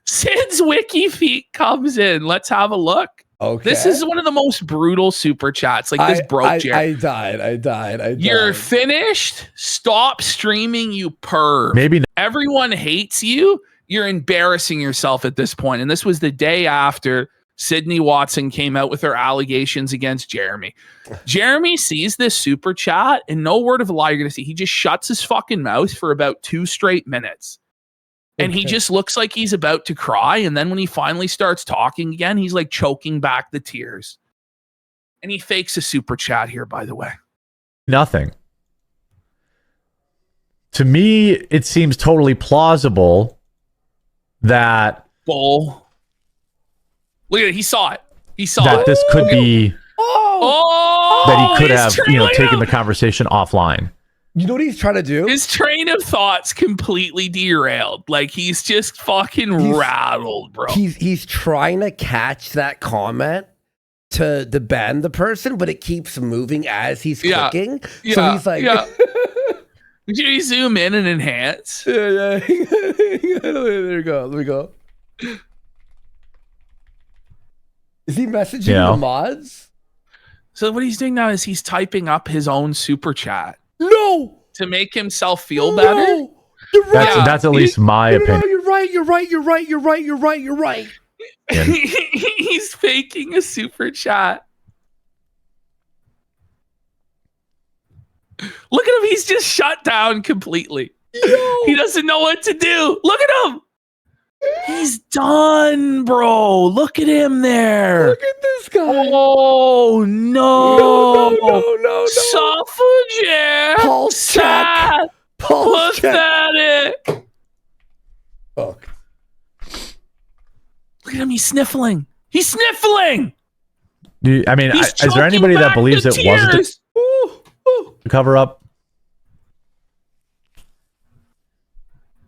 [SPEAKER 2] Sid's Wiki feed comes in. Let's have a look.
[SPEAKER 1] Okay.
[SPEAKER 2] This is one of the most brutal super chats. Like this broke Jerry.
[SPEAKER 1] I died.
[SPEAKER 2] You're finished. Stop streaming, you perv.
[SPEAKER 3] Maybe
[SPEAKER 2] Everyone hates you. You're embarrassing yourself at this point. And this was the day after Sydney Watson came out with her allegations against Jeremy. Jeremy sees this super chat, and no word of a lie you're going to see. He just shuts his fucking mouth for about 2 straight minutes. And he just looks like he's about to cry. And then when he finally starts talking again, he's like choking back the tears. And he fakes a super chat here, by the way.
[SPEAKER 3] nothing. To me, it seems totally plausible that
[SPEAKER 2] Bull. Look at it. He saw it. He saw
[SPEAKER 3] that
[SPEAKER 2] it.
[SPEAKER 3] this could be that he could
[SPEAKER 2] he's
[SPEAKER 3] have, taken the conversation offline.
[SPEAKER 1] You know what he's trying to do?
[SPEAKER 2] His train of thoughts completely derailed. Like he's just fucking rattled, bro.
[SPEAKER 1] He's trying to catch that comment to ban the person, but it keeps moving as he's clicking. So he's like,
[SPEAKER 2] Did you zoom in and enhance?
[SPEAKER 1] yeah. There we go. Let me go. Is he messaging the mods?
[SPEAKER 2] So what he's doing now is he's typing up his own super chat.
[SPEAKER 1] No,
[SPEAKER 2] to make himself feel better.
[SPEAKER 1] You're right.
[SPEAKER 3] That's at least my opinion.
[SPEAKER 1] No, you're right.
[SPEAKER 2] He's faking a super chat. Look at him. He's just shut down completely.
[SPEAKER 1] No.
[SPEAKER 2] He doesn't know what to do. Look at him. He's done, bro. Look at him there.
[SPEAKER 1] Look at this guy.
[SPEAKER 2] Oh, no.
[SPEAKER 1] No.
[SPEAKER 2] Suffragette.
[SPEAKER 1] Pulse check.
[SPEAKER 2] Pathetic.
[SPEAKER 1] Fuck.
[SPEAKER 2] Look at him. He's sniffling. He's sniffling.
[SPEAKER 3] Is there anybody that believes it wasn't a cover up?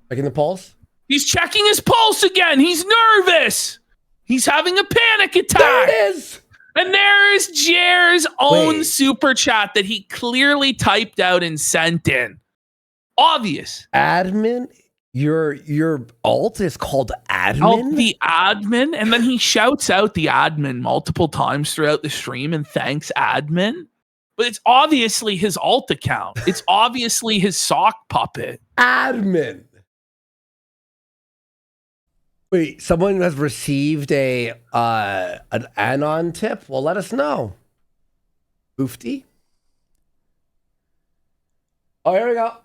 [SPEAKER 1] Checking the pulse?
[SPEAKER 2] He's checking his pulse again. He's nervous. He's having a panic attack.
[SPEAKER 1] There it is.
[SPEAKER 2] And there is Jer's own super chat that he clearly typed out and sent in. Obvious.
[SPEAKER 1] Admin? Your alt is called admin?
[SPEAKER 2] The admin. And then he shouts out the admin multiple times throughout the stream and thanks admin. But it's obviously his alt account. It's obviously his sock puppet.
[SPEAKER 1] Admin. Wait, someone has received an anon tip? Well, let us know. Oofty. Oh, here we go.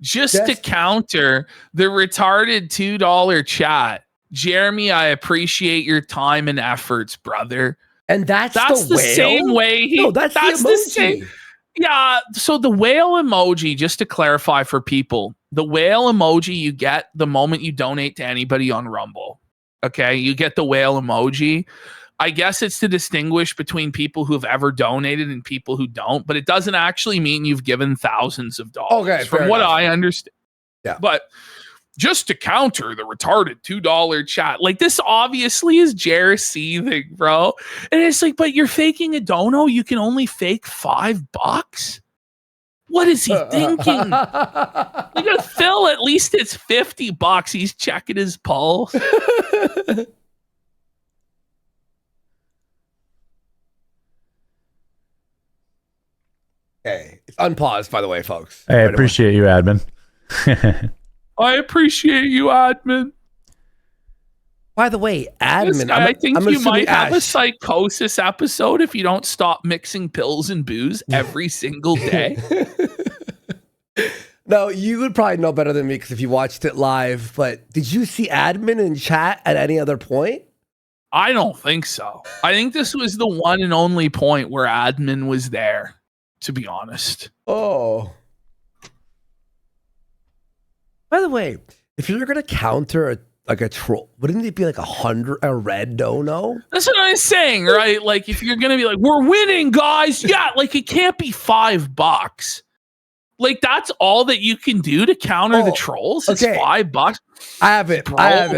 [SPEAKER 2] Just to counter the retarded $2 chat. Jeremy, I appreciate your time and efforts, brother.
[SPEAKER 1] And that's
[SPEAKER 2] the same way he.
[SPEAKER 1] No, that's the same.
[SPEAKER 2] Yeah. So the whale emoji, just to clarify for people, the whale emoji you get the moment you donate to anybody on Rumble. Okay, you get the whale emoji. I guess it's to distinguish between people who've ever donated and people who don't, but it doesn't actually mean you've given thousands of dollars.
[SPEAKER 1] Okay,
[SPEAKER 2] from what I understand.
[SPEAKER 1] Yeah.
[SPEAKER 2] But just to counter the retarded $2 chat, like this obviously is Jer seething, bro. And it's like, but you're faking a dono. You can only fake $5. What is he thinking? Look at Phil. At least it's $50. He's checking his pulse.
[SPEAKER 1] Hey, it's unpaused, by the way, folks.
[SPEAKER 3] Hey, I appreciate you, admin.
[SPEAKER 2] I appreciate you, admin.
[SPEAKER 1] By the way, admin.
[SPEAKER 2] I think you might have a
[SPEAKER 1] Ash.
[SPEAKER 2] psychosis episode if you don't stop mixing pills and booze every single day.
[SPEAKER 1] No, you would probably know better than me because if you watched it live. But did you see admin in chat at any other point?
[SPEAKER 2] I don't think so. I think this was the one and only point where admin was there, to be honest.
[SPEAKER 1] Oh. By the way, if you're going to counter a troll, wouldn't it be like a red dono?
[SPEAKER 2] That's what I'm saying, right? Like if you're going to be like, we're winning, guys. Yeah, like it can't be $5. Like that's all that you can do to counter the trolls. It's $5.
[SPEAKER 1] I have it.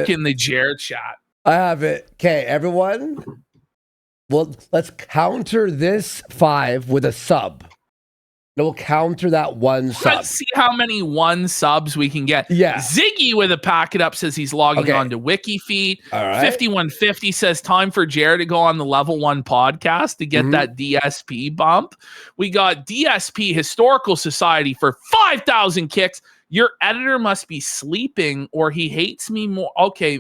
[SPEAKER 2] In the Jared chat.
[SPEAKER 1] I have it. Okay, everyone. Well, let's counter this 5 with a sub. And we'll counter that 1 sub.
[SPEAKER 2] Let's see how many 1 subs we can get.
[SPEAKER 1] Yeah.
[SPEAKER 2] Ziggy with a pack it up says he's logging on to WikiFeet.
[SPEAKER 1] All right.
[SPEAKER 2] 5150 says time for Jared to go on the Level 1 podcast to get that DSP bump. We got DSP Historical Society for 5,000 kicks. Your editor must be sleeping or he hates me more. Okay.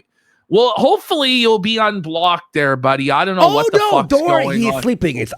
[SPEAKER 2] Well, hopefully you'll be unblocked there, buddy. I don't know what the fuck's
[SPEAKER 1] don't worry.
[SPEAKER 2] going
[SPEAKER 1] He's
[SPEAKER 2] on.
[SPEAKER 1] sleeping. He's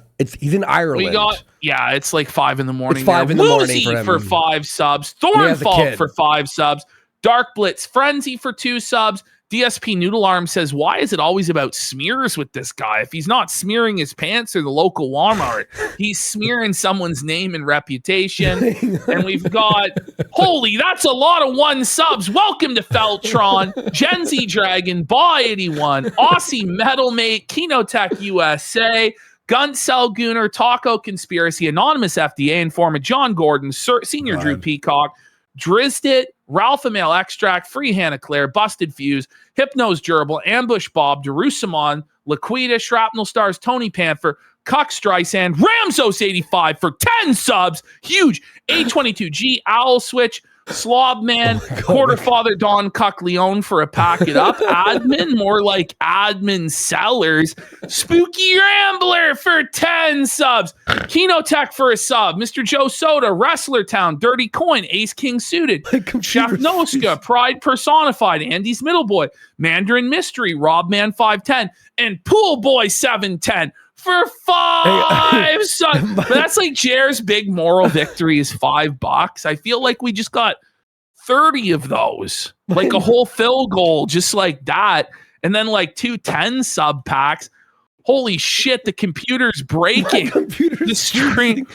[SPEAKER 1] in Ireland.
[SPEAKER 2] We got it's like 5 in the morning.
[SPEAKER 1] It's 5 in the morning for him.
[SPEAKER 2] For 5 subs. Thornfall for 5 subs. Dark Blitz Frenzy for 2 subs. DSP Noodle Arm says, why is it always about smears with this guy? If he's not smearing his pants or the local Walmart, he's smearing someone's name and reputation. And we've got, holy, that's a lot of 1 subs. Welcome to Feltron, Gen Z Dragon, Ba 81, Aussie Metal Mate, Kino Tech USA, Guncel Gooner, Taco Conspiracy, Anonymous FDA Informant, John Gordon, Senior Drew Peacock, Drizdit, Ralph Emil Extract, Free Hannah Claire, Busted Fuse, Hypnose Gerbil, Ambush Bob, Jerusalem, Laquita, Shrapnel Stars, Tony Panther, Cuck Streisand, Ramsos 85 for 10 subs. Huge. A22G, Owl Switch, Slobman, Quarterfather Don Cuck Leon for a pack it up. Admin, more like admin sellers. Spooky Rambler for 10 subs. Kino Tech for a sub. Mr. Joe Soda, Wrestler Town, Dirty Coin, Ace King Suited, Chef Noska, Pride Personified, Andy's Middle Boy, Mandarin Mystery, Robman 510, and Pool Boy 710. For 5 subs. But that's like Jer's big moral victory is $5. I feel like we just got 30 of those. Like a whole fill goal, just like that. And then like 2 10 sub packs. Holy shit, the computer's breaking. The stream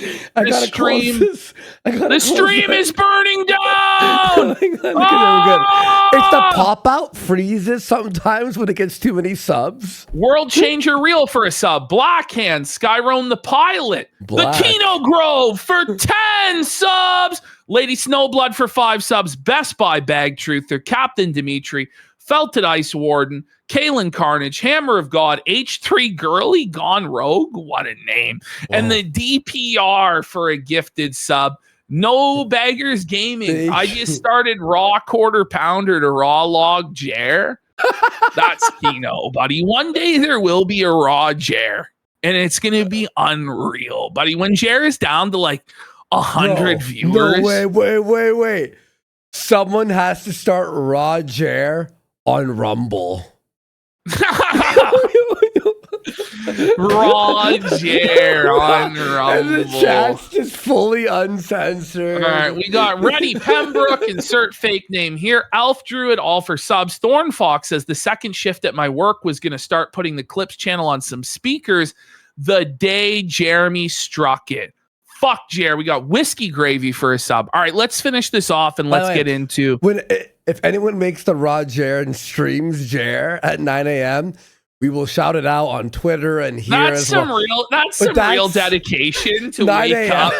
[SPEAKER 2] is burning down.
[SPEAKER 1] It's the pop out freezes sometimes when it gets too many subs.
[SPEAKER 2] World Changer Reel for a sub. Blackhand, Skyrone the Pilot. The Kino Grove for 10 subs. Lady Snowblood for 5 subs. Best Buy Bag Truther. Captain Dimitri. Felted Ice Warden, Kalen Carnage, Hammer of God, H3 Girly Gone Rogue, what a name, and the DPR for a gifted sub. No Baggers Gaming. I just started Raw Quarter Pounder to Raw Log Jer. That's Kino, buddy. One day there will be a Raw Jer, and it's going to be unreal, buddy. When Jer is down to like 100 viewers.
[SPEAKER 1] No, wait. Someone has to start Raw Jer on Rumble.
[SPEAKER 2] Roger on Rumble.
[SPEAKER 1] And the chat's just fully uncensored.
[SPEAKER 2] All right, we got Ready Pembroke, insert fake name here. Elf Druid, all for subs. Thornfox says the second shift at my work was going to start putting the Clips channel on some speakers the day Jeremy struck it. Fuck Jer. We got Whiskey Gravy for a sub. All right, let's finish this off and let's get into
[SPEAKER 1] if anyone makes the Raw Jer and streams Jer at 9 a.m., we will shout it out on Twitter and here
[SPEAKER 2] that's
[SPEAKER 1] as
[SPEAKER 2] some
[SPEAKER 1] well.
[SPEAKER 2] That's real dedication to wake up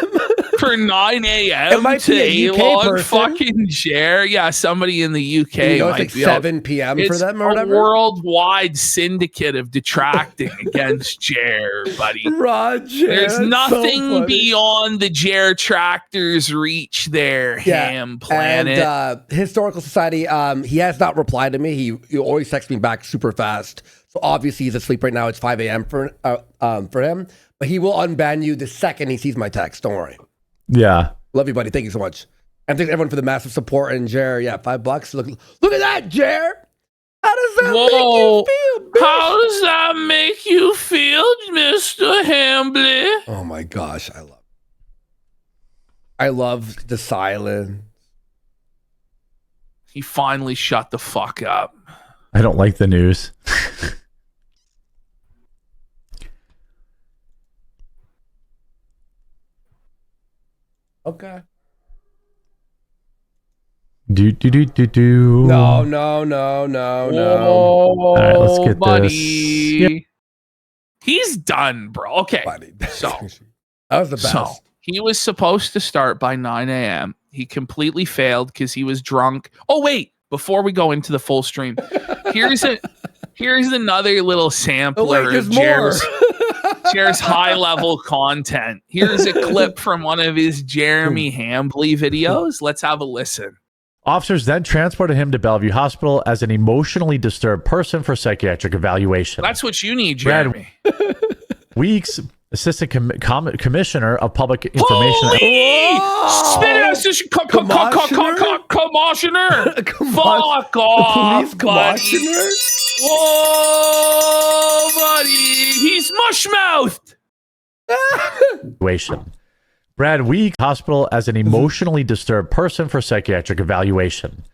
[SPEAKER 2] for 9 a.m.
[SPEAKER 1] It might be a UK person.
[SPEAKER 2] Fucking Jer. Yeah, somebody in the UK.
[SPEAKER 1] You know,
[SPEAKER 2] might
[SPEAKER 1] it's like
[SPEAKER 2] be
[SPEAKER 1] 7 p.m. for them or whatever.
[SPEAKER 2] It's a worldwide syndicate of detracting against Jer, buddy.
[SPEAKER 1] Roger.
[SPEAKER 2] There's nothing beyond the Jer Tractor's reach there, Ham Planet.
[SPEAKER 1] And Historical Society, he has not replied to me. He always texts me back super fast. So obviously he's asleep right now. It's 5 a.m. for him. But he will unban you the second he sees my text. Don't worry.
[SPEAKER 3] Yeah.
[SPEAKER 1] Love you, buddy. Thank you so much. And thanks everyone for the massive support. And Jer, $5. Look at that, Jer. How does that make you feel, bitch?
[SPEAKER 2] How does that make you feel, Mr. Hambly?
[SPEAKER 1] Oh my gosh, I love the silence.
[SPEAKER 2] He finally shut the fuck up.
[SPEAKER 3] I don't like the news.
[SPEAKER 1] Okay.
[SPEAKER 3] Do.
[SPEAKER 1] No.
[SPEAKER 3] All right, let's get
[SPEAKER 2] buddy.
[SPEAKER 3] this. Yep.
[SPEAKER 2] He's done, bro. Okay.
[SPEAKER 1] Buddy.
[SPEAKER 2] So
[SPEAKER 1] that was the best.
[SPEAKER 2] So he was supposed to start by 9 a.m. He completely failed because he was drunk. Oh, wait. Before we go into the full stream, here's another little sampler of Jer's. shares high-level content. Here's a clip from one of his Jeremy Hambly videos. Let's have a listen.
[SPEAKER 3] Officers then transported him to Bellevue Hospital as an emotionally disturbed person for psychiatric evaluation.
[SPEAKER 2] That's what you need, Jeremy.
[SPEAKER 3] Weeks, Assistant Commissioner of Public Information.
[SPEAKER 2] Commissioner. Fuck off,
[SPEAKER 1] police commissioner.
[SPEAKER 2] Whoa, buddy. He's mush-mouthed.
[SPEAKER 3] Brad Weeks Hospital as an emotionally disturbed person for psychiatric evaluation.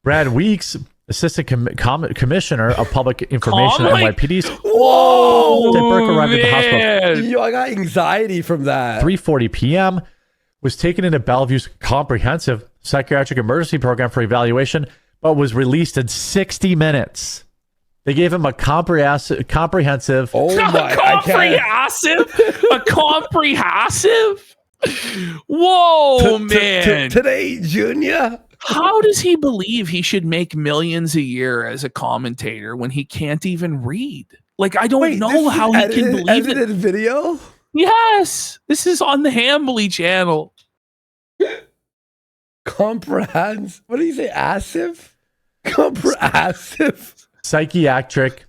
[SPEAKER 3] Brad Weeks, Assistant Commissioner of Public Information at NYPD's.
[SPEAKER 1] Whoa,
[SPEAKER 3] Burke arrived at the hospital.
[SPEAKER 1] Yo, I got anxiety from that.
[SPEAKER 3] 3:40 p.m. was taken into Bellevue's comprehensive psychiatric emergency program for evaluation, but was released in 60 minutes. They gave him a comprehensive.
[SPEAKER 1] Oh my!
[SPEAKER 2] A comprehensive. Whoa, man!
[SPEAKER 1] Today, Junior.
[SPEAKER 2] How does he believe he should make millions a year as a commentator when he can't even read? Like, I don't know how he can believe it.
[SPEAKER 1] Video?
[SPEAKER 2] Yes, this is on the Hambly channel.
[SPEAKER 1] Comprehensive. What do you say? Assive? Comprehensive.
[SPEAKER 3] Psychiatric.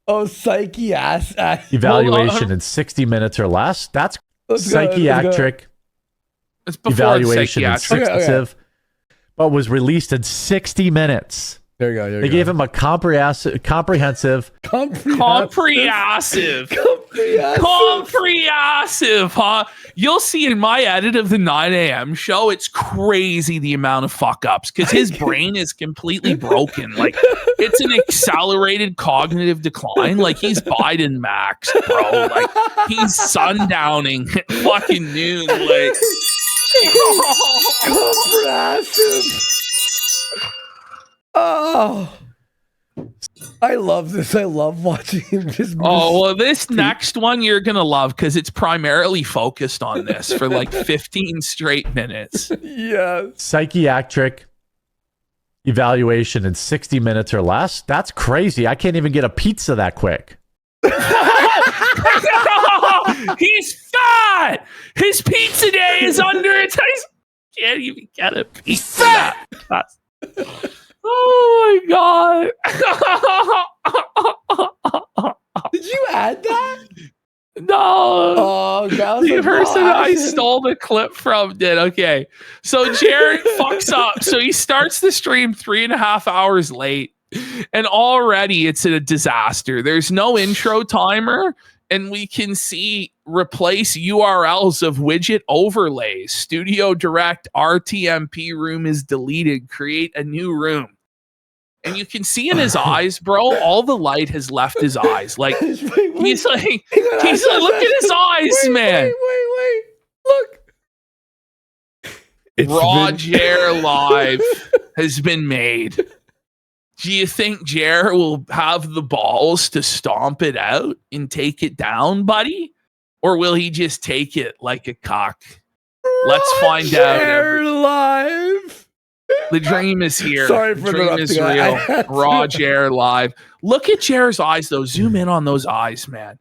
[SPEAKER 1] Oh,
[SPEAKER 3] evaluation in 60 minutes or less. That's psychiatric.
[SPEAKER 2] It's before
[SPEAKER 3] evaluation in 60 but was released in 60 minutes.
[SPEAKER 1] There you go.
[SPEAKER 3] They gave him a comprehensive.
[SPEAKER 2] Comprehensive, huh? You'll see in my edit of the 9 a.m. show, it's crazy the amount of fuck ups because his brain is completely broken. Like, it's an accelerated cognitive decline. Like, he's Biden Max, bro. Like, he's sundowning at fucking noon. Like,
[SPEAKER 1] comprehensive. Oh, I love this. I love watching him just.
[SPEAKER 2] Oh, well, this next one you're going to love because it's primarily focused on this for like 15 straight minutes.
[SPEAKER 1] Yeah.
[SPEAKER 3] Psychiatric evaluation in 60 minutes or less. That's crazy. I can't even get a pizza that quick.
[SPEAKER 2] He's fat. His pizza day is under its. Can't even get a pizza. Oh my god!
[SPEAKER 1] Did you add that?
[SPEAKER 2] No.
[SPEAKER 1] Oh,
[SPEAKER 2] the person I stole the clip from did. Okay, so Jared fucks up. So he starts the stream 3.5 hours late, and already it's a disaster. There's no intro timer. And we can see replace URLs of widget overlays. Studio Direct RTMP room is deleted. Create a new room. And you can see in his eyes, bro, all the light has left his eyes. Like, he's like, look at his eyes, man.
[SPEAKER 1] Wait. Look.
[SPEAKER 2] Raw Jer Live has been made. Do you think Jer will have the balls to stomp it out and take it down, buddy? Or will he just take it like a cock? Let's find out.
[SPEAKER 1] Jer Live.
[SPEAKER 2] The dream is here.
[SPEAKER 1] Sorry
[SPEAKER 2] the
[SPEAKER 1] for
[SPEAKER 2] dream is real. Raw Jer Live. Look at Jer's eyes, though. Zoom in on those eyes, man.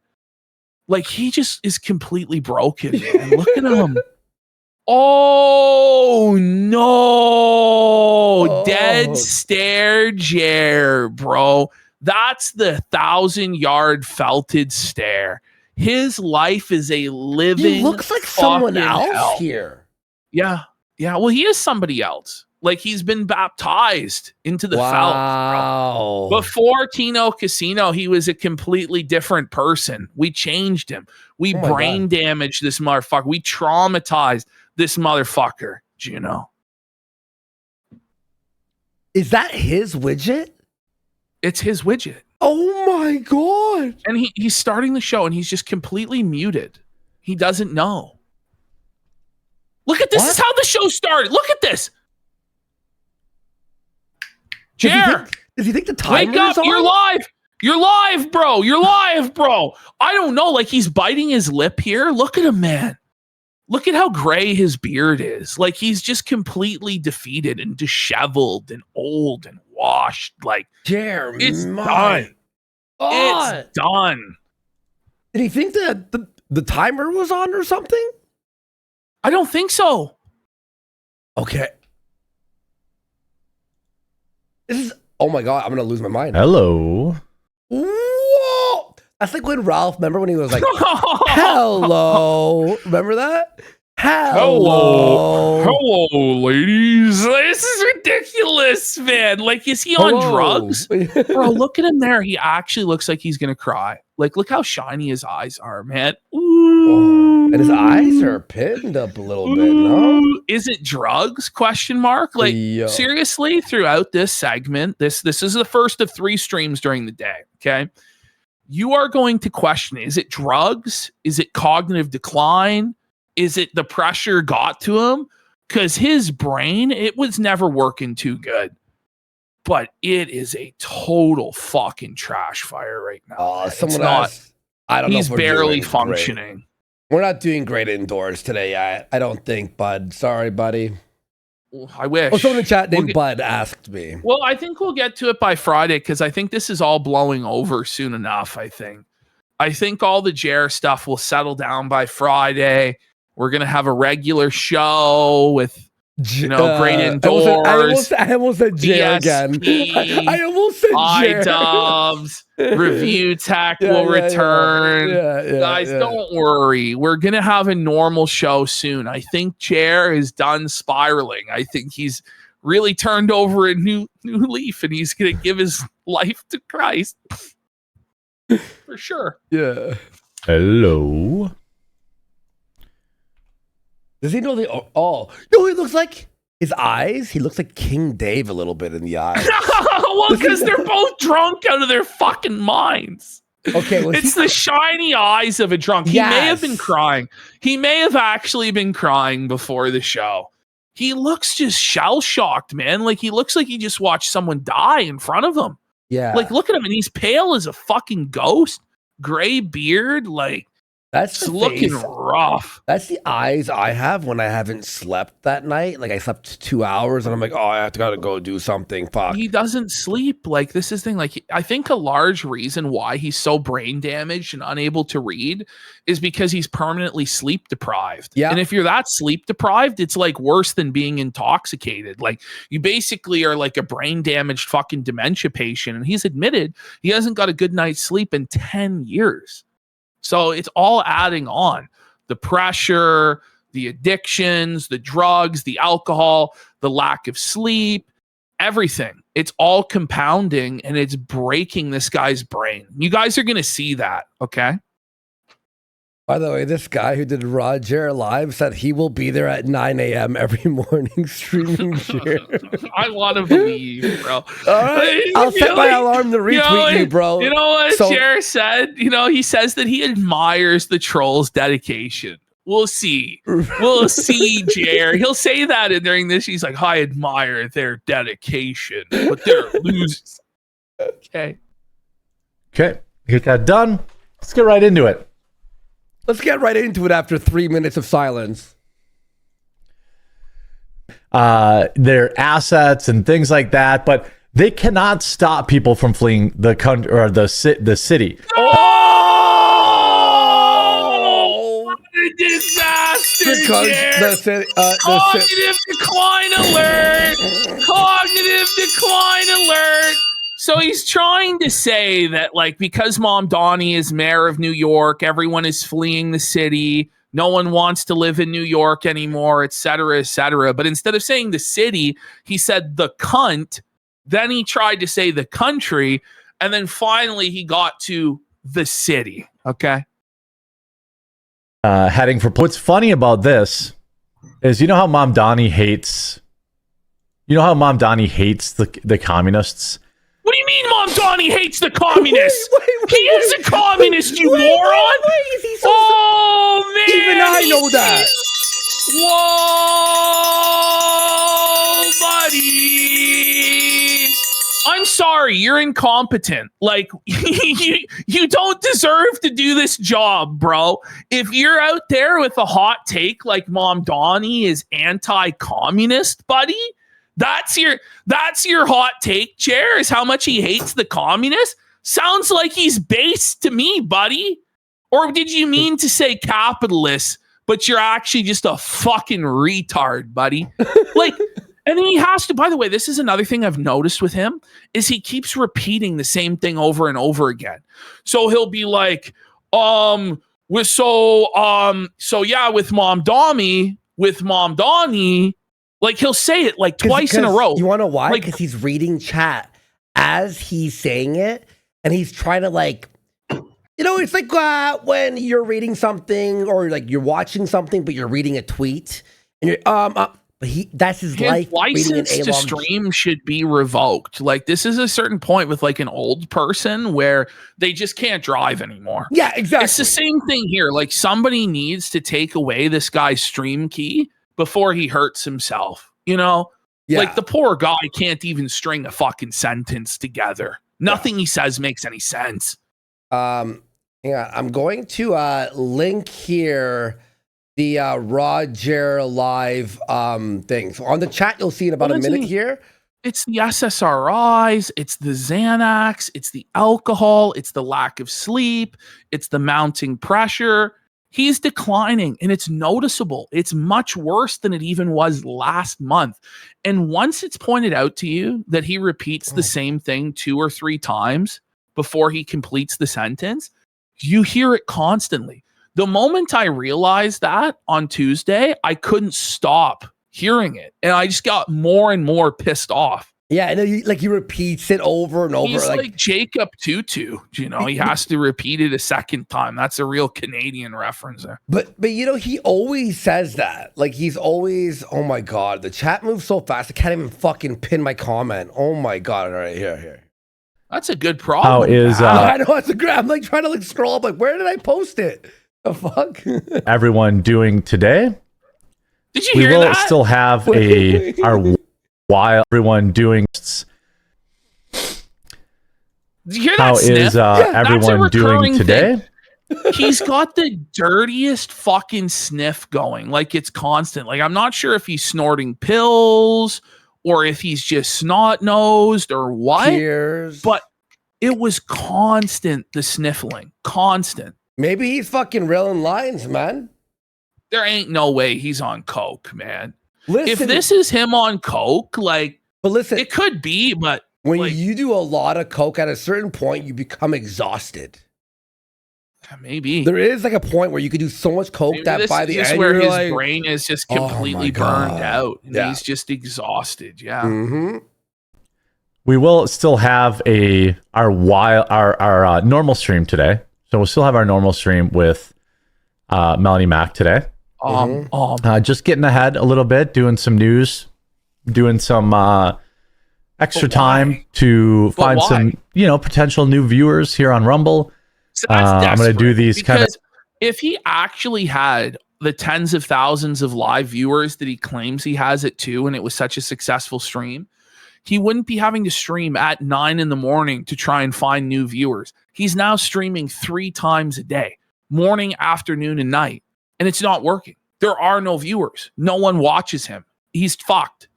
[SPEAKER 2] Like, he just is completely broken, man. Look at him. Oh no! Dead stare, Jer, bro. That's the 1,000-yard felted stare. His life is a living.
[SPEAKER 1] He looks like someone else
[SPEAKER 2] hell.
[SPEAKER 1] Here.
[SPEAKER 2] Yeah. Well, he is somebody else. Like, he's been baptized into the felt. Bro. Before Kino Casino, he was a completely different person. We changed him. We brain damaged this motherfucker. We traumatized this motherfucker, Juno.
[SPEAKER 1] Is that his widget?
[SPEAKER 2] It's his widget.
[SPEAKER 1] Oh my god.
[SPEAKER 2] And he's starting the show and he's just completely muted. He doesn't know. Look at this. This is how the show started. Look at this. Jer,
[SPEAKER 1] does he think the timer
[SPEAKER 2] wake up.
[SPEAKER 1] is on?
[SPEAKER 2] You're live. You're live, bro. You're live, bro. I don't know. Like, he's biting his lip here. Look at him, man. Look at how gray his beard is. Like, he's just completely defeated and disheveled and old and washed. Like,
[SPEAKER 1] Jer,
[SPEAKER 2] it's done. It's done.
[SPEAKER 1] Did he think that the timer was on or something?
[SPEAKER 2] I don't think so.
[SPEAKER 1] Okay. This is, oh my God, I'm going to lose my mind.
[SPEAKER 3] Hello.
[SPEAKER 1] Whoa! That's like when Ralph, remember when he was like, hello. Remember that?
[SPEAKER 2] Hello, ladies. This is ridiculous, man. Like, is he on drugs? Bro, look at him there. He actually looks like he's gonna cry. Like, look how shiny his eyes are, man. Ooh.
[SPEAKER 1] And his eyes are pinned up a little bit, no?
[SPEAKER 2] Is it drugs? Question mark. Like, seriously, throughout this segment, this is the first of 3 streams during the day. Okay. You are going to question it. Is it drugs? Is it cognitive decline? Is it the pressure got to him? Because his brain, it was never working too good. But it is a total fucking trash fire right now.
[SPEAKER 1] Oh, someone else. I don't know.
[SPEAKER 2] He's barely functioning.
[SPEAKER 1] Great. We're not doing great indoors today. I don't think, Bud. Sorry, buddy.
[SPEAKER 2] I wish.
[SPEAKER 1] Oh, someone in the chat named Bud asked me.
[SPEAKER 2] Well, I think we'll get to it by Friday because I think this is all blowing over soon enough. I think all the Jer stuff will settle down by Friday. We're going to have a regular show with, great indoors.
[SPEAKER 1] I almost said Jer again. I almost said Jer.
[SPEAKER 2] iDubbbz, Review Tech will return. Guys, don't worry. We're going to have a normal show soon. I think Jer is done spiraling. I think he's really turned over a new leaf and he's going to give his life to Christ. For sure.
[SPEAKER 1] Yeah.
[SPEAKER 3] Hello.
[SPEAKER 1] Does he know no, he looks like his eyes. He looks like King Dave a little bit in the eyes.
[SPEAKER 2] Well, because they're both drunk out of their fucking minds.
[SPEAKER 1] Okay.
[SPEAKER 2] It's the shiny eyes of a drunk. He may have been crying. He may have actually been crying before the show. He looks just shell-shocked, man. Like, he looks like he just watched someone die in front of him.
[SPEAKER 1] Yeah.
[SPEAKER 2] Like, look at him, and he's pale as a fucking ghost. Gray beard, like,
[SPEAKER 1] that's
[SPEAKER 2] looking rough.
[SPEAKER 1] That's the eyes I have when I haven't slept that night. Like, I slept 2 hours, and I'm like, oh, I gotta go do something. Fuck.
[SPEAKER 2] He doesn't sleep. Like, this is the thing. Like, I think a large reason why he's so brain damaged and unable to read is because he's permanently sleep deprived.
[SPEAKER 1] Yeah.
[SPEAKER 2] And if you're that sleep deprived, it's like worse than being intoxicated. Like, you basically are like a brain damaged fucking dementia patient. And he's admitted he hasn't got a good night's sleep in 10 years. So it's all adding on. The pressure, the addictions, the drugs, the alcohol, the lack of sleep, everything. It's all compounding and it's breaking this guy's brain. You guys are going to see that, okay?
[SPEAKER 1] By the way, this guy who did Roger Live said he will be there at 9 a.m. every morning streaming Jer.
[SPEAKER 2] I want to believe, bro.
[SPEAKER 1] All right. I'll set my alarm to retweet you, bro.
[SPEAKER 2] You know what Jer said? He says that he admires the trolls' dedication. We'll see. We'll see, Jer. He'll say that during this. He's like, I admire their dedication, but they're losers. Okay.
[SPEAKER 3] Get that done. Let's get right into it.
[SPEAKER 1] Let's get right into it after 3 minutes of silence.
[SPEAKER 3] Their assets and things like that, but they cannot stop people from fleeing the country or the city.
[SPEAKER 2] Oh! What a disaster! Cognitive decline alert! Cognitive decline alert! So he's trying to say that, like, because Mom Donnie is mayor of New York, everyone is fleeing the city. No one wants to live in New York anymore, et cetera, et cetera. But instead of saying the city, he said the cunt. Then he tried to say the country. And then finally he got to the city. Okay.
[SPEAKER 3] Heading for what's funny about this is, how Mom Donnie hates, the communists.
[SPEAKER 2] What do you mean Mom Donnie hates the communists? He is a communist, you moron! Oh, man!
[SPEAKER 1] Even I know that.
[SPEAKER 2] Whoa, buddy! I'm sorry, you're incompetent. Like, you don't deserve to do this job, bro. If you're out there with a hot take like Mom Donnie is anti-communist, buddy, that's your hot take, Jer, is how much he hates the communists. Sounds like he's based to me, buddy. Or did you mean to say capitalist, but you're actually just a fucking retard, buddy? Like, and then he has to, by the way, this is another thing I've noticed with him, is he keeps repeating the same thing over and over again. So he'll be like, so yeah, with Mom Donnie, like he'll say it like twice in a row.
[SPEAKER 1] You want to know why?
[SPEAKER 2] Like,
[SPEAKER 1] Because he's reading chat as he's saying it, and he's trying to like, it's like when you're reading something or like you're watching something, but you're reading a tweet, and you're but that's his life.
[SPEAKER 2] License to stream should be revoked. Like, this is a certain point with like an old person where they just can't drive anymore.
[SPEAKER 1] Yeah, exactly.
[SPEAKER 2] It's the same thing here. Like, somebody needs to take away this guy's stream key before he hurts himself. Yeah. Like, the poor guy can't even string a fucking sentence together. Nothing he says makes any sense.
[SPEAKER 1] Yeah, I'm going to link here the Roger Live thing. So on the chat, you'll see in about a minute here.
[SPEAKER 2] It's the SSRIs, it's the Xanax, it's the alcohol, it's the lack of sleep, it's the mounting pressure. He's declining, and it's noticeable. It's much worse than it even was last month. And once it's pointed out to you that he repeats the same thing 2 or 3 times before he completes the sentence, you hear it constantly. The moment I realized that on Tuesday, I couldn't stop hearing it. And I just got more and more pissed off.
[SPEAKER 1] Yeah, and he repeats it over and over.
[SPEAKER 2] He's like Jacob Tutu, he has to repeat it a second time. That's a real Canadian reference there.
[SPEAKER 1] But he always says that. Like, he's always, oh my God, the chat moves so fast. I can't even fucking pin my comment. Oh my God. All right, here.
[SPEAKER 2] That's a good problem.
[SPEAKER 3] How is
[SPEAKER 1] I know it's a grab. I'm like trying to scroll up. Like, where did I post it? The fuck?
[SPEAKER 3] everyone doing today?
[SPEAKER 2] Did you hear that?
[SPEAKER 3] We will still have our while everyone doing.
[SPEAKER 2] Did you hear that?
[SPEAKER 3] How
[SPEAKER 2] sniff?
[SPEAKER 3] is everyone doing today?
[SPEAKER 2] He's got the dirtiest fucking sniff going. Like, it's constant. Like, I'm not sure if he's snorting pills or if he's just snot-nosed or what.
[SPEAKER 1] Cheers.
[SPEAKER 2] But it was constant, the sniffling. Constant.
[SPEAKER 1] Maybe he's fucking reeling lines, man.
[SPEAKER 2] There ain't no way he's on coke, man.
[SPEAKER 1] Listen,
[SPEAKER 2] if this is him on coke, like,
[SPEAKER 1] but listen,
[SPEAKER 2] it could be, but
[SPEAKER 1] when
[SPEAKER 2] like,
[SPEAKER 1] you do a lot of coke, at a certain point, you become exhausted.
[SPEAKER 2] Maybe
[SPEAKER 1] there is like a point where you could do so much coke that by the end,
[SPEAKER 2] where his
[SPEAKER 1] like,
[SPEAKER 2] brain is just completely burned out, and he's just exhausted. Yeah.
[SPEAKER 1] Mm-hmm.
[SPEAKER 3] We will still have our normal stream today, so we'll still have our normal stream with Melanie Mack today. Just getting ahead a little bit, doing some news, doing some extra time to find some potential new viewers here on Rumble.
[SPEAKER 2] So that's
[SPEAKER 3] I'm going to do these kind of.
[SPEAKER 2] If he actually had the tens of thousands of live viewers that he claims he has it too, and it was such a successful stream, he wouldn't be having to stream at 9 a.m. to try and find new viewers. He's now streaming 3 times a day, morning, afternoon, and night, and it's not working. There are no viewers. No one watches him. He's fucked.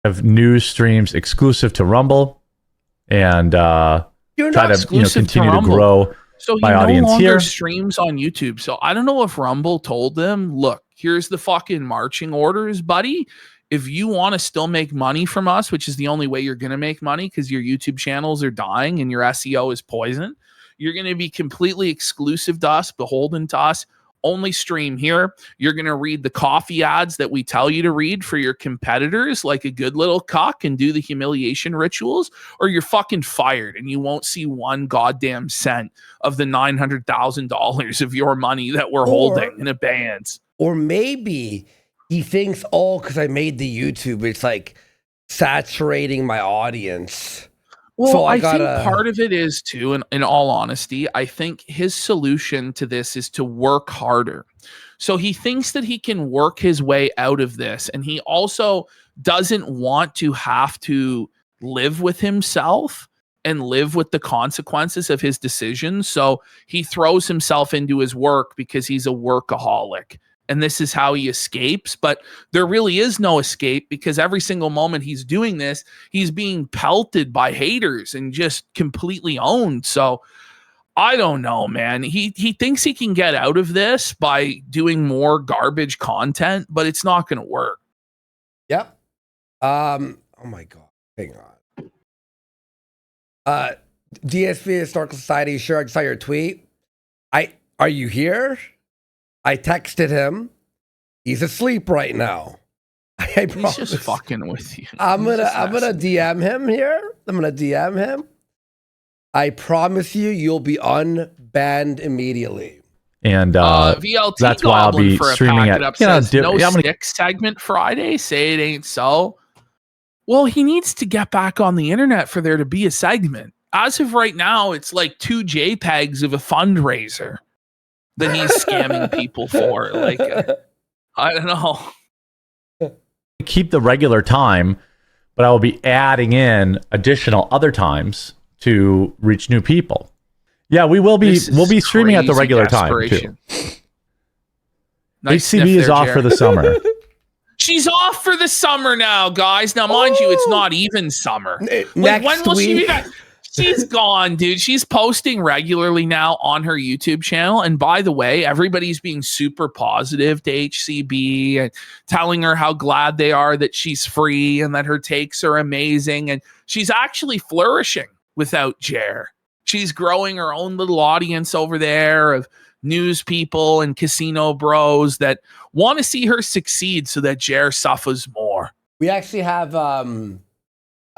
[SPEAKER 3] Of news streams exclusive to Rumble, and try to continue to grow my audience here.
[SPEAKER 2] Streams on YouTube. So I don't know if Rumble told them, look, here's the fucking marching orders, buddy. If you want to still make money from us, which is the only way you're going to make money because your YouTube channels are dying and your SEO is poison, you're going to be completely exclusive to us, beholden to us. Only stream here. You're going to read the coffee ads that we tell you to read for your competitors like a good little cuck and do the humiliation rituals, or you're fucking fired and you won't see 1 goddamn cent of the $900,000 of your money that we're holding in abeyance.
[SPEAKER 1] Or maybe he thinks, because I made the YouTube, it's like saturating my audience.
[SPEAKER 2] Well,
[SPEAKER 1] so
[SPEAKER 2] I think part of it is too, and in all honesty, I think his solution to this is to work harder. So he thinks that he can work his way out of this. And he also doesn't want to have to live with himself and live with the consequences of his decisions. So he throws himself into his work because he's a workaholic. And this is how he escapes. But there really is no escape because every single moment he's doing this, he's being pelted by haters and just completely owned. So I don't know, man. He thinks he can get out of this by doing more garbage content, but it's not going to work.
[SPEAKER 1] Yep. Oh my God. Hang on. DSP Historical Society. Sure, I just saw your tweet. Are you here? I texted him. He's asleep right now. I promise.
[SPEAKER 2] He's just fucking with you.
[SPEAKER 1] I'm gonna DM him here. I'm gonna DM him. I promise you'll be unbanned immediately.
[SPEAKER 3] And
[SPEAKER 2] VLT
[SPEAKER 3] that's why I'll be streaming it.
[SPEAKER 2] No stick segment Friday. Say it ain't so. Well, he needs to get back on the internet for there to be a segment. As of right now, it's like 2 JPEGs of a fundraiser that he's scamming people for. Like, I don't know.
[SPEAKER 3] Keep the regular time, but I will be adding in additional other times to reach new people. Yeah, we'll be streaming at the regular time too.
[SPEAKER 2] Nice
[SPEAKER 3] HCB is off for the summer.
[SPEAKER 2] She's off for the summer now, guys. Now, mind you, it's not even summer. Like, when will she be back? She's gone, dude. She's posting regularly now on her YouTube channel. And by the way, everybody's being super positive to HCB and telling her how glad they are that she's free and that her takes are amazing. And she's actually flourishing without Jer. She's growing her own little audience over there of news people and casino bros that want to see her succeed so that Jer suffers more.
[SPEAKER 1] We actually have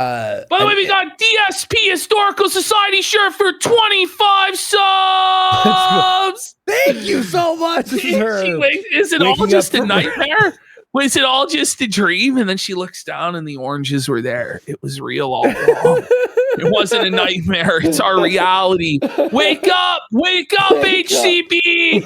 [SPEAKER 2] by the way, we got DSP Historical Society shirt for 25 subs.
[SPEAKER 1] Thank you so much.
[SPEAKER 2] Is it all just a nightmare? Was it all just a dream? And then she looks down and the oranges were there. It was real all along. It wasn't a nightmare. It's our reality. Wake up, HCB.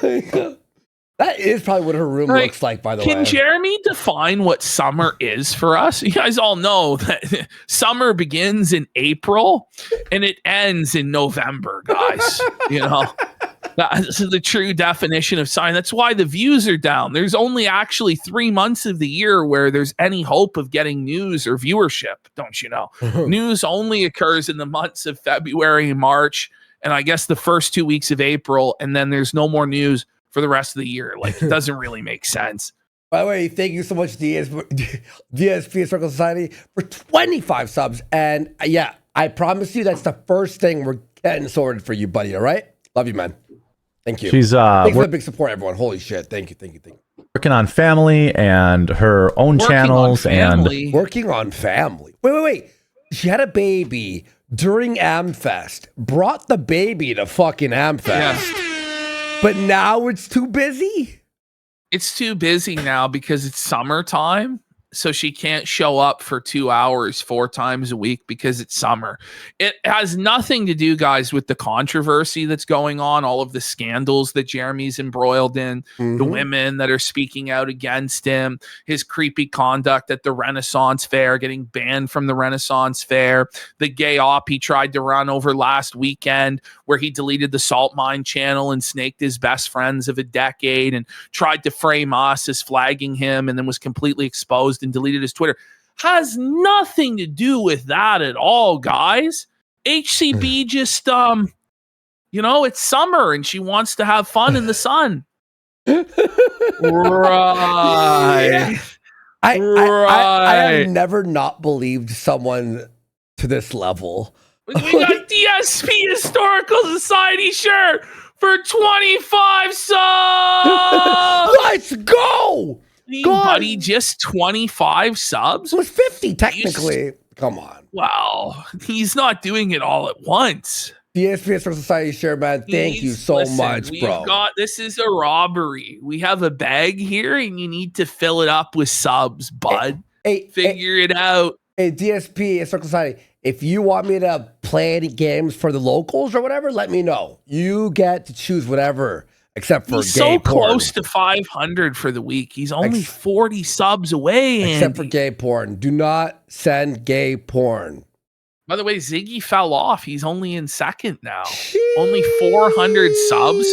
[SPEAKER 1] That is probably what her room looks like, by the way.
[SPEAKER 2] Can Jeremy define what summer is for us? You guys all know that summer begins in April and it ends in November, guys. You know, that's the true definition of summer. That's why the views are down. There's only actually 3 months of the year where there's any hope of getting news or viewership, don't you know? News only occurs in the months of February and March, and I guess the first 2 weeks of April, and then there's no more news for the rest of the year. Like, it doesn't really make sense.
[SPEAKER 1] By the way, thank you so much, DSP Circle Society, for 25 subs. And yeah, I promise you that's the first thing we're getting sorted for you, buddy. All right? Love you, man. Thank you.
[SPEAKER 3] She's
[SPEAKER 1] thanks for the big support, everyone. Holy shit. Thank you.
[SPEAKER 3] Working on family and her own channels and
[SPEAKER 1] working on family. Wait. She had a baby during AmFest. Brought the baby to fucking AmFest. Yeah. But now it's too busy?
[SPEAKER 2] It's too busy now because it's summertime. So she can't show up for 2 hours 4 times a week because it's summer. It has nothing to do, guys, with the controversy that's going on, all of the scandals that Jeremy's embroiled in, the women that are speaking out against him, his creepy conduct at the Renaissance Fair, getting banned from the Renaissance Fair, the gay op he tried to run over last weekend where he deleted the Salt Mine channel and snaked his best friends of a decade and tried to frame us as flagging him and then was completely exposed and deleted his Twitter. Has nothing to do with that at all, guys. HCB just it's summer and she wants to have fun in the sun. Right.
[SPEAKER 1] Yeah. I have never not believed someone to this level.
[SPEAKER 2] We got DSP Historical Society shirt for 25 subs.
[SPEAKER 1] Let's go.
[SPEAKER 2] Buddy, just 25 subs?
[SPEAKER 1] It was 50 technically. Come on.
[SPEAKER 2] Wow. He's not doing it all at once.
[SPEAKER 1] DSP Society share, man. Thank you so much, bro.
[SPEAKER 2] This is a robbery. We have a bag here and you need to fill it up with subs, bud. Figure it out.
[SPEAKER 1] Hey, DSP Society, if you want me to play any games for the locals or whatever, let me know. You get to choose whatever. Except for
[SPEAKER 2] he's
[SPEAKER 1] gay
[SPEAKER 2] so
[SPEAKER 1] porn.
[SPEAKER 2] Close to 500 for the week. He's only 40 subs away.
[SPEAKER 1] Except for gay porn. Do not send gay porn.
[SPEAKER 2] By the way, Ziggy fell off. He's only in second now. Only 400 subs.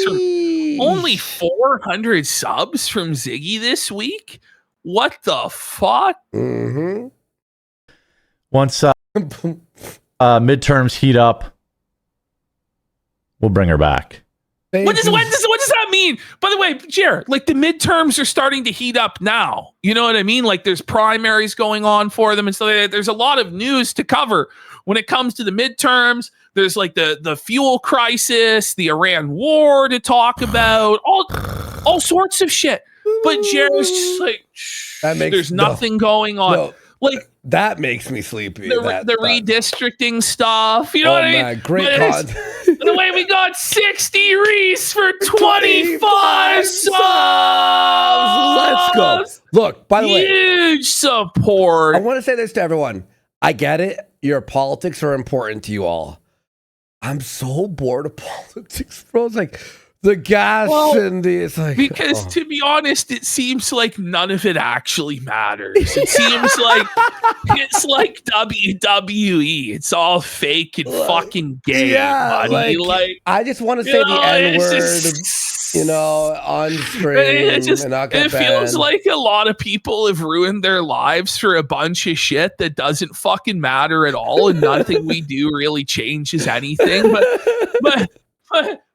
[SPEAKER 2] Only 400 subs from Ziggy this week? What the fuck?
[SPEAKER 1] Mm-hmm.
[SPEAKER 3] Once midterms heat up, we'll bring her back.
[SPEAKER 2] What does that mean? By the way, Jared, like the midterms are starting to heat up now. You know what I mean? Like there's primaries going on for them and so there's a lot of news to cover when it comes to the midterms. There's like the fuel crisis, the Iran war to talk about, all sorts of shit. But Jared's just like, there's nothing going on.
[SPEAKER 1] No,
[SPEAKER 2] like
[SPEAKER 1] that makes me sleepy.
[SPEAKER 2] The redistricting stuff, you know what I mean?
[SPEAKER 1] Man, great content.
[SPEAKER 2] The way we got 60 Reese for 25 subs.
[SPEAKER 1] Let's go. Look, by the way,
[SPEAKER 2] huge support.
[SPEAKER 1] I want to say this to everyone. I get it. Your politics are important to you all. I'm so bored of politics, bro. It's like the gas and it's like
[SPEAKER 2] because to be honest, it seems like none of it actually matters. It seems like it's like WWE. It's all fake and fucking gay, buddy. Like
[SPEAKER 1] I just want to say the N-word, on screen.
[SPEAKER 2] It feels like a lot of people have ruined their lives for a bunch of shit that doesn't fucking matter at all, and nothing we do really changes anything.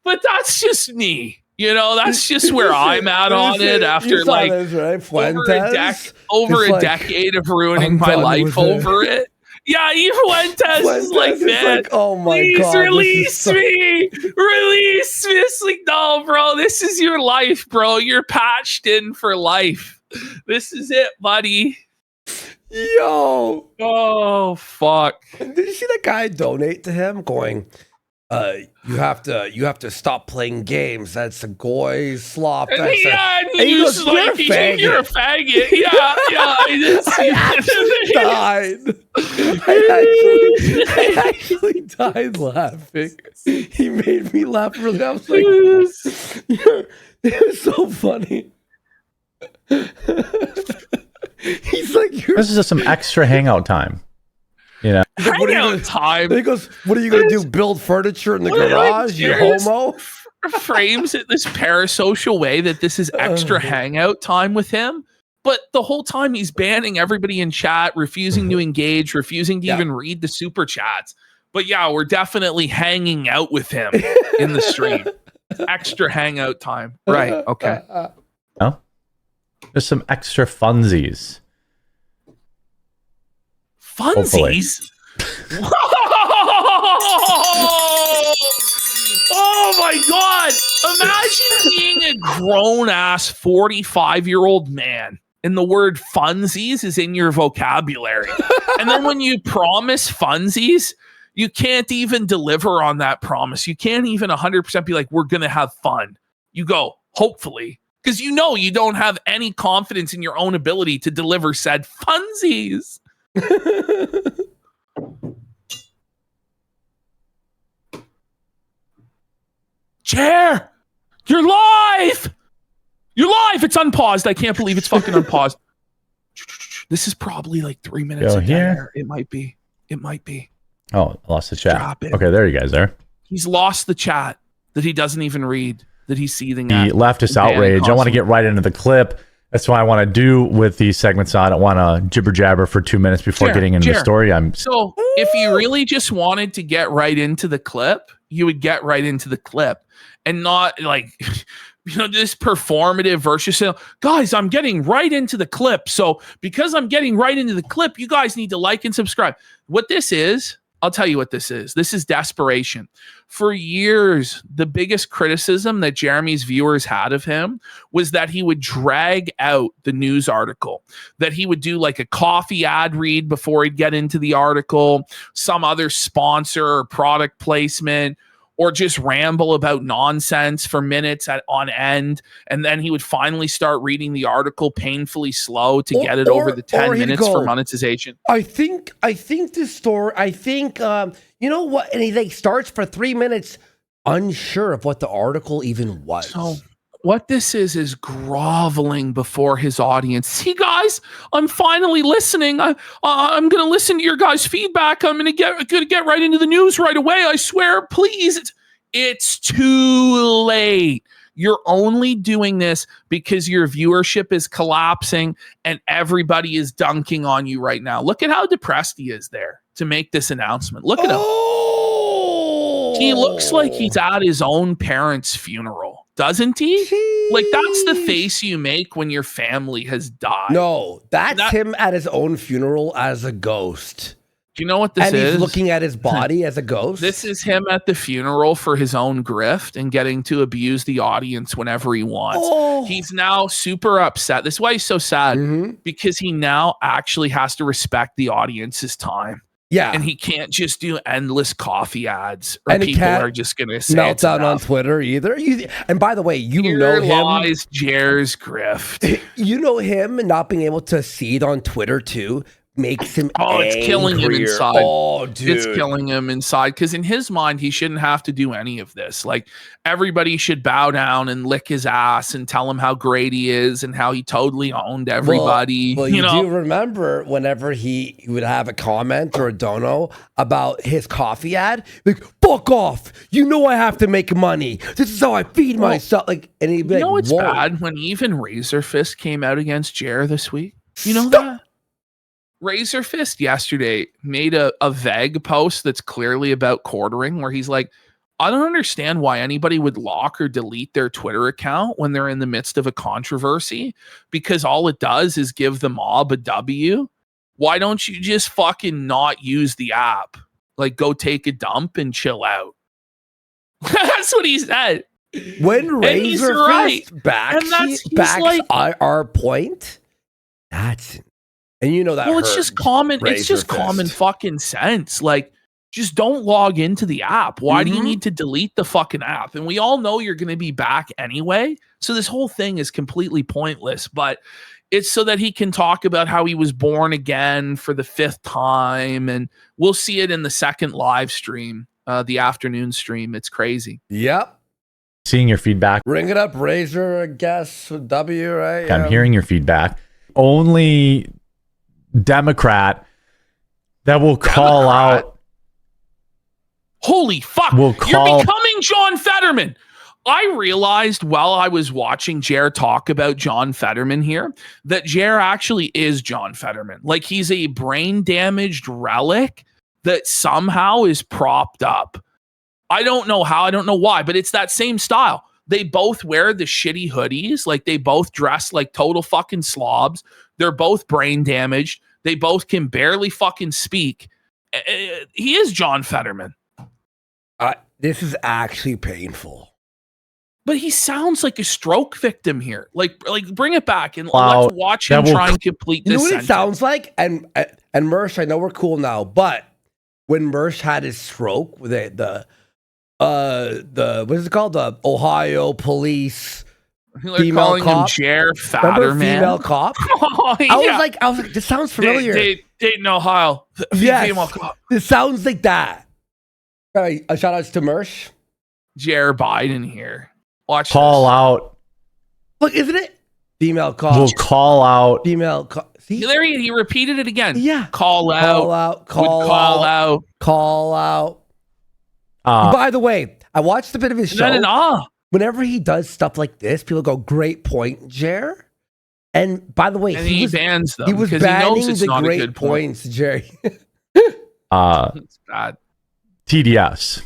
[SPEAKER 2] But that's just me. That's just where I'm at on it after like over a decade of ruining my life over it. Yeah, Fuentes is like, man,
[SPEAKER 1] like, oh my
[SPEAKER 2] please
[SPEAKER 1] God,
[SPEAKER 2] release me. Release me. It's like, no, bro, this is your life, bro. You're patched in for life. This is it, buddy.
[SPEAKER 1] Yo.
[SPEAKER 2] Oh, fuck.
[SPEAKER 1] Did you see that guy donate to him going, you have to stop playing games. That's a goy slop.
[SPEAKER 2] And he goes, you're a faggot. Yeah.
[SPEAKER 1] I actually died laughing. He made me laugh really. I was like, it was so funny. He's like,
[SPEAKER 3] this is just some extra hangout time.
[SPEAKER 2] Hangout time.
[SPEAKER 1] He goes, what are you going to do? Build furniture in the garage? You homo?
[SPEAKER 2] Frames it this parasocial way that this is extra hangout time with him. But the whole time he's banning everybody in chat, refusing to engage, refusing to even read the super chats. But yeah, we're definitely hanging out with him in the stream. Extra hangout time. Right. Okay.
[SPEAKER 3] Oh, there's some extra funsies.
[SPEAKER 2] Funsies? Oh my God. Imagine being a grown-ass 45-year-old man and the word funsies is in your vocabulary. And then when you promise funsies, you can't even deliver on that promise. You can't even 100% be like, we're going to have fun. You go, hopefully. Because you don't have any confidence in your own ability to deliver said funsies. Chair, you're live. It's unpaused. I can't believe it's fucking unpaused. This is probably like 3 minutes of here. It might be.
[SPEAKER 3] Oh, I lost the chat.
[SPEAKER 2] Drop it.
[SPEAKER 3] Okay, there you guys are.
[SPEAKER 2] He's lost the chat that he doesn't even read, that he's seething at.
[SPEAKER 3] The leftist outrage. I want to get right into the clip. That's what I want to do with these segments. I don't want to jibber jabber for 2 minutes before getting into the story.
[SPEAKER 2] So if you really just wanted to get right into the clip, you would get right into the clip and not like, this performative versus, guys, I'm getting right into the clip. So because I'm getting right into the clip, you guys need to like and subscribe. What this is, I'll tell you what this is. This is desperation. For years, the biggest criticism that Jeremy's viewers had of him was that he would drag out the news article, that he would do like a coffee ad read before he'd get into the article, some other sponsor or product placement, or just ramble about nonsense for minutes on end. And then he would finally start reading the article painfully slow to get it over the 10 minutes for monetization.
[SPEAKER 1] I think this story, you know what? And he like starts for 3 minutes unsure of what the article even was.
[SPEAKER 2] So what this is groveling before his audience. See, guys, I'm finally listening. I'm going to listen to your guys' feedback. I'm going to get right into the news right away. I swear, please. It's too late. You're only doing this because your viewership is collapsing and everybody is dunking on you right now. Look at how depressed he is there to make this announcement. Look at him. He looks like he's at his own parents' funeral, doesn't he?
[SPEAKER 1] Jeez.
[SPEAKER 2] Like, that's the face you make when your family has died.
[SPEAKER 1] No, that's him at his own funeral as a ghost.
[SPEAKER 2] Do you know what this is?
[SPEAKER 1] And he's looking at his body as a ghost.
[SPEAKER 2] This is him at the funeral for his own grift and getting to abuse the audience whenever he wants.
[SPEAKER 1] Oh.
[SPEAKER 2] He's now super upset. This is why he's so sad, because he now actually has to respect the audience's time.
[SPEAKER 1] Yeah.
[SPEAKER 2] And he can't just do endless coffee ads, or
[SPEAKER 1] And he
[SPEAKER 2] people
[SPEAKER 1] can't
[SPEAKER 2] are just going to say
[SPEAKER 1] melt
[SPEAKER 2] it's
[SPEAKER 1] down on
[SPEAKER 2] enough.
[SPEAKER 1] Twitter either. And by the way, you
[SPEAKER 2] Here
[SPEAKER 1] know him.
[SPEAKER 2] lies Jer's grift.
[SPEAKER 1] You know him not being able to see it on Twitter too makes him
[SPEAKER 2] it's killing him
[SPEAKER 1] angrier.
[SPEAKER 2] inside.
[SPEAKER 1] Oh, dude.
[SPEAKER 2] It's killing him inside, because in his mind, he shouldn't have to do any of this. Like, everybody should bow down and lick his ass and tell him how great he is and how he totally owned everybody.
[SPEAKER 1] Well, you do remember whenever he would have a comment or a dono about his coffee ad, like, fuck off. You know I have to make money. This is how I feed myself. Like, and he'd be
[SPEAKER 2] You know
[SPEAKER 1] like,
[SPEAKER 2] what's
[SPEAKER 1] whoa.
[SPEAKER 2] bad? When even Razor Fist came out against Jer this week. You know that? Razor Fist yesterday made a vague post that's clearly about quartering, where he's like, I don't understand why anybody would lock or delete their Twitter account when they're in the midst of a controversy, because all it does is give the mob a W. Why don't you just fucking not use the app? Like, go take a dump and chill out. That's what he said.
[SPEAKER 1] When Razor Fist backs
[SPEAKER 2] like,
[SPEAKER 1] our point, that's... And you know that.
[SPEAKER 2] Well, it's just common. It's just common fucking sense. Like, just don't log into the app. Why do you need to delete the fucking app? And we all know you're going to be back anyway. So this whole thing is completely pointless. But it's so that he can talk about how he was born again for the 5th time, and we'll see it in the second live stream, the afternoon stream. It's crazy.
[SPEAKER 1] Yep.
[SPEAKER 3] Seeing your feedback.
[SPEAKER 1] Ring it up, Razor. I guess W. Right.
[SPEAKER 3] I'm hearing your feedback. Only Democrat that will call out.
[SPEAKER 2] Holy fuck. You're becoming John Fetterman. I realized while I was watching Jer talk about John Fetterman here that Jer actually is John Fetterman. Like, he's a brain damaged relic that somehow is propped up. I don't know how, I don't know why, but it's that same style. They both wear the shitty hoodies. Like, they both dress like total fucking slobs. They're both brain damaged. They both can barely fucking speak. He is John Fetterman.
[SPEAKER 1] This is actually painful.
[SPEAKER 2] But he sounds like a stroke victim here. Like bring it back and let's watch him try and complete this.
[SPEAKER 1] You know what
[SPEAKER 2] sentence.
[SPEAKER 1] it sounds like? And Mersh, I know we're cool now, but when Mersh had his stroke, the what is it called? The Ohio police
[SPEAKER 2] female calling cop. Him Jer Fetterman.
[SPEAKER 1] Female cop.
[SPEAKER 2] Oh, yeah.
[SPEAKER 1] I was like, this sounds familiar.
[SPEAKER 2] Dayton, Ohio.
[SPEAKER 1] Yes,
[SPEAKER 2] female cop.
[SPEAKER 1] This sounds like that. A shout outs to Mersh.
[SPEAKER 2] Jer Biden here. Watch
[SPEAKER 3] call out.
[SPEAKER 1] Look, isn't it? Female cop.
[SPEAKER 3] We'll call out.
[SPEAKER 1] Female cop.
[SPEAKER 2] There he repeated it again.
[SPEAKER 1] Yeah.
[SPEAKER 2] Call out.
[SPEAKER 1] Call out. By the way, I watched a bit of his show. Whenever he does stuff like this, people go, "Great point, Jer." And by the way,
[SPEAKER 2] he bans them.
[SPEAKER 1] He was banning the great points, Jerry.
[SPEAKER 2] It's bad.
[SPEAKER 3] TDS.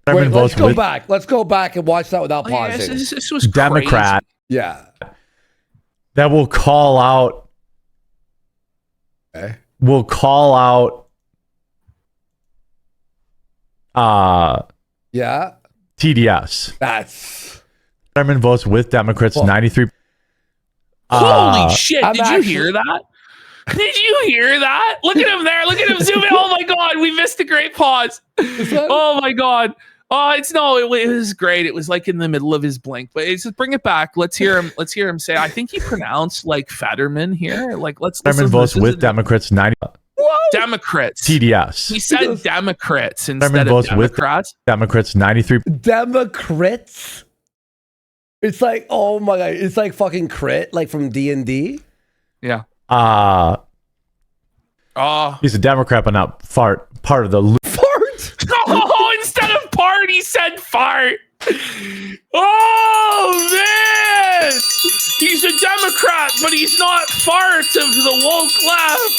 [SPEAKER 1] Wait, let's go back. Let's go back and watch that without pausing.
[SPEAKER 2] This was
[SPEAKER 3] Democrat.
[SPEAKER 2] Crazy.
[SPEAKER 1] Yeah.
[SPEAKER 3] That will call out.
[SPEAKER 1] Okay.
[SPEAKER 3] Will call out.
[SPEAKER 1] Yeah.
[SPEAKER 3] TDS.
[SPEAKER 1] That's.
[SPEAKER 3] Fetterman votes with Democrats. 93.
[SPEAKER 2] Holy shit! Did you hear that? Did you hear that? Look at him there. Look at him zoom in. Oh my god, we missed a great pause. Oh my god. Oh, it was great. It was like in the middle of his blink, but it's just bring it back. Let's hear him say. I think he pronounced like Fetterman here. Like let's.
[SPEAKER 3] Fetterman votes with Democrats. 90.
[SPEAKER 1] Whoa.
[SPEAKER 2] Democrats.
[SPEAKER 3] TDS.
[SPEAKER 2] He said Democrats instead
[SPEAKER 3] Fetterman
[SPEAKER 2] of
[SPEAKER 3] votes
[SPEAKER 2] Democrats.
[SPEAKER 3] With Democrats. 93.
[SPEAKER 1] Democrats. It's like, oh my god, it's like fucking crit, like from D&D.
[SPEAKER 2] Yeah.
[SPEAKER 3] He's a Democrat, but not part of the
[SPEAKER 1] fart.
[SPEAKER 2] Oh, instead of part, he said fart. Oh man, he's a Democrat, but he's not fart of the woke left.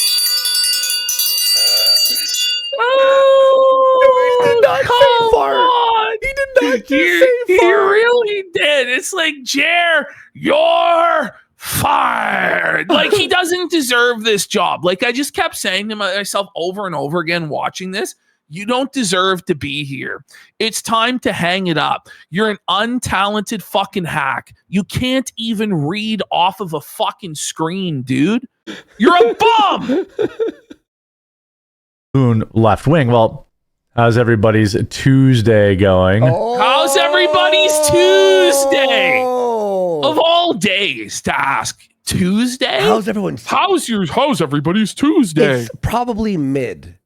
[SPEAKER 2] Oh,
[SPEAKER 1] he did not say fart.
[SPEAKER 2] on.
[SPEAKER 1] He did not say
[SPEAKER 2] He
[SPEAKER 1] fart.
[SPEAKER 2] really did. It's like, Jer, you're fired. Like, he doesn't deserve this job. Like, I just kept saying to myself over and over again watching this, you don't deserve to be here. It's time to hang it up. You're an untalented fucking hack. You can't even read off of a fucking screen, dude. You're a bum.
[SPEAKER 3] Moon left wing. Well, how's everybody's Tuesday going?
[SPEAKER 2] How's everybody's Tuesday? Of all days to ask, Tuesday?
[SPEAKER 1] How's everyone's?
[SPEAKER 2] How's everybody's Tuesday?
[SPEAKER 1] It's probably mid.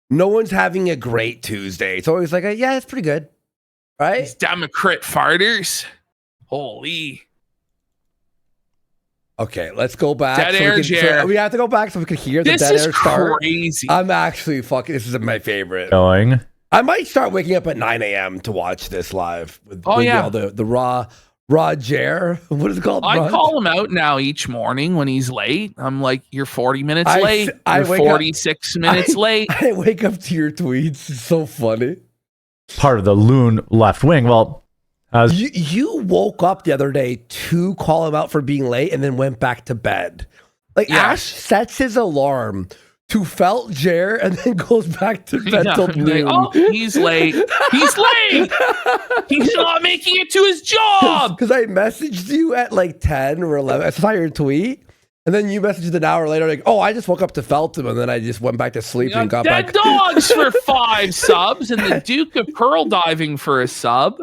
[SPEAKER 1] No one's having a great Tuesday. It's always like, yeah, it's pretty good, right?
[SPEAKER 2] These Democrat farters. Holy.
[SPEAKER 1] Okay, let's go back.
[SPEAKER 2] Dead air, Jer.
[SPEAKER 1] we have to go back so we can hear the
[SPEAKER 2] This
[SPEAKER 1] dead
[SPEAKER 2] is
[SPEAKER 1] air start.
[SPEAKER 2] crazy.
[SPEAKER 1] I'm actually fucking. This is my favorite.
[SPEAKER 3] Going.
[SPEAKER 1] I might start waking up at 9 a.m. to watch this live. With
[SPEAKER 2] yeah.
[SPEAKER 1] all the raw Jer. What is it called?
[SPEAKER 2] I call him out now each morning when he's late. I'm like, you're 40 minutes late.
[SPEAKER 1] I
[SPEAKER 2] You're 46 minutes late.
[SPEAKER 1] I wake up to your tweets. It's so funny.
[SPEAKER 3] Part of the loon left wing. Well,
[SPEAKER 1] you woke up the other day to call him out for being late and then went back to bed. Like,
[SPEAKER 2] Yes.
[SPEAKER 1] Ash sets his alarm to felt Jer and then goes back to bed till noon.
[SPEAKER 2] Like, oh, he's late. He's late. He's not making it to his job.
[SPEAKER 1] Because I messaged you at like 10 or 11. I saw your tweet. And then you messaged an hour later, like, oh, I just woke up to Feltham, and then I just went back to sleep and got
[SPEAKER 2] Dead
[SPEAKER 1] back.
[SPEAKER 2] Dogs for 5 subs, and the Duke of Pearl Diving for a sub.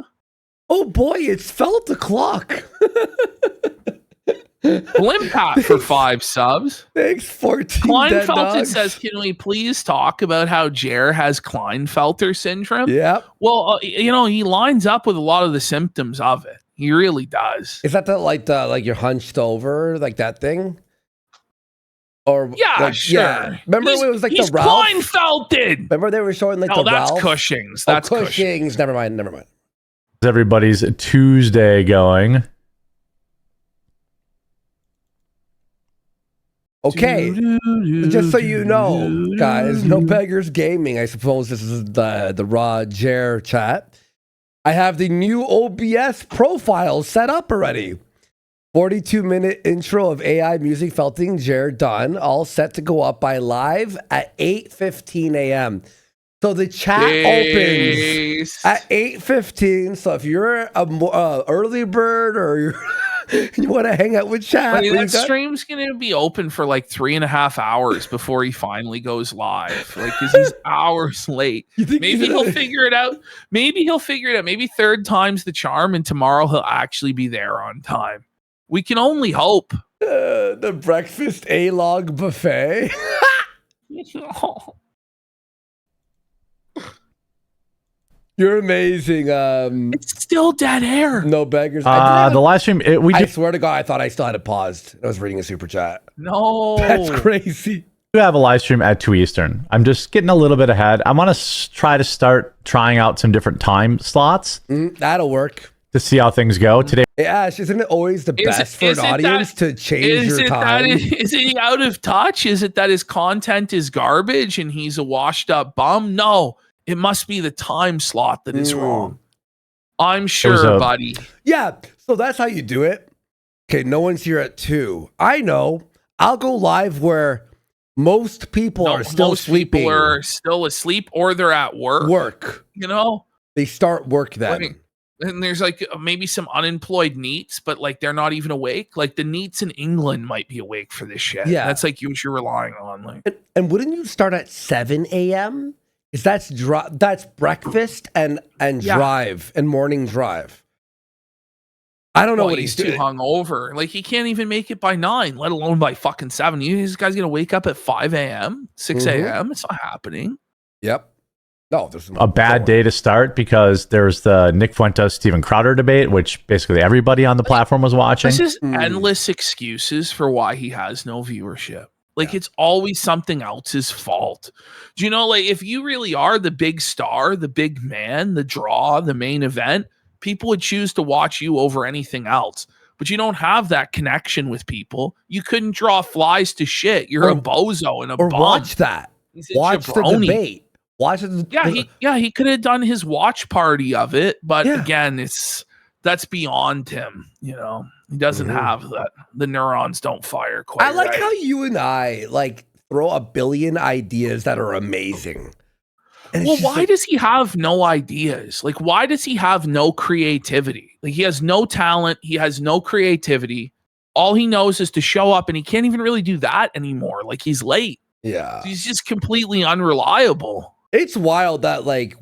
[SPEAKER 1] Oh boy, it's felt o'clock.
[SPEAKER 2] Blimpat for 5 subs.
[SPEAKER 1] Thanks, 14 dead
[SPEAKER 2] Klinefelter
[SPEAKER 1] dogs.
[SPEAKER 2] says, can we please talk about how Jer has Klinefelter syndrome?
[SPEAKER 1] Yeah.
[SPEAKER 2] Well, he lines up with a lot of the symptoms of it. He really does.
[SPEAKER 1] Is that like you're hunched over, like that thing? Or
[SPEAKER 2] Yeah,
[SPEAKER 1] like,
[SPEAKER 2] sure.
[SPEAKER 1] Yeah. Remember when it was like
[SPEAKER 2] he's
[SPEAKER 1] the Ralph?
[SPEAKER 2] Klinefelted.
[SPEAKER 1] Remember they were showing like
[SPEAKER 2] No,
[SPEAKER 1] the
[SPEAKER 2] that's
[SPEAKER 1] Ralph?
[SPEAKER 2] Cushing's.
[SPEAKER 1] Oh,
[SPEAKER 2] That's Cushing's.
[SPEAKER 1] Never mind.
[SPEAKER 3] how's everybody's Tuesday going?
[SPEAKER 1] Okay, just so you know, guys, no beggars gaming. I suppose this is the raw Jer chat. I have the new OBS profile set up already. 42-minute intro of AI music felting Jer done, all set to go up by live at 8:15 a.m. So the chat opens at 8:15. So if you're a early bird or you want to hang out with chat,
[SPEAKER 2] That stream's gonna be open for like 3.5 hours before he finally goes live. Like, because he's hours late. Maybe he'll figure it out. Maybe third time's the charm, and tomorrow he'll actually be there on time. We can only hope.
[SPEAKER 1] The breakfast A-log buffet. You're amazing.
[SPEAKER 2] It's still dead air.
[SPEAKER 1] No beggars.
[SPEAKER 3] The live stream.
[SPEAKER 1] I swear to God, I thought I still had it paused. I was reading a super chat.
[SPEAKER 2] No,
[SPEAKER 1] That's crazy.
[SPEAKER 3] We have a live stream at 2 Eastern. I'm just getting a little bit ahead. I want to try to start trying out some different time slots.
[SPEAKER 1] That'll work.
[SPEAKER 3] To see how things go today.
[SPEAKER 1] Yeah, isn't it always the best for an audience to change your time?
[SPEAKER 2] Is he out of touch? Is it that his content is garbage and he's a washed up bum? No, it must be the time slot that is wrong. I'm sure, buddy.
[SPEAKER 1] Yeah, so that's how you do it. Okay, no one's here at 2. I know. I'll go live where most people are still sleeping.
[SPEAKER 2] People are still asleep or they're at work.
[SPEAKER 1] They start work then.
[SPEAKER 2] And there's like maybe some unemployed NEETs, but like they're not even awake. Like the NEETs in England might be awake for this shit.
[SPEAKER 1] Yeah.
[SPEAKER 2] That's like what you're relying on. Like,
[SPEAKER 1] and wouldn't you start at 7 a.m.? That's breakfast and drive and morning drive. I don't know what he's
[SPEAKER 2] too
[SPEAKER 1] doing.
[SPEAKER 2] hungover. Like he can't even make it by 9, let alone by fucking 7. This guy's gonna wake up at 5 a.m., 6 a.m. It's not happening.
[SPEAKER 1] Yep. No, there's
[SPEAKER 3] a bad day to start because there's the Nick Fuentes, Steven Crowder debate, which basically everybody on the platform was watching.
[SPEAKER 2] It's just endless excuses for why he has no viewership. Like it's always something else's fault. Do you know, like if you really are the big star, the big man, the draw, the main event, people would choose to watch you over anything else. But you don't have that connection with people. You couldn't draw flies to shit. You're a bozo and a bum.
[SPEAKER 1] Watch that. Watch the debate. Watch it.
[SPEAKER 2] He could have done his watch party of it, but again, that's beyond him. You know, he doesn't have that. The neurons don't fire quite.
[SPEAKER 1] I like how you and I like throw a billion ideas that are amazing.
[SPEAKER 2] Well, why does he have no ideas? Like, why does he have no creativity? Like, he has no talent. He has no creativity. All he knows is to show up, and he can't even really do that anymore. Like, he's late.
[SPEAKER 1] Yeah.
[SPEAKER 2] He's just completely unreliable.
[SPEAKER 1] It's wild that, like,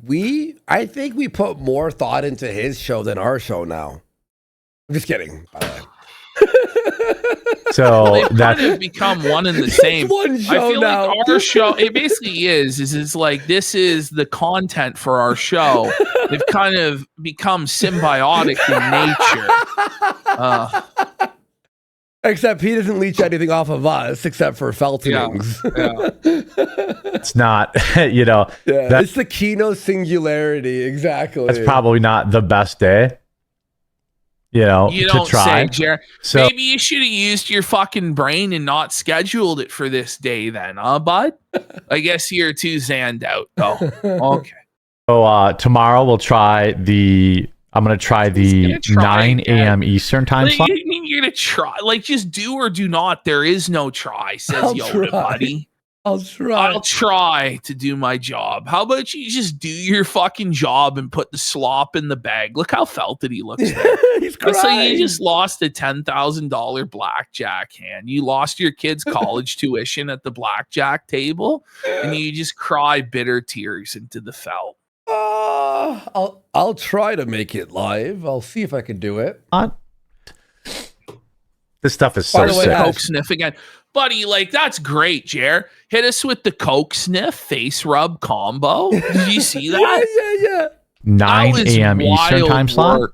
[SPEAKER 1] I think we put more thought into his show than our show now. I'm just kidding, by the way.
[SPEAKER 3] So
[SPEAKER 2] they've kind of become one and the same.
[SPEAKER 1] One show
[SPEAKER 2] I feel
[SPEAKER 1] now.
[SPEAKER 2] like our show, it basically is like this is the content for our show. They've kind of become symbiotic in nature.
[SPEAKER 1] Except he doesn't leech anything off of us except for feltonings.
[SPEAKER 3] It's not, you know.
[SPEAKER 1] Yeah, it's the Kino singularity. Exactly.
[SPEAKER 3] That's probably not the best day. You know,
[SPEAKER 2] you
[SPEAKER 3] to
[SPEAKER 2] don't
[SPEAKER 3] try.
[SPEAKER 2] say, Jared.
[SPEAKER 3] So,
[SPEAKER 2] maybe you should have used your fucking brain and not scheduled it for this day then, huh, bud? I guess you're too zanned out, though. Okay.
[SPEAKER 3] So tomorrow we'll try I'm going to try the 9 a.m. Eastern time slot.
[SPEAKER 2] You're going to try. Like, just do or do not. There is no try, says Yoda, buddy.
[SPEAKER 1] I'll
[SPEAKER 2] try to do my job. How about you just do your fucking job and put the slop in the bag? Look how felted he looks.
[SPEAKER 1] He's crying.
[SPEAKER 2] So you just lost a $10,000 blackjack hand. You lost your kid's college tuition at the blackjack table, and you just cry bitter tears into the felt.
[SPEAKER 1] I'll try to make it live. I'll see if I can do it.
[SPEAKER 3] This stuff is so sick.
[SPEAKER 2] Coke sniff again. Buddy, like, that's great, Jer. Hit us with the Coke sniff face rub combo. Did you see that?
[SPEAKER 1] Yeah.
[SPEAKER 3] 9 a.m. Eastern time slot.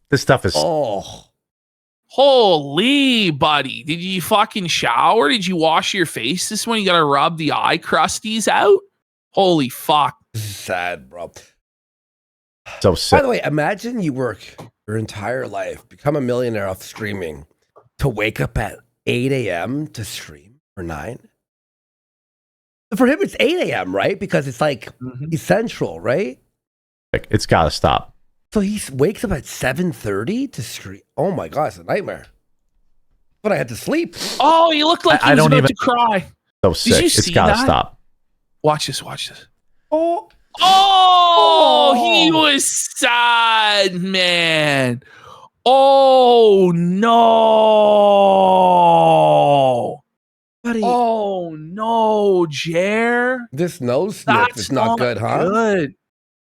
[SPEAKER 3] This stuff is...
[SPEAKER 2] Holy, buddy. Did you fucking shower? Did you wash your face this one? You got to rub the eye crusties out? Holy fuck.
[SPEAKER 1] This is sad, bro.
[SPEAKER 3] So sick.
[SPEAKER 1] By the way, imagine you work your entire life, become a millionaire off streaming, to wake up at 8 a.m. to stream for 9. For him, it's 8 a.m., right? Because it's like essential, right?
[SPEAKER 3] It's got to stop.
[SPEAKER 1] So he wakes up at 7:30 to stream. Oh my God, it's a nightmare. But I had to sleep.
[SPEAKER 2] Oh, he looked like he was about to cry.
[SPEAKER 3] So sick. It's got to stop.
[SPEAKER 2] Watch this.
[SPEAKER 1] Oh,
[SPEAKER 2] he was sad, man. Oh, no.
[SPEAKER 1] Buddy.
[SPEAKER 2] Oh, no, Jer.
[SPEAKER 1] This nose sniff is not good, huh?
[SPEAKER 2] Good.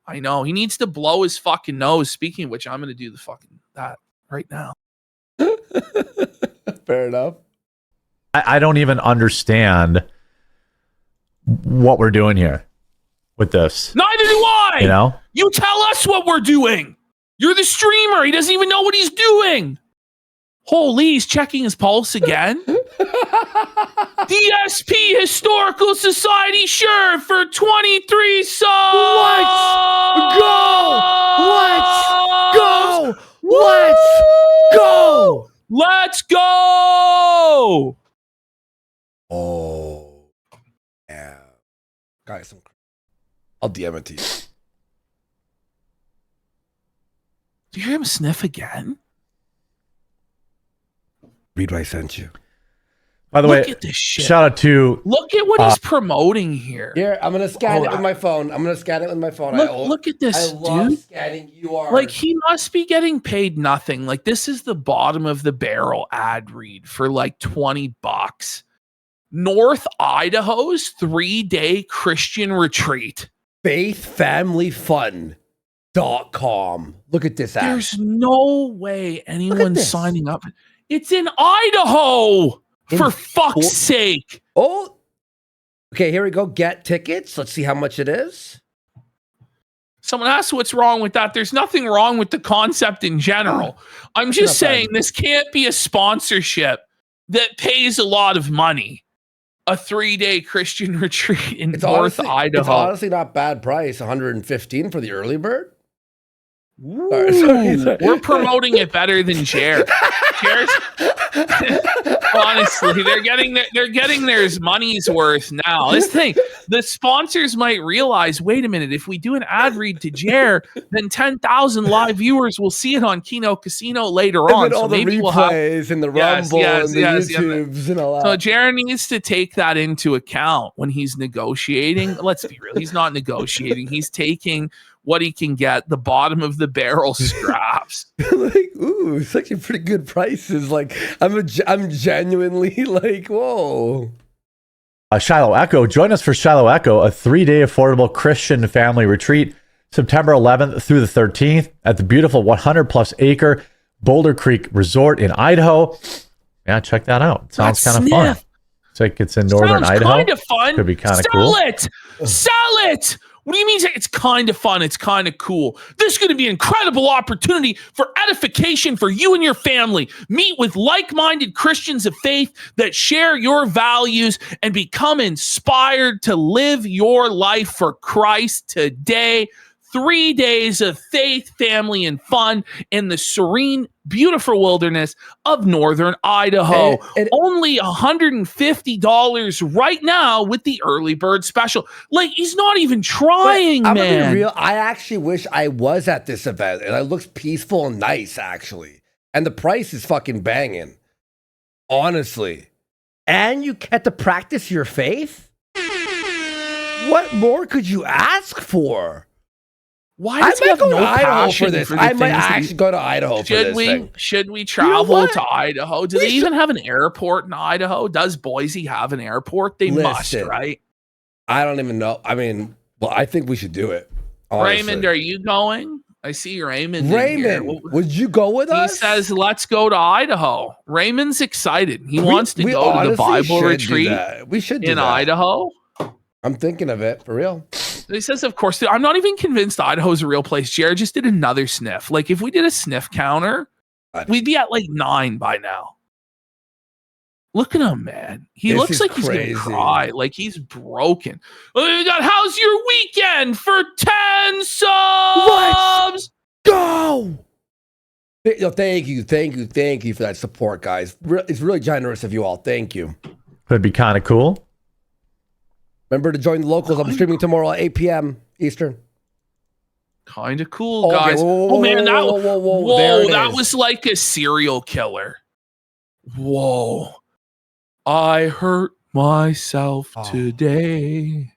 [SPEAKER 2] I know. He needs to blow his fucking nose. Speaking of which, I'm going to do the fucking that right now.
[SPEAKER 1] Fair enough.
[SPEAKER 3] I don't even understand what we're doing here with this.
[SPEAKER 2] Neither do I.
[SPEAKER 3] You know?
[SPEAKER 2] You tell us what we're doing. You're the streamer. He doesn't even know what he's doing. Holy, he's checking his pulse again. DSP Historical Society shirt for 23 subs.
[SPEAKER 1] Let's go.
[SPEAKER 2] Let's go.
[SPEAKER 1] Oh, yeah. Guys, I'll DM it to you.
[SPEAKER 2] Do you hear him sniff again?
[SPEAKER 1] Read what I sent you.
[SPEAKER 3] By the way, shout out to...
[SPEAKER 2] Look at what he's promoting here.
[SPEAKER 1] Here, I'm going to scan it with my phone.
[SPEAKER 2] Look at this,
[SPEAKER 1] I love
[SPEAKER 2] dude.
[SPEAKER 1] Scanning URLs.
[SPEAKER 2] Like, he must be getting paid nothing. Like, this is the bottom of the barrel ad read for like $20. North Idaho's 3-day Christian retreat.
[SPEAKER 1] faithfamilyfun.com. Look at this ad.
[SPEAKER 2] There's no way anyone's signing up. It's in Idaho, for fuck's sake.
[SPEAKER 1] Oh, okay, here we go. Get tickets. Let's see how much it is.
[SPEAKER 2] Someone asked what's wrong with that. There's nothing wrong with the concept in general. I'm just saying this can't be a sponsorship that pays a lot of money. A 3-day Christian retreat in North Idaho.
[SPEAKER 1] It's honestly not bad price. $115 for the early bird. Sorry.
[SPEAKER 2] We're promoting it better than Jer. Honestly, they're getting their money's worth now. This thing, the sponsors might realize, wait a minute, if we do an ad read to Jer, then 10,000 live viewers will see it on Kino Casino later on.
[SPEAKER 1] And all the replays and the Rumble and the YouTubes and all that.
[SPEAKER 2] So Jer needs to take that into account when he's negotiating. Let's be real, he's not negotiating. He's taking what he can get, the bottom of the barrel scraps.
[SPEAKER 1] Like, ooh, it's actually pretty good prices. Like, I'm genuinely like, whoa.
[SPEAKER 3] Shiloh Echo, join us for Shiloh Echo, a 3-day affordable Christian family retreat, September 11th through the 13th at the beautiful 100+ acre Boulder Creek Resort in Idaho. Yeah, check that out. It sounds kind of fun. It's like it's in northern Idaho.
[SPEAKER 2] Kind of fun.
[SPEAKER 3] Could be kind of cool.
[SPEAKER 2] Sell it. What do you mean it's kind of fun? It's kind of cool. This is going to be an incredible opportunity for edification for you and your family. Meet with like-minded Christians of faith that share your values and become inspired to live your life for Christ today. 3 days of faith, family, and fun in the serene, beautiful wilderness of northern Idaho. Only $150 right now with the early bird special. Like, he's not even trying,
[SPEAKER 1] I'm
[SPEAKER 2] man.
[SPEAKER 1] gonna be real. I actually wish I was at this event, and it looks peaceful and nice, actually. And the price is fucking banging, honestly. And you get to practice your faith. What more could you ask for?
[SPEAKER 2] Why does he have no passion for this?
[SPEAKER 1] I might actually go to Idaho for this thing.
[SPEAKER 2] Should we travel to Idaho? Do they even have an airport in Idaho? Does Boise have an airport? They must, right?
[SPEAKER 1] I don't even know. I mean, well, I think we should do it. Honestly.
[SPEAKER 2] Raymond, are you going? I see Raymond.
[SPEAKER 1] Raymond, would you go with us?
[SPEAKER 2] He says, let's go to Idaho. Raymond's excited. He wants to go to the Bible retreat
[SPEAKER 1] we should
[SPEAKER 2] in Idaho.
[SPEAKER 1] I'm thinking of it, for real.
[SPEAKER 2] He says, of course, I'm not even convinced Idaho's a real place. Jared just did another sniff. Like, if we did a sniff counter, we'd be at like 9 by now. Look at him, man. He looks like he's going to cry. Like, he's broken. We got, how's your weekend for 10 subs?
[SPEAKER 1] Let's go. Thank you for that support, guys. It's really generous of you all. Thank you.
[SPEAKER 3] Could be kind of cool.
[SPEAKER 1] Remember to join the locals. I'm streaming tomorrow at 8 p.m. Eastern.
[SPEAKER 2] Kind of cool, guys. Oh, man. That was like a serial killer. Whoa. I hurt myself today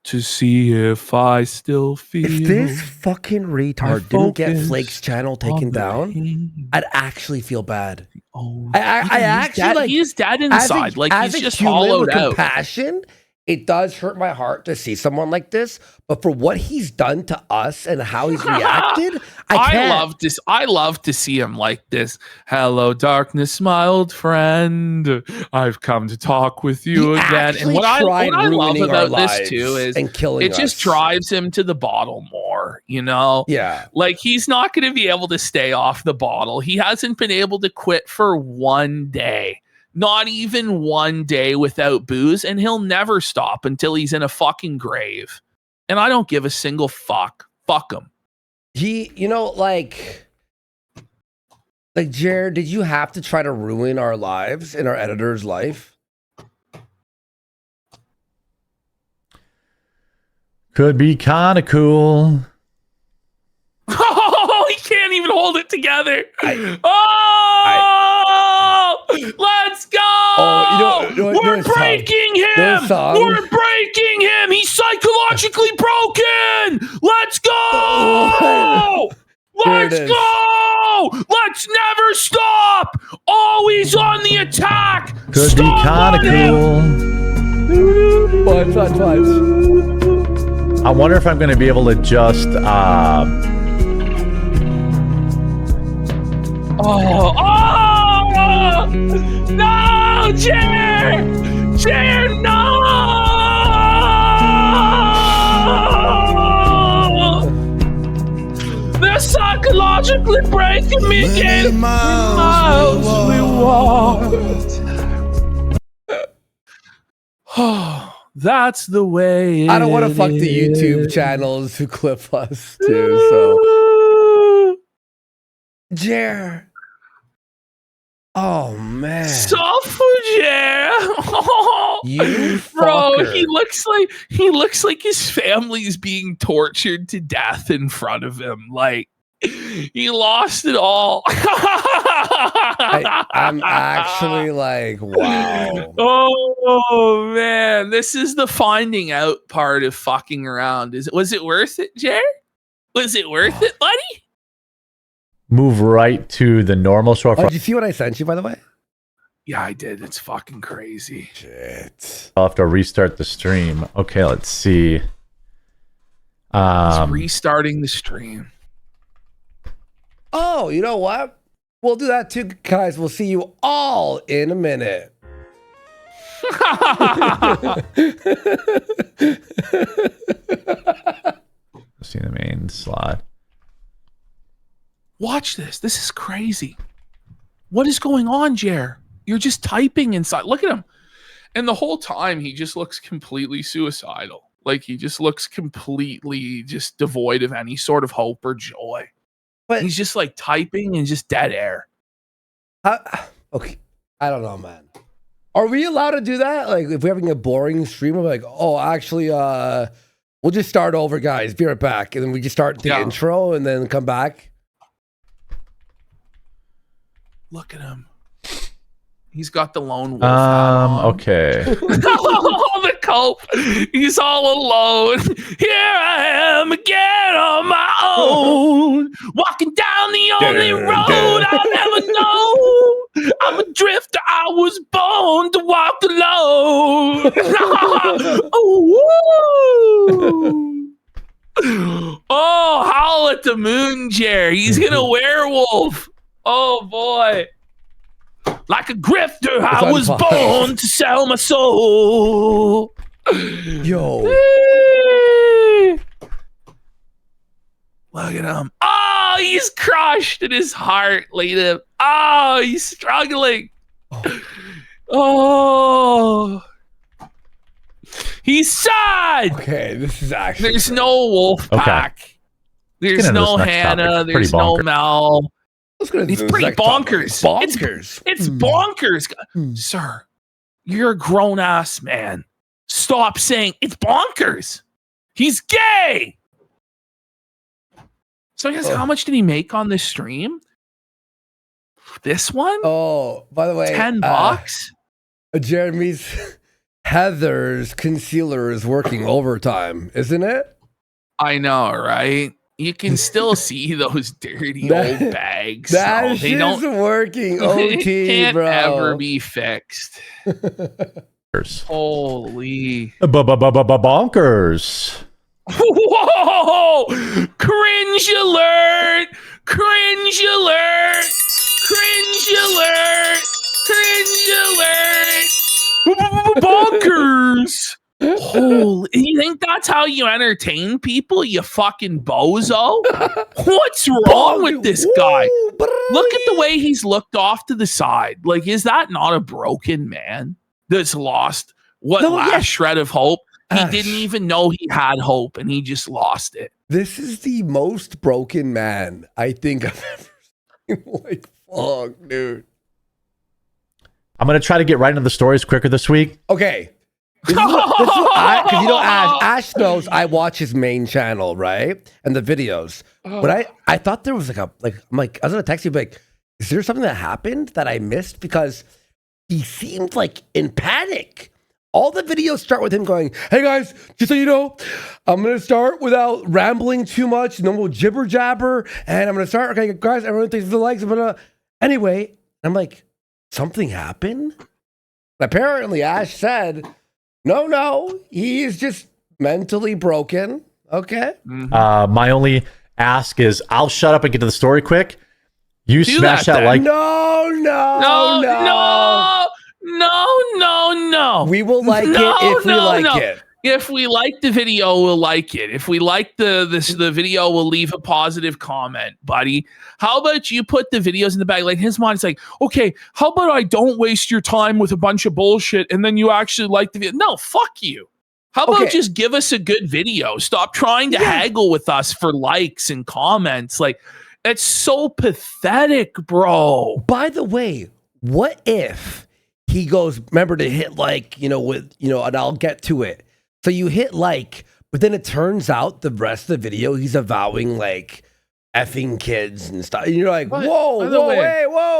[SPEAKER 2] to see if I still feel.
[SPEAKER 1] If this fucking retard didn't get Flake's channel taken down, I'd actually feel bad. I actually
[SPEAKER 2] he's dead inside. He's just hollowed out.
[SPEAKER 1] Compassion. It does hurt my heart to see someone like this, but for what he's done to us and how he's reacted, I
[SPEAKER 2] love to see him like this. Hello, darkness, my old friend. I've come to talk with you again. And what I love about this too is it just drives him to the bottle more, you know?
[SPEAKER 1] Yeah.
[SPEAKER 2] Like, he's not going to be able to stay off the bottle. He hasn't been able to quit for one day. Not even one day without booze, and he'll never stop until he's in a fucking grave. And I don't give a single fuck. Fuck him.
[SPEAKER 1] Like Jared, did you have to try to ruin our lives and our editor's life?
[SPEAKER 3] Could be kind of cool.
[SPEAKER 2] Oh, he can't even hold it together. Let's go! We're breaking him! We're breaking him! He's psychologically broken! Let's go! Let's go! Let's never stop! Always on the attack!
[SPEAKER 3] Could be kind of cool. I wonder if I'm going to be able to just...
[SPEAKER 2] No, Jared! Jared, no! They're psychologically breaking me again. Miles we walked. That's the way.
[SPEAKER 1] I don't want to fuck the YouTube channels who clip us too. So Jer. Oh man.
[SPEAKER 2] Jer.
[SPEAKER 1] You
[SPEAKER 2] bro,
[SPEAKER 1] fucker.
[SPEAKER 2] he looks like his family is being tortured to death in front of him. Like he lost it all.
[SPEAKER 1] I'm actually like, wow.
[SPEAKER 2] Oh man, this is the finding out part of fucking around. Was it worth it, Jer? Was it worth it, buddy?
[SPEAKER 3] Move right to the normal short.
[SPEAKER 1] Oh, did you see what I sent you, by the way?
[SPEAKER 2] Yeah, I did. It's fucking crazy.
[SPEAKER 1] Shit.
[SPEAKER 3] I'll have to restart the stream. Okay, let's see.
[SPEAKER 2] It's restarting the stream.
[SPEAKER 1] Oh, you know what? We'll do that too, guys. We'll see you all in a minute.
[SPEAKER 3] See the main slot.
[SPEAKER 2] Watch this. This is crazy. What is going on, Jer? You're just typing inside. Look at him. And the whole time, he just looks completely suicidal. Like, he just looks completely just devoid of any sort of hope or joy. But he's just like typing and just dead air.
[SPEAKER 1] Okay. I don't know, man. Are we allowed to do that? Like, if we're having a boring stream, we're like, oh, actually, we'll just start over, guys. Be right back. And then we just start the intro and then come back.
[SPEAKER 2] Look at him. He's got the lone wolf.
[SPEAKER 3] Okay.
[SPEAKER 2] The cope. He's all alone. Here I am again on my own. Walking down the only road I'll never know. I'm a drifter. I was born to walk alone. Oh, howl at the moon, Jer. He's gonna werewolf. Oh boy. Like a grifter, I was born to sell my soul.
[SPEAKER 1] Yo.
[SPEAKER 2] Look at him. Oh, he's crushed in his heart, Lita. Oh, he's struggling. Oh. He's sad.
[SPEAKER 1] Okay, this is actually...
[SPEAKER 2] There's no wolf pack. There's no Hannah. There's no Mel. It's pretty bonkers. It's bonkers. Sir, you're a grown-ass man. Stop saying it's bonkers. He's gay. So I guess how much did he make on this stream? This one?
[SPEAKER 1] Oh, by the way,
[SPEAKER 2] $10.
[SPEAKER 1] Jeremy's Heather's concealer is working overtime, isn't it?
[SPEAKER 2] I know, right? You can still see those dirty old bags.
[SPEAKER 1] That shit's working. OT,
[SPEAKER 2] can't
[SPEAKER 1] bro.
[SPEAKER 2] ever be fixed. Holy
[SPEAKER 3] bonkers.
[SPEAKER 2] Whoa! Cringe alert! Cringe alert! Cringe alert! Cringe alert! Bonkers! Holy, you think that's how you entertain people, you fucking bozo? What's wrong with this guy? Look at the way he's looked off to the side. Like, is that not a broken man that's lost last shred of hope? He didn't even know he had hope and he just lost it.
[SPEAKER 1] This is the most broken man I think I've ever seen. Like, fuck, dude.
[SPEAKER 3] I'm going to try to get right into the stories quicker this week.
[SPEAKER 1] Okay. Because you know, Ash knows I watch his main channel, right? And the videos. But I thought there was I was gonna text you, like, is there something that happened that I missed? Because he seemed like in panic. All the videos start with him going, hey guys, just so you know, I'm gonna start without rambling too much, no more jibber jabber, and I'm gonna start, okay, guys, everyone thanks for the likes, but anyway, I'm like, something happened? Apparently Ash said, no, he is just mentally broken. Okay.
[SPEAKER 3] My only ask is I'll shut up and get to the story quick. You smash that like.
[SPEAKER 1] No. We will like it if we like it.
[SPEAKER 2] If we like the video, we'll like it. If we like the video, we'll leave a positive comment, buddy. How about you put the videos in the bag? Like, his mind's like, okay, how about I don't waste your time with a bunch of bullshit and then you actually like the video? No, fuck you. How about just give us a good video? Stop trying to haggle with us for likes and comments. Like, It's so pathetic, bro.
[SPEAKER 1] By the way, what if he goes, remember to hit like, with, and I'll get to it. So you hit like, but then it turns out the rest of the video, he's avowing like effing kids and stuff. And you're like, whoa.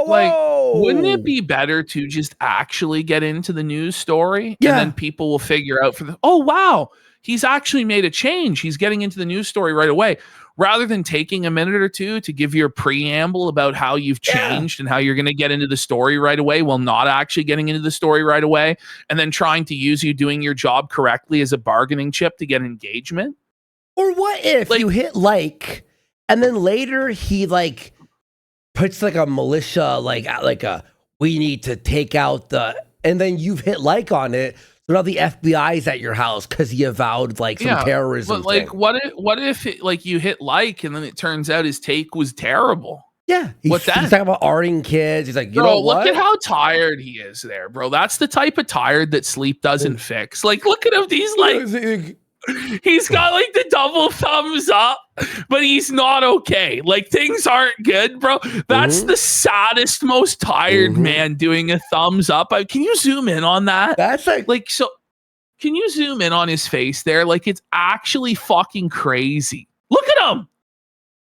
[SPEAKER 2] Like, wouldn't it be better to just actually get into the news story?
[SPEAKER 1] Yeah.
[SPEAKER 2] And then people will figure out oh, wow, he's actually made a change. He's getting into the news story right away. Rather than taking a minute or two to give your preamble about how you've changed and how you're going to get into the story right away while not actually getting into the story right away, and then trying to use you doing your job correctly as a bargaining chip to get engagement.
[SPEAKER 1] Or what if you hit like, and then later he like puts like a militia, like a, we need to take out and then you've hit like on it. So now the FBI's at your house because he avowed like some terrorism.
[SPEAKER 2] But like, what if it, like you hit like and then it turns out his take was terrible?
[SPEAKER 1] Yeah, he's talking about arting kids. He's like,
[SPEAKER 2] bro, look at how tired he is there, bro. That's the type of tired that sleep doesn't fix. Like, look at him. He's like, he's got like the double thumbs up, but he's not okay. Like, things aren't good, bro. That's the saddest, most tired man doing a thumbs up. Can you zoom in on that?
[SPEAKER 1] That's like
[SPEAKER 2] so. Can you zoom in on his face there? Like, it's actually fucking crazy. Look at him,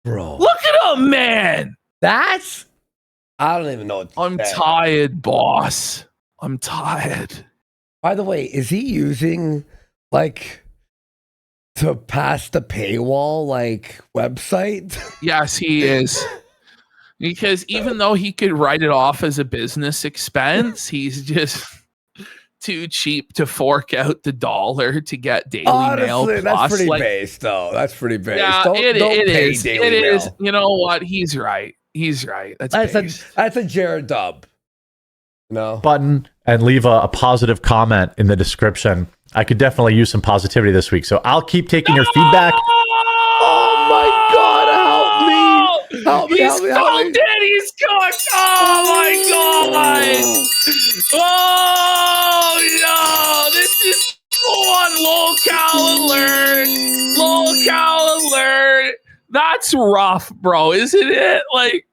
[SPEAKER 1] bro.
[SPEAKER 2] Look at him, man.
[SPEAKER 1] I don't even know what to
[SPEAKER 2] I'm
[SPEAKER 1] say.
[SPEAKER 2] tired, boss. I'm tired.
[SPEAKER 1] By the way, is he using like to pass the paywall like website?
[SPEAKER 2] Yes, he is. Because even though he could write it off as a business expense, he's just too cheap to fork out the $1 to get Daily Mail Plus.
[SPEAKER 1] That's pretty base, though. That's pretty base.
[SPEAKER 2] Yeah,
[SPEAKER 1] don't
[SPEAKER 2] it
[SPEAKER 1] pay
[SPEAKER 2] is.
[SPEAKER 1] Daily
[SPEAKER 2] It
[SPEAKER 1] Mail.
[SPEAKER 2] is. You know what? He's right. He's right. That's
[SPEAKER 1] a Jared dub.
[SPEAKER 3] Button and leave a positive comment in the description. I could definitely use some positivity this week, so I'll keep taking your feedback.
[SPEAKER 1] Oh my God! Help me!
[SPEAKER 2] He's dead. He's cooked. Oh my God! Oh no! This is full on low-cal alert. That's rough, bro, isn't it? Like,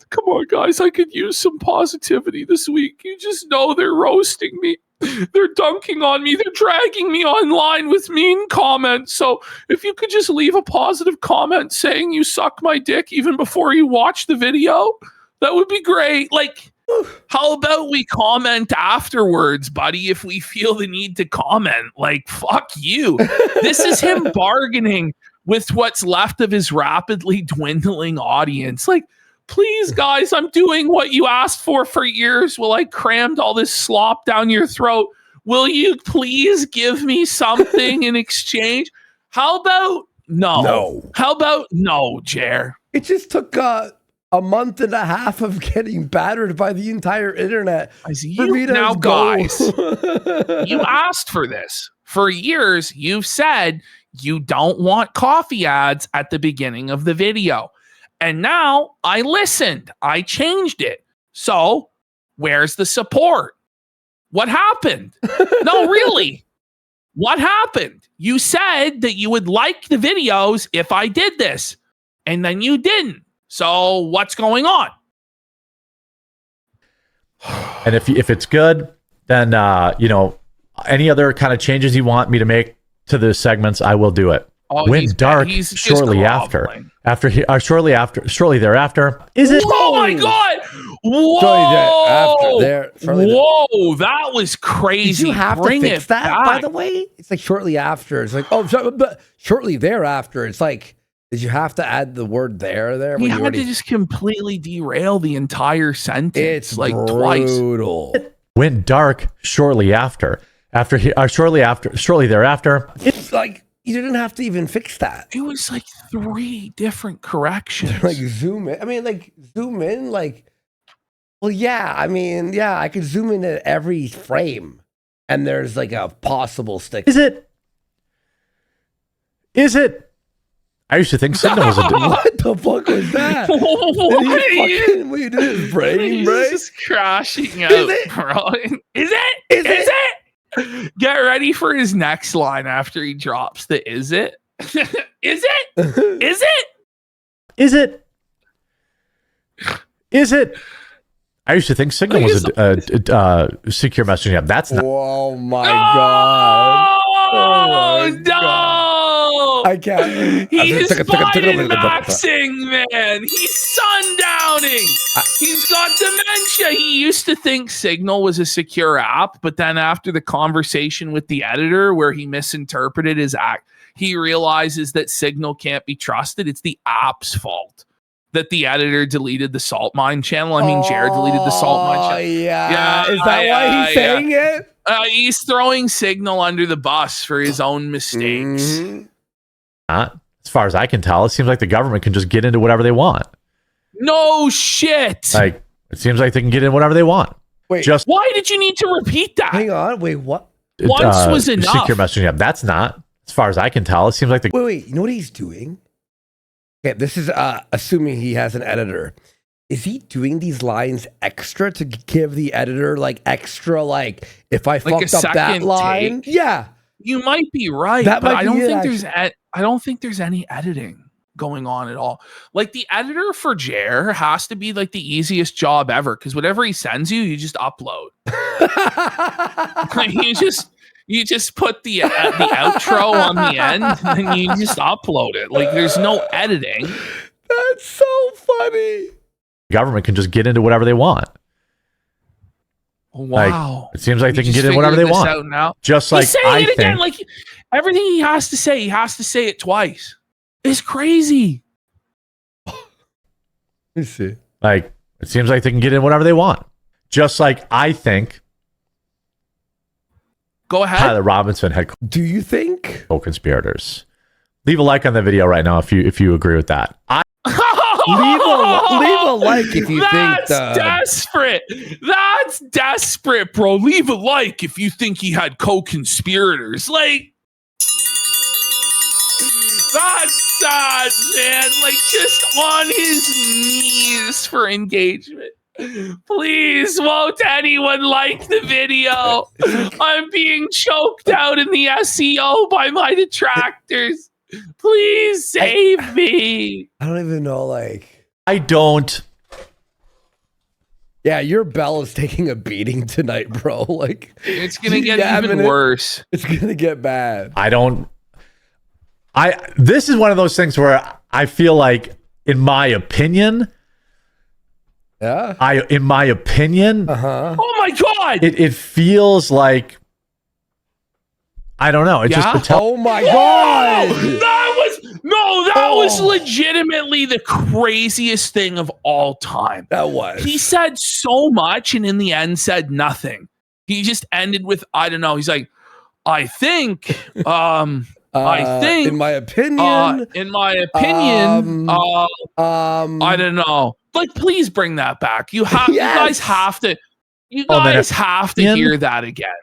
[SPEAKER 2] come on, guys, I could use some positivity this week. You just know they're roasting me. They're dunking on me. They're dragging me online with mean comments. So if you could just leave a positive comment saying you suck my dick even before you watch the video, that would be great. Like, how about we comment afterwards, buddy, if we feel the need to comment? Like, fuck you. This is him bargaining with what's left of his rapidly dwindling audience. Like, please, guys, I'm doing what you asked for years. Well, I crammed all this slop down your throat. Will you please give me something in exchange? How about no? How about no, Jer?
[SPEAKER 1] It just took a month and a half of getting battered by the entire internet.
[SPEAKER 2] Guys, you asked for this. For years, you've said you don't want coffee ads at the beginning of the video. And now I listened. I changed it. So where's the support? What happened? No, really. What happened? You said that you would like the videos if I did this, and then you didn't. So what's going on?
[SPEAKER 3] And if it's good, then any other kind of changes you want me to make to the segments, I will do it. Went dark shortly thereafter. Is it?
[SPEAKER 2] Oh my God! Whoa! Whoa! That was crazy.
[SPEAKER 1] Did you have to fix that?
[SPEAKER 2] Back.
[SPEAKER 1] By the way, it's like shortly after. It's like but shortly thereafter. It's like, did you have to add the word there?
[SPEAKER 2] He had to just completely derail the entire sentence.
[SPEAKER 1] It's
[SPEAKER 2] like
[SPEAKER 1] brutal.
[SPEAKER 2] Twice.
[SPEAKER 3] Went dark shortly shortly thereafter.
[SPEAKER 1] It's like, you didn't have to even fix that.
[SPEAKER 2] It was like 3 different corrections.
[SPEAKER 1] Like zoom in. I mean, zoom in. Well, yeah. I mean, yeah. I could zoom in at every frame, and there's like a possible stick.
[SPEAKER 3] Is it? I used to think Signal was a.
[SPEAKER 1] What the fuck was that? Did his brain break?
[SPEAKER 2] Just crashing out, bro. Is it? Get ready for his next line after he drops the is it? Is it?
[SPEAKER 3] Is it? I used to think Signal was a secure messaging app. That's not.
[SPEAKER 1] Oh my god!
[SPEAKER 2] Oh
[SPEAKER 1] my
[SPEAKER 2] no!
[SPEAKER 1] God. I can't.
[SPEAKER 2] He's Biden-maxing, man. He's sundowning. He's got dementia. He used to think Signal was a secure app, but then after the conversation with the editor where he misinterpreted his act, he realizes that Signal can't be trusted. It's the app's fault that the editor deleted the salt mine channel. I mean, Jared deleted the salt mine channel.
[SPEAKER 1] Yeah. Is that why he's saying it?
[SPEAKER 2] He's throwing Signal under the bus for his own mistakes.
[SPEAKER 1] Mm-hmm.
[SPEAKER 3] Not as far as I can tell. It seems like the government can just get into whatever they want.
[SPEAKER 2] No shit.
[SPEAKER 3] Like, it seems like they can get in whatever they want.
[SPEAKER 1] Wait,
[SPEAKER 2] why did you need to repeat that?
[SPEAKER 1] Hang on. Wait, what?
[SPEAKER 2] Once was enough.
[SPEAKER 3] Secure messaging app. That's not. As far as I can tell, it seems like the.
[SPEAKER 1] Wait. You know what he's doing? Okay, this is assuming he has an editor. Is he doing these lines extra to give the editor like extra, like if I fucked up that line?
[SPEAKER 2] Take?
[SPEAKER 1] Yeah.
[SPEAKER 2] You might be right,
[SPEAKER 1] but
[SPEAKER 2] I don't think there's any editing going on at all. Like the editor for Jer has to be like the easiest job ever because whatever he sends you, you just upload. You just put the outro on the end and you just upload it. Like there's no editing.
[SPEAKER 1] That's so funny.
[SPEAKER 3] Government can just get into whatever they want.
[SPEAKER 2] Wow.
[SPEAKER 3] Like, it seems like they can get in whatever they want.
[SPEAKER 2] Out now.
[SPEAKER 3] Just like
[SPEAKER 2] he's saying it again. Like everything he has to say it twice. It's crazy.
[SPEAKER 1] Let me see.
[SPEAKER 3] Like, it seems like they can get in whatever they want. Just like I think.
[SPEAKER 2] Go ahead.
[SPEAKER 3] Tyler Robinson had.
[SPEAKER 1] Do you think?
[SPEAKER 3] Co-conspirators. Leave a like on the video right now if you agree with that.
[SPEAKER 1] Leave a like if you think
[SPEAKER 2] that's desperate. That's desperate, bro. Leave a like if you think he had co-conspirators. Like that's sad, man. Like just on his knees for engagement. Please, won't anyone like the video? I'm being choked out in the SEO by my detractors. Please save me.
[SPEAKER 1] I don't even know, like...
[SPEAKER 3] I don't...
[SPEAKER 1] Yeah, your bell is taking a beating tonight, bro. Like,
[SPEAKER 2] it's gonna get even worse.
[SPEAKER 1] It's gonna get bad.
[SPEAKER 3] This is one of those things where I feel like, in my opinion...
[SPEAKER 1] Yeah.
[SPEAKER 3] In my opinion...
[SPEAKER 2] Oh my God!
[SPEAKER 3] It feels like... I don't know.
[SPEAKER 1] Oh my God!
[SPEAKER 2] That was legitimately the craziest thing of all time.
[SPEAKER 1] That was.
[SPEAKER 2] He said so much and in the end said nothing. He just ended with, I don't know. He's like, I think, in
[SPEAKER 1] my opinion,
[SPEAKER 2] I don't know. Like, please bring that back. You guys have to hear that again.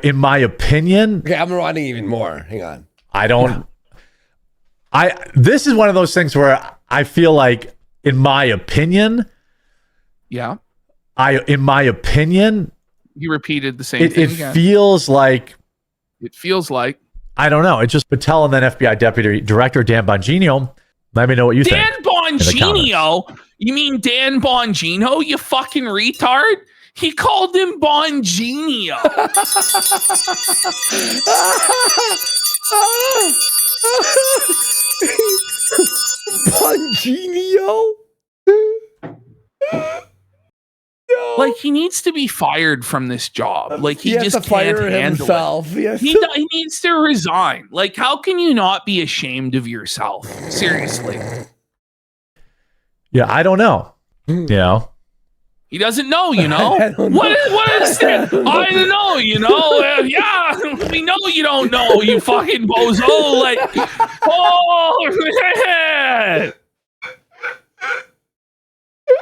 [SPEAKER 3] In my opinion,
[SPEAKER 1] okay, I'm rewinding even more. Hang on.
[SPEAKER 3] This is one of those things where I feel like, in my opinion,
[SPEAKER 2] you repeated the same thing again.
[SPEAKER 3] It feels like,
[SPEAKER 2] I
[SPEAKER 3] don't know. It's just Patel and then FBI Deputy Director Dan Bongino. Let me know what you think.
[SPEAKER 2] Dan Bongino? You mean Dan Bongino, you fucking retard? He called him Bongino.
[SPEAKER 1] Bongino? No.
[SPEAKER 2] Like, he needs to be fired from this job. Like, he just can't
[SPEAKER 1] fire
[SPEAKER 2] handle
[SPEAKER 1] himself.
[SPEAKER 2] It. He needs to resign. Like, how can you not be ashamed of yourself? Seriously.
[SPEAKER 3] Yeah, I don't know. You know?
[SPEAKER 2] He doesn't know, you know? What is that? I don't know, you know? Yeah, we know you don't know, you fucking bozo. Like, oh, man.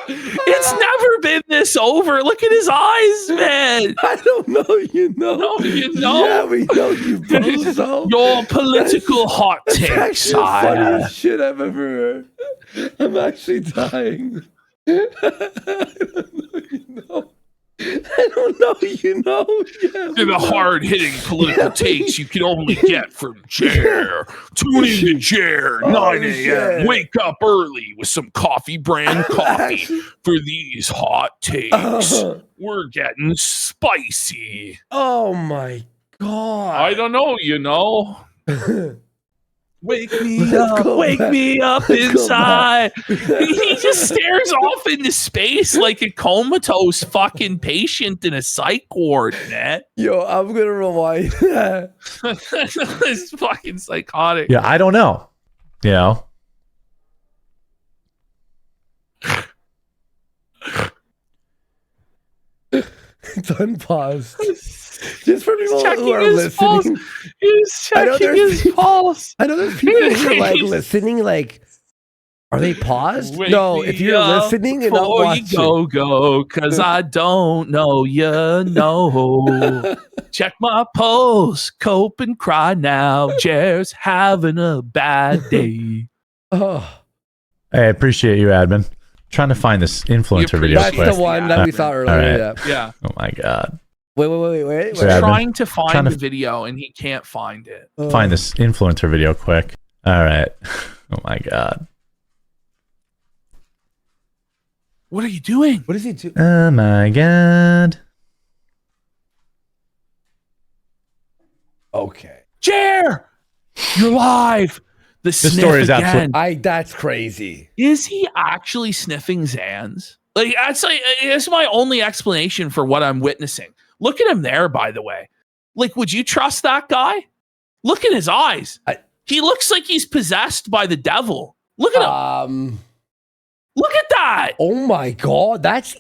[SPEAKER 2] It's never been this over. Look at his eyes, man.
[SPEAKER 1] I don't know, you know.
[SPEAKER 2] No, you know.
[SPEAKER 1] Yeah, we know you bozo.
[SPEAKER 2] Your political hot takes.
[SPEAKER 1] That's the funniest shit I've ever heard. I'm actually dying. I don't know, you know. I don't know. You know,
[SPEAKER 2] They're the hard-hitting political takes you can only get from Jer. Tune in to Jer, 9 a.m.
[SPEAKER 1] shit.
[SPEAKER 2] Wake up early with some coffee brand coffee for these hot takes. We're getting spicy.
[SPEAKER 1] Oh my god!
[SPEAKER 2] I don't know, you know. Wake me up,
[SPEAKER 1] go
[SPEAKER 2] wake
[SPEAKER 1] back.
[SPEAKER 2] me up
[SPEAKER 1] Let's go
[SPEAKER 2] inside. He just stares off into space like a comatose fucking patient in a psych ward, man.
[SPEAKER 1] Yo, I'm gonna rewind that.
[SPEAKER 2] It's fucking psychotic.
[SPEAKER 3] Yeah, I don't know. You know,
[SPEAKER 1] It's unpaused. Just for people
[SPEAKER 2] checking
[SPEAKER 1] who are
[SPEAKER 2] his pulse.
[SPEAKER 1] listening.
[SPEAKER 2] He's
[SPEAKER 1] I know
[SPEAKER 2] checking
[SPEAKER 1] there's
[SPEAKER 2] his pulse.
[SPEAKER 1] I know there's people who are like listening, like, are they paused?
[SPEAKER 2] Wake
[SPEAKER 1] No,
[SPEAKER 2] me
[SPEAKER 1] if you're
[SPEAKER 2] up
[SPEAKER 1] listening and not
[SPEAKER 2] before
[SPEAKER 1] watching.
[SPEAKER 2] you go, cause I don't know you know. Check my pulse, cope and cry now. Jer's having a bad day.
[SPEAKER 1] Oh,
[SPEAKER 3] I appreciate you, admin. Trying to find this influencer video
[SPEAKER 1] that's
[SPEAKER 3] quick.
[SPEAKER 1] the one that we saw earlier.
[SPEAKER 3] All right.
[SPEAKER 1] Yeah.
[SPEAKER 2] Yeah.
[SPEAKER 3] Oh my god.
[SPEAKER 1] Wait.
[SPEAKER 2] He's
[SPEAKER 3] Yeah, I've been
[SPEAKER 2] trying to find
[SPEAKER 3] trying to
[SPEAKER 2] the video and he can't find it.
[SPEAKER 3] Find this influencer video quick. All right. Oh my god.
[SPEAKER 2] What are you doing?
[SPEAKER 1] What is he doing?
[SPEAKER 3] Oh my god.
[SPEAKER 1] Okay.
[SPEAKER 2] Jer! You're live. The sniff
[SPEAKER 3] story is
[SPEAKER 2] again.
[SPEAKER 1] That's crazy.
[SPEAKER 2] Is he actually sniffing Zans? Like that's my only explanation for what I'm witnessing. Look at him there, by the way. Like, would you trust that guy? Look at his eyes. He looks like he's possessed by the devil. Look at him. Look at that.
[SPEAKER 1] Oh my god, that's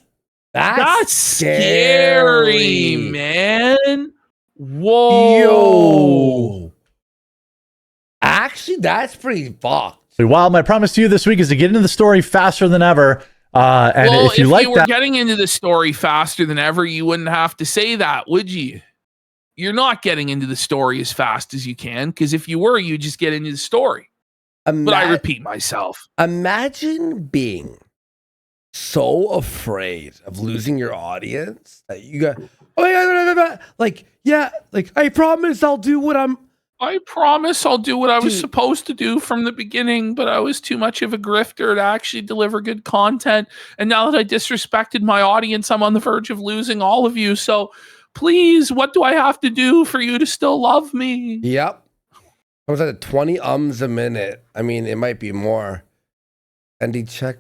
[SPEAKER 2] scary, man. Whoa.
[SPEAKER 1] Yo. Actually, that's pretty fucked.
[SPEAKER 3] While my promise to you this week is to get into the story faster than ever. And
[SPEAKER 2] Well,
[SPEAKER 3] if you like
[SPEAKER 2] were
[SPEAKER 3] that,
[SPEAKER 2] getting into the story faster than ever, you wouldn't have to say that, would you? You're not getting into the story as fast as you can, because if you were, you just get into the story. But I repeat myself.
[SPEAKER 1] Imagine being so afraid of losing your audience that you got, I promise I'll do what
[SPEAKER 2] I promise I'll do what I was supposed to do from the beginning, but I was too much of a grifter to actually deliver good content. And now that I disrespected my audience, I'm on the verge of losing all of you. So please, what do I have to do for you to still love me?
[SPEAKER 1] Yep. I was at 20 ums a minute. I mean, it might be more. Andy, check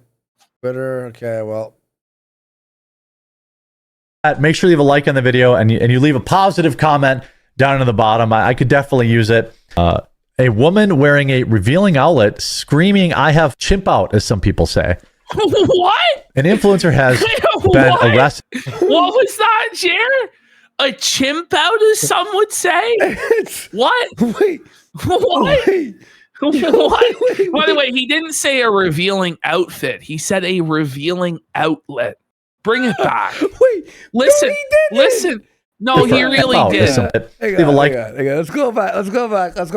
[SPEAKER 1] Twitter. Okay, well.
[SPEAKER 3] make sure you leave a like on the video and you leave a positive comment down in the bottom. I could definitely use it. A woman wearing a revealing outlet screaming, "I have chimp out," as some people say.
[SPEAKER 2] What?
[SPEAKER 3] An influencer has been arrested.
[SPEAKER 2] What was that, Jer? A chimp out, as some would say? What?
[SPEAKER 1] Wait.
[SPEAKER 2] What?
[SPEAKER 1] Wait.
[SPEAKER 2] What? By the way, he didn't say a revealing outfit. He said a revealing outlet. Bring it back.
[SPEAKER 1] Wait.
[SPEAKER 2] Listen.
[SPEAKER 1] No, he didn't.
[SPEAKER 2] Listen. No, he really did.
[SPEAKER 3] Leave a like
[SPEAKER 1] Let's go back. Let's go.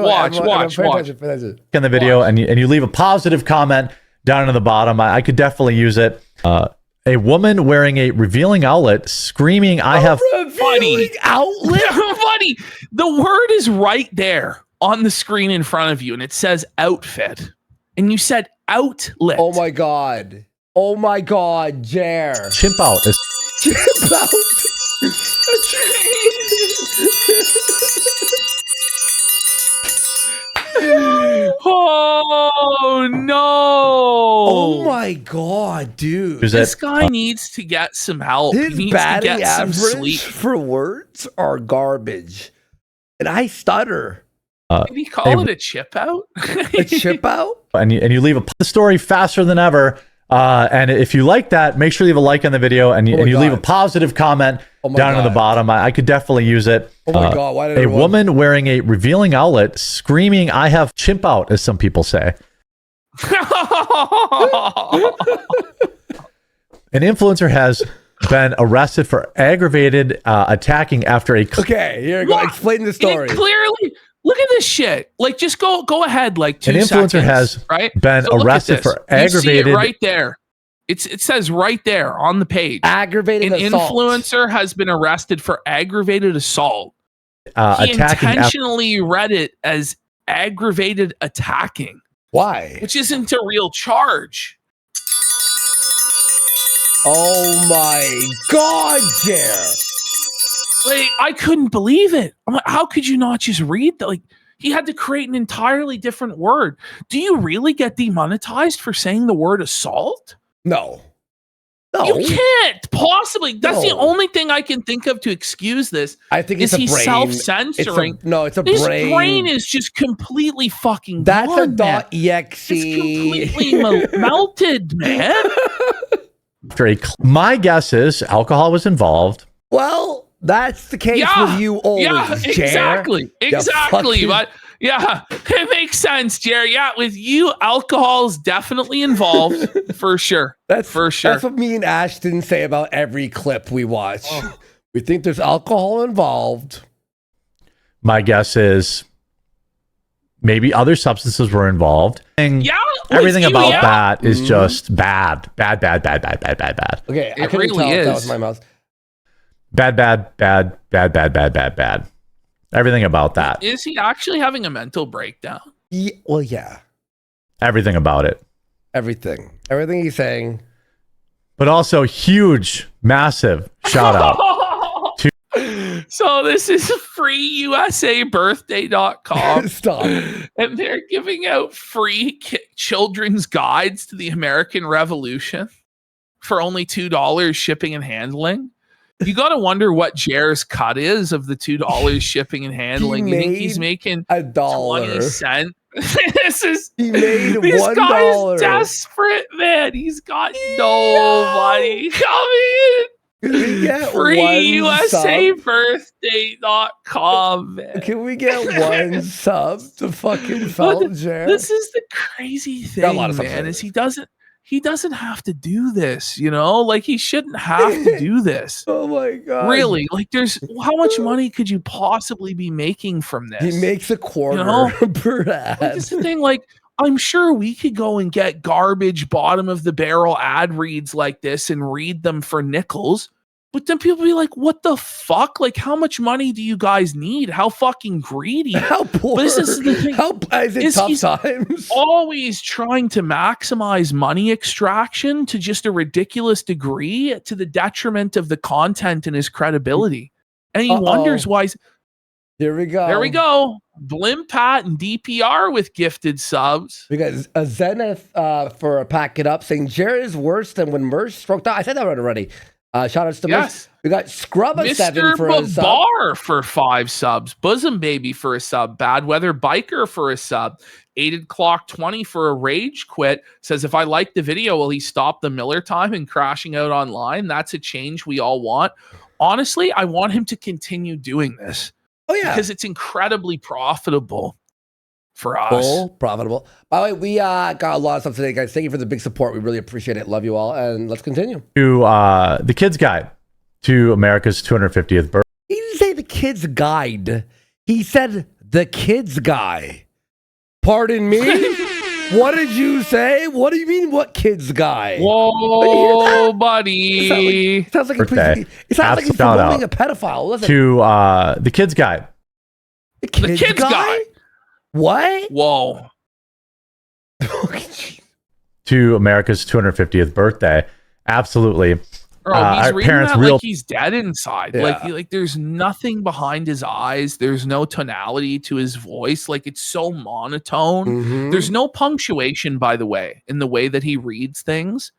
[SPEAKER 2] Watch.
[SPEAKER 1] Pay attention.
[SPEAKER 3] in the video and you leave a positive comment down in the bottom. I could definitely use it. A woman wearing a revealing outlet screaming, "I have
[SPEAKER 1] revealing outlet."
[SPEAKER 2] Buddy, the word is right there on the screen in front of you, and it says outfit. And you said outlet.
[SPEAKER 1] Oh my god, Jer.
[SPEAKER 3] chimp out."
[SPEAKER 1] Chimp out.
[SPEAKER 2] Oh no!
[SPEAKER 1] Oh my god, dude.
[SPEAKER 2] This guy needs to get some help.
[SPEAKER 1] His
[SPEAKER 2] He needs to
[SPEAKER 1] batting
[SPEAKER 2] get some
[SPEAKER 1] average
[SPEAKER 2] sleep.
[SPEAKER 1] for words are garbage, and I stutter.
[SPEAKER 2] Did he call it a chip out?
[SPEAKER 1] A chip out?
[SPEAKER 3] And you leave the story faster than ever. And if you like that, make sure you leave a like on the video and you leave a positive comment down in the bottom. I could definitely use it.
[SPEAKER 1] Oh my god, why did
[SPEAKER 3] a woman wearing a revealing outlet screaming, "I have chimp out," as some people say. An influencer has been arrested for aggravated attacking after a
[SPEAKER 1] Okay, here you go. Explain the story.
[SPEAKER 2] Clearly, look at this shit. Like, just go ahead. Like 2
[SPEAKER 3] An
[SPEAKER 2] seconds.
[SPEAKER 3] influencer has
[SPEAKER 2] right?
[SPEAKER 3] been
[SPEAKER 2] So look at
[SPEAKER 3] arrested
[SPEAKER 2] this.
[SPEAKER 3] for
[SPEAKER 2] You see
[SPEAKER 3] aggravated
[SPEAKER 2] it right there. It says right there on the page.
[SPEAKER 1] Aggravated assault.
[SPEAKER 2] Influencer has been arrested for aggravated assault. He
[SPEAKER 3] Attacking
[SPEAKER 2] intentionally read it as aggravated attacking.
[SPEAKER 1] Why?
[SPEAKER 2] Which isn't a real charge.
[SPEAKER 1] Oh my God, Jer.
[SPEAKER 2] Like, I couldn't believe it. I'm like, how could you not just read that? Like, he had to create an entirely different word. Do you really get demonetized for saying the word assault?
[SPEAKER 1] No.
[SPEAKER 2] You can't possibly. That's the only thing I can think of to excuse this.
[SPEAKER 1] I think it's
[SPEAKER 2] he's self-censoring.
[SPEAKER 1] It's a
[SPEAKER 2] His
[SPEAKER 1] brain.
[SPEAKER 2] brain is just completely fucking
[SPEAKER 1] That's
[SPEAKER 2] gone, man.
[SPEAKER 1] .exe.
[SPEAKER 2] It's completely melted, man.
[SPEAKER 3] My guess is alcohol was involved.
[SPEAKER 1] Well, that's the case with you always,
[SPEAKER 2] exactly. But yeah, it makes sense, Jerry. Yeah, with you, alcohol's definitely involved for sure.
[SPEAKER 1] That's
[SPEAKER 2] for sure.
[SPEAKER 1] That's what me and Ashton say about every clip we watch. We think there's alcohol involved.
[SPEAKER 3] My guess is maybe other substances were involved.
[SPEAKER 2] Yeah,
[SPEAKER 3] everything about that is just bad. Okay,
[SPEAKER 2] it really is.
[SPEAKER 1] That was my mouth.
[SPEAKER 3] Bad. Everything about that.
[SPEAKER 2] Is he actually having a mental breakdown?
[SPEAKER 1] Yeah, well, yeah.
[SPEAKER 3] Everything about it.
[SPEAKER 1] Everything he's saying.
[SPEAKER 3] But also huge, massive shout out.
[SPEAKER 2] So this is freeusabirthday.com.
[SPEAKER 1] Stop.
[SPEAKER 2] And they're giving out free children's guides to the American Revolution for only $2 shipping and handling. You got to wonder what Jer's cut is of the $2 shipping and handling. You think he's making
[SPEAKER 1] $1.
[SPEAKER 2] 20 cents?
[SPEAKER 1] He made
[SPEAKER 2] this
[SPEAKER 1] $1.
[SPEAKER 2] guy is desperate, man. He's got nobody coming. FreeUSABirthday.com, man.
[SPEAKER 1] Can we get one sub to fucking follow Jer?
[SPEAKER 2] This is the crazy thing, man, is he doesn't have to do this, you know? Like, he shouldn't have to do this.
[SPEAKER 1] Oh my God.
[SPEAKER 2] Really? Like, how much money could you possibly be making from this?
[SPEAKER 1] He makes a quarter per ad.
[SPEAKER 2] That's the thing, like, I'm sure we could go and get garbage bottom of the barrel ad reads like this and read them for nickels. But then people be like, what the fuck? Like, how much money do you guys need? How fucking greedy?
[SPEAKER 1] How poor?
[SPEAKER 2] But this is the thing.
[SPEAKER 1] Is it tough times?
[SPEAKER 2] Always trying to maximize money extraction to just a ridiculous degree to the detriment of the content and his credibility. And he wonders why.
[SPEAKER 1] Here we go.
[SPEAKER 2] There we go. Blimpat and DPR with gifted subs.
[SPEAKER 1] We got a Zenith for a pack it up saying Jared is worse than when Mersh stroked out. I said that already. Shout outs to Mersh. We got Scrub a 7 for a sub.
[SPEAKER 2] Bar for 5 subs. Bosom Baby for a sub. Bad Weather Biker for a sub. 8 Clock 20 for a rage quit. Says, if I like the video, will he stop the Miller time and crashing out online? That's a change we all want. Honestly, I want him to continue doing this.
[SPEAKER 1] Oh, yeah.
[SPEAKER 2] Because it's incredibly profitable for us.
[SPEAKER 1] Profitable. By the way, we got a lot of stuff today, guys. Thank you for the big support. We really appreciate it. Love you all. And let's continue.
[SPEAKER 3] To the Kids Guide to America's 250th birthday.
[SPEAKER 1] He didn't say the Kids Guide. He said the Kids Guy. Pardon me? What did you say? What do you mean, what Kids Guy?
[SPEAKER 2] Whoa, buddy.
[SPEAKER 1] It sounds like he's promoting a pedophile. Listen.
[SPEAKER 3] To the Kids Guide.
[SPEAKER 1] The Kids Guy? What?
[SPEAKER 2] Whoa.
[SPEAKER 3] To America's 250th birthday. Absolutely.
[SPEAKER 2] Bro, he's reading that like he's dead inside. Yeah. Like there's nothing behind his eyes. There's no tonality to his voice. Like, it's so monotone. Mm-hmm. There's no punctuation, by the way, in the way that he reads things.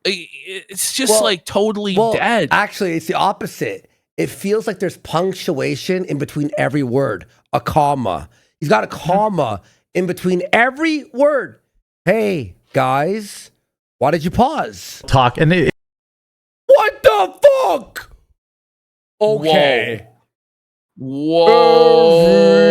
[SPEAKER 2] It's just like totally dead.
[SPEAKER 1] Actually, it's the opposite. It feels like there's punctuation in between every word. A comma. He's got a comma in between every word. Hey, guys, why did you pause?
[SPEAKER 3] Talk. And
[SPEAKER 1] what the fuck? Okay.
[SPEAKER 2] Whoa.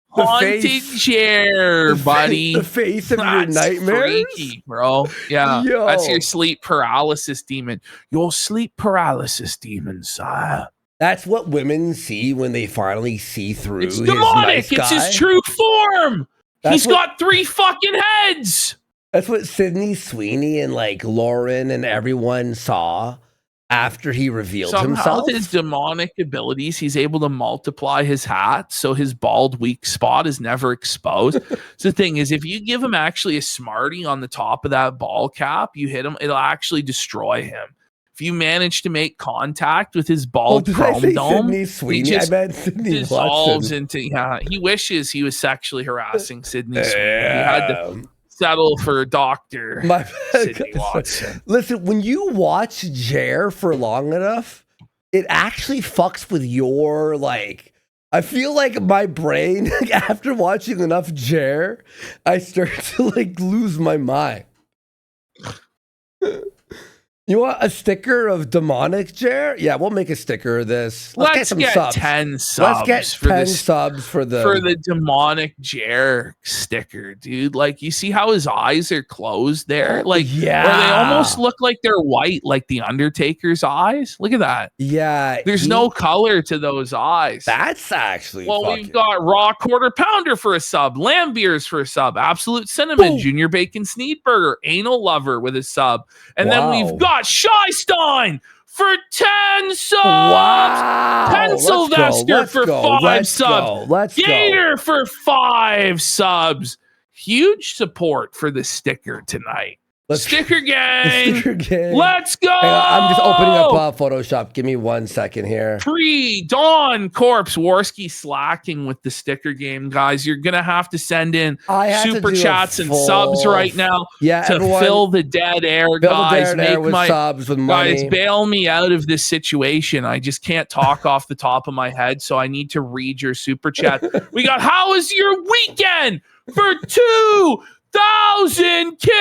[SPEAKER 2] Haunted chair, buddy.
[SPEAKER 1] The face of your nightmares?
[SPEAKER 2] Freaky, bro. Yeah. That's your sleep paralysis demon. Your sleep paralysis demon, sire.
[SPEAKER 1] That's what women see when they finally see through
[SPEAKER 2] It's
[SPEAKER 1] his
[SPEAKER 2] demonic.
[SPEAKER 1] nice
[SPEAKER 2] It's
[SPEAKER 1] guy.
[SPEAKER 2] his true form. He's
[SPEAKER 1] That's
[SPEAKER 2] got 3 fucking heads.
[SPEAKER 1] That's what Sydney Sweeney and like Lauren and everyone saw after he revealed
[SPEAKER 2] Somehow
[SPEAKER 1] himself.
[SPEAKER 2] with his demonic abilities, he's able to multiply his hat, so his bald, weak spot is never exposed. So the thing is, if you give him actually a Smartie on the top of that ball cap, you hit him, it'll actually destroy him. If you manage to make contact with his bald chrome dome,
[SPEAKER 1] Sydney Sweeney? I meant Sydney
[SPEAKER 2] dissolves
[SPEAKER 1] Watson.
[SPEAKER 2] into. Yeah, he wishes he was sexually harassing Sydney Sweeney. He had to settle for Dr. Sydney Watson.
[SPEAKER 1] Listen, when you watch Jer for long enough, it actually fucks with your like. I feel like my brain after watching enough Jer, I start to like lose my mind. You want a sticker of demonic Jer? Yeah, we'll make a sticker of this.
[SPEAKER 2] Let's get
[SPEAKER 1] subs.
[SPEAKER 2] 10 subs.
[SPEAKER 1] Let's get 10 subs for
[SPEAKER 2] the demonic Jer sticker, dude. Like, you see how his eyes are closed there? Like,
[SPEAKER 1] yeah,
[SPEAKER 2] or they almost look like they're white, like the Undertaker's eyes. Look at that.
[SPEAKER 1] Yeah,
[SPEAKER 2] there's no color to those eyes.
[SPEAKER 1] That's actually
[SPEAKER 2] we've got Raw Quarter Pounder for a sub, Lamb Beers for a sub, Absolute Cinnamon, Junior Bacon Sneedburger, Anal Lover with a sub, and then we've got Shystein for 10 subs.
[SPEAKER 1] Wow.
[SPEAKER 2] Pencilvester for 5 subs. Gator for 5 subs. Huge support for the sticker tonight. Sticker gang. Let's go.
[SPEAKER 1] I'm just opening up Photoshop. Give me 1 second here.
[SPEAKER 2] Pre-Dawn Corpse Warski slacking with the sticker game, guys. You're going to have to send in super chats and subs right now to fill the dead air, guys.
[SPEAKER 1] Make my subs with money.
[SPEAKER 2] Guys, bail me out of this situation. I just can't talk off the top of my head, so I need to read your super chat. We got, how was your weekend for 2,000 kicks?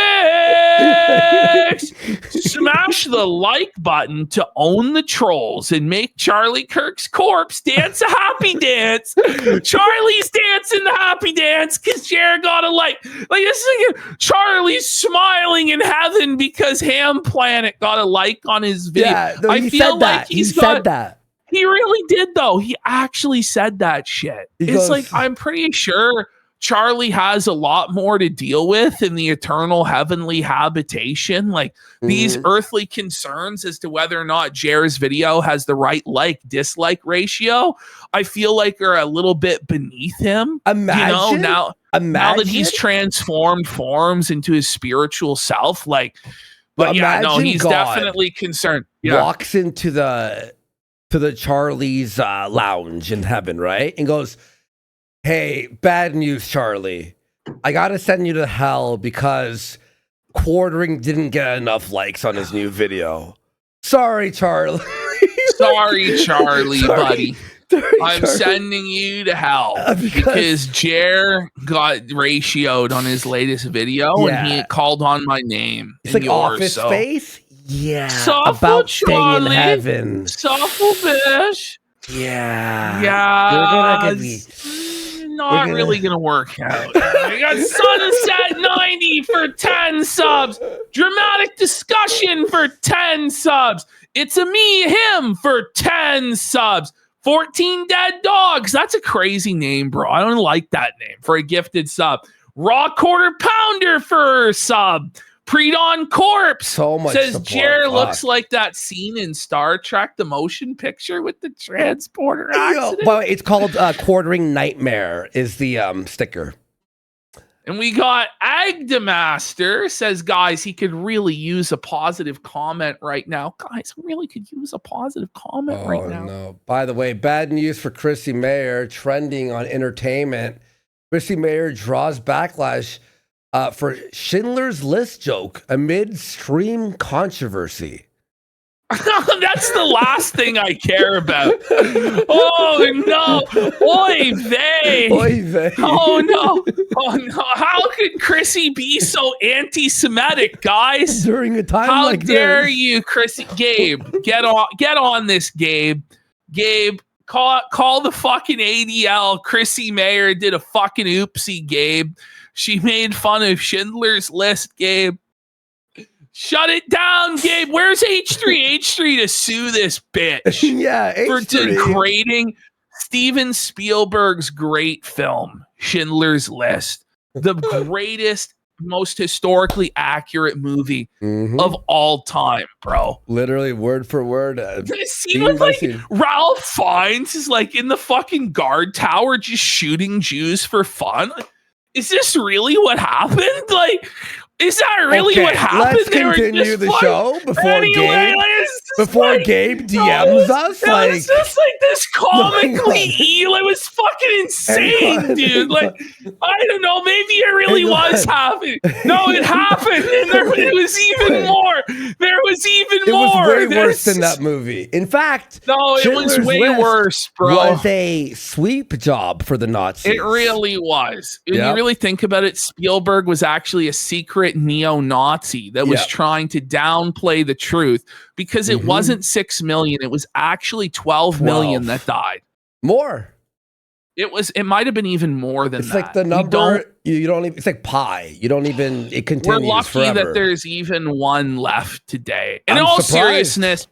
[SPEAKER 2] Smash the like button to own the trolls and make Charlie Kirk's corpse dance a happy dance. Charlie's dancing the happy dance because Jared got a like. Like, this is like Charlie's smiling in heaven because Ham Planet got a like on his video.
[SPEAKER 1] Yeah, no, I feel like he said that.
[SPEAKER 2] He really did, though. He actually said that shit. It's like, I'm pretty sure Charlie has a lot more to deal with in the eternal heavenly habitation. Like, these earthly concerns as to whether or not Jer's video has the right like-dislike ratio, I feel like are a little bit beneath him.
[SPEAKER 1] Imagine,
[SPEAKER 2] now that he's transformed forms into his spiritual self. Like, but he's God definitely concerned.
[SPEAKER 1] Walks into the Charlie's lounge in heaven, right? And goes, hey, bad news, Charlie. I got to send you to hell because TheQuartering didn't get enough likes on his new video. Sorry, Charlie.
[SPEAKER 2] Sorry, Charlie, buddy. I'm sending you to hell because Jer got ratioed on his latest video and he called on my name.
[SPEAKER 1] It's like Office Space? Yeah.
[SPEAKER 2] Soffle
[SPEAKER 1] about
[SPEAKER 2] Charlie.
[SPEAKER 1] Staying in heaven.
[SPEAKER 2] Soffle fish.
[SPEAKER 1] Yeah.
[SPEAKER 2] Yeah. Not really gonna work out. We got Sunset 90 for 10 subs. Dramatic Discussion for 10 subs. It's a me, him for 10 subs. 14 Dead Dogs. That's a crazy name, bro. I don't like that name for a gifted sub. Raw Quarter Pounder for a sub. Pre-Dawn Corpse
[SPEAKER 1] so much
[SPEAKER 2] says
[SPEAKER 1] support.
[SPEAKER 2] Jer looks like that scene in Star Trek, the motion picture with the transporter accident.
[SPEAKER 1] But it's called TheQuartering Nightmare is the sticker.
[SPEAKER 2] And we got Agdamaster says, guys, he could really use a positive comment right now. Guys, really could use a positive comment right now.
[SPEAKER 1] No. By the way, bad news for Chrissy Mayer, trending on entertainment. Chrissy Mayer draws backlash for Schindler's List joke amid stream controversy.
[SPEAKER 2] That's the last thing I care about. Oh no! Oy vey!
[SPEAKER 1] Oy vey!
[SPEAKER 2] Oh no! Oh no! How could Chrissy be so anti-Semitic, guys?
[SPEAKER 1] During a time like this.
[SPEAKER 2] How dare you, Chrissy? Gabe, get on this, Gabe. Gabe, call the fucking ADL. Chrissy Mayer did a fucking oopsie, Gabe. She made fun of Schindler's List, Gabe. Shut it down, Gabe. Where's H3? H3 to sue this bitch.
[SPEAKER 1] Yeah,
[SPEAKER 2] for
[SPEAKER 1] H3.
[SPEAKER 2] degrading Steven Spielberg's great film, Schindler's List. The greatest, most historically accurate movie of all time, bro.
[SPEAKER 1] Literally word for word.
[SPEAKER 2] The scene with like Ralph Fiennes is like in the fucking guard tower just shooting Jews for fun. Is this really what happened? Like, is that really what happened?
[SPEAKER 1] Let's continue the show before Gabe DMs us.
[SPEAKER 2] It was just like this comically evil. It was fucking insane, dude. Like, I don't know. Maybe it really was happening. No, it happened. And it was even more. There was even more.
[SPEAKER 1] It was way worse than that movie. In fact,
[SPEAKER 2] no, it was way worse, bro.
[SPEAKER 1] It was a sweep job for the Nazis.
[SPEAKER 2] It really was. When you really think about it, Spielberg was actually a secret neo-Nazi that was trying to downplay the truth because it wasn't 6 million. It was actually 12 million that died.
[SPEAKER 1] More.
[SPEAKER 2] It might have been even more than that.
[SPEAKER 1] It's like the number you don't even, it's like pi. You don't even, it continues
[SPEAKER 2] We're lucky
[SPEAKER 1] forever.
[SPEAKER 2] that there's even one left today. And in all seriousness,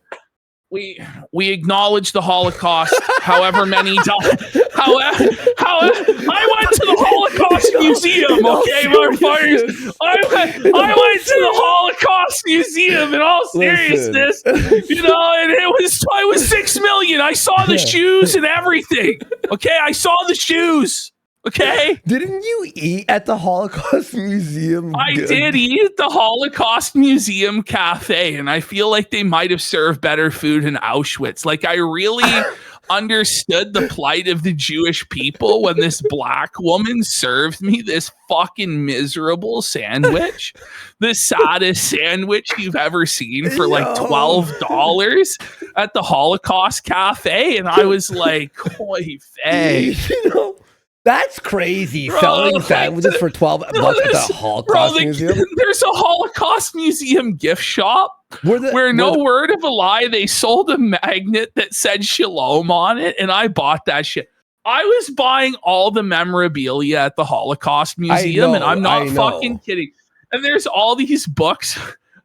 [SPEAKER 2] we acknowledge the Holocaust, however many died. However, I went to the Holocaust Museum, okay, motherfuckers. I went to the Holocaust Museum in all seriousness, you know, and it was 6 million. I saw the shoes and everything. Okay, I saw the shoes. Okay.
[SPEAKER 1] Didn't you eat at the Holocaust Museum?
[SPEAKER 2] I did eat at the Holocaust Museum Cafe, and I feel like they might have served better food in Auschwitz. Like, I really understood the plight of the Jewish people when this black woman served me this fucking miserable sandwich, the saddest sandwich you've ever seen for like $12 at the Holocaust Cafe. And I was like, "Oy vey."
[SPEAKER 1] You know, that's crazy. Selling sandwiches for $12 at the Holocaust Museum.
[SPEAKER 2] There's a Holocaust Museum gift shop where no word of a lie, they sold a magnet that said Shalom on it, and I bought that shit. I was buying all the memorabilia at the Holocaust Museum, and I'm not fucking kidding. And there's all these books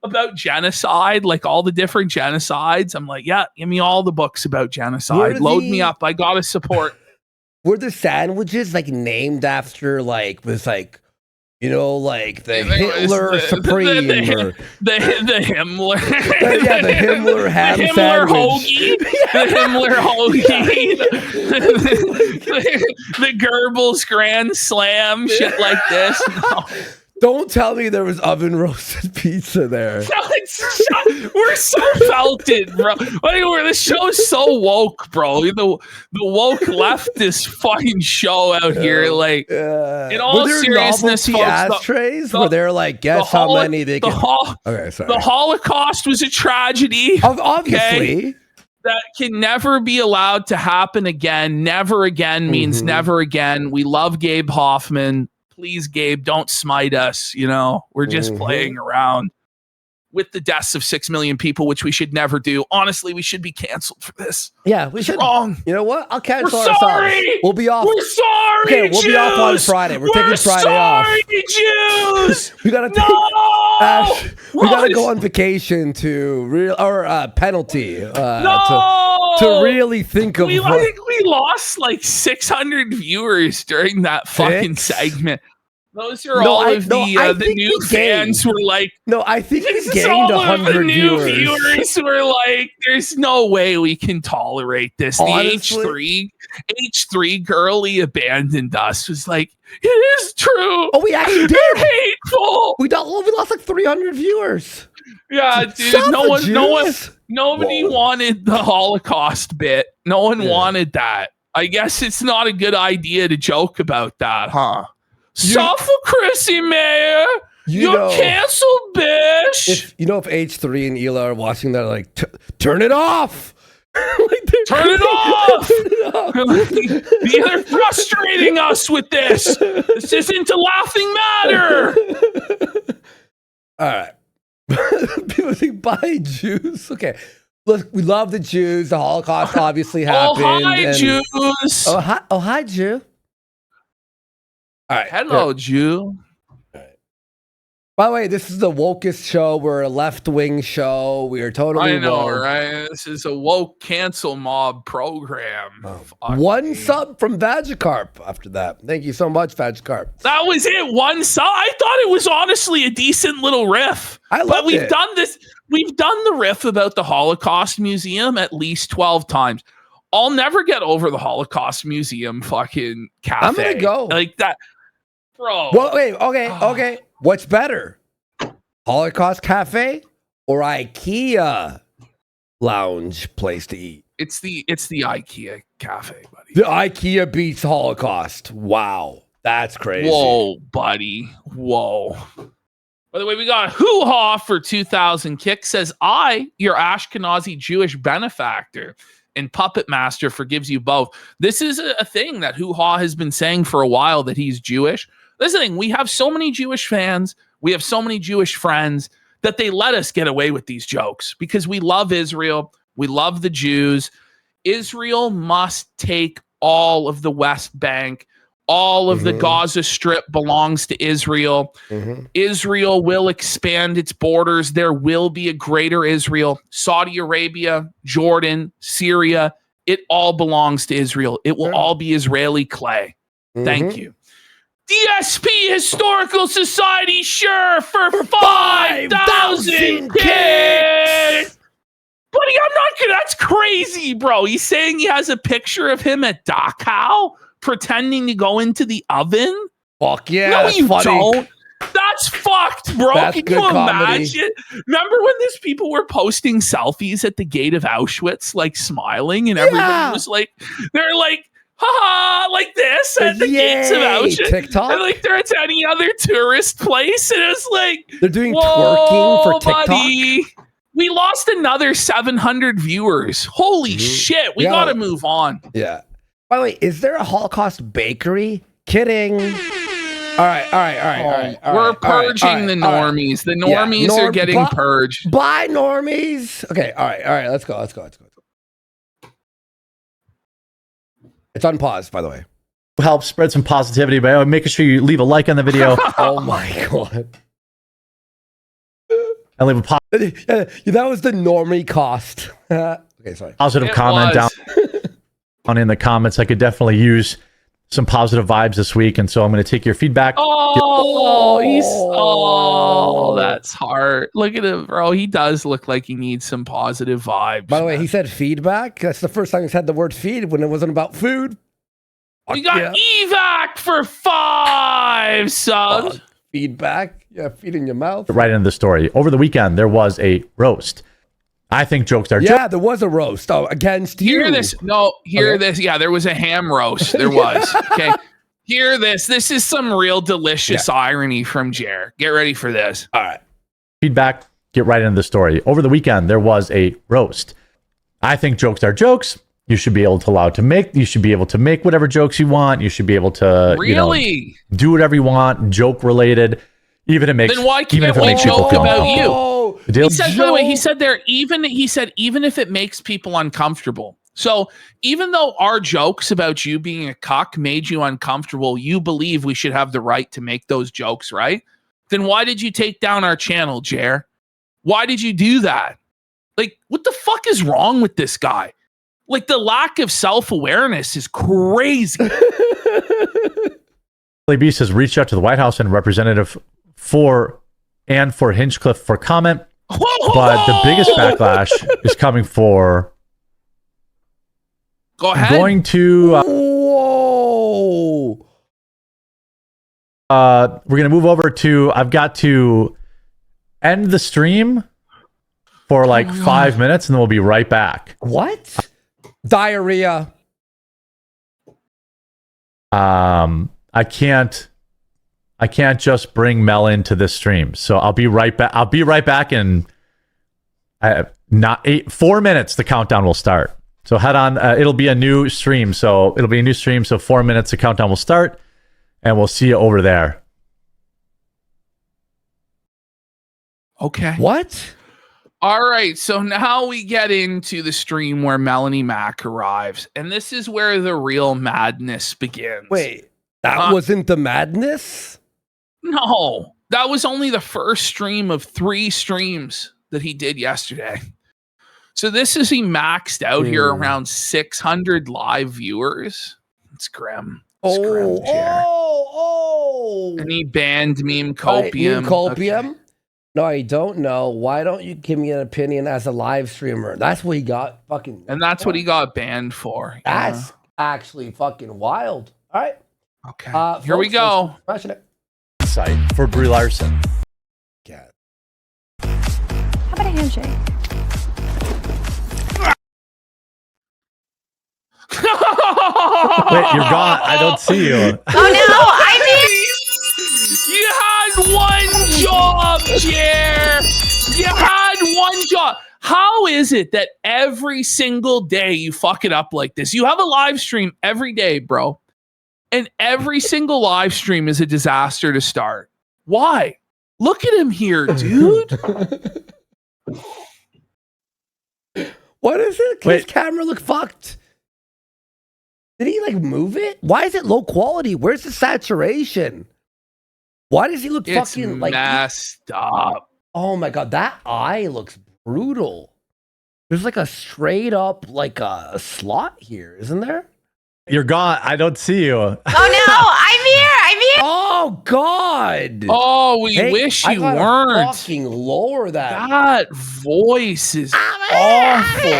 [SPEAKER 2] about genocide, like all the different genocides. I'm like, yeah, give me all the books about genocide. Load me up. I gotta support.
[SPEAKER 1] Were the sandwiches like named after like you know, like the Hitler Supreme or
[SPEAKER 2] the Himmler,
[SPEAKER 1] the Himmler ham
[SPEAKER 2] sandwich, the Himmler hoagie, the Goebbels Grand Slam, shit like this. No.
[SPEAKER 1] Don't tell me there was oven roasted pizza there.
[SPEAKER 2] No, we're so belted, bro. The show's so woke, bro. The woke leftist fucking show out here. Like, in all seriousness, folks,
[SPEAKER 1] ashtrays were there like guess how many they can.
[SPEAKER 2] Okay, sorry. The Holocaust was a tragedy.
[SPEAKER 1] Obviously.
[SPEAKER 2] Okay? That can never be allowed to happen again. Never again means never again. We love Gabe Hoffman. Please, Gabe, don't smite us. You know, we're just playing around with the deaths of 6 million people, which we should never do. Honestly, we should be canceled for this.
[SPEAKER 1] Yeah, we should.
[SPEAKER 2] Wrong.
[SPEAKER 1] You know what? I'll cancel
[SPEAKER 2] ourselves. Sorry.
[SPEAKER 1] We'll be off.
[SPEAKER 2] We're sorry.
[SPEAKER 1] Okay, we'll be off on Friday. We're taking Friday off.
[SPEAKER 2] Jews.
[SPEAKER 1] We gotta take. Ash, we gotta go on vacation to penalty. To really think of.
[SPEAKER 2] I think we lost like 600 viewers during that fucking segment. Those are all of the new fans were like.
[SPEAKER 1] No, I think we gained 100
[SPEAKER 2] viewers were like, "There's no way we can tolerate this."
[SPEAKER 1] Honestly,
[SPEAKER 2] the H3 girlie abandoned us. Was like, it is true.
[SPEAKER 1] Oh, we actually did.
[SPEAKER 2] They're hateful.
[SPEAKER 1] We lost like 300 viewers.
[SPEAKER 2] Yeah, dude. Nobody wanted the Holocaust bit. No one wanted that. I guess it's not a good idea to joke about that, huh? Suffer Chrissy Mayer. You're canceled, bitch.
[SPEAKER 1] If H3 and Ela are watching that, like, turn it off.
[SPEAKER 2] Turn it off. They're frustrating us with this. This isn't a laughing matter.
[SPEAKER 1] All right. People think, buy Jews. Okay. Look, we love the Jews. The Holocaust obviously happened.
[SPEAKER 2] Oh, hi, Jews.
[SPEAKER 1] Oh, hi, Jew. All right.
[SPEAKER 2] Hello, Jew.
[SPEAKER 1] By the way, this is the wokest show. We're a left-wing show. We are totally
[SPEAKER 2] I know,
[SPEAKER 1] woke.
[SPEAKER 2] right? This is a woke cancel mob program.
[SPEAKER 1] One sub from Vagicarp after that. Thank you so much, Vagicarp.
[SPEAKER 2] That was it. One sub. I thought it was honestly a decent little riff. But we've done this. We've done the riff about the Holocaust Museum at least 12 times. I'll never get over the Holocaust Museum fucking cafe.
[SPEAKER 1] I'm gonna go
[SPEAKER 2] like that, bro.
[SPEAKER 1] Well, wait, okay. What's better, Holocaust Cafe or IKEA lounge place to eat?
[SPEAKER 2] It's the IKEA cafe, buddy.
[SPEAKER 1] The IKEA beats Holocaust. Wow, that's crazy.
[SPEAKER 2] Whoa, buddy. Whoa. By the way, we got Hoo-Ha for 2,000 kicks. Says, I, your Ashkenazi Jewish benefactor and puppet master, forgives you both. This is a thing that Hoo-Ha has been saying for a while, that he's Jewish. This is the thing. We have so many Jewish fans. We have so many Jewish friends that they let us get away with these jokes because we love Israel. We love the Jews. Israel must take all of the West Bank. All of the Gaza Strip belongs to Israel. Israel will expand its borders. There will be a greater Israel. Saudi Arabia, Jordan, Syria, it all belongs to Israel. It will all be Israeli clay. Thank you. DSP Historical Society, sure, for 5,000 kids. Buddy, I'm not gonna. That's crazy, bro. He's saying he has a picture of him at Dachau pretending to go into the oven.
[SPEAKER 1] Fuck yeah.
[SPEAKER 2] No,
[SPEAKER 1] that's
[SPEAKER 2] you
[SPEAKER 1] funny.
[SPEAKER 2] don't. That's fucked, bro.
[SPEAKER 1] That's
[SPEAKER 2] Can
[SPEAKER 1] good
[SPEAKER 2] you
[SPEAKER 1] comedy.
[SPEAKER 2] imagine? Remember when these people were posting selfies at the gate of Auschwitz, like smiling, and everybody was like, they're like, haha, like this at the gates of Auschwitz.
[SPEAKER 1] TikTok?
[SPEAKER 2] And like they're at any other tourist place. And it's like,
[SPEAKER 1] They're doing twerking for TikTok?
[SPEAKER 2] buddy. We lost another 700 viewers. Holy shit. We got to move on.
[SPEAKER 1] Yeah. By the way, is there a Holocaust bakery? Kidding. All right.
[SPEAKER 2] We're purging the normies. The normies are getting purged.
[SPEAKER 1] Bye, normies. Okay, all right. Let's go. It's on pause, by the way.
[SPEAKER 3] Help spread some positivity by making sure you leave a like on the video.
[SPEAKER 1] Oh my god.
[SPEAKER 3] And leave a
[SPEAKER 1] That was the normie cost. Okay, sorry.
[SPEAKER 3] positive comment down in the comments. I could definitely use some positive vibes this week, and so I'm going to take your feedback.
[SPEAKER 2] That's hard. Look at him, bro. He does look like he needs some positive vibes.
[SPEAKER 1] By the way, he said feedback. That's the first time he's had the word feed when it wasn't about food.
[SPEAKER 2] We got evac for 5 subs.
[SPEAKER 1] Feedback. Yeah, feed in your mouth.
[SPEAKER 3] Right into the story. Over the weekend, there was a roast. I think jokes are
[SPEAKER 1] jokes. There was a roast. Oh, against you.
[SPEAKER 2] Hear this. No, hear this. Yeah, there was a ham roast. There was. Okay. Hear this. This is some real delicious irony from Jer. Get ready for this.
[SPEAKER 1] All right.
[SPEAKER 3] Feedback. Get right into the story. Over the weekend, there was a roast. I think jokes are jokes. You should be able to make whatever jokes you want. You should be able to do whatever you want, joke related. Even it makes
[SPEAKER 2] then why can't we joke about you? He said, by the way, he said even if it makes people uncomfortable. So even though our jokes about you being a cuck made you uncomfortable, you believe we should have the right to make those jokes, right? Then why did you take down our channel, Jer? Why did you do that? Like, what the fuck is wrong with this guy? Like, the lack of self-awareness is crazy.
[SPEAKER 3] B says, reach out to the White House and representative for Hinchcliffe for comment. But the biggest backlash is coming for.
[SPEAKER 2] Go ahead.
[SPEAKER 3] I'm going to. We're going to move over to. I've got to end the stream for like 5 minutes, and then we'll be right back.
[SPEAKER 1] What? Diarrhea.
[SPEAKER 3] I can't just bring Mel into this stream. So I'll be right back. I'll be right back in 4 minutes. The countdown will start. So head on. It'll be a new stream. So 4 minutes. The countdown will start, and we'll see you over there.
[SPEAKER 2] Okay.
[SPEAKER 1] What?
[SPEAKER 2] All right. So now we get into the stream where Melanie Mack arrives, and this is where the real madness begins.
[SPEAKER 1] Wait, that wasn't the madness?
[SPEAKER 2] No. That was only the first stream of 3 streams that he did yesterday. So this is he maxed out here around 600 live viewers. It's grim. It's grim, Jer. And he banned Meme Copium.
[SPEAKER 1] Meme Copium? Okay. No, I don't know. Why don't you give me an opinion as a live streamer? That's what he got fucking.
[SPEAKER 2] And that's what he got banned for.
[SPEAKER 1] That's actually fucking wild. All right.
[SPEAKER 2] Okay. Here we go.
[SPEAKER 3] Site for Brie Larson.
[SPEAKER 1] Yeah.
[SPEAKER 7] How about a handshake?
[SPEAKER 3] Wait, you're gone. I don't see you.
[SPEAKER 7] Oh no, I
[SPEAKER 2] mean, you had one job, Jer. You had one job. How is it that every single day you fuck it up like this? You have a live stream every day, bro. And every single live stream is a disaster to start. Why? Look at him here, dude.
[SPEAKER 1] What is it? His camera look fucked. Did he like move it? Why is it low quality? Where's the saturation? Why does he look fucking like
[SPEAKER 2] messed up?
[SPEAKER 1] Oh my god, that eye looks brutal. There's like a straight up like a slot here, isn't there?
[SPEAKER 3] You're gone. I don't see you.
[SPEAKER 7] Oh no, I'm here.
[SPEAKER 1] Oh god.
[SPEAKER 2] Oh, we wish you weren't.
[SPEAKER 1] Fucking lower that.
[SPEAKER 2] That voice is awful.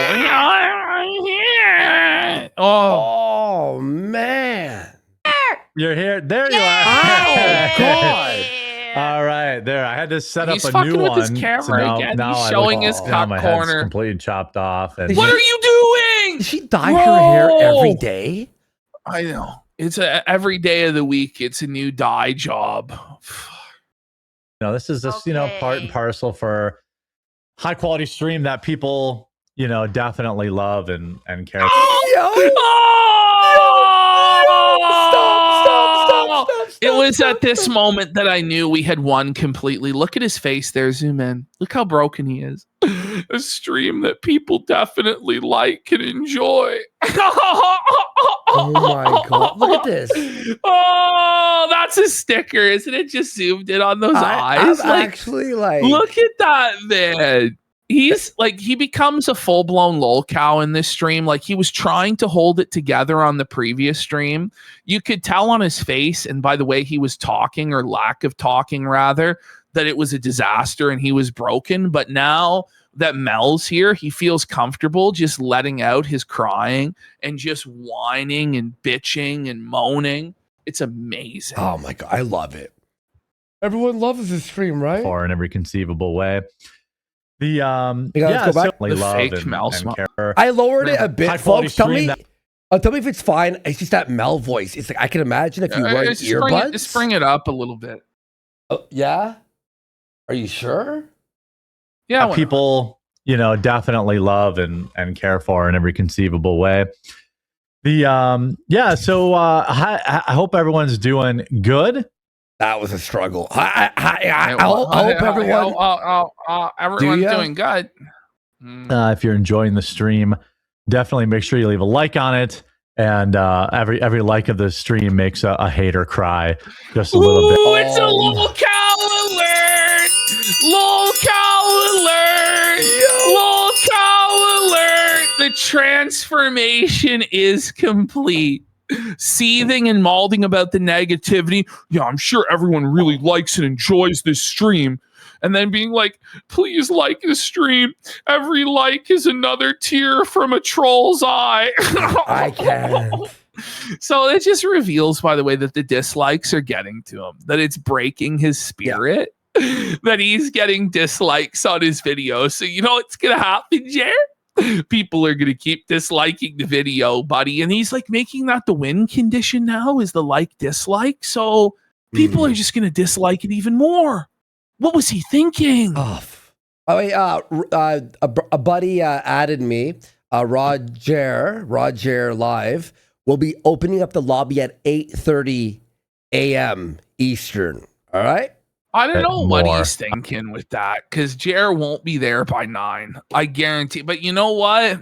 [SPEAKER 1] Oh man.
[SPEAKER 3] You're here. There you are.
[SPEAKER 1] Oh god.
[SPEAKER 3] All right, there. I had to set up a
[SPEAKER 2] fucking
[SPEAKER 3] new
[SPEAKER 2] with
[SPEAKER 3] one.
[SPEAKER 2] his camera again. He's
[SPEAKER 3] I
[SPEAKER 2] showing his cut
[SPEAKER 3] my
[SPEAKER 2] corner.
[SPEAKER 3] head's completely chopped off. And
[SPEAKER 2] What are you doing?
[SPEAKER 1] Did she dye her hair every day?
[SPEAKER 2] I know. It's every day of the week. It's a new dye job.
[SPEAKER 3] No, this is just part and parcel for high quality stream that people definitely love and care.
[SPEAKER 1] Stop.
[SPEAKER 2] It was at this moment that I knew we had won completely. Look at his face there. Zoom in. Look how broken he is. A stream that people definitely like and enjoy.
[SPEAKER 1] Oh my god. Look at this.
[SPEAKER 2] Oh, that's a sticker. Isn't it just zoomed in on those eyes?
[SPEAKER 1] I'm actually like.
[SPEAKER 2] Look at that, man. He's like, he becomes a full-blown lol cow in this stream. Like, he was trying to hold it together on the previous stream. You could tell on his face, and by the way he was talking, or lack of talking rather, that it was a disaster and he was broken. But now that Mel's here, he feels comfortable just letting out his crying and just whining and bitching and moaning. It's amazing.
[SPEAKER 1] Oh my god, I love it. Everyone loves this stream, right?
[SPEAKER 3] For in every conceivable way. The
[SPEAKER 1] let's go back.
[SPEAKER 2] The fake Mel
[SPEAKER 3] care.
[SPEAKER 1] I lowered it a bit, folks. Tell me if it's fine. It's just that Mel voice. It's like I can imagine if you wear earbuds.
[SPEAKER 2] Just bring it up a little bit.
[SPEAKER 1] Oh, yeah. Are you sure?
[SPEAKER 2] Yeah.
[SPEAKER 3] People, definitely love and care for in every conceivable way. So I hope everyone's doing good.
[SPEAKER 1] That was a struggle. I hope
[SPEAKER 2] everyone's doing good.
[SPEAKER 3] If you're enjoying the stream, definitely make sure you leave a like on it. And every like of the stream makes a hater cry just a little bit.
[SPEAKER 2] It's a lol cow alert! Lol cow alert! Lol cow alert! The transformation is complete. Seething and malding about the negativity. Yeah, I'm sure everyone really likes and enjoys this stream. And then being like, please like the stream. Every like is another tear from a troll's eye.
[SPEAKER 1] I can't.
[SPEAKER 2] So it just reveals, by the way, that the dislikes are getting to him. That it's breaking his spirit. Yeah. That he's getting dislikes on his videos. So you know what's going to happen, Jared? People are going to keep disliking the video, buddy. And he's like making that the win condition now is the like dislike. So people are just going to dislike it even more. What was he thinking?
[SPEAKER 1] Oh, wait, a buddy added me. Roger Live will be opening up the lobby at 8:30 a.m. Eastern. All right.
[SPEAKER 2] I don't know what he's thinking with that, because Jer won't be there by 9. I guarantee. But you know what?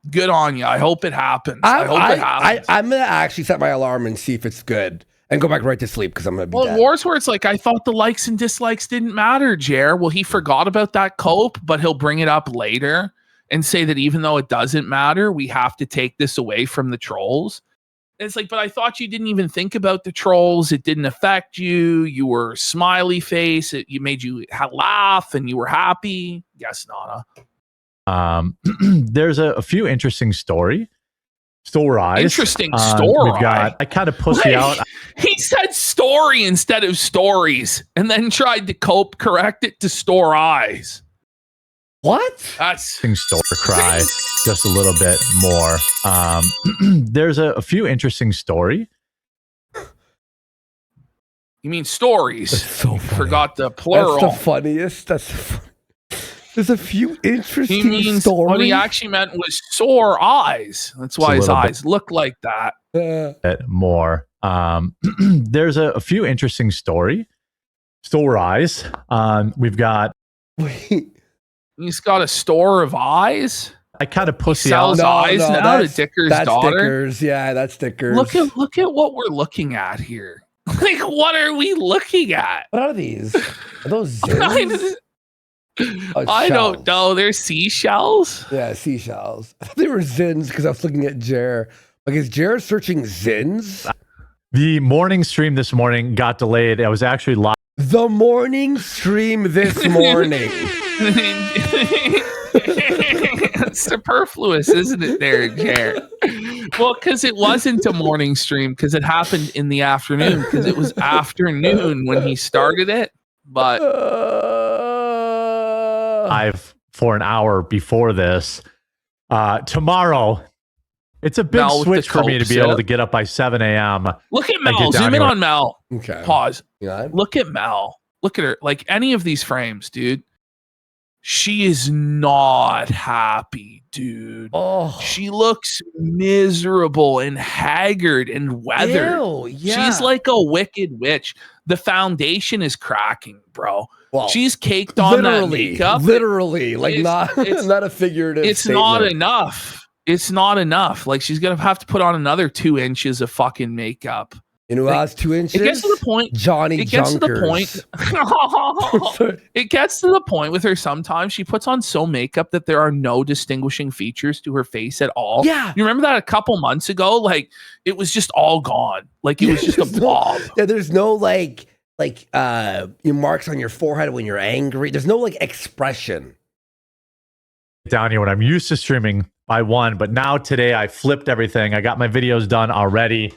[SPEAKER 2] Good on you. I hope it happens. I hope it happens.
[SPEAKER 1] I'm going to actually set my alarm and see if it's good. and go back right to sleep because I'm gonna be dead.
[SPEAKER 2] Wars where it's like, I thought the likes and dislikes didn't matter, Jer. Well, he forgot about that cope, but he'll bring it up later and say that even though it doesn't matter, we have to take this away from the trolls. And it's like, but I thought you didn't even think about the trolls. It didn't affect you. You were smiley face. It made you laugh and you were happy. Yes, Nana.
[SPEAKER 3] There's a few interesting stories.
[SPEAKER 2] Interesting story.
[SPEAKER 3] We've got, I kind of pussy out.
[SPEAKER 2] He said story instead of stories and then tried to correct it to store eyes.
[SPEAKER 1] What?
[SPEAKER 2] That's
[SPEAKER 3] story cry just a little bit more. There's a few interesting stories.
[SPEAKER 2] You mean stories?
[SPEAKER 1] That's so funny.
[SPEAKER 2] Forgot the plural.
[SPEAKER 1] That's the funniest. There's a few interesting stories.
[SPEAKER 2] What he actually meant was sore eyes. That's why his eyes look like that.
[SPEAKER 3] More. There's a few interesting stories. We've got.
[SPEAKER 1] Wait.
[SPEAKER 2] He's got a store of eyes.
[SPEAKER 3] I kind of pussy
[SPEAKER 2] out. Eyes now to Dicker's
[SPEAKER 1] that's
[SPEAKER 2] daughter.
[SPEAKER 1] Dickers. Yeah, that's Dickers.
[SPEAKER 2] Look at what we're looking at here. Like, what are we looking at?
[SPEAKER 1] What are these? Are those zins?
[SPEAKER 2] I don't know. They're seashells.
[SPEAKER 1] Yeah, seashells. I thought they were zins because I was looking at Jer. Like, is Jer searching zins?
[SPEAKER 3] The morning stream this morning got delayed. I was actually live.
[SPEAKER 1] The morning stream this morning.
[SPEAKER 2] It's superfluous, isn't it, there, Jer? Well, because it wasn't a morning stream because it happened in the afternoon because it was afternoon when he started it. But
[SPEAKER 3] I've for an hour before this. Tomorrow, it's a big switch for me to be able to get up by 7 a.m.
[SPEAKER 2] Look at Mel. Zoom in on Mel.
[SPEAKER 1] Okay.
[SPEAKER 2] Pause.
[SPEAKER 1] Yeah.
[SPEAKER 2] Look at Mel. Look at her. Like any of these frames, dude. She is not happy, dude.
[SPEAKER 1] Oh,
[SPEAKER 2] she looks miserable and haggard and weathered.
[SPEAKER 1] Ew, yeah.
[SPEAKER 2] She's like a wicked witch. The foundation is cracking, bro.
[SPEAKER 1] Well,
[SPEAKER 2] she's caked on that makeup.
[SPEAKER 1] Literally, like it's not a figurative.
[SPEAKER 2] It's
[SPEAKER 1] statement.
[SPEAKER 2] not enough. It's not enough. Like she's gonna have to put on another 2 inches of fucking makeup.
[SPEAKER 1] You know who has 2 inches?
[SPEAKER 2] It gets to the point.
[SPEAKER 1] Johnny
[SPEAKER 2] It gets
[SPEAKER 1] Junkers.
[SPEAKER 2] to the point. It gets to the point with her sometimes. She puts on so makeup that there are no distinguishing features to her face at all.
[SPEAKER 1] Yeah.
[SPEAKER 2] You remember that a couple months ago? Like it was just all gone. Like it was just a blob.
[SPEAKER 1] There's no like your marks on your forehead when you're angry. There's no like expression.
[SPEAKER 3] Down here when I'm used to streaming by 1, but now today I flipped everything. I got my videos done already.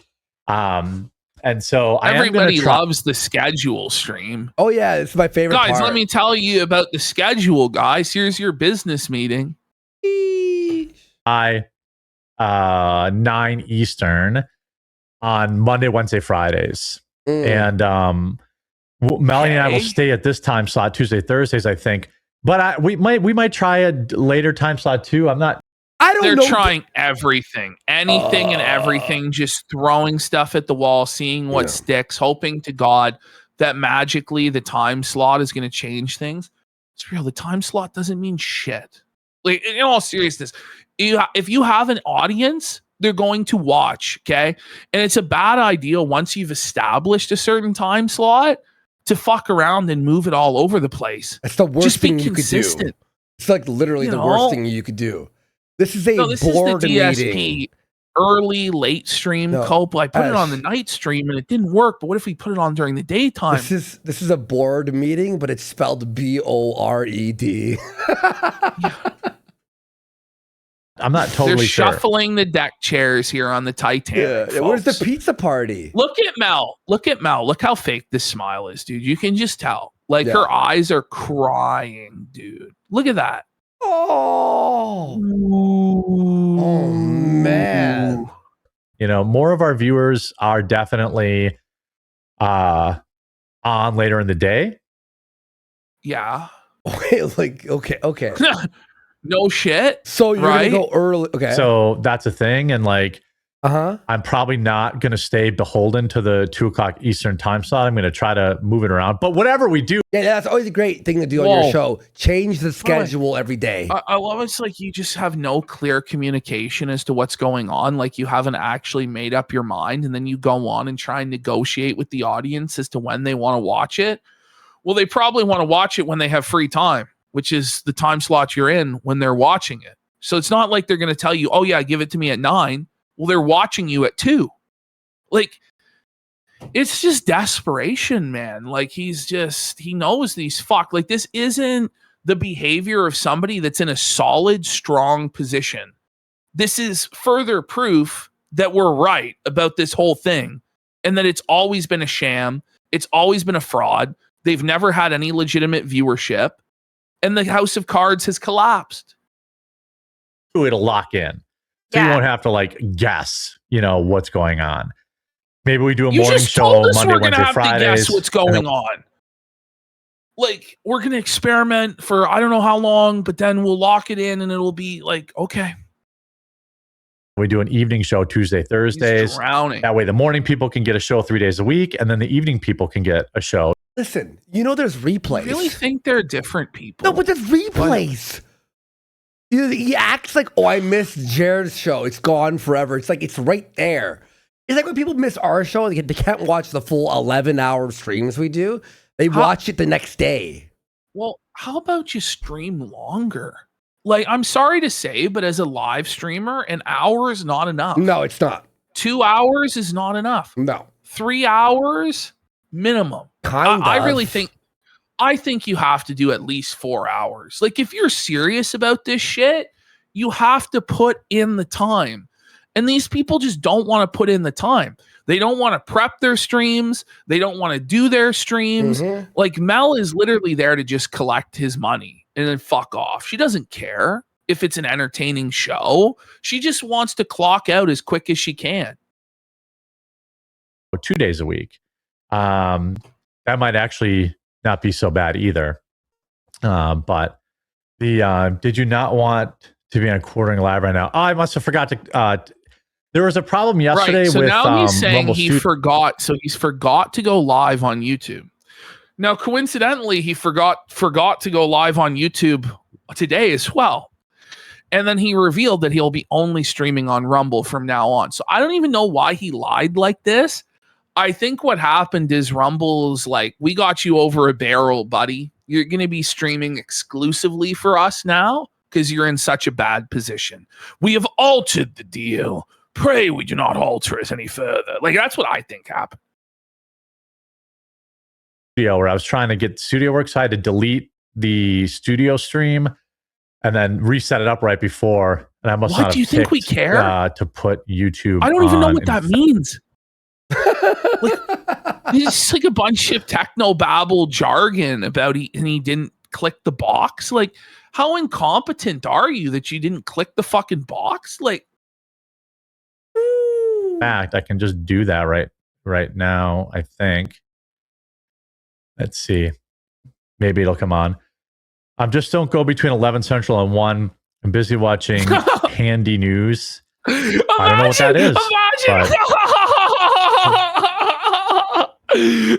[SPEAKER 3] And so
[SPEAKER 2] everybody loves the schedule stream.
[SPEAKER 1] Oh yeah, it's my favorite
[SPEAKER 2] guys.
[SPEAKER 1] part.
[SPEAKER 2] Let me tell you about the schedule, guys. Here's your business meeting.
[SPEAKER 3] 9 Eastern on Monday, Wednesday, Fridays, and Melanie and I will stay at this time slot Tuesday, Thursdays, I think. But we might try a later time slot too.
[SPEAKER 2] They're trying everything, anything and everything, just throwing stuff at the wall, seeing what sticks, hoping to God that magically the time slot is going to change things. It's real. The time slot doesn't mean shit. Like, in all seriousness, if you have an audience, they're going to watch, okay? And it's a bad idea once you've established a certain time slot to fuck around and move it all over the place.
[SPEAKER 1] That's the worst
[SPEAKER 2] just
[SPEAKER 1] thing
[SPEAKER 2] be
[SPEAKER 1] you
[SPEAKER 2] consistent.
[SPEAKER 1] could do. It's like literally the worst thing you could do. This is a
[SPEAKER 2] this
[SPEAKER 1] board
[SPEAKER 2] is the DSP
[SPEAKER 1] meeting.
[SPEAKER 2] Early, late stream cope. I put it on the night stream and it didn't work. But what if we put it on during the daytime?
[SPEAKER 1] This is a board meeting, but it's spelled BORED.
[SPEAKER 3] I'm not totally
[SPEAKER 2] They're
[SPEAKER 3] sure.
[SPEAKER 2] shuffling the deck chairs here on the Titanic.
[SPEAKER 1] Yeah, where's the pizza party?
[SPEAKER 2] Look at Mel. Look at Mel. Look how fake this smile is, dude. You can just tell. Like her eyes are crying, dude. Look at that.
[SPEAKER 1] Oh man.
[SPEAKER 3] You know, more of our viewers are definitely on later in the day.
[SPEAKER 2] Yeah.
[SPEAKER 1] Wait, like okay.
[SPEAKER 2] No shit.
[SPEAKER 1] So you're gonna go early. Okay.
[SPEAKER 3] So that's a thing, and like I'm probably not going to stay beholden to the 2:00 Eastern time slot. I'm going to try to move it around. But whatever we do.
[SPEAKER 1] Yeah, that's always a great thing to do on your show. Change the schedule every day.
[SPEAKER 2] I love it's like you just have no clear communication as to what's going on. Like you haven't actually made up your mind, and then you go on and try and negotiate with the audience as to when they want to watch it. Well, they probably want to watch it when they have free time, which is the time slot you're in when they're watching it. So it's not like they're going to tell you, oh yeah, give it to me at 9. Well, they're watching you at 2. Like, it's just desperation, man. Like, he knows these like, this isn't the behavior of somebody that's in a solid, strong position. This is further proof that we're right about this whole thing and that it's always been a sham. It's always been a fraud. They've never had any legitimate viewership, and the House of Cards has collapsed.
[SPEAKER 3] It'll lock in. So you won't have to like guess, what's going on. Maybe we do a morning show Monday, Wednesday, Fridays.
[SPEAKER 2] Guess what's going on. Like, we're going to experiment for I don't know how long, but then we'll lock it in and it'll be like, okay.
[SPEAKER 3] We do an evening show Tuesday, Thursdays.
[SPEAKER 2] He's drowning.
[SPEAKER 3] That way the morning people can get a show 3 days a week, and then the evening people can get a show.
[SPEAKER 1] Listen, there's replays.
[SPEAKER 2] You really think they're different people?
[SPEAKER 1] No, but there's replays. He acts like, oh, I missed Jared's show. It's gone forever. It's like, it's right there. It's like when people miss our show, they can't watch the full 11-hour streams we do. They watch it the next day.
[SPEAKER 2] Well, how about you stream longer? Like, I'm sorry to say, but as a live streamer, an hour is not enough.
[SPEAKER 1] No, it's not.
[SPEAKER 2] 2 hours is not enough.
[SPEAKER 1] No.
[SPEAKER 2] 3 hours minimum. I think you have to do at least 4 hours. Like, if you're serious about this shit, you have to put in the time. And these people just don't want to put in the time. They don't want to prep their streams. They don't want to do their streams. Mm-hmm. Like, Mel is literally there to just collect his money and then fuck off. She doesn't care if it's an entertaining show. She just wants to clock out as quick as she can.
[SPEAKER 3] 2 days a week. That might actually not be so bad either. But did you not want to be on Quartering Live right now? Oh, I must have forgot to. There was a problem yesterday
[SPEAKER 2] right. So
[SPEAKER 3] with
[SPEAKER 2] now he's saying
[SPEAKER 3] Rumble
[SPEAKER 2] he forgot. So he's forgot to go live on YouTube. Now, coincidentally, he forgot to go live on YouTube today as well. And then he revealed that he'll be only streaming on Rumble from now on. So I don't even know why he lied like this. I think what happened is Rumble's like, we got you over a barrel, buddy. You're going to be streaming exclusively for us now because you're in such a bad position. We have altered the deal. Pray we do not alter it any further. Like, that's what I think happened.
[SPEAKER 3] Where I was trying to get Studio Work, so I had to delete the studio stream and then reset it up right before. And I must
[SPEAKER 2] what
[SPEAKER 3] not
[SPEAKER 2] do you think we care
[SPEAKER 3] to put YouTube?
[SPEAKER 2] I don't even know what that means. Like, it's like a bunch of techno babble jargon about and he didn't click the box. Like, how incompetent are you that you didn't click the fucking box? Like,
[SPEAKER 3] in fact, I can just do that right now, I think. Let's see. Maybe it'll come on. Just don't go between 11 Central and 1. I'm busy watching Handy News. I don't know what that is.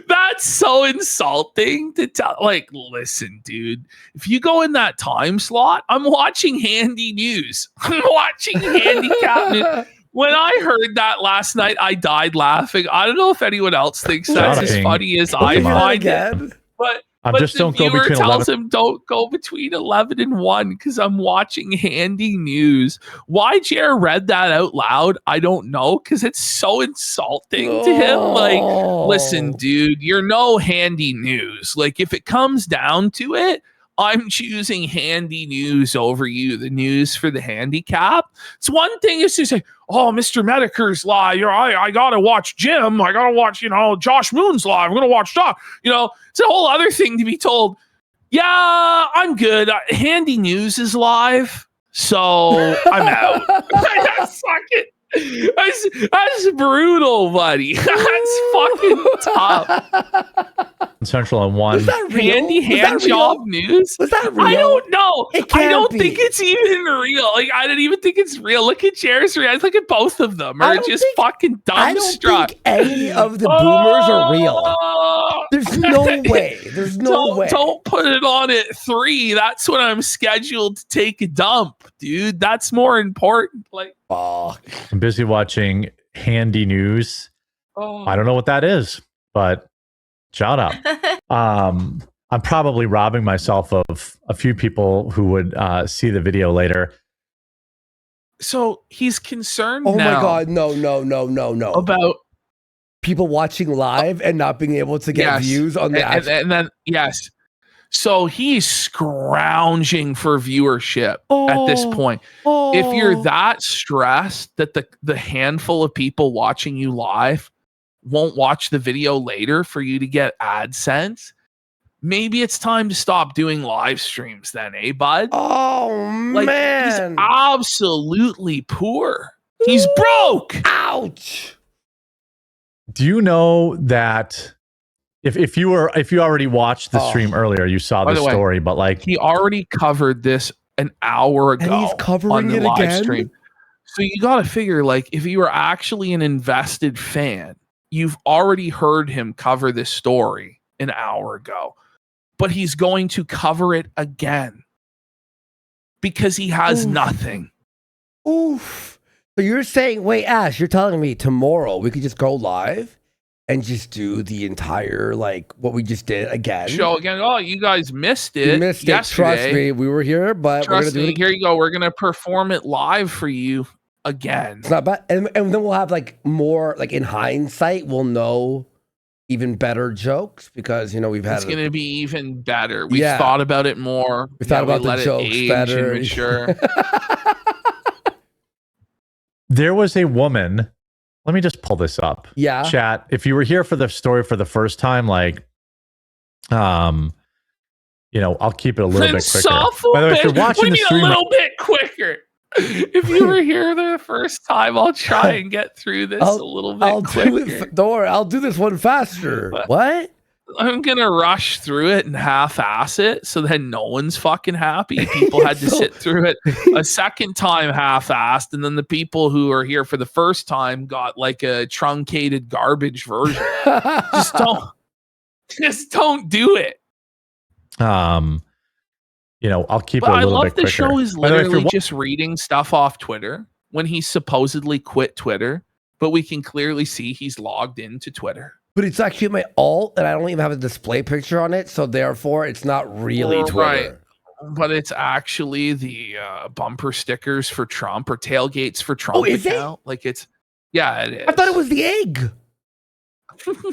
[SPEAKER 2] That's so insulting to tell. Like, listen, dude, if you go in that time slot, I'm watching Handy News. I'm watching Handicap News. When I heard that last night, I died laughing. I don't know if anyone else thinks that's as funny as I find it. But
[SPEAKER 3] just don't go between
[SPEAKER 2] tells him don't go between 11 and 1 because I'm watching Handy News. Why Jer read that out loud, I don't know, because it's so insulting to him. Like, listen, dude, you're no Handy News. Like, if it comes down to it, I'm choosing Handy News over you, the news for the handicap. It's one thing is to say, oh, Mr. Mediker's live. I got to watch Jim. I got to watch, Josh Moon's live. I'm going to watch Doc. It's a whole other thing to be told, yeah, I'm good. Handy News is live, so I'm out. Suck it. That's brutal, buddy. That's fucking tough.
[SPEAKER 3] Central and one.
[SPEAKER 1] Was that real?
[SPEAKER 2] Handy
[SPEAKER 1] Was that
[SPEAKER 2] hand
[SPEAKER 1] real?
[SPEAKER 2] job news.
[SPEAKER 1] Was that real?
[SPEAKER 2] I don't know.
[SPEAKER 1] It
[SPEAKER 2] I
[SPEAKER 1] can't
[SPEAKER 2] don't
[SPEAKER 1] be.
[SPEAKER 2] think it's even real. Like I don't even think it's real. Look at Jared's reaction. Look at both of them.
[SPEAKER 1] I
[SPEAKER 2] Are
[SPEAKER 1] don't
[SPEAKER 2] just
[SPEAKER 1] think-
[SPEAKER 2] fucking
[SPEAKER 1] I don't
[SPEAKER 2] dumbstruck.
[SPEAKER 1] think any of the boomers are real.
[SPEAKER 2] Oh!
[SPEAKER 1] There's no way. There's no way.
[SPEAKER 2] Don't put it on at 3. That's when I'm scheduled to take a dump, dude. That's more important. Like,
[SPEAKER 1] Fuck.
[SPEAKER 3] I'm busy watching Handy News.
[SPEAKER 2] oh.
[SPEAKER 3] I don't know what that is, but shout out. I'm probably robbing myself of a few people who would see the video later.
[SPEAKER 2] So he's concerned
[SPEAKER 1] Oh
[SPEAKER 2] now
[SPEAKER 1] my god, no.
[SPEAKER 2] about
[SPEAKER 1] People watching live and not being able to get
[SPEAKER 2] Yes.
[SPEAKER 1] views on the
[SPEAKER 2] and then yes. So he's scrounging for viewership at this point. If you're that stressed that the handful of people watching you live won't watch the video later for you to get AdSense, maybe it's time to stop doing live streams then, eh, bud?
[SPEAKER 1] Oh
[SPEAKER 2] Like, he's
[SPEAKER 1] man.
[SPEAKER 2] absolutely poor. He's broke.
[SPEAKER 1] Ouch.
[SPEAKER 3] Do you know that if you already watched the stream earlier, you saw
[SPEAKER 2] By
[SPEAKER 3] the
[SPEAKER 2] the way,
[SPEAKER 3] story, but like
[SPEAKER 2] He already covered this an hour ago.
[SPEAKER 1] And he's covering
[SPEAKER 2] on the
[SPEAKER 1] it
[SPEAKER 2] live
[SPEAKER 1] again?
[SPEAKER 2] stream. So you got to figure, like, if you were actually an invested fan, you've already heard him cover this story an hour ago, but he's going to cover it again because he has
[SPEAKER 1] Oof.
[SPEAKER 2] nothing.
[SPEAKER 1] Oof. So you're saying, wait, Ash, you're telling me tomorrow we could just go live and just do the entire, like, what we just did again?
[SPEAKER 2] Show again. Oh, you guys missed it.
[SPEAKER 1] You missed it.
[SPEAKER 2] yesterday.
[SPEAKER 1] Trust me. We were here, but we're
[SPEAKER 2] Trust
[SPEAKER 1] going to do
[SPEAKER 2] me.
[SPEAKER 1] it.
[SPEAKER 2] Here you go. We're going to perform it live for you again.
[SPEAKER 1] It's not bad. And then we'll have, like, more, like, in hindsight, we'll know even better jokes because, you know, we've had
[SPEAKER 2] It's going to be even better. We've
[SPEAKER 1] Yeah.
[SPEAKER 2] thought about it more.
[SPEAKER 1] we thought about the
[SPEAKER 2] let it
[SPEAKER 1] jokes
[SPEAKER 2] age
[SPEAKER 1] better.
[SPEAKER 2] and mature.
[SPEAKER 3] there was a woman. Let me just pull this up.
[SPEAKER 1] Yeah.
[SPEAKER 3] Chat. If you were here for the story for the first time, like, you know, I'll keep it a little bit quicker. By the way, if you're watching
[SPEAKER 2] we
[SPEAKER 3] the
[SPEAKER 2] need
[SPEAKER 3] stream,
[SPEAKER 2] a little bit quicker. If you were here the first time, I'll try and get through this a little bit quicker.
[SPEAKER 1] Don't worry, I'll do this one faster. What?
[SPEAKER 2] I'm gonna rush through it and half-ass it, so then no one's fucking happy. People had to sit through it a second time half-assed, and then the people who are here for the first time got like a truncated garbage version. Just don't do it.
[SPEAKER 3] You know, I'll keep
[SPEAKER 2] But
[SPEAKER 3] it a
[SPEAKER 2] I
[SPEAKER 3] little
[SPEAKER 2] love
[SPEAKER 3] bit
[SPEAKER 2] the
[SPEAKER 3] quicker.
[SPEAKER 2] show is
[SPEAKER 3] By the way, if
[SPEAKER 2] literally
[SPEAKER 3] you're
[SPEAKER 2] just reading stuff off Twitter when he supposedly quit Twitter, but we can clearly see he's logged into Twitter.
[SPEAKER 1] But it's actually my alt, and I don't even have a display picture on it, so therefore it's not really Twitter.
[SPEAKER 2] Right. But it's actually the bumper stickers for Trump or tailgates for Trump.
[SPEAKER 1] Oh, is it?
[SPEAKER 2] account. Like it's, yeah, it is.
[SPEAKER 1] I thought it was the egg.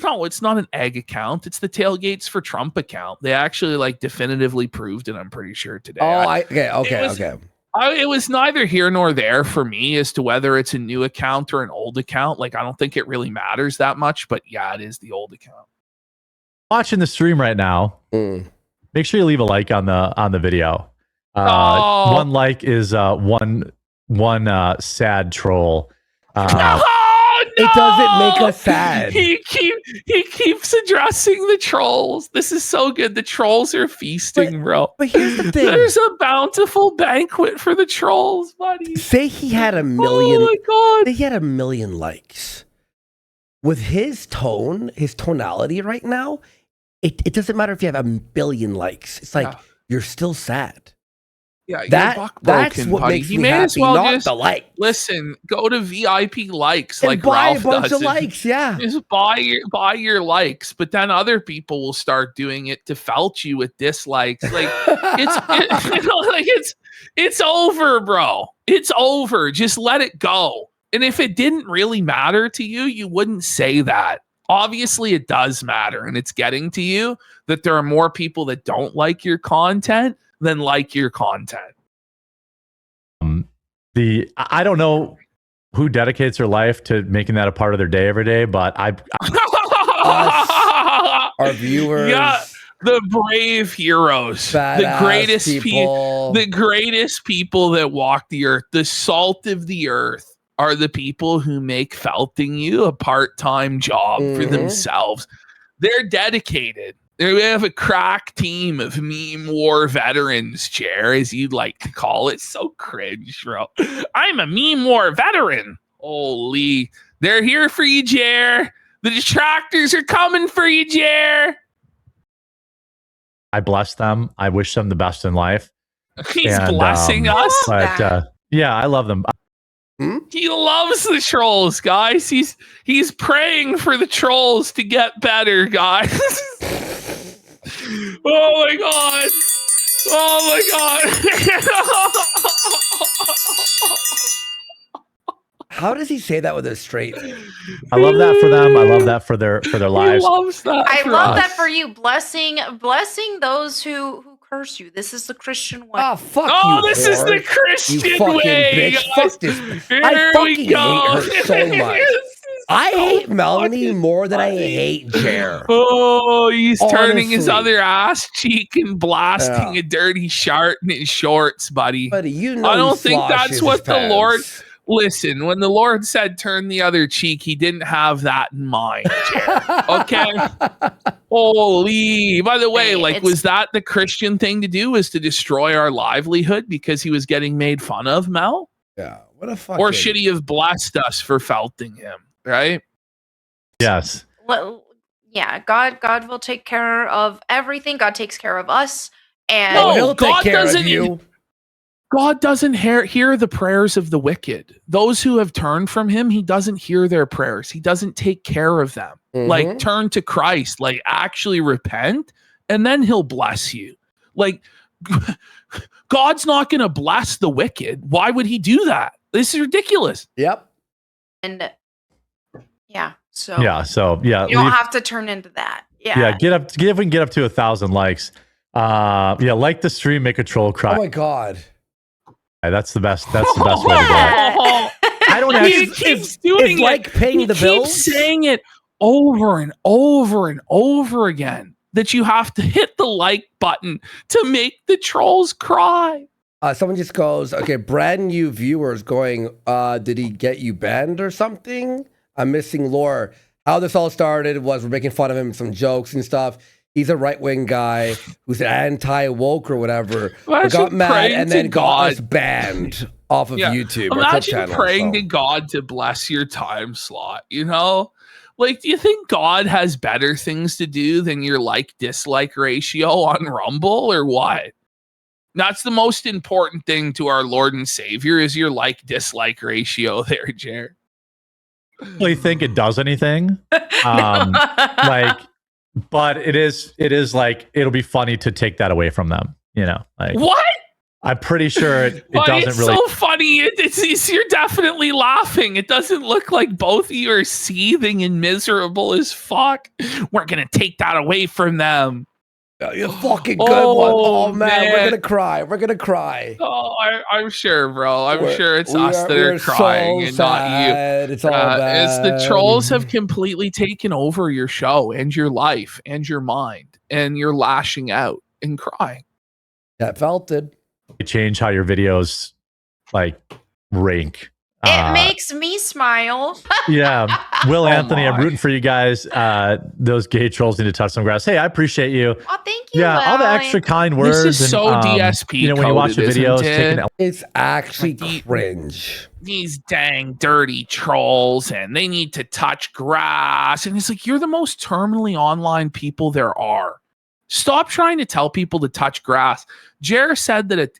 [SPEAKER 2] No, it's not an egg account. It's the tailgates for Trump account. They actually like definitively proved it. I'm pretty sure today.
[SPEAKER 1] Okay.
[SPEAKER 2] It was neither here nor there for me as to whether it's a new account or an old account. Like I don't think it really matters that much. But yeah, it is the old account.
[SPEAKER 3] watching the stream right now, make sure you leave a like on the video. One like is one sad troll.
[SPEAKER 1] It doesn't make us sad.
[SPEAKER 2] He keeps addressing the trolls. This is so good. The trolls are feasting, bro.
[SPEAKER 1] But here's the thing.
[SPEAKER 2] There's a bountiful banquet for the trolls, buddy.
[SPEAKER 1] Say he had a million.
[SPEAKER 2] Oh my god.
[SPEAKER 1] Say he had a million likes. With his tone, his tonality right now, it doesn't matter if you have a billion likes. It's like you're still sad.
[SPEAKER 2] Yeah,
[SPEAKER 1] that's what makes me happy, not the like.
[SPEAKER 2] Listen, go to VIP likes
[SPEAKER 1] And
[SPEAKER 2] like
[SPEAKER 1] buy
[SPEAKER 2] Ralph
[SPEAKER 1] a bunch
[SPEAKER 2] does
[SPEAKER 1] of
[SPEAKER 2] it.
[SPEAKER 1] likes, yeah.
[SPEAKER 2] Just buy your likes, but then other people will start doing it to felt you with dislikes. Like it's over, bro. It's over. Just let it go. And if it didn't really matter to you, you wouldn't say that. Obviously, it does matter, and it's getting to you that there are more people that don't like your content than like your content.
[SPEAKER 3] I don't know who dedicates their life to making that a part of their day every day, but
[SPEAKER 1] Our viewers,
[SPEAKER 2] the brave heroes, the greatest people, the greatest people that walk the earth, the salt of the earth, are the people who make felting you a part-time job for themselves. They're dedicated. We have a crack team of meme war veterans, Jer, as you'd like to call it. So cringe, bro. I'm a meme war veteran. Holy. They're here for you, Jer. The detractors are coming for you, Jer.
[SPEAKER 3] I bless them. I wish them the best in life.
[SPEAKER 2] He's blessing us.
[SPEAKER 3] But yeah, I love them.
[SPEAKER 2] He loves the trolls, guys. He's praying for the trolls to get better, guys. Oh my god. Oh my god.
[SPEAKER 1] How does he say that with a straight?
[SPEAKER 3] I love that for them. I love that for their lives.
[SPEAKER 2] He loves that.
[SPEAKER 8] I
[SPEAKER 2] for
[SPEAKER 8] love
[SPEAKER 2] us.
[SPEAKER 8] that for you. Blessing those who curse you. This is the Christian way.
[SPEAKER 1] Oh, fuck you.
[SPEAKER 2] Oh, this is the
[SPEAKER 1] You
[SPEAKER 2] Christian
[SPEAKER 1] fucking
[SPEAKER 2] way.
[SPEAKER 1] bitch.
[SPEAKER 2] Guys.
[SPEAKER 1] Fuck this.
[SPEAKER 2] Here
[SPEAKER 1] I
[SPEAKER 2] we
[SPEAKER 1] fucking
[SPEAKER 2] go.
[SPEAKER 1] hate her so much. I hate Melanie more than I hate Jer.
[SPEAKER 2] Oh, he's turning his
[SPEAKER 1] Honestly.
[SPEAKER 2] other ass cheek and blasting a dirty shart in his shorts, buddy.
[SPEAKER 1] Buddy, you know
[SPEAKER 2] I don't
[SPEAKER 1] he
[SPEAKER 2] think
[SPEAKER 1] sloshes
[SPEAKER 2] that's
[SPEAKER 1] his
[SPEAKER 2] what the
[SPEAKER 1] pants.
[SPEAKER 2] Lord. Listen, when the Lord said turn the other cheek, he didn't have that in mind, Jer. Okay? Holy. By the way,
[SPEAKER 8] Hey,
[SPEAKER 2] like,
[SPEAKER 8] it's-
[SPEAKER 2] was that the Christian thing to do? Was to destroy our livelihood because he was getting made fun of, Mel?
[SPEAKER 1] Yeah, what a fucking...
[SPEAKER 2] Or should he have blessed us for felting him, right?
[SPEAKER 3] Yes.
[SPEAKER 8] Well, yeah, God will take care of everything. God takes care of us. And
[SPEAKER 1] Oh,
[SPEAKER 2] No,
[SPEAKER 1] he'll take
[SPEAKER 2] God
[SPEAKER 1] care of
[SPEAKER 2] doesn't-
[SPEAKER 1] you.
[SPEAKER 2] God doesn't hear the prayers of the wicked. Those who have turned from him, he doesn't hear their prayers. He doesn't take care of them. Like,
[SPEAKER 1] Mhm.
[SPEAKER 2] turn to Christ, like, actually repent, and then he'll bless you. Like, God's not going to bless the wicked. Why would he do that? This is ridiculous.
[SPEAKER 1] Yep.
[SPEAKER 8] yeah, so
[SPEAKER 3] Yeah. So yeah.
[SPEAKER 8] you don't have to turn into that. Yeah.
[SPEAKER 3] Yeah. Get up. If we can get up to 1,000 likes. Yeah. Like the stream, make a troll cry.
[SPEAKER 1] Oh my god.
[SPEAKER 3] That's the best. That's the best way to go. I don't
[SPEAKER 2] He
[SPEAKER 3] actually.
[SPEAKER 2] keeps doing
[SPEAKER 1] It's
[SPEAKER 2] it.
[SPEAKER 1] like paying
[SPEAKER 2] He
[SPEAKER 1] the
[SPEAKER 2] keeps
[SPEAKER 1] bills.
[SPEAKER 2] saying it over and over and over again that you have to hit the like button to make the trolls cry.
[SPEAKER 1] Someone just goes, okay, brand new viewers going, did he get you banned or something? I'm missing lore. How this all started was we're making fun of him, some jokes and stuff. He's a right-wing guy who's anti-woke or whatever. We
[SPEAKER 2] Imagine
[SPEAKER 1] got mad
[SPEAKER 2] praying
[SPEAKER 1] and
[SPEAKER 2] to
[SPEAKER 1] then got
[SPEAKER 2] God.
[SPEAKER 1] us banned off of
[SPEAKER 2] Yeah.
[SPEAKER 1] YouTube. our clip
[SPEAKER 2] Imagine
[SPEAKER 1] channel,
[SPEAKER 2] praying
[SPEAKER 1] so.
[SPEAKER 2] to God to bless your time slot, you know? Like, do you think God has better things to do than your like-dislike ratio on Rumble or what? That's the most important thing to our Lord and Savior is your like-dislike ratio there, Jer.
[SPEAKER 3] really think it does anything. Like, but it is like it'll be funny to take that away from them. You know, like
[SPEAKER 2] What?
[SPEAKER 3] I'm pretty sure it
[SPEAKER 2] But
[SPEAKER 3] doesn't
[SPEAKER 2] it's
[SPEAKER 3] really.
[SPEAKER 2] so funny. You're definitely laughing. It doesn't look like both of you are seething and miserable as fuck. We're gonna take that away from them.
[SPEAKER 1] You fucking good one. Oh, man, we're
[SPEAKER 2] man.
[SPEAKER 1] gonna cry. We're gonna cry.
[SPEAKER 2] Oh, I'm sure, bro. I'm
[SPEAKER 1] We're-
[SPEAKER 2] sure it's
[SPEAKER 1] we
[SPEAKER 2] us that are
[SPEAKER 1] we're
[SPEAKER 2] crying
[SPEAKER 1] so
[SPEAKER 2] and not you.
[SPEAKER 1] sad. It's all
[SPEAKER 2] It's
[SPEAKER 1] bad.
[SPEAKER 2] the trolls have completely taken over your show and your life and your mind, and you're lashing out and crying.
[SPEAKER 1] That felt it.
[SPEAKER 3] change how your videos like rank.
[SPEAKER 8] It makes me smile.
[SPEAKER 3] Yeah. Will
[SPEAKER 2] Oh
[SPEAKER 3] Anthony, I'm
[SPEAKER 2] my.
[SPEAKER 3] rooting for you guys. Those gay trolls need to touch some grass. Hey, I appreciate you.
[SPEAKER 8] Oh, thank you.
[SPEAKER 3] Yeah, all the
[SPEAKER 8] Will.
[SPEAKER 3] extra kind
[SPEAKER 2] This
[SPEAKER 3] words.
[SPEAKER 2] is so DSP
[SPEAKER 3] You know, when you watch the
[SPEAKER 2] coded,
[SPEAKER 3] videos,
[SPEAKER 2] isn't
[SPEAKER 3] taking
[SPEAKER 2] it?
[SPEAKER 1] It's actually
[SPEAKER 2] Like the-
[SPEAKER 1] cringe.
[SPEAKER 2] These dang dirty trolls, and they need to touch grass. And it's like, you're the most terminally online people there are. Stop trying to tell people to touch grass. Jer said that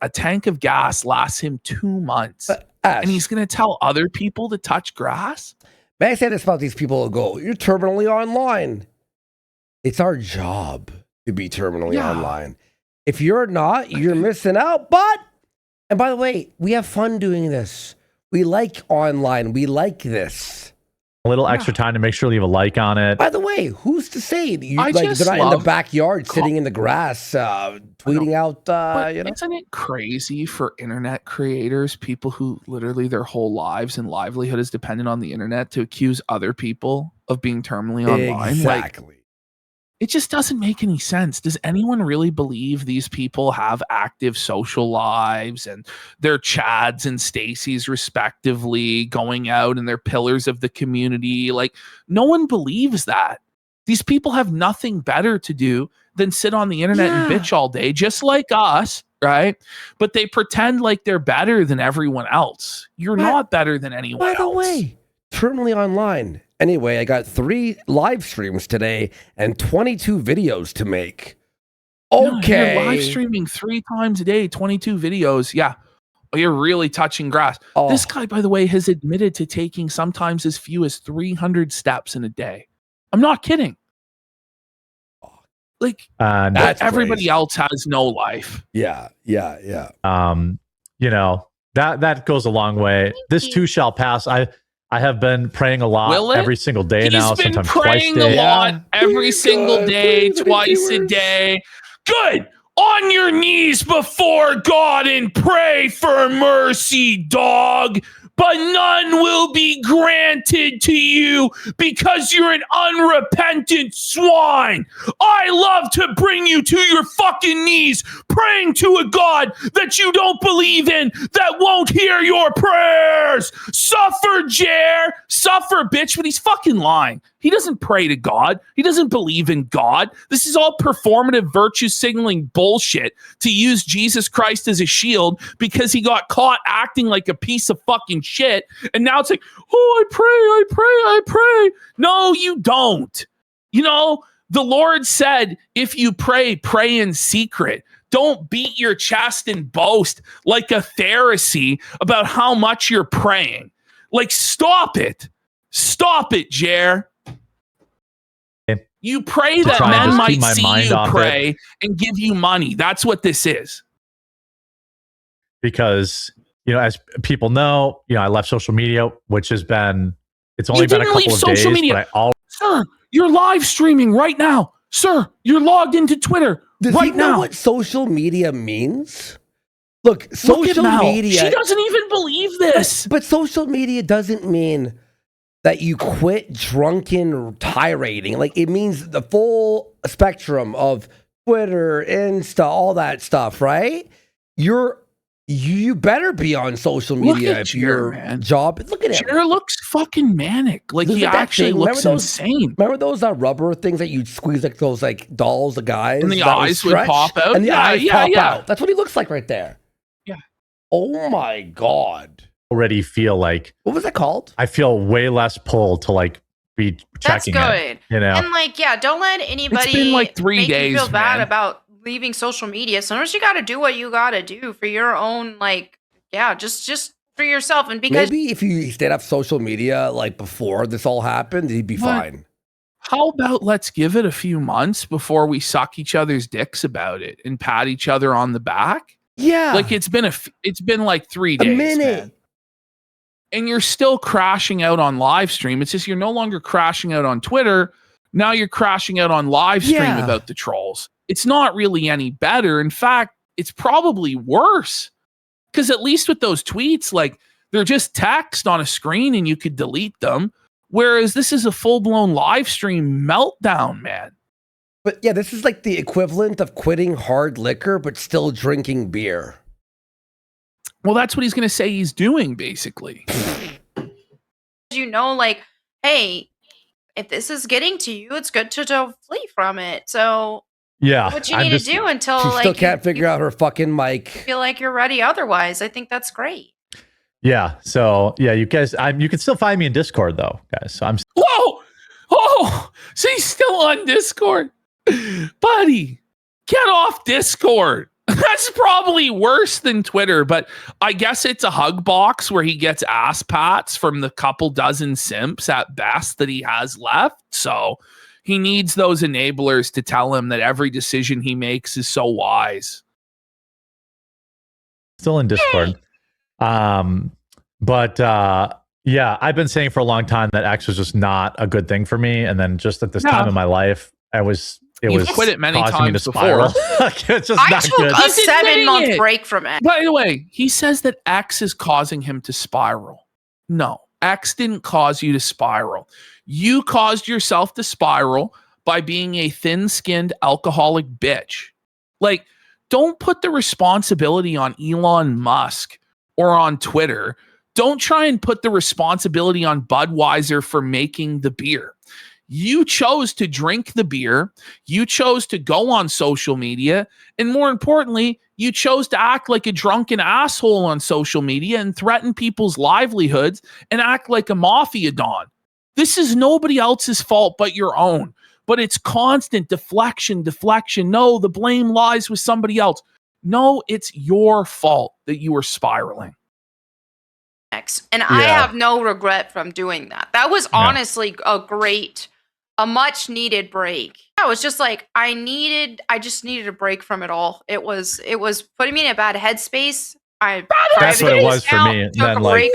[SPEAKER 2] a tank of gas lasts him 2 months.
[SPEAKER 1] But Ash,
[SPEAKER 2] And he's going to tell other people to touch grass?
[SPEAKER 1] may I say this about these people who go, you're terminally online. It's our job to be terminally
[SPEAKER 2] Yeah.
[SPEAKER 1] online. If you're not, you're missing out. But, and by the way, we have fun doing this. We like online. We like this.
[SPEAKER 3] a little extra time to make sure you leave a like on it.
[SPEAKER 1] By the way, who's to say that
[SPEAKER 2] I
[SPEAKER 1] like,
[SPEAKER 2] just
[SPEAKER 1] they're not in the
[SPEAKER 2] love
[SPEAKER 1] backyard sitting in the grass tweeting out,
[SPEAKER 2] But
[SPEAKER 1] you know?
[SPEAKER 2] isn't it crazy for internet creators, people who literally their whole lives and livelihood is dependent on the internet, to accuse other people of being terminally online? Like,
[SPEAKER 1] Exactly.
[SPEAKER 2] it just doesn't make any sense. Does anyone really believe these people have active social lives and they're Chads and Stacy's respectively going out and they're pillars of the community? Like, no one believes that. These people have nothing better to do than sit on the internet and bitch all day, just like us, right? But they pretend like they're better than everyone else. You're not better than anyone else.
[SPEAKER 1] By the way, Terminally Online. Anyway, I got 3 live streams today and 22 videos to make. Okay.
[SPEAKER 2] You're live streaming 3 times a day, 22 videos. Yeah. You're really touching grass. This guy, by the way, has admitted to taking sometimes as few as 300 steps in a day. I'm not kidding. Like, everybody else has no life.
[SPEAKER 1] Yeah.
[SPEAKER 3] You know, that goes a long way. This too shall pass. I have been praying a lot every single day now.
[SPEAKER 2] He's been
[SPEAKER 3] sometimes
[SPEAKER 2] praying
[SPEAKER 3] twice a day.
[SPEAKER 2] a lot every single day, twice a day. Good. On your knees before God and pray for mercy, dog. But none will be granted to you because you're an unrepentant swine. I love to bring you to your fucking knees, praying to a God that you don't believe in, that won't hear your prayers. Suffer, Jer. Suffer, bitch. But he's fucking lying. He doesn't pray to God. He doesn't believe in God. This is all performative virtue signaling bullshit to use Jesus Christ as a shield because he got caught acting like a piece of fucking shit. And now it's like, oh, I pray. No, you don't. You know, the Lord said, if you pray, pray in secret. Don't beat your chest and boast like a Pharisee about how much you're praying. Like, stop it. Stop it, Jer. You pray that men might see you pray and give you money. That's what this is.
[SPEAKER 3] Because, you know, as people know, you know, I left social media, which has been, it's only been a couple of days. But
[SPEAKER 2] Sir, you're live streaming right now. Sir, you're logged into Twitter
[SPEAKER 1] Does he know what social media means? Look, social media.
[SPEAKER 2] She doesn't even believe this.
[SPEAKER 1] But social media doesn't mean that you quit drunken tirading. Like, it means the full spectrum of Twitter, Insta, all that stuff, right? You better be on social media if your job. Look at him.
[SPEAKER 2] Jer looks fucking manic. Like, he actually looks insane.
[SPEAKER 1] Remember those rubber things that you'd squeeze, like those like dolls, the guys?
[SPEAKER 2] And the eyes would pop out?
[SPEAKER 1] And the eyes pop out. That's what he looks like right there.
[SPEAKER 2] Yeah.
[SPEAKER 1] Oh my God.
[SPEAKER 3] Already feel like,
[SPEAKER 1] what was that called?
[SPEAKER 3] I feel way less pull to like be checking.
[SPEAKER 8] That's good.
[SPEAKER 3] It, you know,
[SPEAKER 8] and like, yeah, don't let anybody
[SPEAKER 2] it's been like 3
[SPEAKER 8] make
[SPEAKER 2] days,
[SPEAKER 8] you feel bad
[SPEAKER 2] man.
[SPEAKER 8] about leaving social media. Sometimes you got to do what you got to do for your own, like, yeah, just for yourself. And because
[SPEAKER 1] maybe if you stayed off social media like before this all happened, he'd be fine.
[SPEAKER 2] How about let's give it a few months before we suck each other's dicks about it and pat each other on the back?
[SPEAKER 1] Yeah,
[SPEAKER 2] like it's been like 3 days,
[SPEAKER 1] a minute.
[SPEAKER 2] Man. And you're still crashing out on live stream. It's just you're no longer crashing out on Twitter. Now you're crashing out on live stream about the trolls. It's not really any better. In fact, it's probably worse. Because at least with those tweets, like, they're just text on a screen and you could delete them. Whereas this is a full-blown live stream meltdown, man.
[SPEAKER 1] But yeah, this is like the equivalent of quitting hard liquor, but still drinking beer.
[SPEAKER 2] Well, that's what he's going to say he's doing, basically.
[SPEAKER 8] you know, like, hey, if this is getting to you, it's good to flee from it. So
[SPEAKER 3] yeah,
[SPEAKER 8] what you need to do until
[SPEAKER 1] she
[SPEAKER 8] like
[SPEAKER 1] still can't figure out her fucking mic.
[SPEAKER 8] Feel like you're ready. Otherwise, I think that's great.
[SPEAKER 3] Yeah. So yeah, you guys, you can still find me in Discord though, guys. So I'm.
[SPEAKER 2] Whoa! Oh, so he's still on Discord, buddy. Get off Discord. That's probably worse than Twitter, but I guess it's a hug box where he gets ass pats from the couple dozen simps at best that he has left. So he needs those enablers to tell him that every decision he makes is so wise.
[SPEAKER 3] Still in Discord. But yeah, I've been saying for a long time that X was just not a good thing for me. And then just at this time in my life, it was
[SPEAKER 2] quit it many
[SPEAKER 3] causing me to
[SPEAKER 2] times
[SPEAKER 3] spiral. It's just not good.
[SPEAKER 8] I took a 7-month break from X.
[SPEAKER 2] By the way, he says that X is causing him to spiral. No, X didn't cause you to spiral. You caused yourself to spiral by being a thin-skinned alcoholic bitch. Like, don't put the responsibility on Elon Musk or on Twitter. Don't try and put the responsibility on Budweiser for making the beer. You chose to drink the beer. You chose to go on social media. And more importantly, you chose to act like a drunken asshole on social media and threaten people's livelihoods and act like a mafia don. This is nobody else's fault but your own. But it's constant deflection. No, the blame lies with somebody else. No, it's your fault that you were spiraling.
[SPEAKER 8] And I have no regret from doing that. That was honestly a much needed break. I was just like, I just needed a break from it all. It was putting me in a bad headspace.
[SPEAKER 3] That's what it was for me. And then like,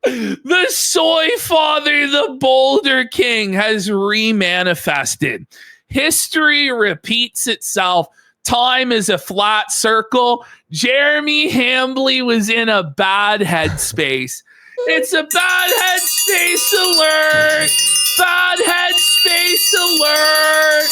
[SPEAKER 2] the soy father, the Boulder King, has remanifested. History repeats itself. Time is a flat circle. Jeremy Hambley was in a bad headspace. It's a bad headspace alert. Bad headspace alert.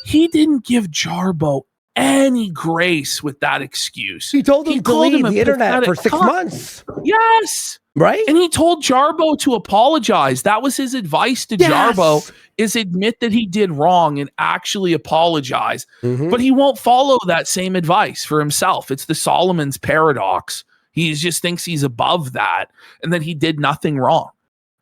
[SPEAKER 2] He didn't give Jarbo any grace with that excuse.
[SPEAKER 1] He told him to leave the internet for 6 months.
[SPEAKER 2] Yes.
[SPEAKER 1] Right?
[SPEAKER 2] And he told Jarbo to apologize. That was his advice to Jarbo, is admit that he did wrong and actually apologize. But he won't follow that same advice for himself. It's the Solomon's paradox. He just thinks he's above that and that he did nothing wrong.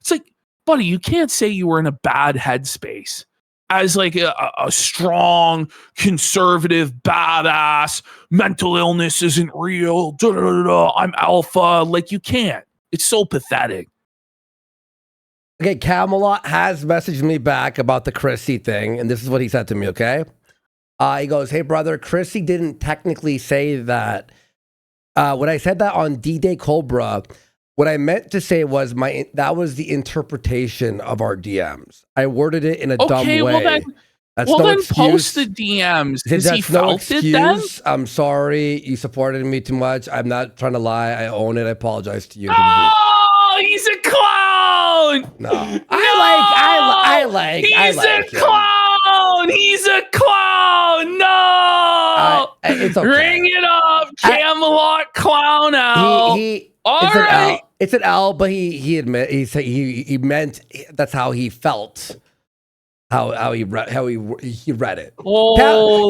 [SPEAKER 2] It's like, buddy, you can't say you were in a bad headspace as like a strong, conservative, badass, mental illness isn't real, I'm alpha. Like, you can't. It's so pathetic.
[SPEAKER 1] Okay, Camelot has messaged me back about the Chrissy thing, and this is what he said to me, okay? He goes, hey, brother, Chrissy didn't technically say that. When I said that on D-Day Cobra, what I meant to say was that was the interpretation of our DMs. I worded it in a dumb way.
[SPEAKER 2] Well, then post the DMs. Has he felt it then?
[SPEAKER 1] I'm sorry. You supported me too much. I'm not trying to lie. I own it. I apologize to you.
[SPEAKER 2] Oh, he's a clown.
[SPEAKER 1] No. I like
[SPEAKER 2] He's a
[SPEAKER 1] him.
[SPEAKER 2] clown. He's a clown. No.
[SPEAKER 1] It's okay.
[SPEAKER 2] Ring it up. Camelot clown out.
[SPEAKER 1] It's an L, but he meant that's how he felt. How he read it.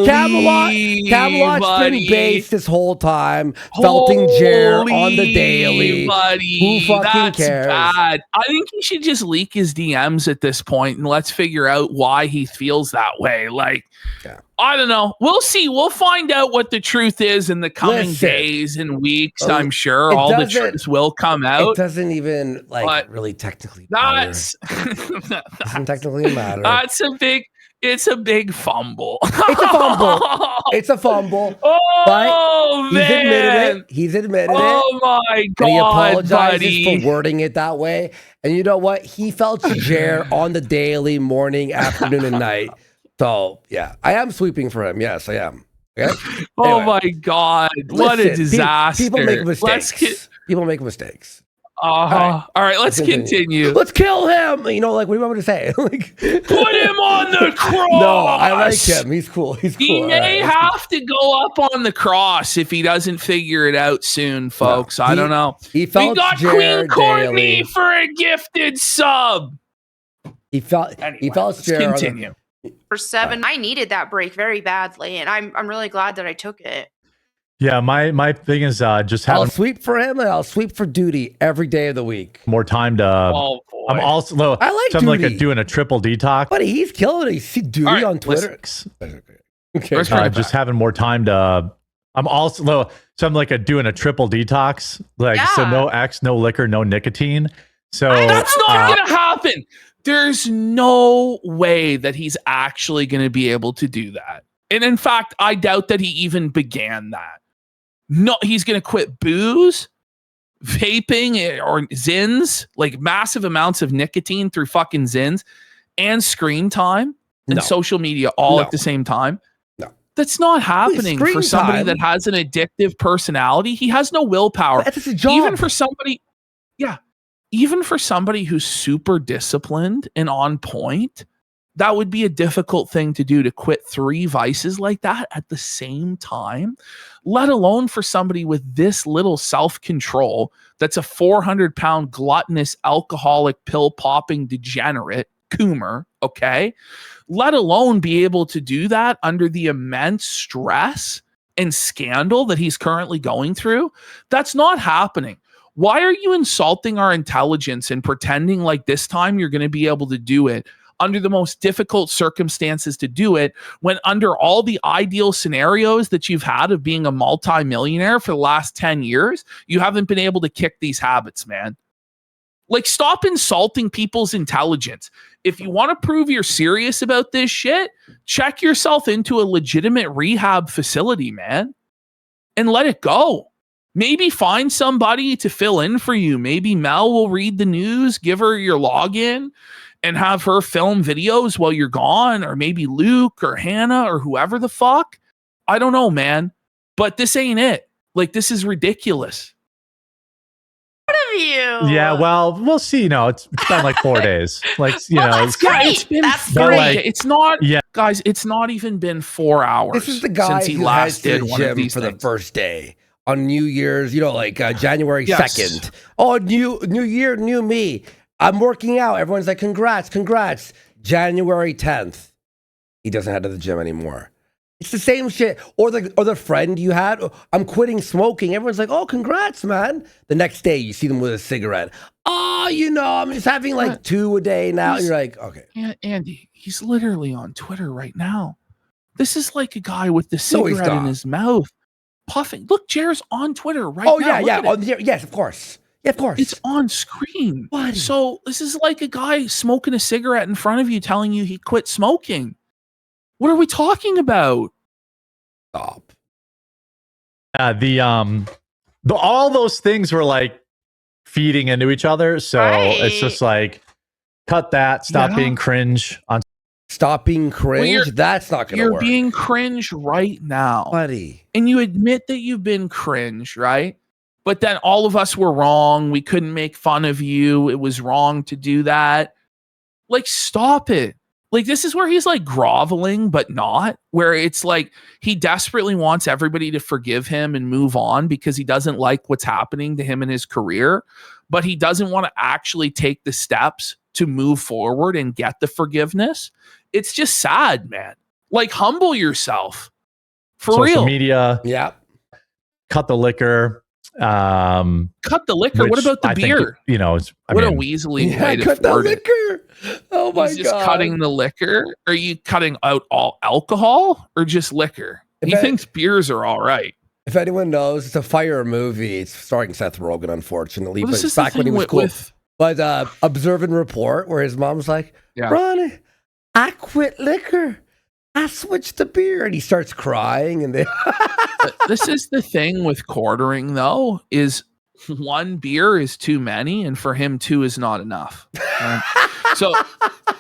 [SPEAKER 1] Camelot's been based this whole time, felting Jer on the daily.
[SPEAKER 2] Buddy,
[SPEAKER 1] who fucking cares?
[SPEAKER 2] Bad. I think he should just leak his DMs at this point and let's figure out why he feels that way. Like, I don't know. We'll see. We'll find out what the truth is in the coming days and weeks. I'm sure all the truth will come out.
[SPEAKER 1] It doesn't even really technically matter. Doesn't technically matter.
[SPEAKER 2] It's a big fumble.
[SPEAKER 1] It's a fumble.
[SPEAKER 2] Oh,
[SPEAKER 1] but
[SPEAKER 2] man.
[SPEAKER 1] He's admitted it.
[SPEAKER 2] Oh my God.
[SPEAKER 1] And he apologizes
[SPEAKER 2] buddy.
[SPEAKER 1] for wording it that way. And you know what? He felt Jer on the daily, morning, afternoon, and night. So yeah, I am sweeping for him. Yes, I am. Okay?
[SPEAKER 2] Oh my God. What a disaster.
[SPEAKER 1] People make mistakes. People make mistakes.
[SPEAKER 2] All right, let's continue.
[SPEAKER 1] Let's kill him. You know, like, what do you want me to say? Like,
[SPEAKER 2] put him on the cross.
[SPEAKER 1] No, I like him. He's cool.
[SPEAKER 2] He may have to go up on the cross if he doesn't figure it out soon, folks. I don't know.
[SPEAKER 1] We got
[SPEAKER 2] Queen Courtney for a gifted sub.
[SPEAKER 1] He felt
[SPEAKER 2] continue.
[SPEAKER 8] For 7, I needed that break very badly, and I'm really glad that I took it.
[SPEAKER 3] Yeah, my thing is just having.
[SPEAKER 1] I'll sweep for him, and I'll sweep for Duty every day of the week.
[SPEAKER 3] More time to. I'm also.
[SPEAKER 1] I like
[SPEAKER 3] Duty.
[SPEAKER 1] Duty.
[SPEAKER 3] Doing a triple detox.
[SPEAKER 1] Buddy, he's killing it. You see Duty on Twitter.
[SPEAKER 3] Okay, just having more time to. I'm also. So I'm doing a triple detox. So no X, no liquor, no nicotine. So
[SPEAKER 2] that's not gonna happen. There's no way that he's actually going to be able to do that. And in fact, I doubt that he even began that. No, he's going to quit booze, vaping, or Zins, like massive amounts of nicotine through fucking Zins, and screen time and social media all at the same time.
[SPEAKER 1] No.
[SPEAKER 2] That's not happening for somebody that has an addictive personality. He has no willpower.
[SPEAKER 1] That's his job.
[SPEAKER 2] Even for somebody who's super disciplined and on point, that would be a difficult thing to do, to quit 3 vices like that at the same time, let alone for somebody with this little self-control that's a 400-pound gluttonous alcoholic pill popping degenerate Coomer, okay? Let alone be able to do that under the immense stress and scandal that he's currently going through. That's not happening. Why are you insulting our intelligence and pretending like this time you're going to be able to do it under the most difficult circumstances to do it, when under all the ideal scenarios that you've had of being a multimillionaire for the last 10 years, you haven't been able to kick these habits, man? Like, stop insulting people's intelligence. If you want to prove you're serious about this shit, check yourself into a legitimate rehab facility, man, and let it go. Maybe find somebody to fill in for you. Maybe Mel will read the news, give her your login, and have her film videos while you're gone, or maybe Luke or Hannah or whoever the fuck. I don't know, man. But this ain't it. Like, this is ridiculous.
[SPEAKER 8] You.
[SPEAKER 3] Yeah, well, we'll see. You know, it's been like 4 days. Like, you know,
[SPEAKER 8] that's great.
[SPEAKER 2] It's been
[SPEAKER 8] That's
[SPEAKER 2] great.
[SPEAKER 3] like,
[SPEAKER 2] It's not,
[SPEAKER 3] yeah,
[SPEAKER 2] guys. It's not even been 4 hours.
[SPEAKER 1] This is the guy
[SPEAKER 2] since he
[SPEAKER 1] who
[SPEAKER 2] last
[SPEAKER 1] heads to
[SPEAKER 2] did
[SPEAKER 1] the
[SPEAKER 2] one of
[SPEAKER 1] gym
[SPEAKER 2] these
[SPEAKER 1] for the
[SPEAKER 2] things.
[SPEAKER 1] first day on New Year's. You know, like January
[SPEAKER 2] Yes.
[SPEAKER 1] 2nd. Oh, new year, new me. I'm working out. Everyone's like, congrats. January 10th, he doesn't head to the gym anymore. It's the same shit. Or the friend you had, I'm quitting smoking. Everyone's like, oh, congrats, man. The next day, you see them with a cigarette. Oh, you know, I'm just having like 2 a day now. And you're like, okay.
[SPEAKER 2] Andy, he's literally on Twitter right now. This is like a guy with the
[SPEAKER 1] No, he's
[SPEAKER 2] cigarette in
[SPEAKER 1] not.
[SPEAKER 2] his mouth, puffing. Look, Jer's on Twitter right
[SPEAKER 1] Oh,
[SPEAKER 2] now.
[SPEAKER 1] yeah.
[SPEAKER 2] Look at it.
[SPEAKER 1] Yes, of course. Yeah, of course.
[SPEAKER 2] It's on screen.
[SPEAKER 1] What?
[SPEAKER 2] So this is like a guy smoking a cigarette in front of you telling you he quit smoking. What are we talking about?
[SPEAKER 1] Stop.
[SPEAKER 3] All those things were like feeding into each other. So it's just like, cut that. Stop being cringe on.
[SPEAKER 1] Stop being cringe. That's not going to work.
[SPEAKER 2] You're being cringe right now,
[SPEAKER 1] buddy.
[SPEAKER 2] And you admit that you've been cringe, right? But then all of us were wrong. We couldn't make fun of you. It was wrong to do that. Like, stop it. Like, this is where he's like groveling, but not, where it's like he desperately wants everybody to forgive him and move on because he doesn't like what's happening to him in his career, but he doesn't want to actually take the steps to move forward and get the forgiveness. It's just sad, man. Like, humble yourself. For
[SPEAKER 3] social
[SPEAKER 2] real.
[SPEAKER 3] media.
[SPEAKER 1] Yeah.
[SPEAKER 3] Cut the liquor.
[SPEAKER 2] Cut the liquor. What about the beer?
[SPEAKER 3] Think, a
[SPEAKER 2] Weasley way to
[SPEAKER 1] cut the
[SPEAKER 2] word it.
[SPEAKER 1] liquor. Oh my
[SPEAKER 2] He's just
[SPEAKER 1] god.
[SPEAKER 2] cutting the liquor. Are you cutting out all alcohol or just liquor? He thinks beers are all right.
[SPEAKER 1] If anyone knows, it's a fire movie. It's starring Seth Rogen, unfortunately,
[SPEAKER 2] Well,
[SPEAKER 1] but it's back when he was cool. But Observe and Report, where his mom's like, Ronnie, I quit liquor. I switched to beer. And he starts crying. And they
[SPEAKER 2] This is the thing with quartering, though, is one beer is too many. And for him, 2 is not enough. Right? So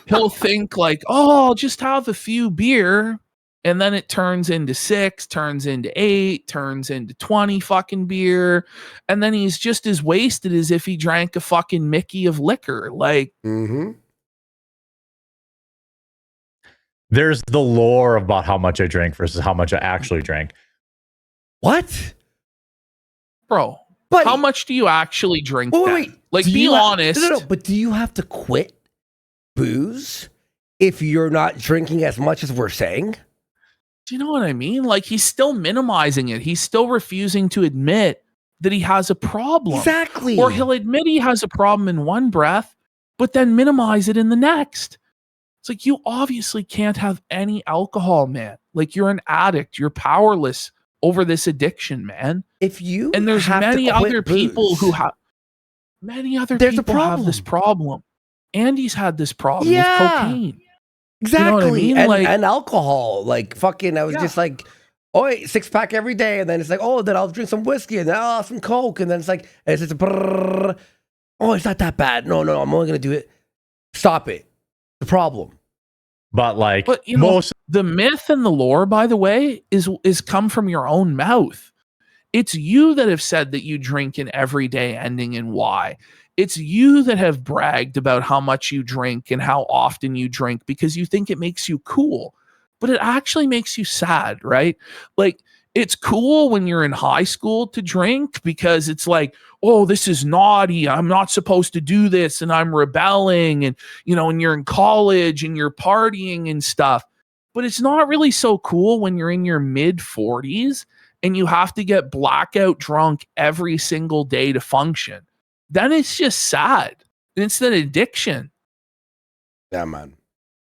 [SPEAKER 2] he'll think like, oh, I'll just have a few beer. And then it turns into 6, turns into 8, turns into 20 fucking beer. And then he's just as wasted as if he drank a fucking Mickey of liquor. Like,
[SPEAKER 3] There's the lore about how much I drink versus how much I actually drink.
[SPEAKER 1] What?
[SPEAKER 2] Bro,
[SPEAKER 1] Buddy.
[SPEAKER 2] How much do you actually drink?
[SPEAKER 1] Wait.
[SPEAKER 2] Like,
[SPEAKER 1] Do
[SPEAKER 2] be
[SPEAKER 1] you
[SPEAKER 2] honest.
[SPEAKER 1] No, but do you have to quit booze if you're not drinking as much as we're saying?
[SPEAKER 2] Do you know what I mean? Like, he's still minimizing it. He's still refusing to admit that he has a problem.
[SPEAKER 1] Exactly.
[SPEAKER 2] Or he'll admit he has a problem in one breath, but then minimize it in the next. It's like, you obviously can't have any alcohol, man. Like, you're an addict. You're powerless over this addiction, man.
[SPEAKER 1] If you
[SPEAKER 2] and there's
[SPEAKER 1] have
[SPEAKER 2] many
[SPEAKER 1] to quit
[SPEAKER 2] other people
[SPEAKER 1] booze,
[SPEAKER 2] who have
[SPEAKER 1] there's a
[SPEAKER 2] people have
[SPEAKER 1] problem.
[SPEAKER 2] this problem. Andy's had this problem with cocaine.
[SPEAKER 1] Exactly.
[SPEAKER 2] You know what I mean?
[SPEAKER 1] And alcohol. Like, fucking, I was just like, oh, wait, 6-pack every day. And then it's like, oh, then I'll drink some whiskey. And then I'll have some Coke. And then it's like, it's just oh, it's not that bad. No, I'm only going to do it. Stop it. The problem.
[SPEAKER 3] But like,
[SPEAKER 2] you know, the myth and the lore, by the way, is come from your own mouth. It's you that have said that you drink an everyday ending in Y. It's you that have bragged about how much you drink and how often you drink because you think it makes you cool, but it actually makes you sad, right? Like, it's cool when you're in high school to drink because it's like, oh, this is naughty. I'm not supposed to do this and I'm rebelling. And, and you're in college and you're partying and stuff. But it's not really so cool when you're in your mid 40s and you have to get blackout drunk every single day to function. Then it's just sad. It's an addiction.
[SPEAKER 1] Yeah, man.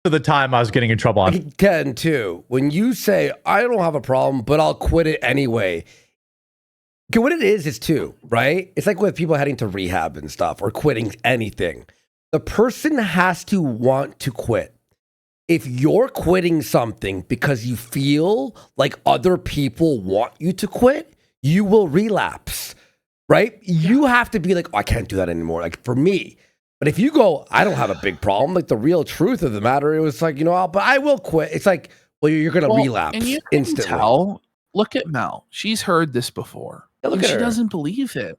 [SPEAKER 3] To the time I was getting in trouble on.
[SPEAKER 1] Ken, too. When you say, I don't have a problem, but I'll quit it anyway. Okay, what it is too, right? It's like with people heading to rehab and stuff or quitting anything. The person has to want to quit. If you're quitting something because you feel like other people want you to quit, you will relapse, right? You have to be like, oh, I can't do that anymore. Like for me. But if you go, I don't have a big problem. Like the real truth of the matter, it was like, but I will quit. It's like, well, you're going to relapse
[SPEAKER 2] and you
[SPEAKER 1] instantly.
[SPEAKER 2] Can tell, look at Mel. She's heard this before.
[SPEAKER 1] Yeah, look at
[SPEAKER 2] she
[SPEAKER 1] her.
[SPEAKER 2] Doesn't believe it.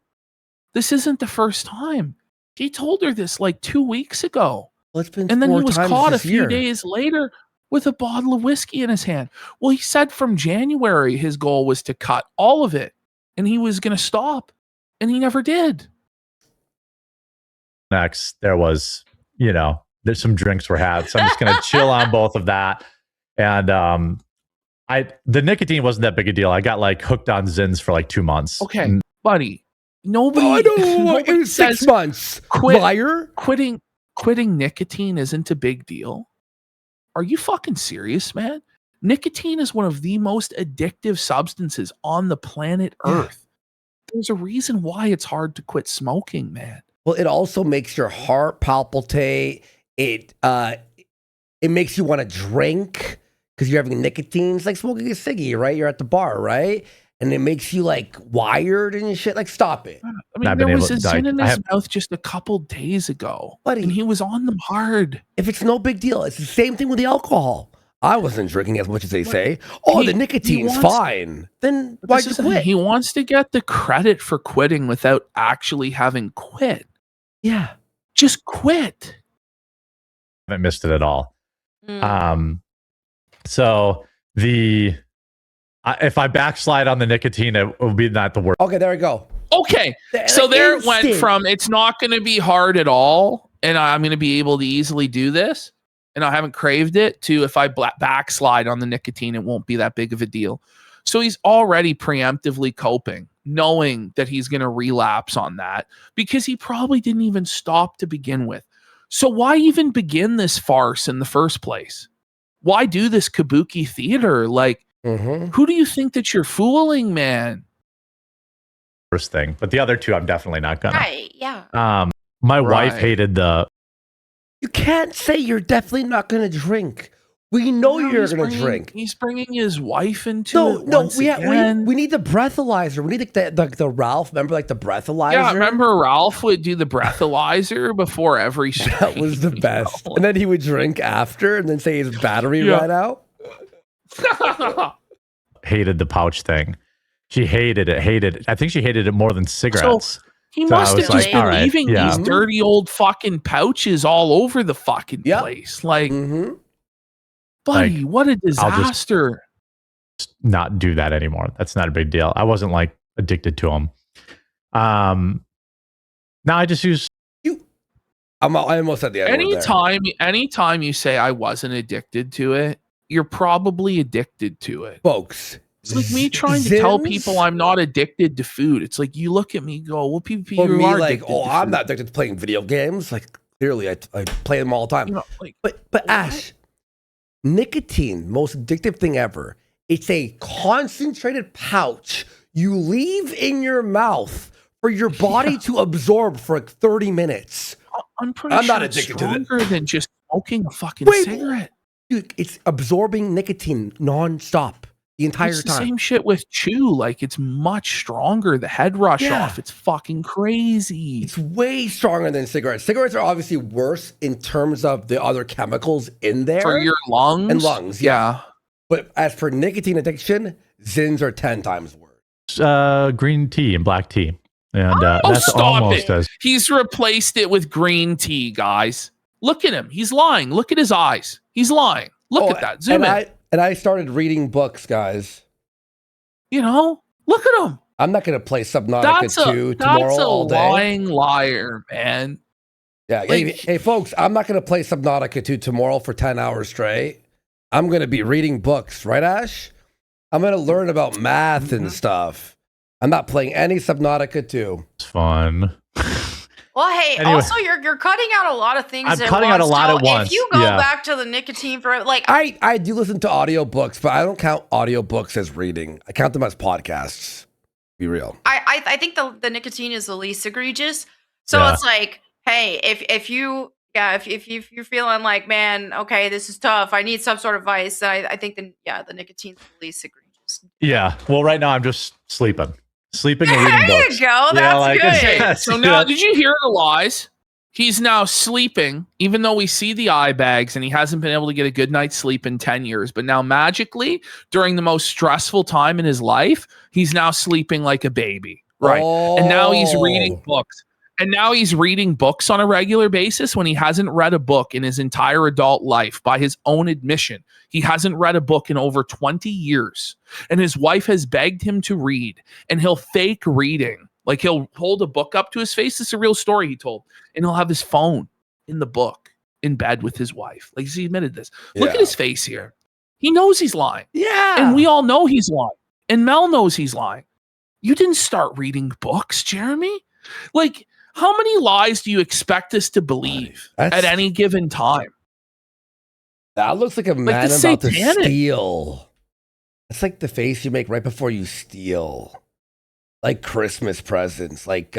[SPEAKER 2] This isn't the first time. He told her this like 2 weeks ago.
[SPEAKER 1] Well, it's been
[SPEAKER 2] and then he was caught a few
[SPEAKER 1] year.
[SPEAKER 2] days later with a bottle of whiskey in his hand. Well, he said from January his goal was to cut all of it and he was going to stop, and he never did.
[SPEAKER 3] Next, there was, there's some drinks were had, so I'm just going to chill on both of that. And the nicotine wasn't that big a deal. I got like hooked on Zins for like 2 months.
[SPEAKER 2] Okay, buddy. Nobody.
[SPEAKER 1] It was 6 months. Liar.
[SPEAKER 2] Quitting nicotine isn't a big deal. Are you fucking serious, man? Nicotine is one of the most addictive substances on the planet Earth. There's a reason why it's hard to quit smoking, man.
[SPEAKER 1] Well, it also makes your heart palpitate. It makes you want to drink because you're having nicotine. It's like smoking a ciggy, right? You're at the bar, right? And it makes you like wired and shit. Like, stop it.
[SPEAKER 2] I mean, there was a Zin in his mouth just a couple days ago, buddy, and he was on them hard.
[SPEAKER 1] If it's no big deal, it's the same thing with the alcohol. I wasn't drinking as much as they say. Oh, the nicotine's fine. Then why'd you quit?
[SPEAKER 2] He wants to get the credit for quitting without actually having quit.
[SPEAKER 1] Yeah.
[SPEAKER 2] Just quit.
[SPEAKER 3] I haven't missed it at all. So if I backslide on the nicotine, it will be not the worst.
[SPEAKER 1] Okay, there we go.
[SPEAKER 2] Okay. So there it went from it's not going to be hard at all, and I'm going to be able to easily do this, and I haven't craved it, to if I backslide on the nicotine, it won't be that big of a deal. So he's already preemptively coping, knowing that he's going to relapse on that because he probably didn't even stop to begin with. So why even begin this farce in the first place? Why do this kabuki theater? Like, who do you think that you're fooling, man?
[SPEAKER 3] First thing, but the other two, I'm definitely not gonna.
[SPEAKER 8] Right, yeah.
[SPEAKER 3] My wife hated the.
[SPEAKER 1] You can't say you're definitely not gonna drink. We know you're gonna drink.
[SPEAKER 2] He's bringing his wife into it. No,
[SPEAKER 1] we need the breathalyzer. We need the Ralph. Remember, like the breathalyzer.
[SPEAKER 2] Yeah, remember Ralph would do the breathalyzer before every stream.
[SPEAKER 1] That was the best. And then he would drink after, and then say his battery ran out.
[SPEAKER 3] Hated the pouch thing. She hated it. I think she hated it more than cigarettes.
[SPEAKER 2] So he must have just been leaving these dirty old fucking pouches all over the fucking place. Like, buddy, what a disaster.
[SPEAKER 3] I'll just not do that anymore. That's not a big deal. I wasn't like addicted to them. Now I just use
[SPEAKER 1] I almost said the
[SPEAKER 2] anytime you say I wasn't addicted to it, you're probably addicted to it.
[SPEAKER 1] Folks,
[SPEAKER 2] it's like me trying to tell people I'm not addicted to food. It's like you look at me and go, well, people are like,
[SPEAKER 1] I'm not addicted to playing video games. Like, clearly I play them all the time. But Ash, nicotine, most addictive thing ever. It's a concentrated pouch you leave in your mouth for your body to absorb for like 30 minutes.
[SPEAKER 2] I'm not addicted to it. Than just smoking a fucking cigarette.
[SPEAKER 1] Dude, it's absorbing nicotine nonstop the entire time.
[SPEAKER 2] It's the same shit with chew. Like, it's much stronger. The head rush off. It's fucking crazy.
[SPEAKER 1] It's way stronger than cigarettes. Cigarettes are obviously worse in terms of the other chemicals in there.
[SPEAKER 2] For your lungs?
[SPEAKER 1] And lungs, yeah. But as for nicotine addiction, Zins are 10 times worse.
[SPEAKER 3] Green tea and black tea. And that's
[SPEAKER 2] stop
[SPEAKER 3] almost
[SPEAKER 2] it.
[SPEAKER 3] as
[SPEAKER 2] He's replaced it with green tea, guys. Look at him. He's lying. Look at his eyes. He's lying. Look at that. Zoom in.
[SPEAKER 1] And I started reading books, guys.
[SPEAKER 2] You know, look at him.
[SPEAKER 1] I'm not going to play Subnautica 2 tomorrow all day.
[SPEAKER 2] That's a lying liar, man.
[SPEAKER 1] Yeah. Hey, folks, I'm not going to play Subnautica 2 tomorrow for 10 hours straight. I'm going to be reading books, right, Ash? I'm going to learn about math and stuff. I'm not playing any Subnautica 2.
[SPEAKER 3] It's fun.
[SPEAKER 8] Well, hey,
[SPEAKER 3] Anyway.
[SPEAKER 8] also you're cutting out a lot of things.
[SPEAKER 3] I'm cutting out a lot at once.
[SPEAKER 8] If you go back to the nicotine for like,
[SPEAKER 1] I do listen to audiobooks, but I don't count audiobooks as reading. I count them as podcasts. Be real.
[SPEAKER 8] I think the nicotine is the least egregious. So it's like, hey, if you're feeling like, man, okay, this is tough, I need some sort of advice, I think the nicotine's the least egregious.
[SPEAKER 3] Yeah. Well, right now I'm just sleeping and reading books.
[SPEAKER 8] There you go. That's good.
[SPEAKER 2] Okay, so now, did you hear the lies? He's now sleeping, even though we see the eye bags, and he hasn't been able to get a good night's sleep in 10 years. But now, magically, during the most stressful time in his life, he's now sleeping like a baby. Right.
[SPEAKER 1] Oh.
[SPEAKER 2] And now he's reading books. And now he's reading books on a regular basis when he hasn't read a book in his entire adult life. By his own admission, he hasn't read a book in over 20 years. And his wife has begged him to read, and he'll fake reading. Like, he'll hold a book up to his face. This is a real story he told. And he'll have his phone in the book in bed with his wife. Like, he admitted this. Look at his face here. He knows he's lying.
[SPEAKER 1] Yeah.
[SPEAKER 2] And we all know he's lying. And Mel knows he's lying. You didn't start reading books, Jeremy. Like, how many lies do you expect us to believe at any given time?
[SPEAKER 1] That looks like a man about to steal. It's like the face you make right before you steal. Like Christmas presents, like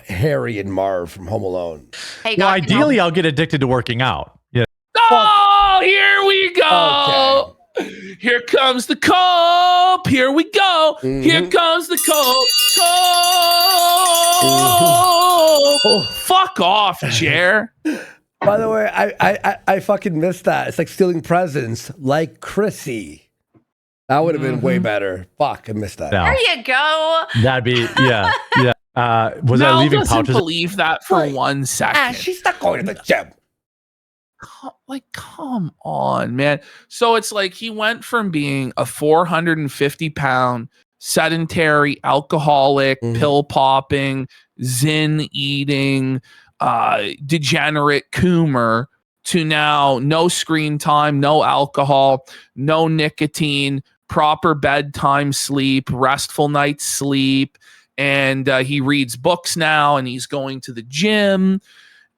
[SPEAKER 1] Harry and Marv from Home Alone.
[SPEAKER 8] Hey,
[SPEAKER 3] well, ideally, I'll get addicted to working out. Yeah.
[SPEAKER 2] Oh, here we go. Okay. Here comes the cope. Here we go. Mm-hmm. Here comes the cope. Fuck off, Jer.
[SPEAKER 1] By the way, I fucking missed that. It's like stealing presents, like Chrissy. That would have been way better. Fuck, I missed that.
[SPEAKER 8] No. There you go.
[SPEAKER 3] That'd be yeah. Was I leaving pouches?
[SPEAKER 2] I doesn't believe that for 1 second.
[SPEAKER 1] She's not going to the gym.
[SPEAKER 2] Like, come on, man. So it's like he went from being a 450-pound sedentary alcoholic, pill popping, Zyn eating, degenerate coomer to now no screen time, no alcohol, no nicotine, proper bedtime sleep, restful night's sleep. And he reads books now, and he's going to the gym.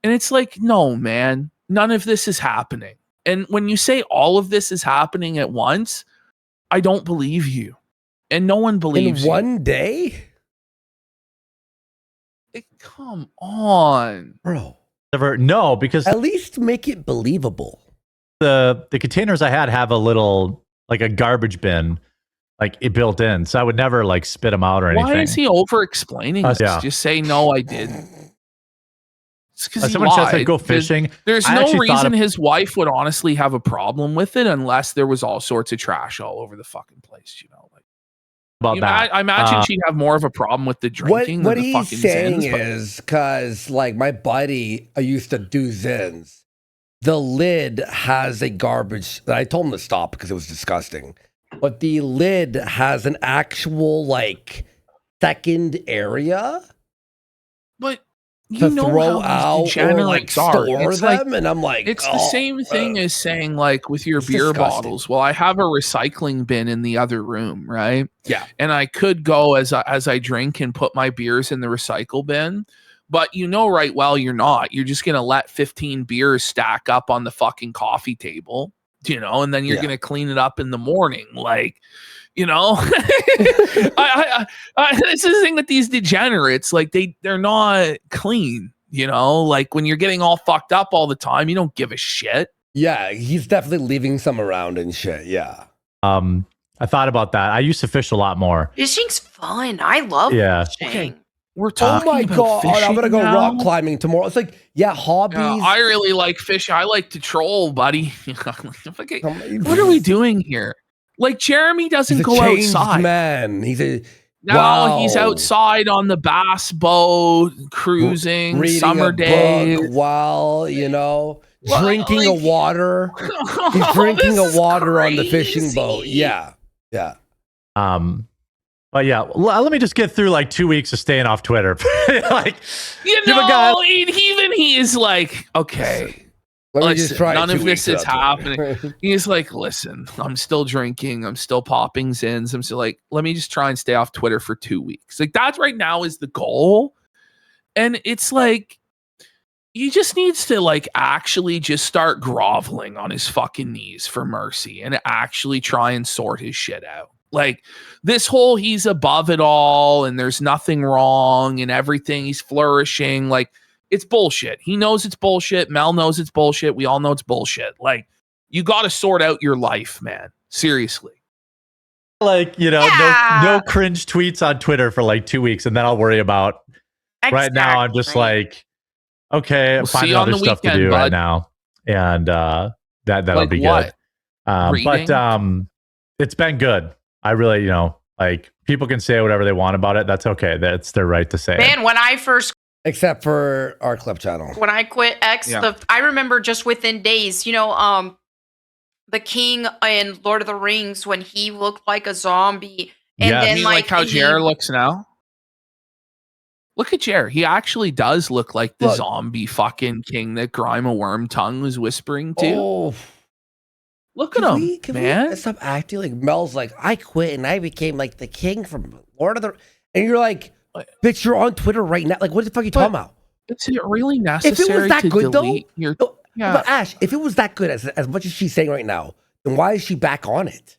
[SPEAKER 2] And it's like, no, man, none of this is happening. And when you say all of this is happening at once, I don't believe you. And no one believes
[SPEAKER 1] in one day?
[SPEAKER 2] Come on.
[SPEAKER 1] Bro.
[SPEAKER 3] No, because
[SPEAKER 1] at least make it believable.
[SPEAKER 3] The containers I had have a little, like a garbage bin, like it built in. So I would never like spit them out or anything.
[SPEAKER 2] Why is he over explaining this?
[SPEAKER 3] Yeah.
[SPEAKER 2] Just say, no, I didn't. It's because
[SPEAKER 3] someone says I'd go fishing.
[SPEAKER 2] There's no reason his wife would honestly have a problem with it unless there was all sorts of trash all over the fucking place, you know.
[SPEAKER 3] About that.
[SPEAKER 2] I imagine she'd have more of a problem with the drinking.
[SPEAKER 1] What
[SPEAKER 2] than the
[SPEAKER 1] he's
[SPEAKER 2] fucking
[SPEAKER 1] saying
[SPEAKER 2] Zins,
[SPEAKER 1] is because, like, my buddy used to do Zins. The lid has a garbage. I told him to stop because it was disgusting. But the lid has an actual, like, second area.
[SPEAKER 2] But you know
[SPEAKER 1] throw
[SPEAKER 2] how
[SPEAKER 1] out or like store
[SPEAKER 2] it's
[SPEAKER 1] them,
[SPEAKER 2] like,
[SPEAKER 1] and I'm like,
[SPEAKER 2] it's the same thing as saying, like, with your beer
[SPEAKER 1] disgusting.
[SPEAKER 2] bottles. Well, I have a recycling bin in the other room, right?
[SPEAKER 1] Yeah,
[SPEAKER 2] and I could go as I drink and put my beers in the recycle bin, but you know, right? Well, you're not. You're just gonna let 15 beers stack up on the fucking coffee table, you know, and then you're gonna clean it up in the morning, like. You know, this is the thing with these degenerates. Like they're not clean. You know, like when you're getting all fucked up all the time, you don't give a shit.
[SPEAKER 1] Yeah, he's definitely leaving some around and shit. Yeah.
[SPEAKER 3] I thought about that. I used to fish a lot more.
[SPEAKER 8] Fishing's fun. I love fishing.
[SPEAKER 2] Okay. We're talking
[SPEAKER 1] my
[SPEAKER 2] about
[SPEAKER 1] God,
[SPEAKER 2] fishing
[SPEAKER 1] I'm gonna go
[SPEAKER 2] now?
[SPEAKER 1] rock climbing tomorrow. It's like, hobbies.
[SPEAKER 2] I really like fishing. I like to troll, buddy. What are we doing here? Like Jeremy doesn't go outside.
[SPEAKER 1] Man, he's a
[SPEAKER 2] Now he's outside on the bass boat, cruising,
[SPEAKER 1] reading
[SPEAKER 2] summer
[SPEAKER 1] a
[SPEAKER 2] days.
[SPEAKER 1] book while, drinking a water. He's drinking a water on the fishing boat. Yeah. Yeah.
[SPEAKER 3] But yeah, let me just get through like 2 weeks of staying off Twitter.
[SPEAKER 2] Even he is like, okay. Listen, none of this is happening. He's like, listen, I'm still drinking. I'm still popping Zins. I'm still like, let me just try and stay off Twitter for 2 weeks. Like that right now is the goal. And it's like, he just needs to like actually just start groveling on his fucking knees for mercy and actually try and sort his shit out. Like this whole he's above it all and there's nothing wrong and everything, he's flourishing. Like, it's bullshit. He knows it's bullshit. Mel knows it's bullshit. We all know it's bullshit. Like, you got to sort out your life, man. Seriously.
[SPEAKER 3] Like, no cringe tweets on Twitter for like 2 weeks, and then I'll worry about. Right now, I'm just like, okay,
[SPEAKER 2] we'll
[SPEAKER 3] find other stuff to do right now, and that'll
[SPEAKER 2] like
[SPEAKER 3] be
[SPEAKER 2] what?
[SPEAKER 3] good. But it's been good. I really, like people can say whatever they want about it. That's okay. That's their right to say it.
[SPEAKER 8] Man, when I first
[SPEAKER 1] except for our clip channel.
[SPEAKER 8] When I quit X, I remember just within days, the king in Lord of the Rings when he looked like a zombie. And then
[SPEAKER 2] like how Jer looks now? Look at Jer. He actually does look like the zombie fucking king that Grima Wormtongue was whispering to.
[SPEAKER 1] Oh.
[SPEAKER 2] Look at him, man.
[SPEAKER 1] We stop acting like Mel's like, I quit and I became like the king from Lord of the... And you're like, bitch, you're on Twitter right now. Like, what the fuck are you talking about?
[SPEAKER 2] Is it really necessary
[SPEAKER 1] if it was that good,
[SPEAKER 2] delete your...
[SPEAKER 1] But Ash, if it was that good as much as she's saying right now, then why is she back on it?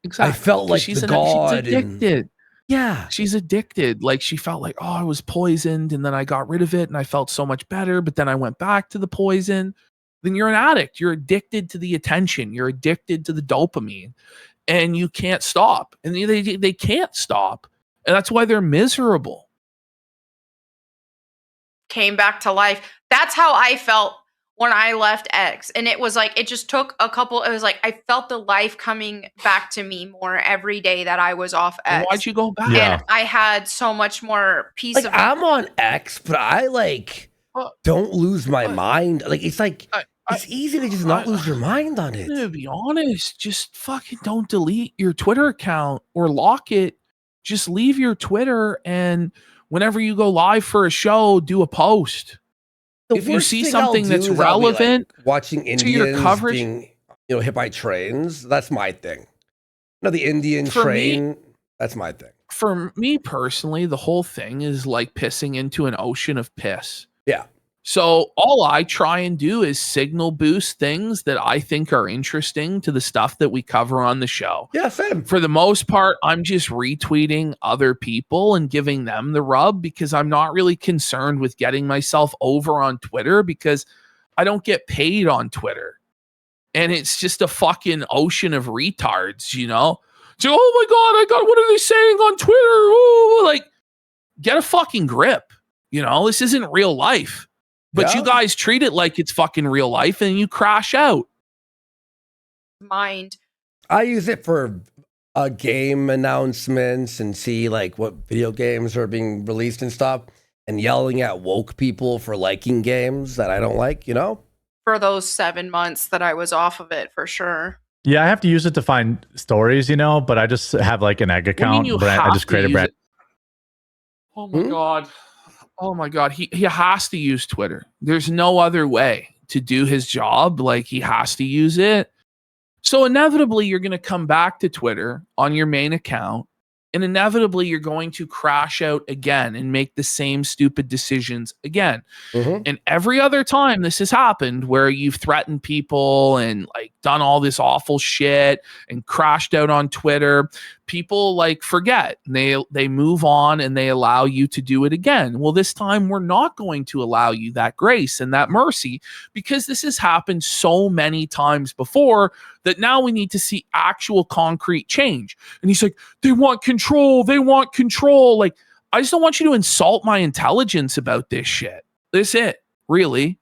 [SPEAKER 2] Exactly.
[SPEAKER 1] I felt like
[SPEAKER 2] she's
[SPEAKER 1] the god.
[SPEAKER 2] She's addicted.
[SPEAKER 1] Yeah.
[SPEAKER 2] She's addicted. Like, she felt like, I was poisoned, and then I got rid of it, and I felt so much better, but then I went back to the poison. Then you're an addict. You're addicted to the attention. You're addicted to the dopamine, and you can't stop. And they can't stop. And that's why they're miserable.
[SPEAKER 8] Came back to life. That's how I felt when I left X. And it was like, it just took it was like, I felt the life coming back to me more every day that I was off X.
[SPEAKER 2] And why'd you go back?
[SPEAKER 3] Yeah.
[SPEAKER 8] And I had so much more peace of mind.
[SPEAKER 1] I'm on X, but I don't lose my mind. Like, it's like, it's easy to just not lose your mind on it.
[SPEAKER 2] To be honest, just fucking don't delete your Twitter account or lock it. Just leave your Twitter, and whenever you go live for a show, do a post. If you see something that's relevant,
[SPEAKER 1] watching Indians
[SPEAKER 2] to your coverage,
[SPEAKER 1] being hit by trains, that's my thing. The Indian train, that's my thing.
[SPEAKER 2] For me personally, the whole thing is like pissing into an ocean of piss.
[SPEAKER 1] Yeah.
[SPEAKER 2] So all I try and do is signal boost things that I think are interesting to the stuff that we cover on the show.
[SPEAKER 1] Yeah, same.
[SPEAKER 2] For the most part, I'm just retweeting other people and giving them the rub because I'm not really concerned with getting myself over on Twitter because I don't get paid on Twitter. And it's just a fucking ocean of retards, So, oh my God, what are they saying on Twitter? Ooh, like, get a fucking grip. This isn't real life. But you guys treat it like it's fucking real life and you crash out.
[SPEAKER 8] Mind.
[SPEAKER 1] I use it for game announcements and see like what video games are being released and stuff and yelling at woke people for liking games that I don't like,
[SPEAKER 8] For those 7 months that I was off of it, for sure.
[SPEAKER 3] Yeah, I have to use it to find stories, but I just have like an egg account. I just create a brand.
[SPEAKER 2] Oh my God. Oh my God, he has to use Twitter. There's no other way to do his job. Like, he has to use it. So inevitably, you're going to come back to Twitter on your main account, and inevitably, you're going to crash out again and make the same stupid decisions again. Mm-hmm. And every other time this has happened where you've threatened people and like done all this awful shit and crashed out on Twitter, people like forget. They move on and they allow you to do it again. Well, this time we're not going to allow you that grace and that mercy because this has happened so many times before that now we need to see actual concrete change. And he's like, they want control. They want control. Like, I just don't want you to insult my intelligence about this shit. That's it, really.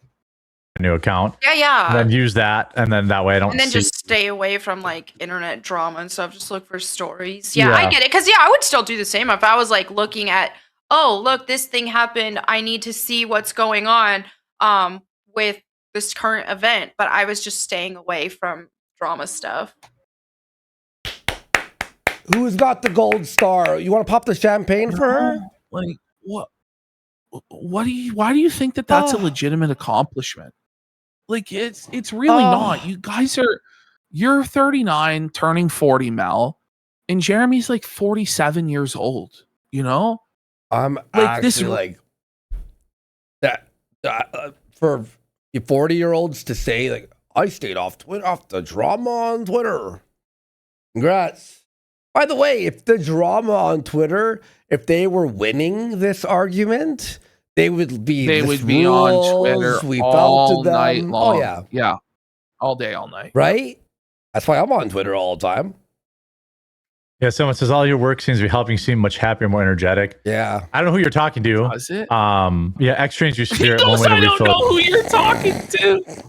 [SPEAKER 3] new account.
[SPEAKER 8] Yeah.
[SPEAKER 3] And then use that, and then that way I don't.
[SPEAKER 8] And then
[SPEAKER 3] see-
[SPEAKER 8] just stay away from like internet drama and stuff. Just look for stories. Yeah, I get it. Because I would still do the same if I was like looking at, oh, look, this thing happened. I need to see what's going on with this current event. But I was just staying away from drama stuff.
[SPEAKER 1] Who's got the gold star? You want to pop the champagne for her?
[SPEAKER 2] Like what? Why do you think that that's a legitimate accomplishment? Like it's really not. You guys you're 39, turning 40, Mel, and Jeremy's like 47 years old. You know,
[SPEAKER 1] I'm
[SPEAKER 2] like
[SPEAKER 1] actually
[SPEAKER 2] this.
[SPEAKER 1] Like that for 40-year-olds to say like I stayed off the drama on Twitter. Congrats. By the way, if the drama on Twitter, if they were winning this argument, they would be
[SPEAKER 2] on Twitter
[SPEAKER 1] we
[SPEAKER 2] all
[SPEAKER 1] felt them.
[SPEAKER 2] night long.
[SPEAKER 1] Oh
[SPEAKER 2] yeah, all day, all night.
[SPEAKER 1] Right? That's why I'm on Twitter all the time.
[SPEAKER 3] Yeah, someone says all your work seems to be helping you seem much happier, more energetic.
[SPEAKER 1] Yeah.
[SPEAKER 3] I don't know who you're talking to.
[SPEAKER 2] Does it?
[SPEAKER 3] Yeah, X trains your spirit.
[SPEAKER 2] He knows I don't know who you're talking to.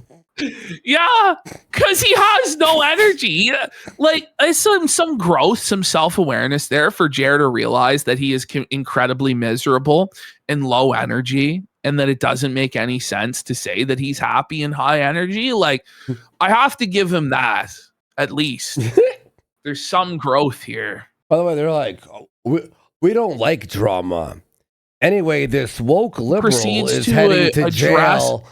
[SPEAKER 2] Yeah, because he has no energy. Like, there's some growth, some self-awareness there for Jared to realize that he is incredibly miserable and low energy, and that it doesn't make any sense to say that he's happy and high energy. Like, I have to give him that, at least. There's some growth here.
[SPEAKER 1] By the way, they're like, oh, we don't like drama. Anyway, this woke liberal is heading to jail.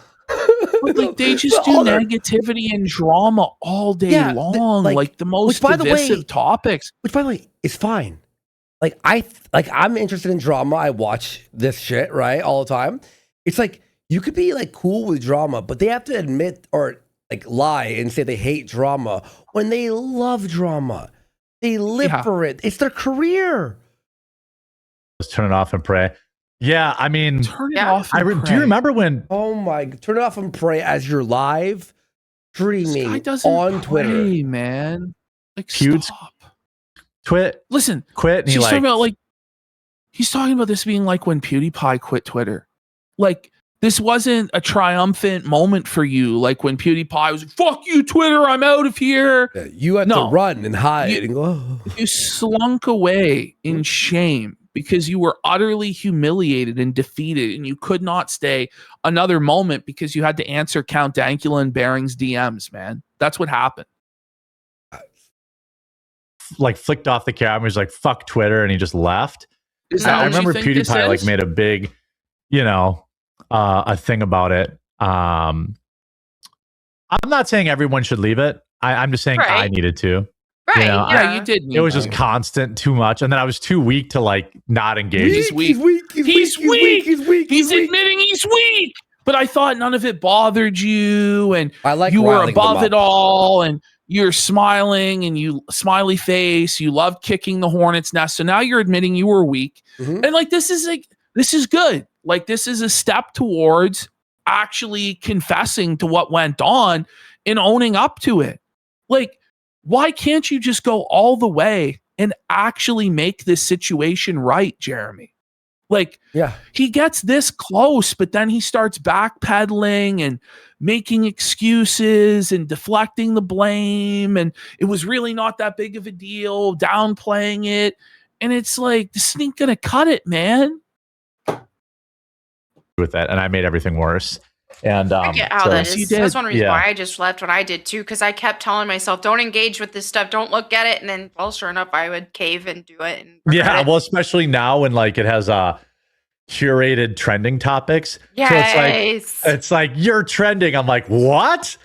[SPEAKER 2] But like they just do negativity and drama all day long, like the most divisive topics.
[SPEAKER 1] Which, by the way, is fine. Like I'm interested in drama. I watch this shit right all the time. It's like you could be like cool with drama, but they have to admit or like lie and say they hate drama when they love drama. They live for it. It's their career.
[SPEAKER 3] Let's turn it off and pray. Yeah, I mean,
[SPEAKER 2] turn it off.
[SPEAKER 3] Do you remember when?
[SPEAKER 1] Oh my! Turn it off and pray as you're live streaming on Twitter,
[SPEAKER 2] man. Like,
[SPEAKER 3] stop.
[SPEAKER 2] Listen,
[SPEAKER 3] quit. And
[SPEAKER 2] he's talking about he's talking about this being like when PewDiePie quit Twitter. Like, this wasn't a triumphant moment for you. Like when PewDiePie was, "Fuck you, Twitter! I'm out of here."
[SPEAKER 1] Yeah, you had to run and hide and go.
[SPEAKER 2] You slunk away in shame. Because you were utterly humiliated and defeated, and you could not stay another moment because you had to answer Count Dankula and Bering's DMs, man. That's what happened.
[SPEAKER 3] Like flicked off the camera, he's like, "Fuck Twitter," and he just left.
[SPEAKER 2] I
[SPEAKER 3] remember PewDiePie like made a big, a thing about it. I'm not saying everyone should leave it. I'm just saying I needed to.
[SPEAKER 8] Right.
[SPEAKER 2] You did.
[SPEAKER 3] It was just constant, too much, and then I was too weak to like not engage.
[SPEAKER 2] He's weak. He's admitting he's weak. But I thought none of it bothered you, and you were above it all, and you're smiling, and you smiley face. You loved kicking the hornet's nest. So now you're admitting you were weak, and this is good. Like, this is a step towards actually confessing to what went on and owning up to it. Like, why can't you just go all the way and actually make this situation right, Jeremy? Like, he gets this close, but then he starts backpedaling and making excuses and deflecting the blame. And it was really not that big of a deal, downplaying it. And it's like, this ain't going to cut it, man.
[SPEAKER 3] With that, and I made everything worse. And
[SPEAKER 8] I get how that is. That's one reason why I just left when I did too, because I kept telling myself, don't engage with this stuff, don't look at it, and then, well, sure enough, I would cave and do it. And
[SPEAKER 3] well, especially now when like it has curated trending topics.
[SPEAKER 8] Yes.
[SPEAKER 3] So it's like you're trending. I'm like, what?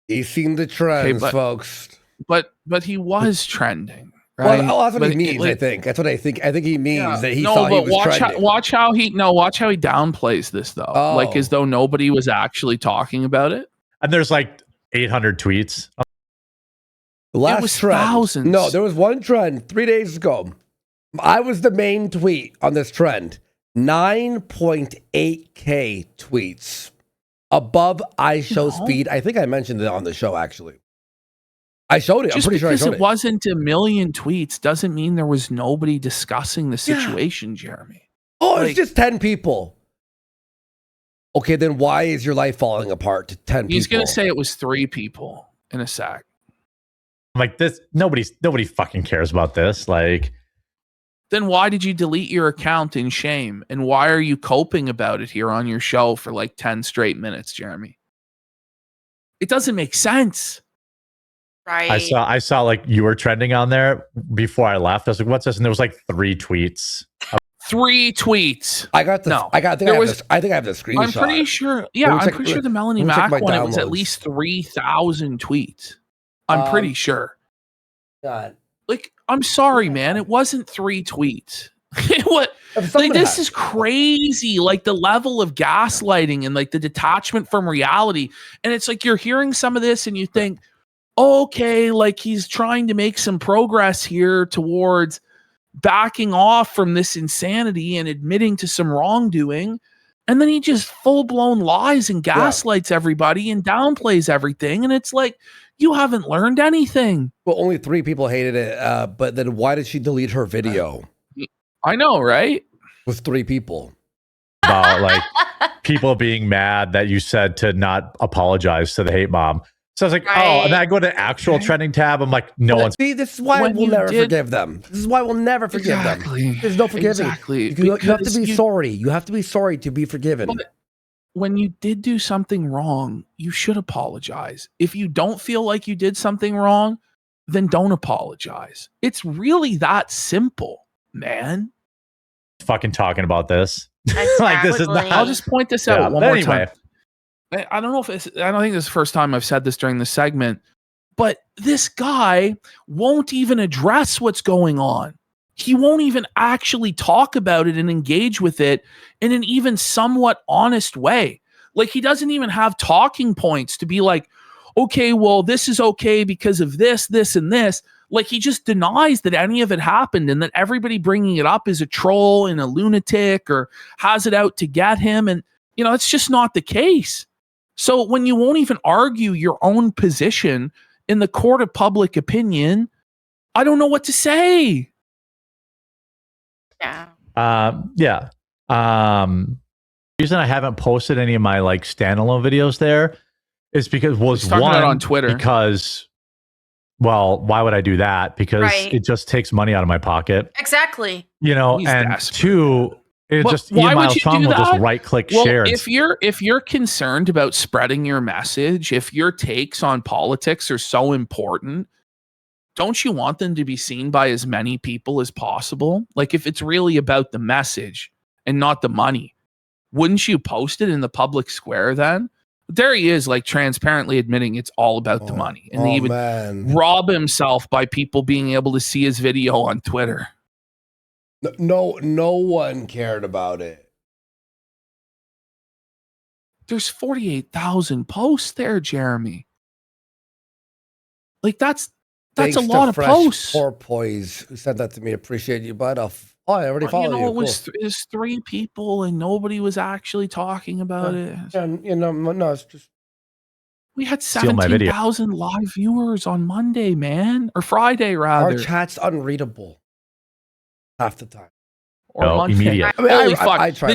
[SPEAKER 1] He's seen the trends, folks.
[SPEAKER 2] But he was trending. Right?
[SPEAKER 1] Well, that's what he means. I think that's what I think. I think he means that he thought he was trending.
[SPEAKER 2] Watch how he downplays this though, like as though nobody was actually talking about it.
[SPEAKER 3] And there's like 800 tweets.
[SPEAKER 1] The last
[SPEAKER 2] it was
[SPEAKER 1] trend.
[SPEAKER 2] Thousands.
[SPEAKER 1] No, there was one trend 3 days ago. I was the main tweet on this trend. 9.8K tweets above iShow speed. I think I mentioned it on the show actually. I showed it. I'm pretty sure I showed it.
[SPEAKER 2] Just because it wasn't a million tweets doesn't mean there was nobody discussing the situation, Jeremy.
[SPEAKER 1] Oh, it's just 10 people. Okay, then why is your life falling apart to 10 people?
[SPEAKER 2] He's going to say it was 3 people in a sec.
[SPEAKER 3] Like this, nobody fucking cares about this. Like,
[SPEAKER 2] then why did you delete your account in shame? And why are you coping about it here on your show for like 10 straight minutes, Jeremy? It doesn't make sense.
[SPEAKER 8] Right.
[SPEAKER 3] I saw like you were trending on there before I left. I was like, what's this? And there was like 3 tweets.
[SPEAKER 2] 3 tweets.
[SPEAKER 1] I got the.
[SPEAKER 2] No,
[SPEAKER 1] I think I have the screenshot.
[SPEAKER 2] I'm pretty sure. Yeah, I'm pretty sure the Melanie Mac one. It was at
[SPEAKER 1] downloads.
[SPEAKER 2] least 3,000 tweets. I'm pretty sure.
[SPEAKER 1] God.
[SPEAKER 2] Like, I'm sorry, man. It wasn't 3 tweets. What? Like, this is crazy. Like the level of gaslighting and like the detachment from reality. And it's like you're hearing some of this and you think, okay, like he's trying to make some progress here towards backing off from this insanity and admitting to some wrongdoing. And then he just full-blown lies and gaslights everybody and downplays everything. And it's like, you haven't learned anything.
[SPEAKER 1] Well, only 3 people hated it. But then why did she delete her video?
[SPEAKER 2] I know, right?
[SPEAKER 1] With 3 people.
[SPEAKER 3] About like people being mad that you said to not apologize to the hate mom. So I was like, oh, and then I go to actual trending tab. I'm like, no one's.
[SPEAKER 1] See, this is why we'll never forgive them. This is why we'll never forgive them. There's no forgiving.
[SPEAKER 2] Exactly.
[SPEAKER 1] You have to be sorry. You have to be sorry to be forgiven.
[SPEAKER 2] When you did do something wrong, you should apologize. If you don't feel like you did something wrong, then don't apologize. It's really that simple, man.
[SPEAKER 3] Fucking talking about this.
[SPEAKER 8] Exactly.
[SPEAKER 3] Like this is not.
[SPEAKER 2] I'll just point this out one more
[SPEAKER 3] anyway.
[SPEAKER 2] time. I don't know if I don't think this is the first time I've said this during the segment, but this guy won't even address what's going on. He won't even actually talk about it and engage with it in an even somewhat honest way. Like he doesn't even have talking points to be like, okay, well, this is okay because of this, this, and this. Like he just denies that any of it happened and that everybody bringing it up is a troll and a lunatic or has it out to get him. And, you know, it's just not the case. So when you won't even argue your own position in the court of public opinion, I don't know what to say.
[SPEAKER 8] Yeah.
[SPEAKER 3] Yeah. The reason I haven't posted any of my like standalone videos there is because one
[SPEAKER 2] on Twitter.
[SPEAKER 3] Because, well, why would I do that? Because it just takes money out of my pocket.
[SPEAKER 8] Exactly.
[SPEAKER 3] You know,
[SPEAKER 2] He's
[SPEAKER 3] and
[SPEAKER 2] desperate.
[SPEAKER 3] 2, it just
[SPEAKER 2] why
[SPEAKER 3] Ian
[SPEAKER 2] would
[SPEAKER 3] Miles
[SPEAKER 2] you
[SPEAKER 3] Chung
[SPEAKER 2] do
[SPEAKER 3] will just
[SPEAKER 2] that?
[SPEAKER 3] right click
[SPEAKER 2] Well,
[SPEAKER 3] share.
[SPEAKER 2] if you're concerned about spreading your message, if your takes on politics are so important, don't you want them to be seen by as many people as possible? Like if it's really about the message and not the money, wouldn't you post it in the public square then? There he is, like transparently admitting it's all about the money. And he would rob himself by people being able to see his video on Twitter.
[SPEAKER 1] No one cared about it.
[SPEAKER 2] There's 48,000 posts there, Jeremy. Like that's a lot of posts.
[SPEAKER 1] Poor poise who sent that to me. Appreciate you, bud. I already followed you.
[SPEAKER 2] It was 3 people and nobody was actually talking about it.
[SPEAKER 1] And no, it's just
[SPEAKER 2] we had 17,000 live viewers on Monday, man, or Friday rather.
[SPEAKER 1] Our chat's unreadable half the time.
[SPEAKER 2] Or Monday.
[SPEAKER 3] Immediate.
[SPEAKER 1] I mean,
[SPEAKER 2] Holy fuck!
[SPEAKER 1] I try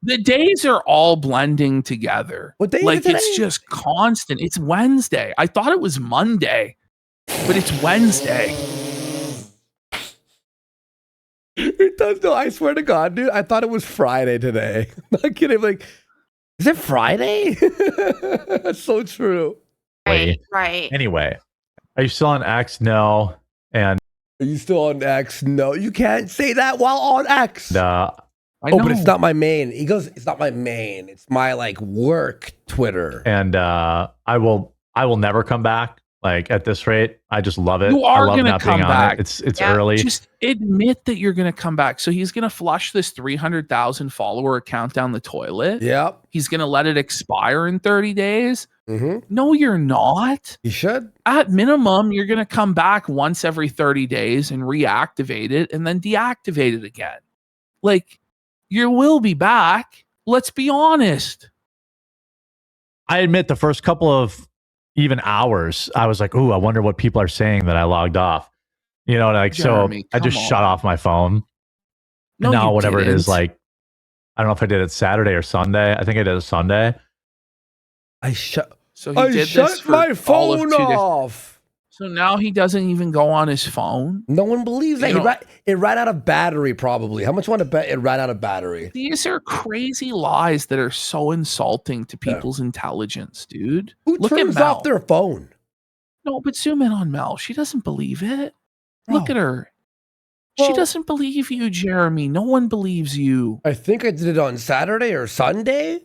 [SPEAKER 2] the days are all blending together.
[SPEAKER 1] What day
[SPEAKER 2] like
[SPEAKER 1] is it
[SPEAKER 2] it's just constant. It's Wednesday. I thought it was Monday, but it's Wednesday.
[SPEAKER 1] It does. No, I swear to God, dude. I thought it was Friday today. I'm not kidding. Like, is it Friday? That's so true.
[SPEAKER 8] Right.
[SPEAKER 3] Anyway, are you still on X? No. And
[SPEAKER 1] are you still on X? No, you can't say that while on X.
[SPEAKER 3] I
[SPEAKER 1] know. But it's not my main. He goes, it's not my main. It's my like work Twitter.
[SPEAKER 3] And I will never come back. Like at this rate, I just love it.
[SPEAKER 2] You are
[SPEAKER 3] I love
[SPEAKER 2] gonna
[SPEAKER 3] not
[SPEAKER 2] come
[SPEAKER 3] being
[SPEAKER 2] back.
[SPEAKER 3] on it. It's early.
[SPEAKER 2] Just admit that you're gonna come back. So he's gonna flush this 300,000 follower account down the toilet.
[SPEAKER 1] Yep.
[SPEAKER 2] He's gonna let it expire in 30 days.
[SPEAKER 1] Mm-hmm.
[SPEAKER 2] No, you're not.
[SPEAKER 1] You should.
[SPEAKER 2] At minimum, you're gonna come back once every 30 days and reactivate it and then deactivate it again. Like, you will be back. Let's be honest.
[SPEAKER 3] I admit the first couple of even hours, I was like, "Ooh, I wonder what people are saying that I logged off." You know, like Jeremy, so I just shut off my phone.
[SPEAKER 2] No,
[SPEAKER 3] now whatever it is, like I don't know if I did it Saturday or Sunday. I think I did it Sunday.
[SPEAKER 2] So he did this for
[SPEAKER 1] my
[SPEAKER 2] all of
[SPEAKER 1] phone
[SPEAKER 2] 2 days.
[SPEAKER 1] off.
[SPEAKER 2] So now he doesn't even go on his phone.
[SPEAKER 1] No one believes that. It ran out of battery, probably. How much you want to bet it ran out of battery?
[SPEAKER 2] These are crazy lies that are so insulting to people's intelligence, dude.
[SPEAKER 1] Who turns off their phone?
[SPEAKER 2] No, but zoom in on Mel. She doesn't believe it.
[SPEAKER 1] Bro.
[SPEAKER 2] Look at her.
[SPEAKER 1] Well,
[SPEAKER 2] she doesn't believe you, Jeremy. No one believes you.
[SPEAKER 1] I think I did it on Saturday or Sunday.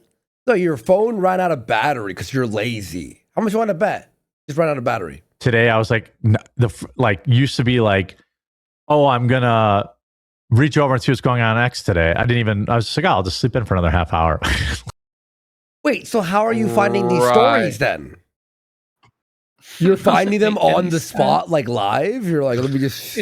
[SPEAKER 1] So your phone ran out of battery because you're lazy. How much you want to bet? Just ran out of battery.
[SPEAKER 3] Today I was like, used to be like, oh, I'm gonna reach over and see what's going on X today. I was just like, oh, I'll just sleep in for another half hour.
[SPEAKER 1] Wait, so how are you finding these stories then? You're finding them on the spot, like live? You're like, let me just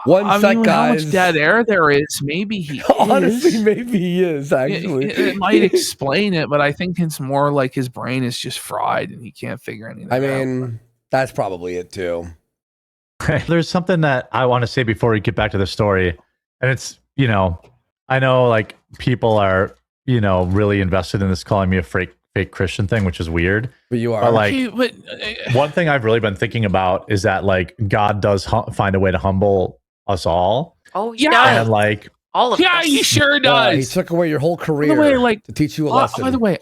[SPEAKER 1] one sec, guys.
[SPEAKER 2] How much dead air there is? Maybe he
[SPEAKER 1] honestly, maybe he is actually.
[SPEAKER 2] It might explain it, but I think it's more like his brain is just fried and he can't figure anything out.
[SPEAKER 1] I mean, that's probably it too.
[SPEAKER 3] There's something that I want to say before we get back to the story, and it's, I know like people are, really invested in this, calling me a fake Christian thing, which is weird.
[SPEAKER 1] But you are.
[SPEAKER 3] But like, one thing I've really been thinking about is that like God does find a way to humble us all.
[SPEAKER 8] Oh yeah,
[SPEAKER 3] and like
[SPEAKER 8] all of us.
[SPEAKER 2] He sure does.
[SPEAKER 1] Yeah, he took away your whole career to teach you a lesson.
[SPEAKER 2] By the way,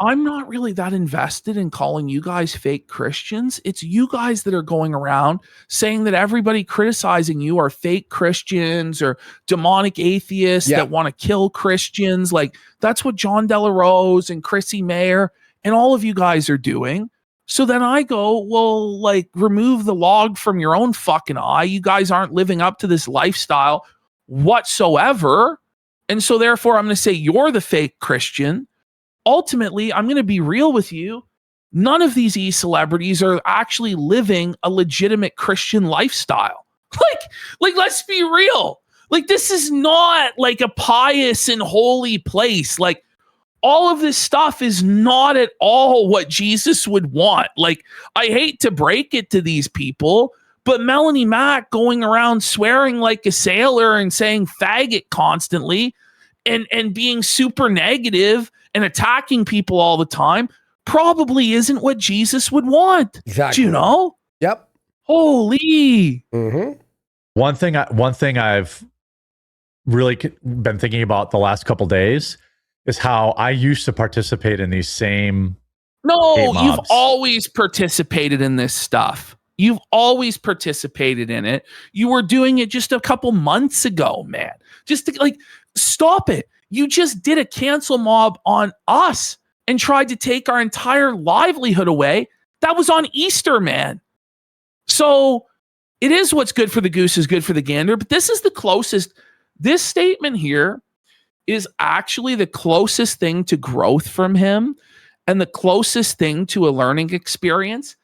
[SPEAKER 2] I'm not really that invested in calling you guys fake Christians. It's you guys that are going around saying that everybody criticizing you are fake Christians or demonic atheists that want to kill Christians. Like, that's what John Dela Rose and Chrissy Mayer and all of you guys are doing. So then I go, well, like, remove the log from your own fucking eye. You guys aren't living up to this lifestyle whatsoever. And so therefore I'm going to say you're the fake Christian. Ultimately, I'm going to be real with you. None of these e-celebrities are actually living a legitimate Christian lifestyle. Like, let's be real. Like, this is not like a pious and holy place. Like, all of this stuff is not at all what Jesus would want. Like, I hate to break it to these people, but Melanie Mack going around swearing like a sailor and saying faggot constantly and being super negative and attacking people all the time probably isn't what Jesus would want.
[SPEAKER 1] Exactly.
[SPEAKER 2] Do you know?
[SPEAKER 1] Yep.
[SPEAKER 2] Holy.
[SPEAKER 1] Mm-hmm.
[SPEAKER 3] One thing I've really been thinking about the last couple days is how I used to participate in these same.
[SPEAKER 2] No, you've always participated in this stuff. You've always participated in it. You were doing it just a couple months ago, man. Just to, stop it. You just did a cancel mob on us and tried to take our entire livelihood away. That was on Easter, man. So it is what's good for the goose is good for the gander, but this is the closest. This statement here is actually the closest thing to growth from him and the closest thing to a learning experience.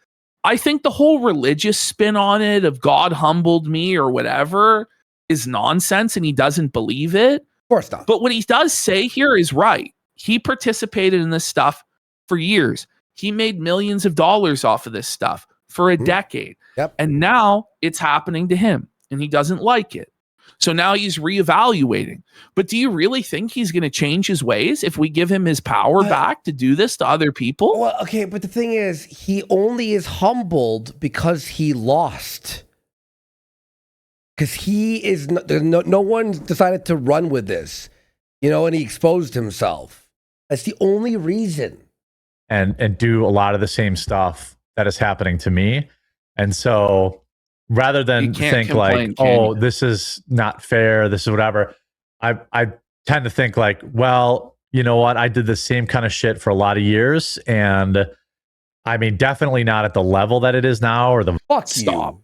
[SPEAKER 2] I think the whole religious spin on it of God humbled me or whatever is nonsense and he doesn't believe it.
[SPEAKER 1] Of course not.
[SPEAKER 2] But what he does say here is right. He participated in this stuff for years. He made millions of dollars off of this stuff for a decade.
[SPEAKER 1] Yep.
[SPEAKER 2] And now it's happening to him and he doesn't like it. So now he's reevaluating. But do you really think he's going to change his ways if we give him his power back to do this to other people?
[SPEAKER 1] Well, okay, but the thing is, he only is humbled because he lost. Because he is no one decided to run with this, and he exposed himself. That's the only reason.
[SPEAKER 3] And do a lot of the same stuff that is happening to me. And so rather than think like, oh, this is not fair, this is whatever, I tend to think like, well, you know what? I did the same kind of shit for a lot of years. And I mean, definitely not at the level that it is now or the
[SPEAKER 1] Stop.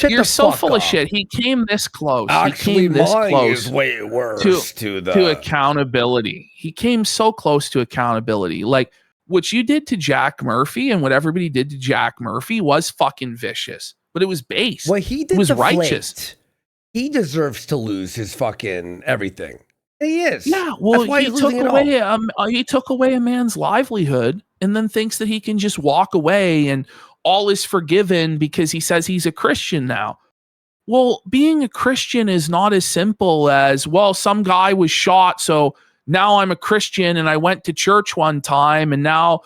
[SPEAKER 2] You're so full of shit. He came this close.
[SPEAKER 1] Actually,
[SPEAKER 2] he came this
[SPEAKER 1] mine
[SPEAKER 2] close
[SPEAKER 1] is way worse
[SPEAKER 2] to accountability. He came so close to accountability. Like what you did to Jack Murphy and what everybody did to Jack Murphy was fucking vicious, but it was base.
[SPEAKER 1] Well, he did.
[SPEAKER 2] It was righteous.
[SPEAKER 1] He deserves to lose his fucking everything. He is.
[SPEAKER 2] Yeah. Well, he took away a man's livelihood and then thinks that he can just walk away and all is forgiven because he says he's a Christian now. Well, being a Christian is not as simple as, well, some guy was shot, so now I'm a Christian and I went to church one time and now,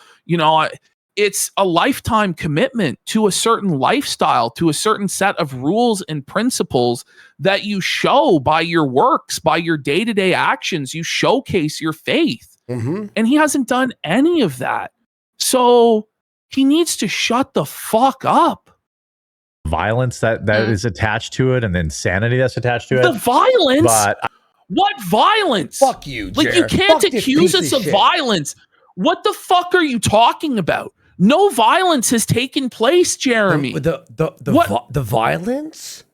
[SPEAKER 2] it's a lifetime commitment to a certain lifestyle, to a certain set of rules and principles that you show by your works, by your day-to-day actions. You showcase your faith.
[SPEAKER 1] Mm-hmm.
[SPEAKER 2] And he hasn't done any of that. So he needs to shut the fuck up.
[SPEAKER 3] Violence that is attached to it and the insanity that's attached to it.
[SPEAKER 2] The violence?
[SPEAKER 3] But
[SPEAKER 2] what violence?
[SPEAKER 1] Fuck you, Jer.
[SPEAKER 2] Like, you can't accuse us of violence. What the fuck are you talking about? No violence has taken place, Jeremy.
[SPEAKER 1] The violence?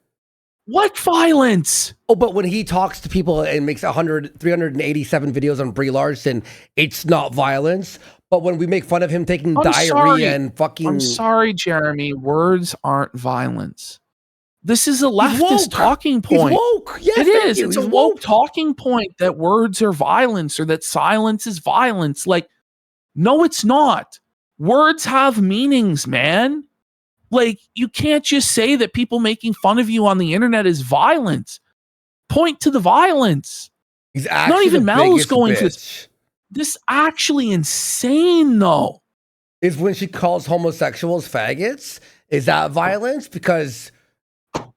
[SPEAKER 2] What violence?
[SPEAKER 1] Oh, but when he talks to people and makes 387 videos on Brie Larson, it's not violence. But when we make fun of him taking diarrhea and fucking...
[SPEAKER 2] I'm sorry, Jeremy. Words aren't violence. This is a leftist talking point.
[SPEAKER 1] He's woke. Yes,
[SPEAKER 2] it is. It's
[SPEAKER 1] He's
[SPEAKER 2] a woke talking point that words are violence or that silence is violence. Like, no, it's not. Words have meanings, man. Like, you can't just say that people making fun of you on the internet is violence. Point to the violence.
[SPEAKER 1] He's actually
[SPEAKER 2] not even Mel's going
[SPEAKER 1] for
[SPEAKER 2] this. This actually insane, though.
[SPEAKER 1] Is when she calls homosexuals faggots. Is that violence? Because,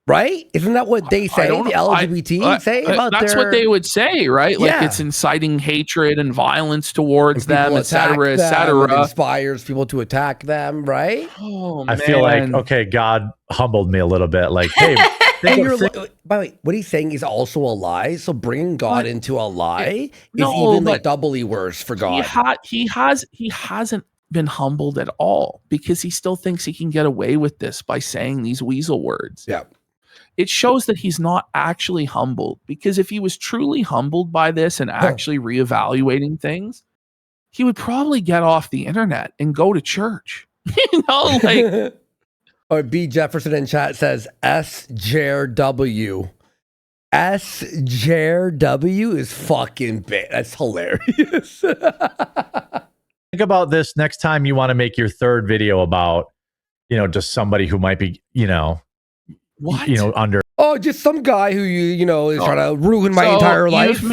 [SPEAKER 1] right? Isn't that what they say? The LGBT say about
[SPEAKER 2] that's what they would say, right? Like, it's inciting hatred and violence towards them, etc., etc.
[SPEAKER 1] It inspires people to attack them, right?
[SPEAKER 2] Oh,
[SPEAKER 3] I feel like, okay, God humbled me a little bit. Like, hey,
[SPEAKER 1] by the way, what he's saying is also a lie. So bringing God into a lie is even like doubly worse for God.
[SPEAKER 2] He hasn't been humbled at all because he still thinks he can get away with this by saying these weasel words.
[SPEAKER 1] Yeah.
[SPEAKER 2] It shows that he's not actually humbled, because if he was truly humbled by this and actually reevaluating things, he would probably get off the internet and go to church. Like.
[SPEAKER 1] Or B. Jefferson in chat says SJRW. SJRW is fucking big. That's hilarious.
[SPEAKER 3] Think about this next time you want to make your third video about, just somebody who might be,
[SPEAKER 2] what?
[SPEAKER 3] Under.
[SPEAKER 1] Oh, just some guy who is trying to ruin my entire life.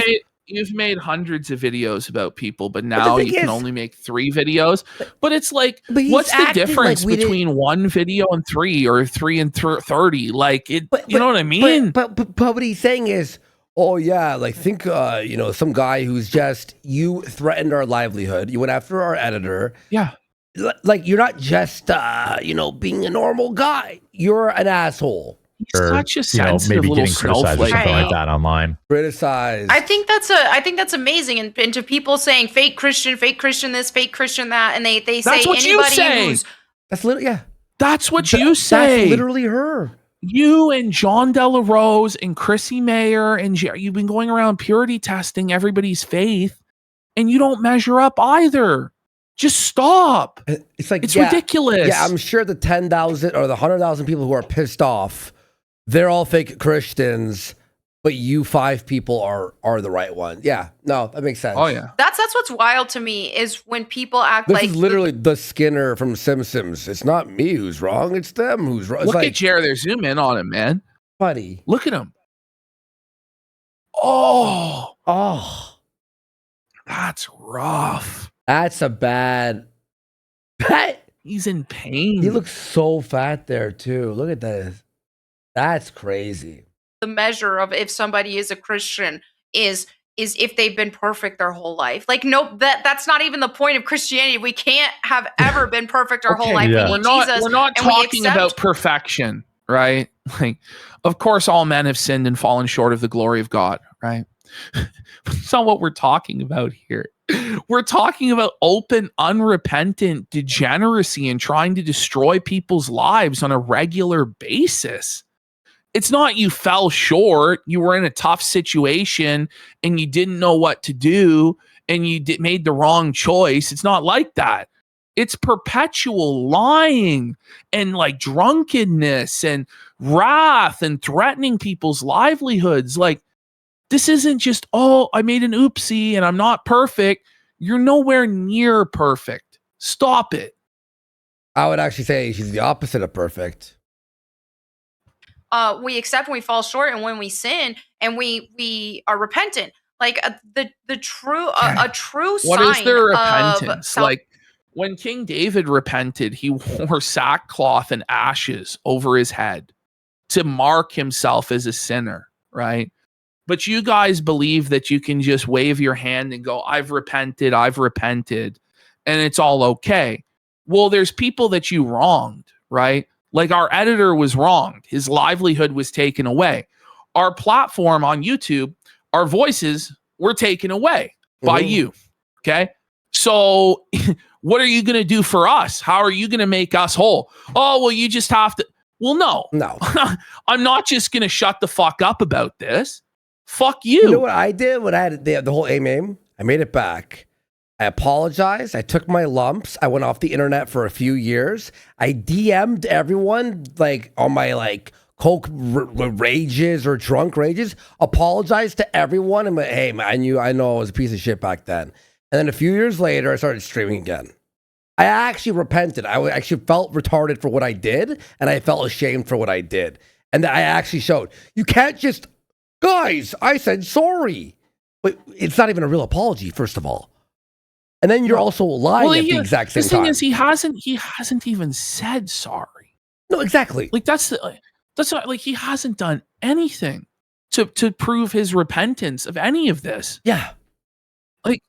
[SPEAKER 2] You've made hundreds of videos about people, but now you can only make 3 videos. But it's like, what's the difference between 1 video and 3 or 3 and 30? Like, you know what I mean?
[SPEAKER 1] But what he's saying is, oh yeah, like think, some guy who's just, you threatened our livelihood. You went after our editor.
[SPEAKER 2] Yeah.
[SPEAKER 1] Like, you're not just, being a normal guy. You're an asshole.
[SPEAKER 2] He's such a sensitive
[SPEAKER 3] maybe
[SPEAKER 2] little
[SPEAKER 3] getting criticized or something like that online.
[SPEAKER 1] Criticized.
[SPEAKER 8] I think that's amazing. And to people saying fake Christian this, fake Christian that, and they say anybody who's
[SPEAKER 1] that's literally
[SPEAKER 2] That's what you say.
[SPEAKER 1] That's literally her.
[SPEAKER 2] You and John Della Rose and Chrissy Mayer and you've been going around purity testing everybody's faith, and you don't measure up either. Just stop.
[SPEAKER 1] It's like,
[SPEAKER 2] it's ridiculous.
[SPEAKER 1] Yeah, I'm sure the 10,000 or the 100,000 people who are pissed off, they're all fake Christians, but you 5 people are the right one. Yeah, no, that makes sense.
[SPEAKER 2] Oh yeah,
[SPEAKER 8] that's what's wild to me is when people act
[SPEAKER 1] this
[SPEAKER 8] like
[SPEAKER 1] is literally the Skinner from Simpsons. It's not me who's wrong; it's them who's wrong.
[SPEAKER 2] Look at Jared. There, zoom in on him, man.
[SPEAKER 1] Buddy,
[SPEAKER 2] look at him. Oh, that's rough.
[SPEAKER 1] That's a bad.
[SPEAKER 2] He's in pain.
[SPEAKER 1] He looks so fat there too. Look at this. That's crazy.
[SPEAKER 8] The measure of if somebody is a Christian is if they've been perfect their whole life. Like, no, that's not even the point of Christianity. We can't have ever been perfect our whole life.
[SPEAKER 3] Yeah.
[SPEAKER 8] We need Jesus.
[SPEAKER 2] We're not talking about perfection, right? Like, of course, all men have sinned and fallen short of the glory of God, right? That's not what we're talking about here. We're talking about open, unrepentant degeneracy and trying to destroy people's lives on a regular basis. It's not you fell short, you were in a tough situation and you didn't know what to do and you made the wrong choice. It's not like that. It's perpetual lying and like drunkenness and wrath and threatening people's livelihoods. Like, this isn't just, oh, I made an oopsie and I'm not perfect. You're nowhere near perfect. Stop it.
[SPEAKER 1] I would actually say she's the opposite of perfect.
[SPEAKER 8] we accept when we fall short and when we sin and we are repentant. Like the true a true
[SPEAKER 2] What
[SPEAKER 8] sign
[SPEAKER 2] is their
[SPEAKER 8] of
[SPEAKER 2] repentance? Like when King David repented, he wore sackcloth and ashes over his head to mark himself as a sinner, right? But you guys believe that you can just wave your hand and go, I've repented, and it's all okay. Well, there's people that you wronged, right? Like our editor was wronged. His livelihood was taken away. Our platform on YouTube, our voices were taken away by you, okay? So what are you going to do for us? How are you going to make us whole? Oh, well, you just have to. Well, no. I'm not just going to shut the fuck up about this. Fuck you.
[SPEAKER 1] You know what I did when I had the whole AIM? I made it back. I apologized. I took my lumps. I went off the internet for a few years. I DM'd everyone like on my like coke rages or drunk rages. Apologized to everyone. And like, hey, man, I know I was a piece of shit back then. And then a few years later, I started streaming again. I actually repented. I actually felt retarded for what I did, and I felt ashamed for what I did. And I actually showed. You can't just, guys, I said sorry. But it's not even a real apology, first of all. And then you're also lying at the exact same time.
[SPEAKER 2] The thing is, he hasn't even said sorry.
[SPEAKER 1] No, exactly.
[SPEAKER 2] Like that's not, like he hasn't done anything to prove his repentance of any of this.
[SPEAKER 1] Yeah.
[SPEAKER 2] Like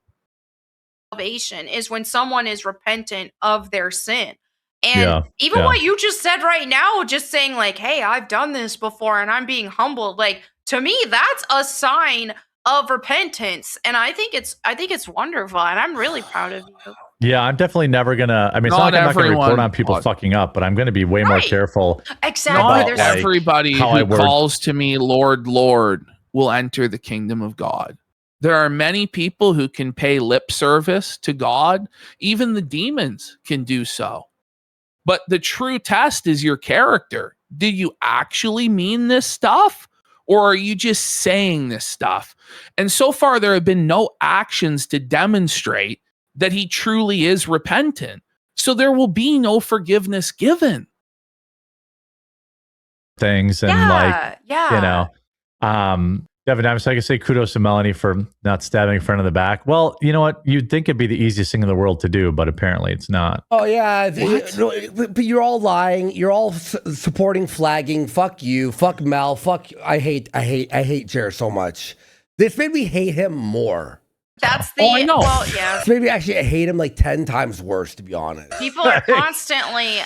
[SPEAKER 8] salvation is when someone is repentant of their sin. And even what you just said right now, just saying like, hey, I've done this before and I'm being humbled. Like to me, that's a sign of repentance. And I think it's wonderful. And I'm really proud of you.
[SPEAKER 3] Yeah, I'm definitely never gonna. I mean, it's not like I'm not gonna report on people fucking up, but I'm gonna be way more careful.
[SPEAKER 8] Exactly.
[SPEAKER 2] Not
[SPEAKER 8] There's
[SPEAKER 2] everybody who calls to me, Lord, Lord, will enter the kingdom of God. There are many people who can pay lip service to God. Even the demons can do so. But the true test is your character. Do you actually mean this stuff? Or are you just saying this stuff? And so far, there have been no actions to demonstrate that he truly is repentant. So there will be no forgiveness given.
[SPEAKER 3] Things and you know, Devin, I'm so I can say kudos to Melanie for not stabbing a friend in the back. Well, you know what? You'd think it'd be the easiest thing in the world to do, but apparently it's not.
[SPEAKER 1] Oh yeah, but you're all lying. You're all supporting flagging. Fuck you. Fuck Mel. Fuck. I hate Jared so much. This made me hate him more.
[SPEAKER 8] That's the
[SPEAKER 2] I know.
[SPEAKER 8] Well, yeah.
[SPEAKER 1] This made me actually hate him like 10 times worse, to be honest.
[SPEAKER 8] People are constantly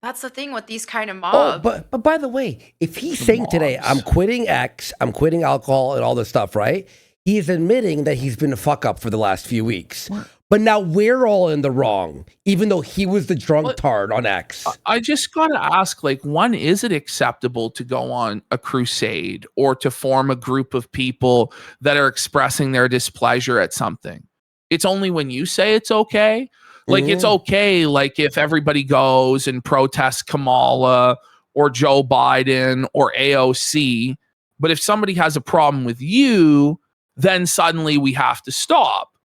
[SPEAKER 8] that's the thing with these kind of mobs.
[SPEAKER 1] Oh, but by the way, if he's saying today, I'm quitting X, I'm quitting alcohol and all this stuff, right? He is admitting that he's been a fuck up for the last few weeks. What? But now we're all in the wrong, even though he was the drunk tard on X.
[SPEAKER 2] I just got to ask, like, one, is it acceptable to go on a crusade or to form a group of people that are expressing their displeasure at something? It's only when you say it's okay. Like, it's okay, like, if everybody goes and protests Kamala or Joe Biden or AOC, but if somebody has a problem with you, then suddenly we have to stop.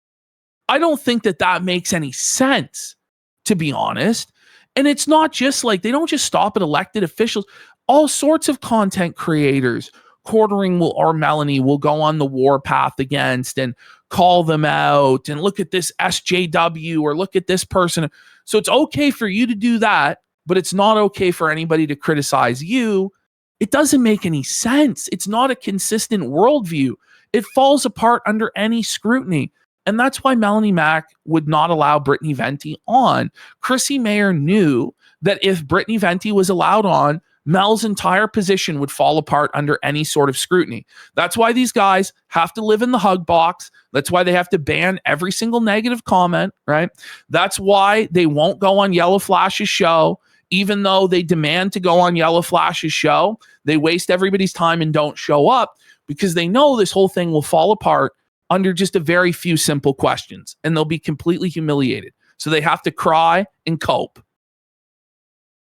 [SPEAKER 2] I don't think that makes any sense, to be honest. And it's not just like, they don't just stop at elected officials. All sorts of content creators, TheQuartering or Melanie will go on the warpath against and call them out and look at this SJW or look at this person. So it's okay for you to do that, but it's not okay for anybody to criticize you. It doesn't make any sense. It's not a consistent worldview. It falls apart under any scrutiny. And that's why Melanie Mack would not allow Brittany Venti on. Chrissy Mayer knew that if Brittany Venti was allowed on, Mel's entire position would fall apart under any sort of scrutiny. That's why these guys have to live in the hug box. That's why they have to ban every single negative comment, right? That's why they won't go on Yellow Flash's show, even though they demand to go on Yellow Flash's show. They waste everybody's time and don't show up because they know this whole thing will fall apart under just a very few simple questions, and they'll be completely humiliated. So they have to cry and cope.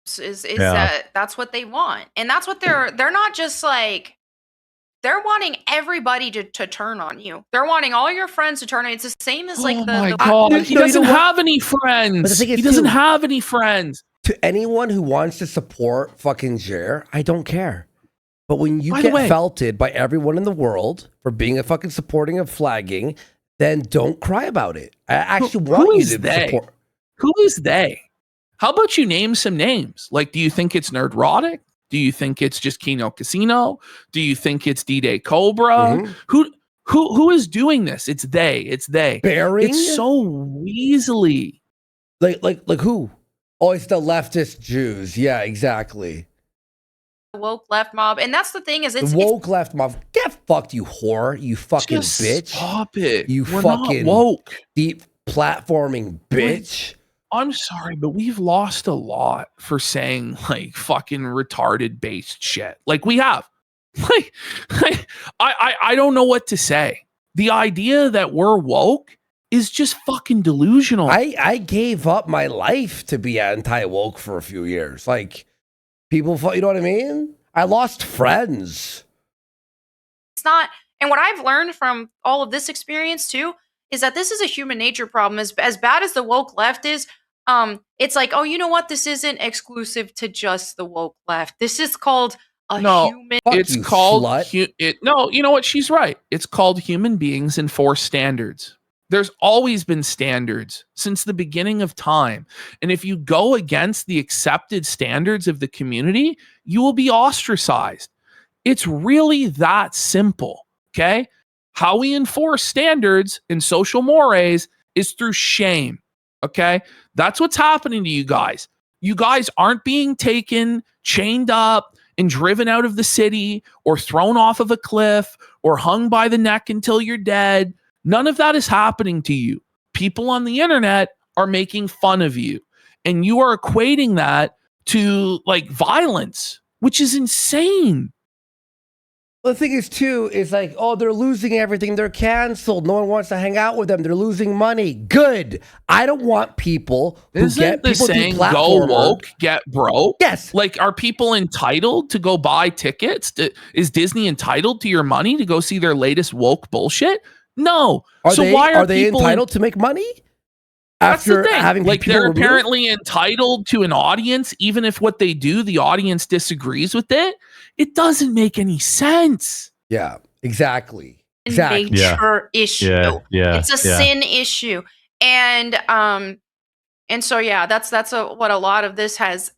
[SPEAKER 8] That's what they want, and that's what they're not just like, they're wanting everybody to turn on you. They're wanting all your friends to turn on you. It's the same as like
[SPEAKER 2] God, he doesn't have any friends. He doesn't have any friends.
[SPEAKER 1] to anyone who wants to support fucking Jer, I don't care. But when you get felted by everyone in the world for being a fucking supporting of flagging, then don't cry about it. I actually want you to support.
[SPEAKER 2] Who is they? How about you name some names? Like, do you think it's Nerdrotic? Do you think it's just Kino Casino? Do you think it's D-Day Cobra? Who is doing this? It's they. It's they.
[SPEAKER 1] Bearing?
[SPEAKER 2] It's so weaselly.
[SPEAKER 1] Like who? Oh, it's the leftist Jews. Yeah, exactly.
[SPEAKER 8] Woke left mob, and that's the thing is it's
[SPEAKER 1] woke left mob. Get fucked, you whore, you fucking bitch.
[SPEAKER 2] Stop it.
[SPEAKER 1] You
[SPEAKER 2] We're
[SPEAKER 1] fucking
[SPEAKER 2] not woke.
[SPEAKER 1] Deep platforming bitch.
[SPEAKER 2] I'm sorry, but we've lost a lot for saying like fucking retarded based shit. Like we have. Like I don't know what to say. The idea that we're woke is just fucking delusional.
[SPEAKER 1] I gave up my life to be anti-woke for a few years. Like people, you know what I mean? I lost friends.
[SPEAKER 8] It's not, and what I've learned from all of this experience too is that this is a human nature problem. As bad as the woke left is, it's like, oh, you know what? This isn't exclusive to just the woke left. This is called human.
[SPEAKER 2] It's called no. You know what? She's right. It's called human beings enforce standards. There's always been standards since the beginning of time. And if you go against the accepted standards of the community, you will be ostracized. It's really that simple. Okay. How we enforce standards and social mores is through shame. Okay. That's what's happening to you guys. You guys aren't being taken, chained up, and driven out of the city or thrown off of a cliff or hung by the neck until you're dead. None of that is happening to you. People on the internet are making fun of you, and you are equating that to like violence, which is insane.
[SPEAKER 1] The thing is, too, is like, oh, they're losing everything. They're canceled. No one wants to hang out with them. They're losing money. Good. I don't want people who
[SPEAKER 2] Isn't the saying go woke, get broke?
[SPEAKER 1] Yes.
[SPEAKER 2] Like, are people entitled to go buy tickets? Is Disney entitled to your money to go see their latest woke bullshit? No.
[SPEAKER 1] Why are they entitled to make money? After
[SPEAKER 2] That's the thing.
[SPEAKER 1] Having
[SPEAKER 2] like
[SPEAKER 1] people
[SPEAKER 2] they're
[SPEAKER 1] removed?
[SPEAKER 2] apparently entitled to an audience, even if what they do, the audience disagrees with it. It doesn't make any sense.
[SPEAKER 1] Yeah, exactly.
[SPEAKER 8] Nature issue.
[SPEAKER 3] Yeah.
[SPEAKER 8] It's a sin issue. And so that's what a lot of this has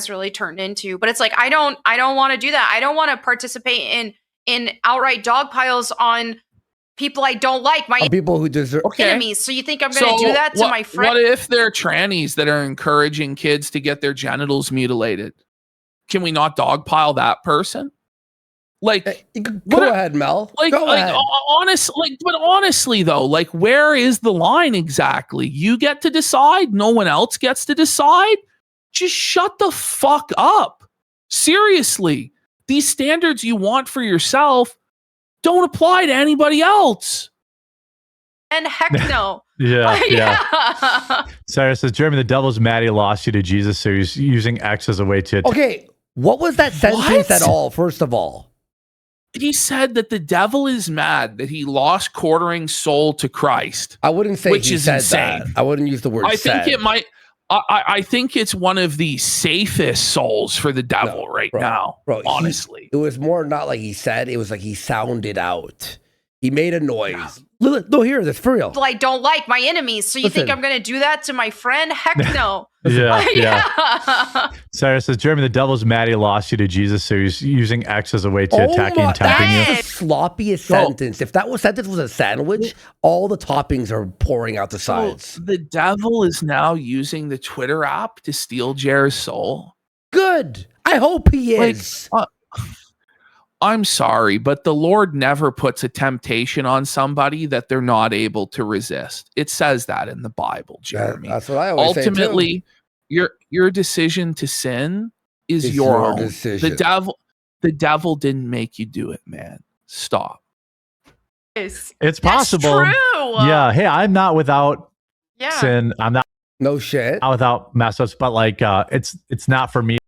[SPEAKER 8] really turned into. But it's like I don't want to do that. I don't want to participate in outright dog piles on people I don't like, my
[SPEAKER 1] people who deserve
[SPEAKER 8] enemies. So you think I'm going to do that to my friend?
[SPEAKER 2] What if they're trannies that are encouraging kids to get their genitals mutilated? Can we not dogpile that person? Like,
[SPEAKER 1] go ahead, Mel. Go ahead.
[SPEAKER 2] Honestly, though, like, where is the line exactly? You get to decide. No one else gets to decide. Just shut the fuck up. Seriously, these standards you want for yourself don't apply to anybody else.
[SPEAKER 8] And heck no.
[SPEAKER 3] Yeah. Sarah says, Jeremy, the devil's mad he lost you to Jesus, so he's using X as a way to...
[SPEAKER 1] Okay, what was that sentence at all, first of all?
[SPEAKER 2] He said that the devil is mad that he lost Quartering's soul to Christ.
[SPEAKER 1] I wouldn't say
[SPEAKER 2] which
[SPEAKER 1] he
[SPEAKER 2] is
[SPEAKER 1] said
[SPEAKER 2] insane.
[SPEAKER 1] That. I wouldn't use the word
[SPEAKER 2] think it might... I think it's one of the safest souls for the devil now, honestly.
[SPEAKER 1] It was more not like he said, it was like he sounded out. He made a noise. No, hear this, for real.
[SPEAKER 8] People I don't like, my enemies. So you think I'm going to do that to my friend? Heck no.
[SPEAKER 3] Yeah. Sarah says, Jeremy, the devil's mad he lost you to Jesus, so he's using X as a way to attack you and tempting you.
[SPEAKER 1] That's the sloppiest sentence. If that sentence was a sandwich, all the toppings are pouring out the sides.
[SPEAKER 2] The devil is now using the Twitter app to steal Jer's soul.
[SPEAKER 1] Good. I hope he is.
[SPEAKER 2] I'm sorry, but the Lord never puts a temptation on somebody that they're not able to resist. It says that in the Bible, Jeremy.
[SPEAKER 1] That's what I always say too.
[SPEAKER 2] Ultimately, your decision to sin is your own
[SPEAKER 1] decision.
[SPEAKER 2] The devil didn't make you do it, man. Stop.
[SPEAKER 3] It's possible.
[SPEAKER 8] That's true.
[SPEAKER 3] Yeah. Hey, I'm not without sin. I'm not without mess ups, but like it's not for me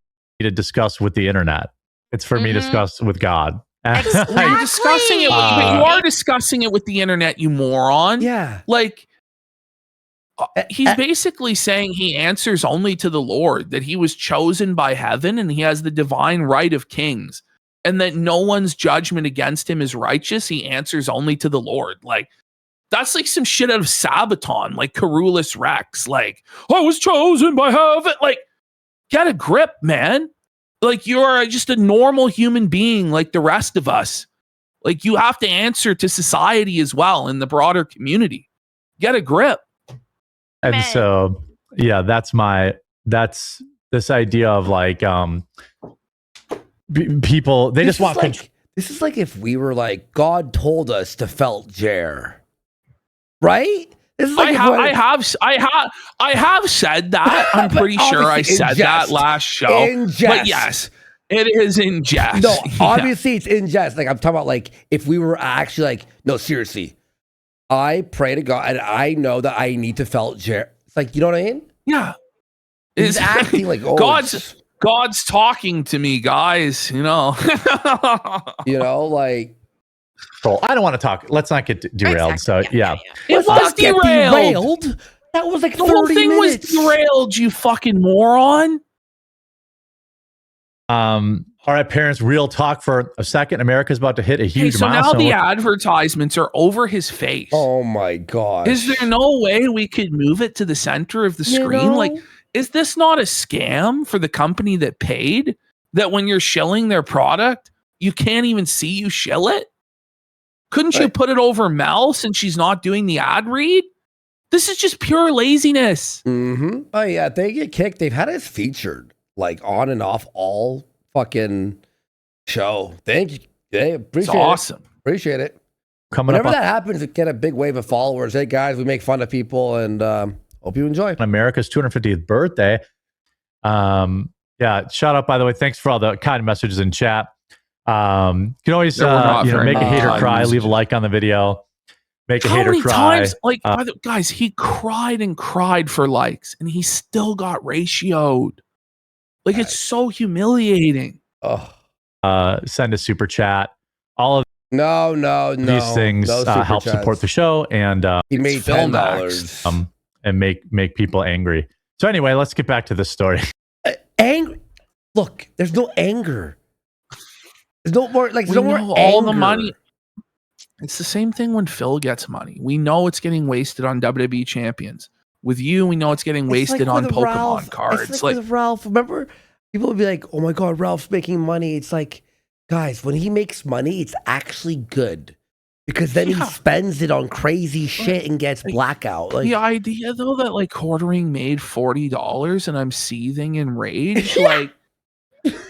[SPEAKER 3] to discuss with the internet. It's for me to discuss with God.
[SPEAKER 8] Exactly.
[SPEAKER 2] You're discussing it. You are discussing it with the internet, you moron.
[SPEAKER 1] Yeah.
[SPEAKER 2] Like, He's basically saying he answers only to the Lord, that he was chosen by heaven and he has the divine right of kings, and that no one's judgment against him is righteous. He answers only to the Lord. Like, that's like some shit out of Sabaton, like Carulus Rex. Like, I was chosen by heaven. Like, get a grip, man. Like, you're just a normal human being like the rest of us. Like, you have to answer to society as well in the broader community. Get a grip.
[SPEAKER 3] And so, yeah, that's this idea of like, people, they just want
[SPEAKER 1] this is like if we were like, God told us to felt Jer, right? This is like
[SPEAKER 2] I have said that. I'm pretty sure I said that last show.
[SPEAKER 1] In jest.
[SPEAKER 2] But yes, it is in jest.
[SPEAKER 1] No, obviously it's in jest. Like, I'm talking about like if we were actually like, no, seriously, I pray to God and I know that I need to felt Jer. It's like, you know what I mean?
[SPEAKER 2] Yeah.
[SPEAKER 1] It's acting like, oh,
[SPEAKER 2] God's talking to me, guys, you know.
[SPEAKER 1] You know, like,
[SPEAKER 3] I don't want to talk. Let's not get derailed.
[SPEAKER 8] Exactly.
[SPEAKER 3] So, yeah.
[SPEAKER 2] It was derailed.
[SPEAKER 1] That was like
[SPEAKER 2] the whole
[SPEAKER 1] 30
[SPEAKER 2] thing
[SPEAKER 1] minutes.
[SPEAKER 2] was derailed, you fucking moron.
[SPEAKER 3] All right, parents, real talk for a second. America's about to hit a huge
[SPEAKER 2] so
[SPEAKER 3] milestone.
[SPEAKER 2] now the advertisements are over his face.
[SPEAKER 1] Oh my God.
[SPEAKER 2] Is there no way we could move it to the center of the screen?
[SPEAKER 1] know?
[SPEAKER 2] Like, is this not a scam for the company that paid? That when you're shilling their product, you can't even see you shill it? Couldn't you put it over Mel since she's not doing the ad read? This is just pure laziness.
[SPEAKER 1] Mm-hmm. Oh yeah, they get kicked. They've had us featured like on and off all fucking show. Thank you. Hey, appreciate
[SPEAKER 2] It's awesome.
[SPEAKER 1] Appreciate it.
[SPEAKER 3] Coming
[SPEAKER 1] Whenever
[SPEAKER 3] up
[SPEAKER 1] that happens, we get a big wave of followers. Hey guys, we make fun of people and hope you enjoy.
[SPEAKER 3] on America's 250th birthday. Yeah, shout out, by the way. Thanks for all the kind messages in chat. You can always make a hater cry, leave a like on the video, make a hater cry.
[SPEAKER 2] How many times, like, guys, he cried and cried for likes, and he still got ratioed. Like, it's so humiliating.
[SPEAKER 3] Send a super chat. All of
[SPEAKER 1] No.
[SPEAKER 3] these things help support the show, and
[SPEAKER 1] he made $10
[SPEAKER 3] and make people angry. So anyway, let's get back to this story.
[SPEAKER 1] Angry. Look, there's no anger. There's no more like
[SPEAKER 2] We
[SPEAKER 1] no more
[SPEAKER 2] know all the
[SPEAKER 1] anger.
[SPEAKER 2] money. It's the same thing when Phil gets money. We know it's getting wasted on WWE champions. With you, we know it's getting wasted on Pokemon
[SPEAKER 1] Ralph.
[SPEAKER 2] cards.
[SPEAKER 1] It's like with Ralph. Remember, people would be like, "Oh my God, Ralph's making money." It's like, guys, when he makes money, it's actually good because then he spends it on crazy shit and gets blackout. Like,
[SPEAKER 2] the idea, though, that like quartering made $40 and I'm seething in rage, like.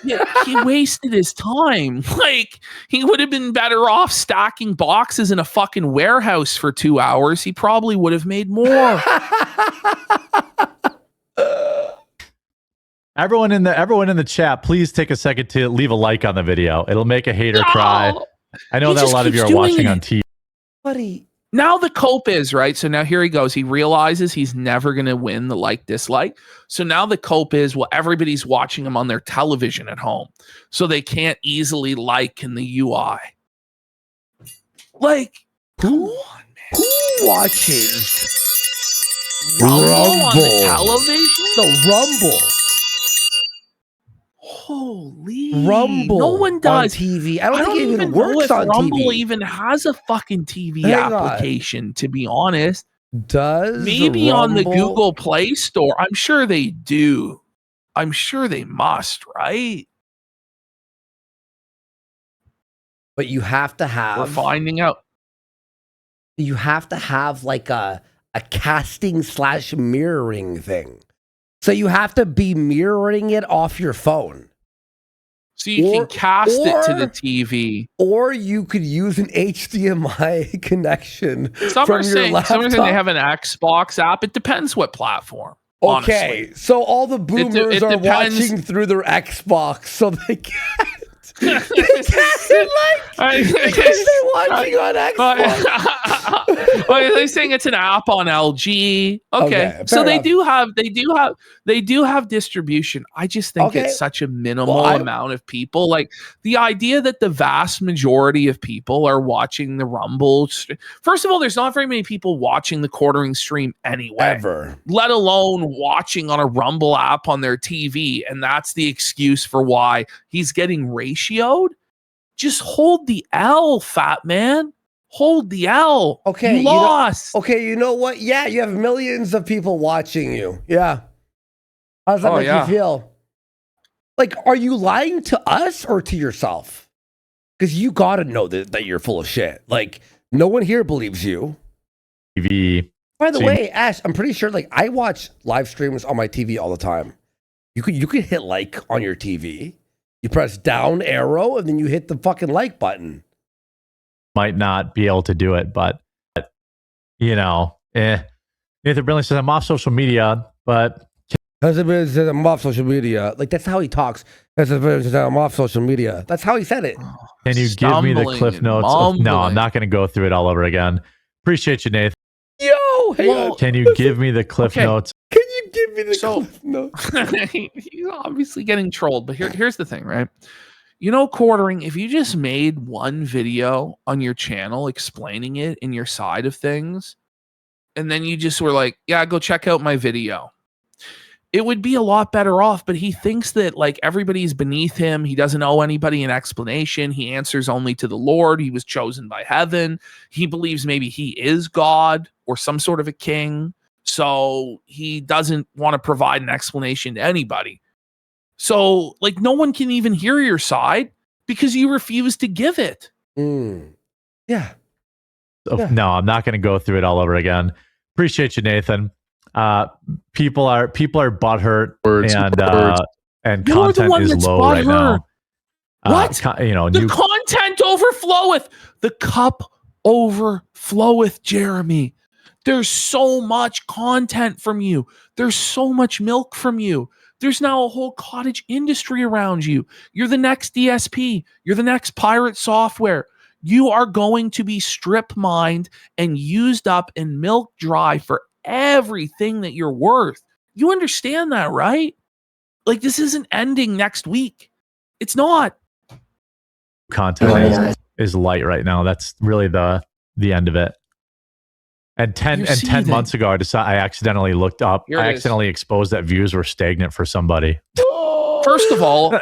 [SPEAKER 2] Yeah, he wasted his time. Like, he would have been better off stacking boxes in a fucking warehouse for 2 hours. He probably would have made more.
[SPEAKER 3] Everyone in the chat, please take a second to leave a like on the video. It'll make a hater cry. I know that a lot of you are watching on TV.
[SPEAKER 1] Buddy.
[SPEAKER 2] Now the cope is, right? So now here he goes. He realizes he's never going to win the like-dislike. So now the cope is, well, everybody's watching him on their television at home. So they can't easily like in the UI. Like, come on, man.
[SPEAKER 1] Who watches
[SPEAKER 2] Rumble on the television?
[SPEAKER 1] The Rumble.
[SPEAKER 2] Holy
[SPEAKER 1] Rumble.
[SPEAKER 2] No one does.
[SPEAKER 1] On TV. I don't think it even
[SPEAKER 2] know
[SPEAKER 1] works
[SPEAKER 2] if
[SPEAKER 1] on
[SPEAKER 2] Rumble
[SPEAKER 1] TV.
[SPEAKER 2] even has a fucking TV
[SPEAKER 1] Hang
[SPEAKER 2] application, to be honest.
[SPEAKER 1] Does
[SPEAKER 2] maybe on the
[SPEAKER 1] Rumble-
[SPEAKER 2] Google Play Store? I'm sure they do. I'm sure they must, right?
[SPEAKER 1] But you have to have.
[SPEAKER 2] We're finding out.
[SPEAKER 1] You have to have like a casting / mirroring thing. So you have to be mirroring it off your phone.
[SPEAKER 2] So you can cast it to the TV.
[SPEAKER 1] Or you could use an HDMI connection
[SPEAKER 2] Some
[SPEAKER 1] from
[SPEAKER 2] are
[SPEAKER 1] your
[SPEAKER 2] saying
[SPEAKER 1] laptop.
[SPEAKER 2] they have an Xbox app. It depends what platform.
[SPEAKER 1] Okay,
[SPEAKER 2] honestly.
[SPEAKER 1] so all the boomers
[SPEAKER 2] it
[SPEAKER 1] are
[SPEAKER 2] depends.
[SPEAKER 1] watching through their Xbox, so they can't. Because they're watching on Xbox.
[SPEAKER 2] They're saying it's an app on LG. Okay, so they do have distribution. I just think it's such a minimal amount of people. Like the idea that the vast majority of people are watching the Rumble. First of all, there's not very many people watching the quartering stream anyway,
[SPEAKER 1] ever,
[SPEAKER 2] let alone watching on a Rumble app on their TV, and that's the excuse for why he's getting ratioed. Just hold the L, fat man. Hold the L.
[SPEAKER 1] Okay,
[SPEAKER 2] you lost.
[SPEAKER 1] You know what? Yeah, you have millions of people watching you. Yeah. How does that make you feel? Like, are you lying to us or to yourself? Because you got to know that you're full of shit. Like, no one here believes you.
[SPEAKER 3] TV.
[SPEAKER 1] By the way, Ash, I'm pretty sure, like, I watch live streams on my TV all the time. You could hit like on your TV. You press down arrow and then you hit the fucking like button.
[SPEAKER 3] Might not be able to do it, but you know, Nathan Brinley says I'm off social media, but
[SPEAKER 1] I'm off social media. Like that's how he talks. I'm off social media. That's how he said it.
[SPEAKER 3] Can you give me the cliff notes? No, I'm not going to go through it all over again. Appreciate you, Nathan.
[SPEAKER 1] Yo,
[SPEAKER 3] can you give me the cliff notes?
[SPEAKER 1] Can you give me the cliff notes?
[SPEAKER 2] He's obviously getting trolled, but here's the thing, right? You know, quartering, if you just made one video on your channel explaining it in your side of things, and then you just were like, yeah, go check out my video, it would be a lot better off. But he thinks that like everybody's beneath him. He doesn't owe anybody an explanation. He answers only to the Lord. He was chosen by heaven. He believes maybe he is God or some sort of a king. So he doesn't want to provide an explanation to anybody. So, like, no one can even hear your side because you refuse to give it.
[SPEAKER 1] Yeah.
[SPEAKER 3] No, I'm not going to go through it all over again. Appreciate you, Nathan. People are butthurt and
[SPEAKER 2] You're
[SPEAKER 3] content
[SPEAKER 2] the one
[SPEAKER 3] is
[SPEAKER 2] that's
[SPEAKER 3] low right now.
[SPEAKER 2] What?
[SPEAKER 3] The
[SPEAKER 2] content overfloweth. The cup overfloweth, Jeremy. There's so much content from you. There's so much milk from you. There's now a whole cottage industry around you. You're the next DSP. You're the next pirate software. You are going to be strip mined and used up and milk dry for everything that you're worth. You understand that, right? Like, this isn't ending next week. It's not.
[SPEAKER 3] Content is light right now. That's really the end of it. And 10 months ago, I accidentally looked up. I accidentally exposed that views were stagnant for somebody.
[SPEAKER 2] First of all,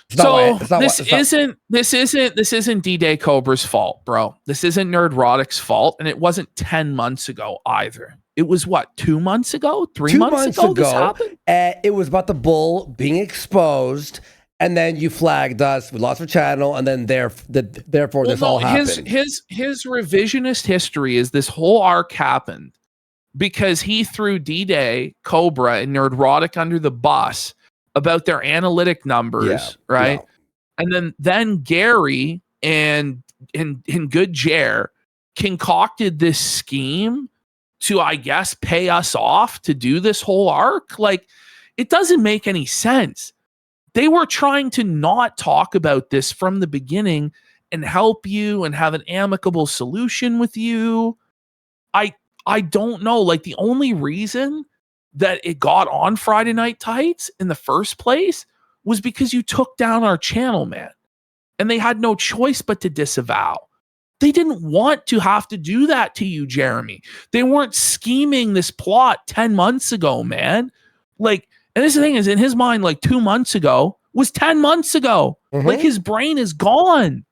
[SPEAKER 2] this isn't D-Day Cobra's fault, bro. This isn't Nerdrotic's fault, and it wasn't 10 months ago either. It was what, 2 months ago, 3 months ago. This happened?
[SPEAKER 1] It was about the bull being exposed. And then you flagged us. We lost our channel, and then therefore this all happened.
[SPEAKER 2] His revisionist history is this whole arc happened because he threw D-Day, Cobra, and Nerdrotic under the bus about their analytic numbers, right? Yeah. And then Gary and Good Jer concocted this scheme to, I guess, pay us off to do this whole arc. Like, it doesn't make any sense. They were trying to not talk about this from the beginning and help you and have an amicable solution with you. I don't know. Like, the only reason that it got on Friday Night Tights in the first place was because you took down our channel, man. And they had no choice but to disavow. They didn't want to have to do that to you, Jeremy. They weren't scheming this plot 10 months ago, man. Like, and this thing is, in his mind, like 2 months ago was 10 months ago. Like, his brain is gone.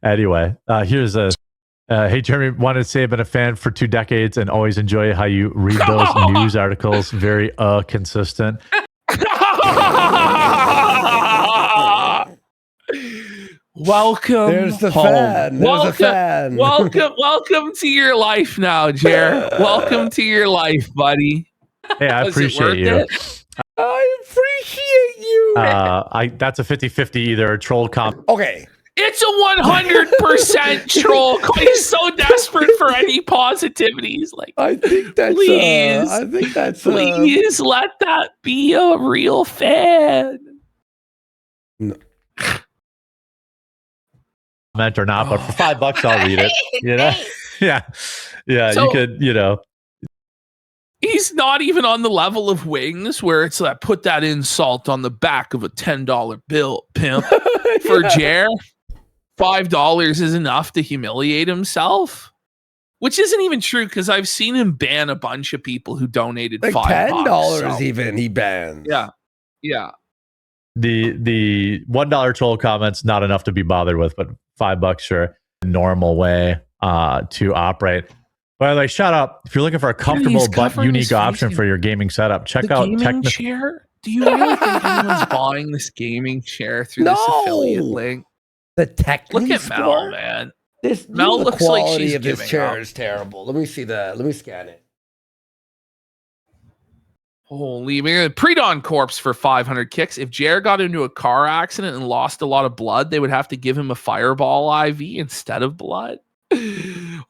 [SPEAKER 3] Anyway, here's hey, Jeremy, wanted to say I've been a fan for 2 decades and always enjoy how you read those news articles. Very consistent.
[SPEAKER 2] Welcome.
[SPEAKER 1] There's the
[SPEAKER 2] home.
[SPEAKER 1] fan. There's the fan.
[SPEAKER 2] Welcome to your life now, Jer. Welcome to your life, buddy.
[SPEAKER 3] Hey, I appreciate you.
[SPEAKER 1] I appreciate you.
[SPEAKER 3] That's a 50-50 either a troll comp.
[SPEAKER 1] Okay.
[SPEAKER 2] It's a 100% troll. He's so desperate for any positivity. He's like,
[SPEAKER 1] I think that's
[SPEAKER 2] please let that be a real fan.
[SPEAKER 1] No.
[SPEAKER 3] Comment or not, but for $5, I'll read it. You know? Yeah.
[SPEAKER 2] So-
[SPEAKER 3] you could,
[SPEAKER 2] He's not even on the level of Wings where it's like, put that insult on the back of a $10 bill, pimp. For Jer, $5 is enough to humiliate himself. Which isn't even true because I've seen him ban a bunch of people who donated
[SPEAKER 1] like
[SPEAKER 2] $5.
[SPEAKER 1] $10 even he bans.
[SPEAKER 2] Yeah.
[SPEAKER 3] The $1 troll comments not enough to be bothered with, but $5 sure, normal way to operate. By the way, shout out if you're looking for a comfortable but unique option for your gaming setup. Check out
[SPEAKER 2] gaming chair. Do you really think anyone's buying this gaming chair through this affiliate link?
[SPEAKER 1] The tech.
[SPEAKER 2] Look at Mel, man. Mel looks like she's
[SPEAKER 1] of this
[SPEAKER 2] giving
[SPEAKER 1] chair
[SPEAKER 2] up.
[SPEAKER 1] is terrible. Let me see that. Let me scan it.
[SPEAKER 2] Holy man, pre-dawn corpse for 500 kicks. If Jer got into a car accident and lost a lot of blood, they would have to give him a fireball IV instead of blood.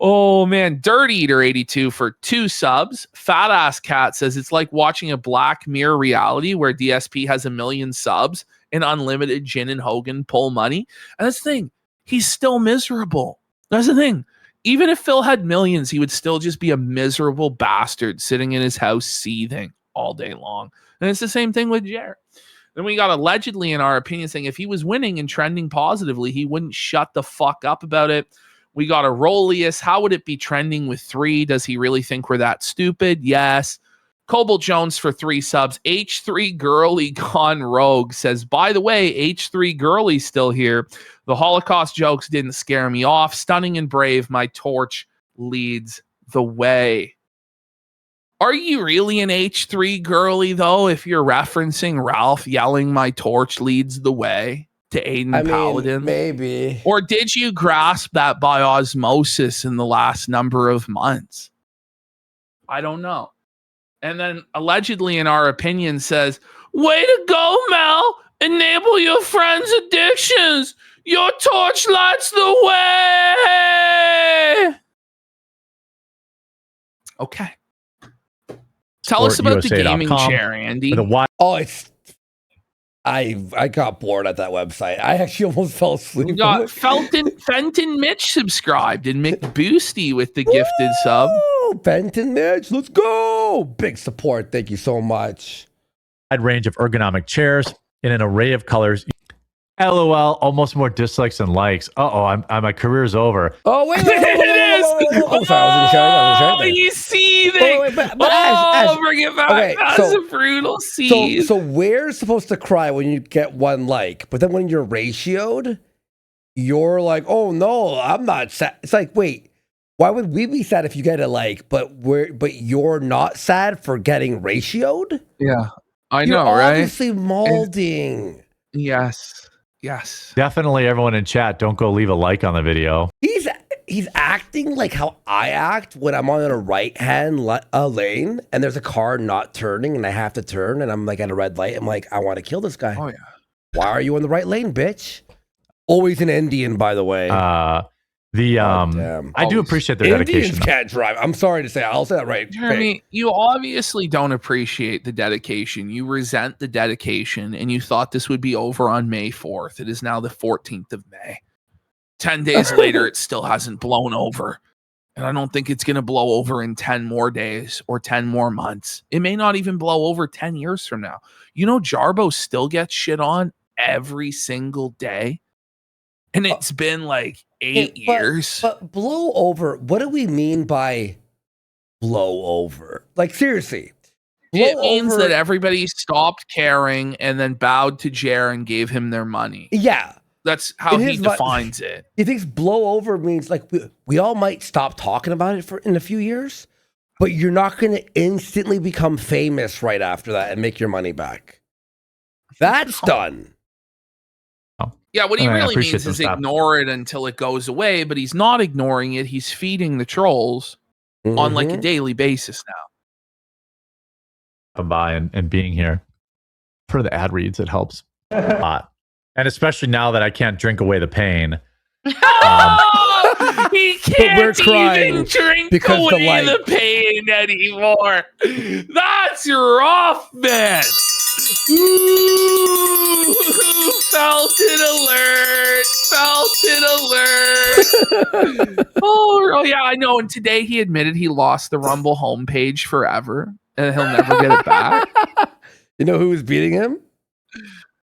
[SPEAKER 2] Oh man, Dirt Eater 82 for 2 subs. Fat Ass Cat says it's like watching a Black Mirror reality where DSP has 1 million subs and unlimited Jin and Hogan pull money. And that's the thing, he's still miserable. That's the thing. Even if Phil had millions, he would still just be a miserable bastard sitting in his house seething all day long. And it's the same thing with Jer. Then we got allegedly, in our opinion, saying if he was winning and trending positively, he wouldn't shut the fuck up about it. We got a Rolius. How would it be trending with 3? Does he really think we're that stupid? Yes. Cobalt Jones for 3 subs. H3 Girly Gone Rogue says, by the way, H3 Girly's still here. The Holocaust jokes didn't scare me off. Stunning and brave. My torch leads the way. Are you really an H3 girly, though, if you're referencing Ralph yelling my torch leads the way to Aiden Paladin?
[SPEAKER 1] Maybe.
[SPEAKER 2] Or did you grasp that by osmosis in the last number of months? I don't know. And then allegedly, in our opinion, says, way to go, Mel. Enable your friends' addictions. Your torch lights the way. Okay. Tell us about the gaming chair, Andy.
[SPEAKER 1] I got bored at that website. I actually almost fell asleep.
[SPEAKER 2] We got Fenton Mitch subscribed and Mick Boosty with the gifted sub.
[SPEAKER 1] Fenton Mitch, let's go. Big support. Thank you so much.
[SPEAKER 3] Wide range of ergonomic chairs in an array of colors. LOL, almost more dislikes than likes. My career's over.
[SPEAKER 1] Oh, wait.
[SPEAKER 2] You see that? Bring it back.
[SPEAKER 1] Okay,
[SPEAKER 2] That's a brutal scene.
[SPEAKER 1] So we're supposed to cry when you get 1 like, but then when you're ratioed, you're like, oh no, I'm not sad. It's like, wait, why would we be sad if you get a like, but you're not sad for getting ratioed?
[SPEAKER 2] Yeah, I
[SPEAKER 1] you're
[SPEAKER 2] know, right?
[SPEAKER 1] Obviously molding.
[SPEAKER 2] Yes.
[SPEAKER 3] Definitely everyone in chat, don't go leave a like on the video.
[SPEAKER 1] He's acting like how I act when I'm on a right-hand lane and there's a car not turning and I have to turn and I'm like at a red light. I'm like, I want to kill this guy.
[SPEAKER 2] Oh, yeah.
[SPEAKER 1] Why are you in the right lane, bitch? Always an Indian, by the way.
[SPEAKER 3] I do appreciate their dedication.
[SPEAKER 1] Indians can't drive. I'm sorry to say. I'll say that right.
[SPEAKER 2] Jeremy, you obviously don't appreciate the dedication. You resent the dedication, and you thought this would be over on May 4th. It is now the 14th of May. 10 days later, it still hasn't blown over. And I don't think it's going to blow over in 10 more days or 10 more months. It may not even blow over 10 years from now. You know, Jarbo still gets shit on every single day. And it's been like 8 years.
[SPEAKER 1] But blow over, what do we mean by blow over? Like, seriously.
[SPEAKER 2] It means that everybody stopped caring and then bowed to Jer and gave him their money.
[SPEAKER 1] Yeah.
[SPEAKER 2] That's how he defines it.
[SPEAKER 1] He thinks blow over means like we all might stop talking about it in a few years, but you're not going to instantly become famous right after that and make your money back. That's done.
[SPEAKER 2] Yeah, what he really means is ignore it until it goes away, but he's not ignoring it. He's feeding the trolls on like a daily basis now.
[SPEAKER 3] By and being here for the ad reads, it helps a lot. And especially now that I can't drink away the pain.
[SPEAKER 2] He can't even drink away the pain anymore. That's rough, man. Ooh, Felton alert! Felton alert! Oh, yeah, I know. And today he admitted he lost the Rumble homepage forever, and he'll never get it back.
[SPEAKER 1] You know who was beating him?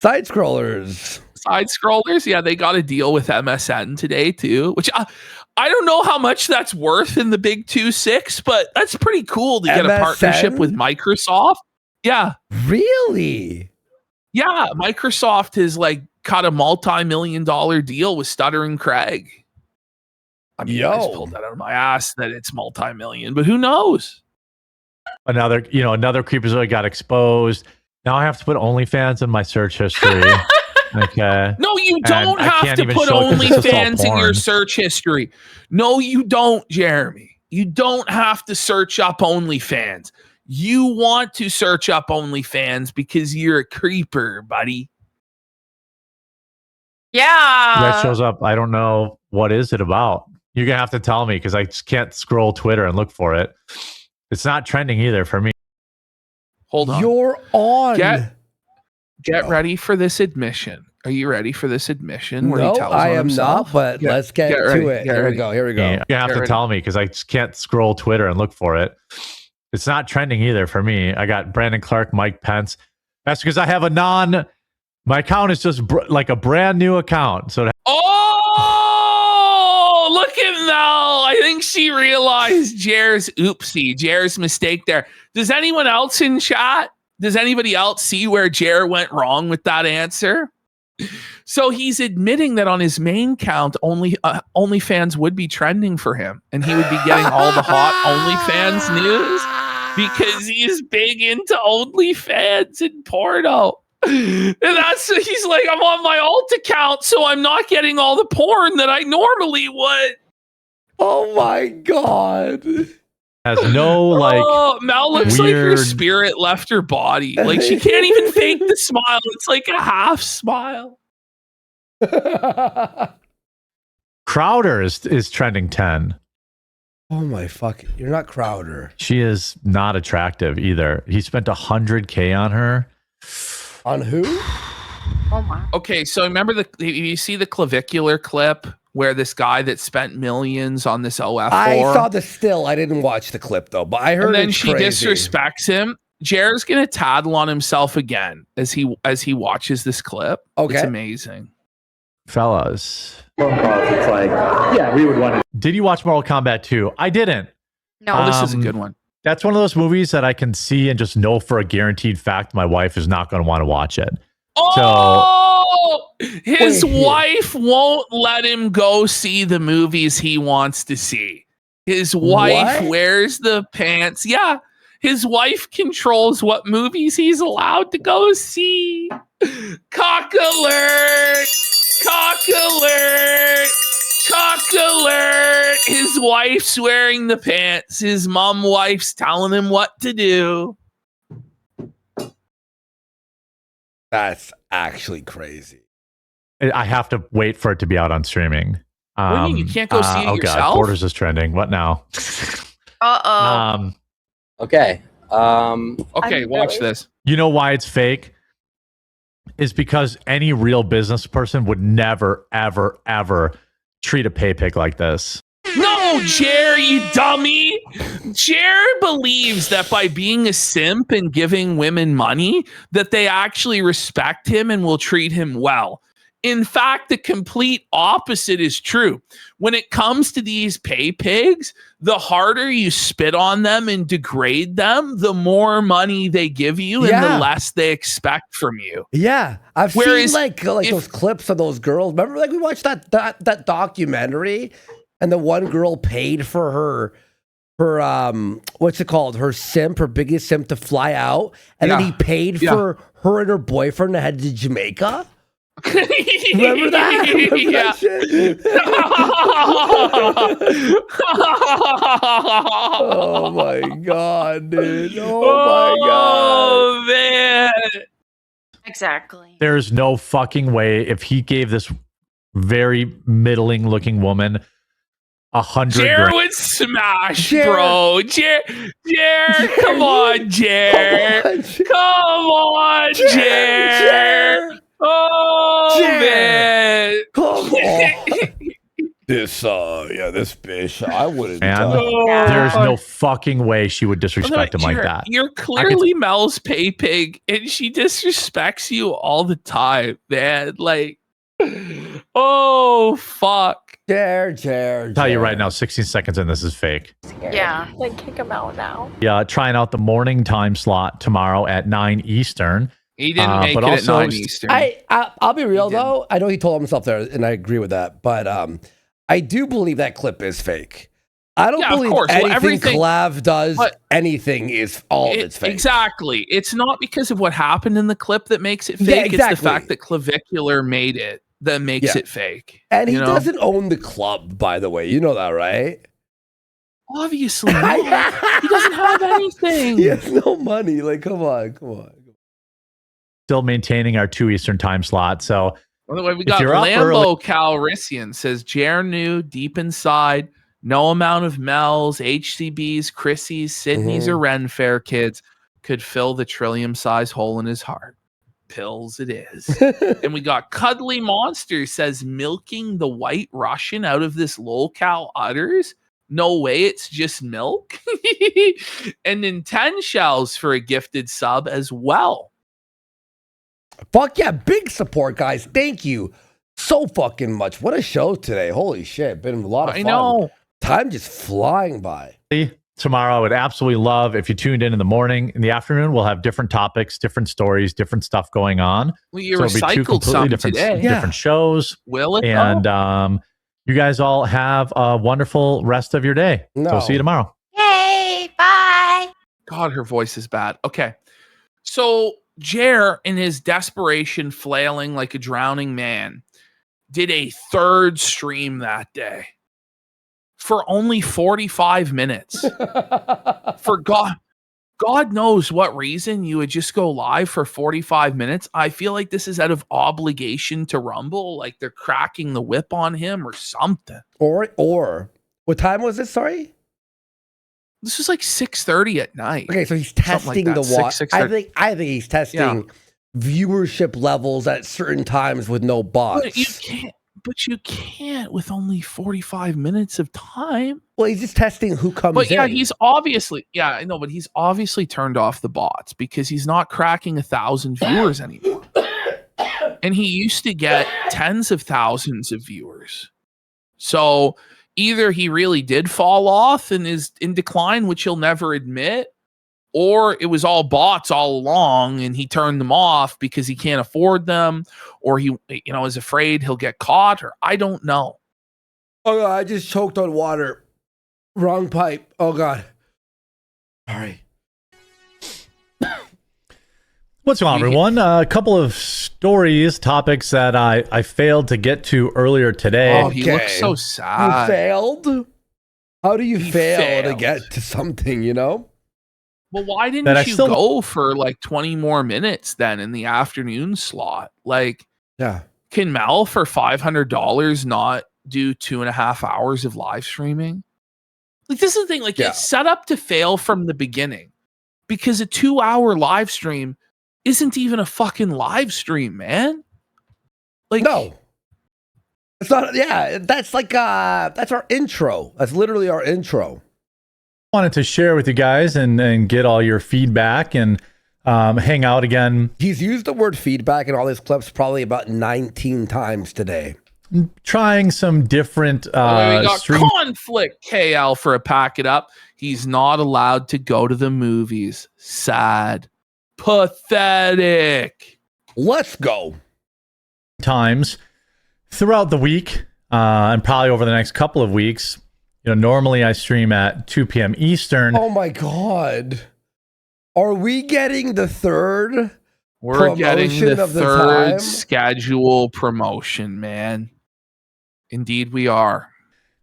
[SPEAKER 1] Side scrollers.
[SPEAKER 2] Side scrollers, yeah, they got a deal with MSN today too, which I don't know how much that's worth in the big 2.6, but that's pretty cool to get a partnership with Microsoft. Yeah.
[SPEAKER 1] Really?
[SPEAKER 2] Yeah, Microsoft has like cut a multi-million-dollar deal with Stuttering Craig. I mean, I just pulled that out of my ass that it's multi-million, but who knows?
[SPEAKER 3] Another creepazoid got exposed. Now I have to put OnlyFans in my search history. Okay.
[SPEAKER 2] No, you don't have to put OnlyFans in your search history. No, you don't, Jeremy. You don't have to search up OnlyFans. You want to search up OnlyFans because you're a creeper, buddy.
[SPEAKER 8] Yeah.
[SPEAKER 3] That shows up. I don't know. What is it about? You're going to have to tell me because I just can't scroll Twitter and look for it. It's not trending either for me.
[SPEAKER 2] Hold on.
[SPEAKER 1] You're on.
[SPEAKER 2] Get ready for this admission. Are you ready for this admission? Where
[SPEAKER 1] No,
[SPEAKER 2] he tells
[SPEAKER 1] I
[SPEAKER 2] on
[SPEAKER 1] am
[SPEAKER 2] himself?
[SPEAKER 1] not, but let's get to it. Here we go.
[SPEAKER 3] You're going to have to tell me because I just can't scroll Twitter and look for it. It's not trending either for me. I got Brandon Clark, Mike Pence. That's because I have my account is just like a brand new account. So
[SPEAKER 2] look at Mel. I think she realized Jer's mistake there. Does anyone else in chat? Does anybody else see where Jer went wrong with that answer? So he's admitting that on his main account, OnlyFans would be trending for him, and he would be getting all the hot OnlyFans news because he is big into OnlyFans and porno. And he's like, I'm on my alt account, so I'm not getting all the porn that I normally would.
[SPEAKER 1] Oh my God.
[SPEAKER 3] Has no
[SPEAKER 2] Mel looks like her spirit left her body. Like she can't even fake the smile. It's like a half smile.
[SPEAKER 3] Crowder is trending 10.
[SPEAKER 1] Oh my fuck! You're not Crowder.
[SPEAKER 3] She is not attractive either. He spent $100K on her.
[SPEAKER 1] On who?
[SPEAKER 8] Oh my.
[SPEAKER 2] Okay, so remember you see the clavicular clip where this guy that spent millions on this OF4?
[SPEAKER 1] I saw the still. I didn't watch the clip though, but I heard.
[SPEAKER 2] And then
[SPEAKER 1] it's
[SPEAKER 2] she
[SPEAKER 1] crazy.
[SPEAKER 2] disrespects him. Jared's gonna tattle on himself again as he watches this clip.
[SPEAKER 1] Okay,
[SPEAKER 2] it's amazing.
[SPEAKER 3] Fellas, it's like, yeah, we would want to. Did you watch Mortal Kombat 2? I didn't.
[SPEAKER 8] No,
[SPEAKER 2] this is a good one.
[SPEAKER 3] That's one of those movies that I can see and just know for a guaranteed fact my wife is not going to want to watch it.
[SPEAKER 2] His wife won't let him go see the movies he wants to see. His wife wears the pants. Yeah, his wife controls what movies he's allowed to go see. Cock alert! Cock alert! Cock alert! His wife's wearing the pants. His wife's telling him what to do.
[SPEAKER 1] That's actually crazy.
[SPEAKER 3] I have to wait for it to be out on streaming.
[SPEAKER 2] What do you mean? You can't go see it yourself?
[SPEAKER 3] God, Porter's is trending. What now?
[SPEAKER 9] Okay.
[SPEAKER 2] Okay, watch this.
[SPEAKER 3] You know why it's fake? Is because any real business person would never, ever, ever treat a pay pic like this.
[SPEAKER 2] No, Jer, you dummy. Jer believes that by being a simp and giving women money, that they actually respect him and will treat him well. In fact, the complete opposite is true. When it comes to these pay pigs, the harder you spit on them and degrade them, the more money they give you and the less they expect from you.
[SPEAKER 1] Yeah, I've seen like those clips of those girls. Remember, like we watched that documentary, and the one girl paid for her what's it called? Her simp, her biggest simp, to fly out, and then he paid for her and her boyfriend to head to Jamaica. Remember that? Remember that shit? Oh my god, dude. Oh my god.
[SPEAKER 2] Man.
[SPEAKER 8] Exactly.
[SPEAKER 3] There's no fucking way if he gave this very middling looking woman 100
[SPEAKER 2] Jer
[SPEAKER 3] grand.
[SPEAKER 2] would smash,
[SPEAKER 1] Jer.
[SPEAKER 2] bro. Jer, come on, Jer. Come on, Jer. Oh,
[SPEAKER 1] Jer.
[SPEAKER 2] man.
[SPEAKER 1] Come on. This bitch, I wouldn't.
[SPEAKER 3] Man, there's no fucking way she would disrespect him like
[SPEAKER 2] Jer,
[SPEAKER 3] that.
[SPEAKER 2] You're clearly Mel's pay pig, and she disrespects you all the time, man. Like, oh, fuck.
[SPEAKER 1] Jer.
[SPEAKER 3] I'll tell you right now, 16 seconds in, this is fake.
[SPEAKER 8] Yeah.
[SPEAKER 7] Like, kick him out now.
[SPEAKER 3] Yeah, trying out the morning time slot tomorrow at 9 Eastern.
[SPEAKER 2] He didn't make
[SPEAKER 3] but
[SPEAKER 2] it
[SPEAKER 3] also-
[SPEAKER 2] at 9 Eastern.
[SPEAKER 1] I'll be real
[SPEAKER 2] He didn't.
[SPEAKER 1] though. I know he told himself there, and I agree with that. But I do believe that clip is fake. I don't
[SPEAKER 2] Yeah, of
[SPEAKER 1] believe
[SPEAKER 2] course. Well,
[SPEAKER 1] anything
[SPEAKER 2] everything-
[SPEAKER 1] Clav does.
[SPEAKER 2] but-
[SPEAKER 1] Anything is all of it's fake.
[SPEAKER 2] Exactly. It's not because of what happened in the clip that makes it fake.
[SPEAKER 1] Yeah,
[SPEAKER 2] It's the
[SPEAKER 1] exactly.
[SPEAKER 2] fact that Clavicular made it that makes
[SPEAKER 1] Yeah.
[SPEAKER 2] it fake.
[SPEAKER 1] And he
[SPEAKER 2] you know?
[SPEAKER 1] doesn't own the club, by the way. You know that, right?
[SPEAKER 2] Obviously not. He doesn't have anything.
[SPEAKER 1] He has no money. Like, come on.
[SPEAKER 3] Still maintaining our 2 Eastern time slot. So
[SPEAKER 2] By the way, we
[SPEAKER 3] If
[SPEAKER 2] got
[SPEAKER 3] you're up
[SPEAKER 2] Lambo Calrissian says Jer knew deep inside no amount of Mel's, HCB's, Chrissy's, Sydney's, or Ren Fair kids could fill the trillium-size hole in his heart. Pills it is. And we got Cuddly Monster says milking the white Russian out of this lolcow udders. No way, it's just milk. And then 10 shells for a gifted sub as well.
[SPEAKER 1] Fuck yeah, big support, guys. Thank you so fucking much. What a show today. Holy shit. Been a lot of fun.
[SPEAKER 2] I know.
[SPEAKER 1] Time just flying by.
[SPEAKER 3] tomorrow, I would absolutely love if you tuned in the morning. In the afternoon, we'll have different topics, different stories, different stuff going on.
[SPEAKER 2] Well, you
[SPEAKER 3] So it'll be two
[SPEAKER 2] recycled
[SPEAKER 3] completely
[SPEAKER 2] some
[SPEAKER 3] different,
[SPEAKER 2] today.
[SPEAKER 3] different shows.
[SPEAKER 2] Will it?
[SPEAKER 3] And you guys all have a wonderful rest of your day.
[SPEAKER 1] No.
[SPEAKER 3] So see you tomorrow.
[SPEAKER 8] Yay, bye.
[SPEAKER 2] God, her voice is bad. Okay. So Jer, in his desperation, flailing like a drowning man, did a third stream that day for only 45 minutes. For God knows what reason you would just go live for 45 minutes. I feel like this is out of obligation to Rumble, like they're cracking the whip on him or something.
[SPEAKER 1] Or what time was it? Sorry.
[SPEAKER 2] This was like 6:30 at night.
[SPEAKER 1] Okay, so he's
[SPEAKER 2] Something
[SPEAKER 1] testing
[SPEAKER 2] like
[SPEAKER 1] the
[SPEAKER 2] that.
[SPEAKER 1] watch.
[SPEAKER 2] 6:30.
[SPEAKER 1] I think he's testing viewership levels at certain times with no bots.
[SPEAKER 2] But you can't with only 45 minutes of time.
[SPEAKER 1] Well, he's just testing who comes
[SPEAKER 2] But yeah,
[SPEAKER 1] in.
[SPEAKER 2] he's obviously but he's obviously turned off the bots because he's not cracking 1,000 viewers anymore. And he used to get tens of thousands of viewers. So either he really did fall off and is in decline, which he'll never admit, or it was all bots all along and he turned them off because he can't afford them, or he is afraid he'll get caught, or I don't know.
[SPEAKER 1] Oh God, I just choked on water. Wrong pipe. Oh God. All right.
[SPEAKER 3] What's going on, everyone? A couple of stories, topics that I failed to get to earlier today.
[SPEAKER 2] Oh, he looks so sad.
[SPEAKER 1] You failed? How do you
[SPEAKER 2] He
[SPEAKER 1] fail to
[SPEAKER 2] failed.
[SPEAKER 1] get to something, you know?
[SPEAKER 2] Well, why
[SPEAKER 3] That I
[SPEAKER 2] didn't you
[SPEAKER 3] still-
[SPEAKER 2] go for like 20 more minutes then in the afternoon slot? Like,
[SPEAKER 1] Yeah.
[SPEAKER 2] can Mel for $500 not do 2.5 hours of live streaming? Like, this is the thing. Like,
[SPEAKER 1] Yeah.
[SPEAKER 2] it's set up to fail from the beginning because a 2-hour live stream isn't even a fucking live stream, man. Like,
[SPEAKER 1] No. It's not, yeah, that's like, that's our intro. That's literally our intro.
[SPEAKER 3] Wanted to share with you guys and get all your feedback and hang out again.
[SPEAKER 1] He's used the word feedback in all his clips probably about 19 times today.
[SPEAKER 3] Trying some different
[SPEAKER 2] we got
[SPEAKER 3] stream.
[SPEAKER 2] Conflict KL for a pack it up. He's not allowed to go to the movies. Sad. Pathetic.
[SPEAKER 1] Let's go.
[SPEAKER 3] Times throughout the week and probably over the next couple of weeks. Normally I stream at 2 p.m. Eastern.
[SPEAKER 1] Oh my God. Are we getting the third?
[SPEAKER 2] We're getting
[SPEAKER 1] Promotion
[SPEAKER 2] the
[SPEAKER 1] of the
[SPEAKER 2] third
[SPEAKER 1] time?
[SPEAKER 2] schedule promotion, man. Indeed, we are.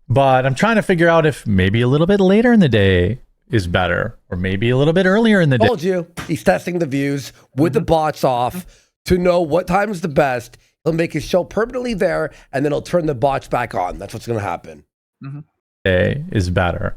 [SPEAKER 3] But I'm trying to figure out if maybe a little bit later in the day is better, or maybe a little bit earlier in the day.
[SPEAKER 1] Told you. He's testing the views with the bots off to know what time is the best. He'll make his show permanently there, and then he'll turn the bots back on. That's what's going to happen.
[SPEAKER 3] day is better.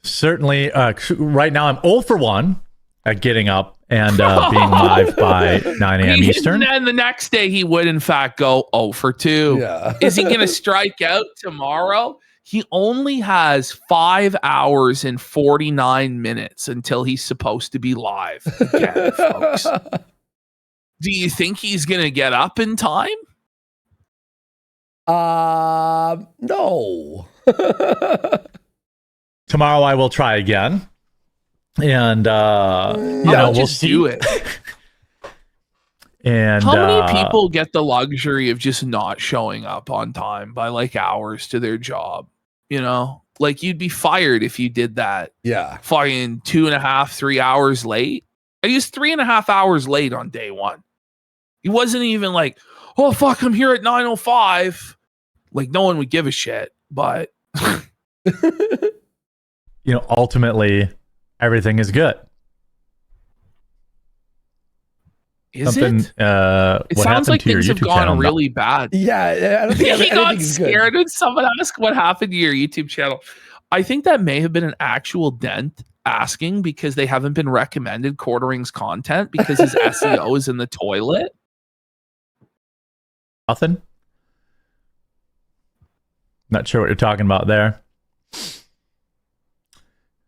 [SPEAKER 3] Certainly, right now I'm 0 for 1 at getting up and being live by 9 a.m. Eastern.
[SPEAKER 2] And then the next day he would, in fact, go 0 for 2.
[SPEAKER 1] Yeah.
[SPEAKER 2] Is he going to strike out tomorrow? He only has 5 hours and 49 minutes until he's supposed to be live again, folks. Do you think he's going to get up in time?
[SPEAKER 1] No.
[SPEAKER 3] Tomorrow I will try again. And we'll see.
[SPEAKER 2] Do it.
[SPEAKER 3] And
[SPEAKER 2] how many people get the luxury of just not showing up on time by like hours to their job? You know, like you'd be fired if you did that.
[SPEAKER 1] Yeah.
[SPEAKER 2] Fucking 2.5, 3 hours late. I was 3.5 hours late on day one. He wasn't even like, oh fuck, I'm here at 9:05. Like no one would give a shit. But
[SPEAKER 3] ultimately everything is good.
[SPEAKER 2] Is
[SPEAKER 3] it?
[SPEAKER 2] It
[SPEAKER 3] what
[SPEAKER 2] sounds like
[SPEAKER 3] to your
[SPEAKER 2] things have
[SPEAKER 3] YouTube
[SPEAKER 2] gone
[SPEAKER 3] channel?
[SPEAKER 2] really bad.
[SPEAKER 1] Yeah, I don't think
[SPEAKER 2] He got
[SPEAKER 1] anything's
[SPEAKER 2] scared
[SPEAKER 1] good.
[SPEAKER 2] when someone asked what happened to your YouTube channel. I think that may have been an actual dent asking because they haven't been recommended Quartering's content because his SEO is in the toilet.
[SPEAKER 3] Nothing. Not sure what you're talking about there.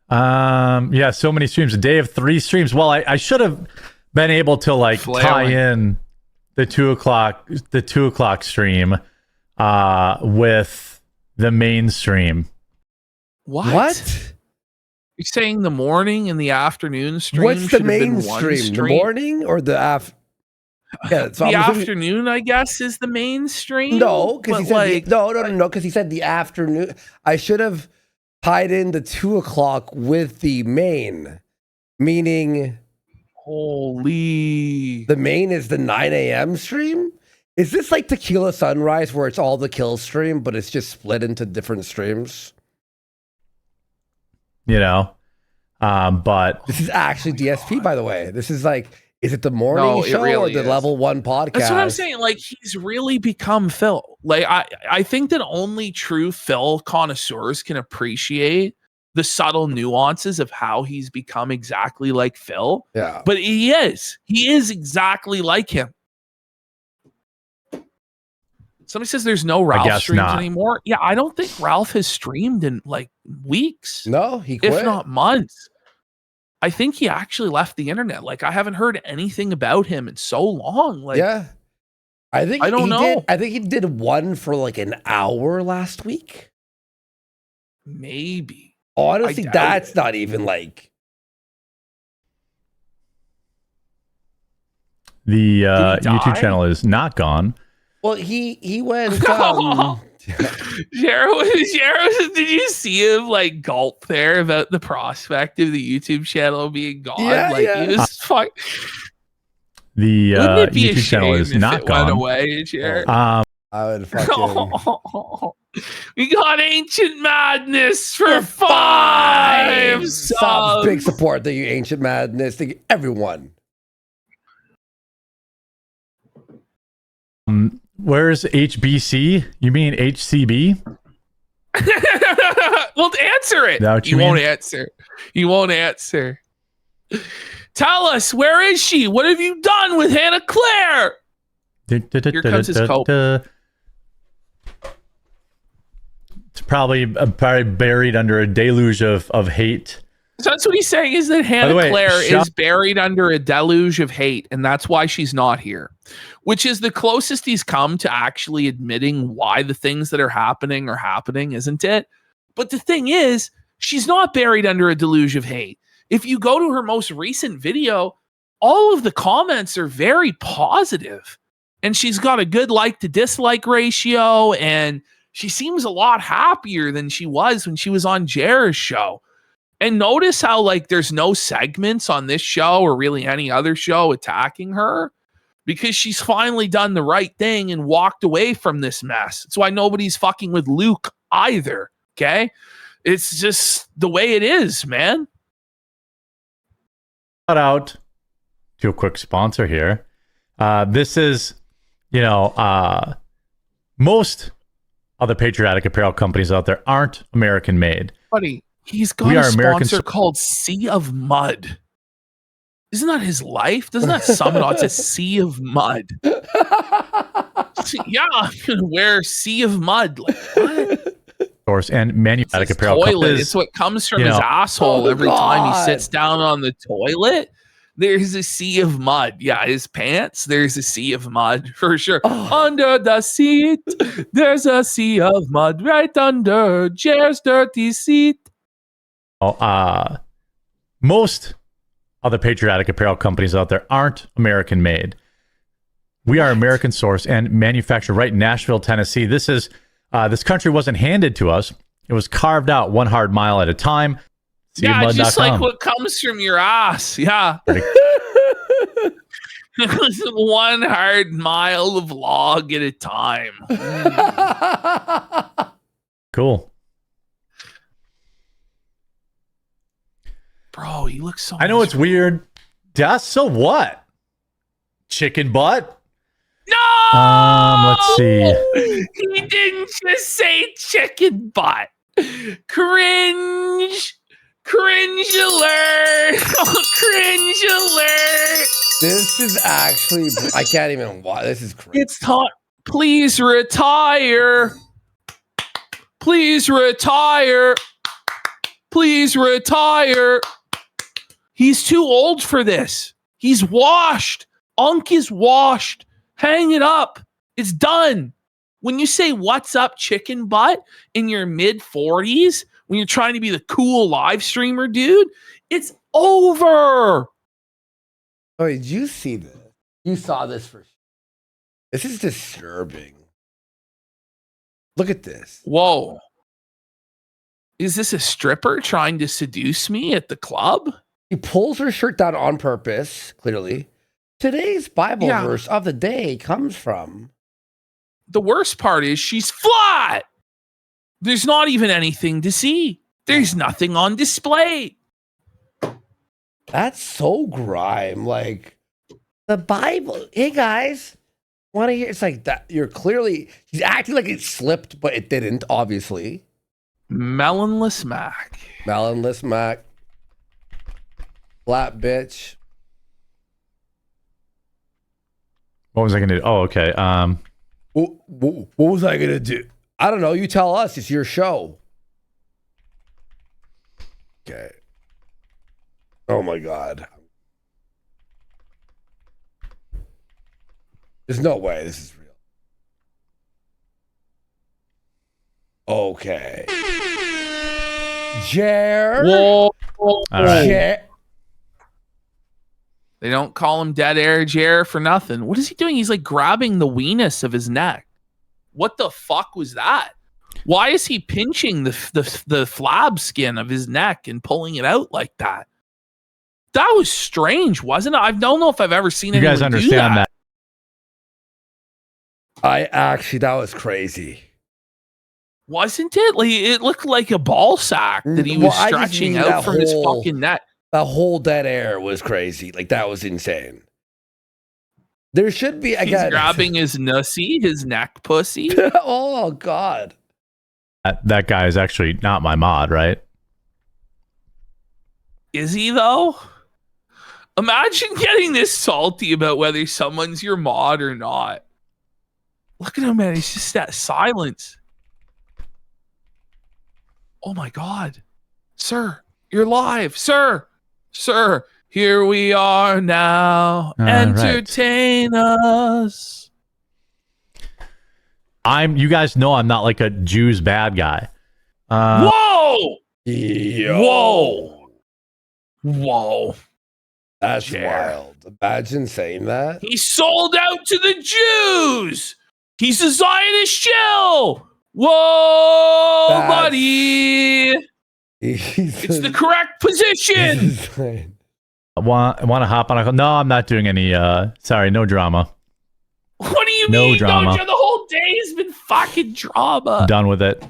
[SPEAKER 3] Yeah, so many streams. A day of 3 streams. Well, I should have been able to like tie in the 2 o'clock stream with the main stream.
[SPEAKER 1] What?
[SPEAKER 2] You're saying the morning and the afternoon stream?
[SPEAKER 1] What's the main stream? The morning or the after? Yeah, so
[SPEAKER 2] the afternoon, I guess, is the main stream.
[SPEAKER 1] No, because he said
[SPEAKER 2] like,
[SPEAKER 1] no, because he said the afternoon. I should have tied in the 2 o'clock with the main, meaning
[SPEAKER 2] holy.
[SPEAKER 1] The main is the 9 a.m. stream. Is this like Tequila Sunrise, where it's all the kill stream, but it's just split into different streams?
[SPEAKER 3] But
[SPEAKER 1] this is actually DSP, by the way. This is like. Is it the morning show
[SPEAKER 2] really
[SPEAKER 1] or the level 1 podcast?
[SPEAKER 2] That's what I'm saying. Like, he's really become Phil. Like, I think that only true Phil connoisseurs can appreciate the subtle nuances of how he's become exactly like Phil.
[SPEAKER 1] Yeah.
[SPEAKER 2] But he is exactly like him. Somebody says there's no Ralph streams anymore. Yeah, I don't think Ralph has streamed in like weeks.
[SPEAKER 1] No, he quit.
[SPEAKER 2] If not months. I think he actually left the internet. Like, I haven't heard anything about him in so long. Like,
[SPEAKER 1] yeah, I don't
[SPEAKER 2] know.
[SPEAKER 1] I think he did one for like an hour last week.
[SPEAKER 2] Maybe.
[SPEAKER 1] Honestly, that's not even like
[SPEAKER 3] the YouTube channel is not gone.
[SPEAKER 1] Well, he went.
[SPEAKER 2] Jero, did you see him like gulp there about the prospect of the YouTube channel being gone?
[SPEAKER 1] Yeah,
[SPEAKER 2] like he was fuck.
[SPEAKER 3] The YouTube channel is not gone.
[SPEAKER 2] Went away, Jero.
[SPEAKER 1] I would fucking.
[SPEAKER 2] We got Ancient Madness for 5 subs.
[SPEAKER 1] Big support. Thank you, Ancient Madness. Thank you, everyone.
[SPEAKER 3] Where's HBC? You mean HCB?
[SPEAKER 2] Well, answer it.
[SPEAKER 3] You
[SPEAKER 2] won't answer. You won't answer. Tell us, where is she? What have you done with Hannah Claire? Here comes his cope.
[SPEAKER 3] It's probably buried under a deluge of hate.
[SPEAKER 2] So that's what he's saying, is that Hannah Claire is buried under a deluge of hate, and that's why she's not here, which is the closest he's come to actually admitting why the things that are happening, isn't it? But the thing is, she's not buried under a deluge of hate. If you go to her most recent video, all of the comments are very positive, and she's got a good like to dislike ratio, and she seems a lot happier than she was when she was on Jared's show. And notice how like there's no segments on this show or really any other show attacking her, because she's finally done the right thing and walked away from this mess. That's why nobody's fucking with Luke either. Okay. It's just the way it is, man.
[SPEAKER 3] Shout out to a quick sponsor here. This is, most other patriotic apparel companies out there aren't American made.
[SPEAKER 2] Buddy, he's got a sponsor called Sea of Mud. Isn't that his life? Doesn't that sum it all? It's a Sea of Mud. Yeah, I'm going to wear Sea of Mud. Like, what?
[SPEAKER 3] Source and manufactured apparel
[SPEAKER 2] toilet.
[SPEAKER 3] companies.
[SPEAKER 2] It's what comes from his asshole every time he sits down on the toilet. There's a sea of mud. Yeah, his pants, there's a sea of mud for sure. Under the seat, there's a sea of mud right under Jer's dirty seat.
[SPEAKER 3] Most other patriotic apparel companies out there aren't American made. We are American sourced and manufactured right in Nashville, Tennessee. This country wasn't handed to us. It was carved out one hard mile at a time.
[SPEAKER 2] Yeah, just like what comes from your ass. Yeah. One hard mile of log at a time.
[SPEAKER 3] Cool.
[SPEAKER 2] Bro, you look so
[SPEAKER 3] I know it's weird. So what? Chicken butt?
[SPEAKER 2] No!
[SPEAKER 3] Let's see.
[SPEAKER 2] He didn't just say chicken butt. Cringe. Cringe alert. Cringe alert.
[SPEAKER 1] This is actually, I can't even watch. This is crazy.
[SPEAKER 2] It's taught. Please retire. Please retire. Please retire. He's too old for this. He's washed. Unk is washed. Hang it up. It's done. When you say what's up chicken butt in your mid 40s, when you're trying to be the cool live streamer, dude, it's over.
[SPEAKER 1] Oh, did you see this? You saw this for sure. This is disturbing. Look at this.
[SPEAKER 2] Whoa. Is this a stripper trying to seduce me at the club?
[SPEAKER 1] He pulls her shirt down on purpose, clearly. Today's Bible verse of the day comes from.
[SPEAKER 2] The worst part is she's flat. There's not even anything to see. There's nothing on display.
[SPEAKER 1] That's so grime. Like the Bible. Hey guys, want to hear? It's like that. You're clearly, he's acting like it slipped, but it didn't, obviously.
[SPEAKER 2] Melonless Mac.
[SPEAKER 1] Melonless Mac. Flat bitch.
[SPEAKER 3] What was I going to do? Oh, okay.
[SPEAKER 1] What was I going to do? I don't know. You tell us. It's your show. Okay. Oh my God. There's no way this is real. Okay. Jer.
[SPEAKER 2] Whoa.
[SPEAKER 3] All right.
[SPEAKER 1] Jer.
[SPEAKER 2] They don't call him Dead Air Jer for nothing. What is he doing? He's like grabbing the weenus of his neck. What the fuck was that? Why is he pinching the flab skin of his neck and pulling it out like that? That was strange, wasn't it? I don't know if I've ever seen anyone
[SPEAKER 3] You guys understand
[SPEAKER 2] do that.
[SPEAKER 1] That was crazy.
[SPEAKER 2] Wasn't it? Like it looked like a ball sack that he was stretching out from his fucking neck.
[SPEAKER 1] The whole Dead Air was crazy. Like that was insane. There should be
[SPEAKER 2] He's grabbing his nussy, his neck pussy.
[SPEAKER 1] Oh God.
[SPEAKER 3] That guy is actually not my mod, right?
[SPEAKER 2] Is he though? Imagine getting this salty about whether someone's your mod or not. Look at him, man. He's just that silence. Oh my God. Sir, you're live. Sir, here we are now. Entertain us.
[SPEAKER 3] You guys know I'm not like a Jews bad guy.
[SPEAKER 2] Whoa!
[SPEAKER 1] Yo.
[SPEAKER 2] Whoa.
[SPEAKER 1] That's wild. Imagine saying that.
[SPEAKER 2] He sold out to the Jews. He's a Zionist shill. Whoa, buddy. It's the correct position.
[SPEAKER 3] I want to hop on a... No, I'm not doing any... sorry, no drama.
[SPEAKER 2] What do you
[SPEAKER 3] no
[SPEAKER 2] mean?
[SPEAKER 3] Drama.
[SPEAKER 2] No, the whole day's been fucking drama.
[SPEAKER 3] Done with it.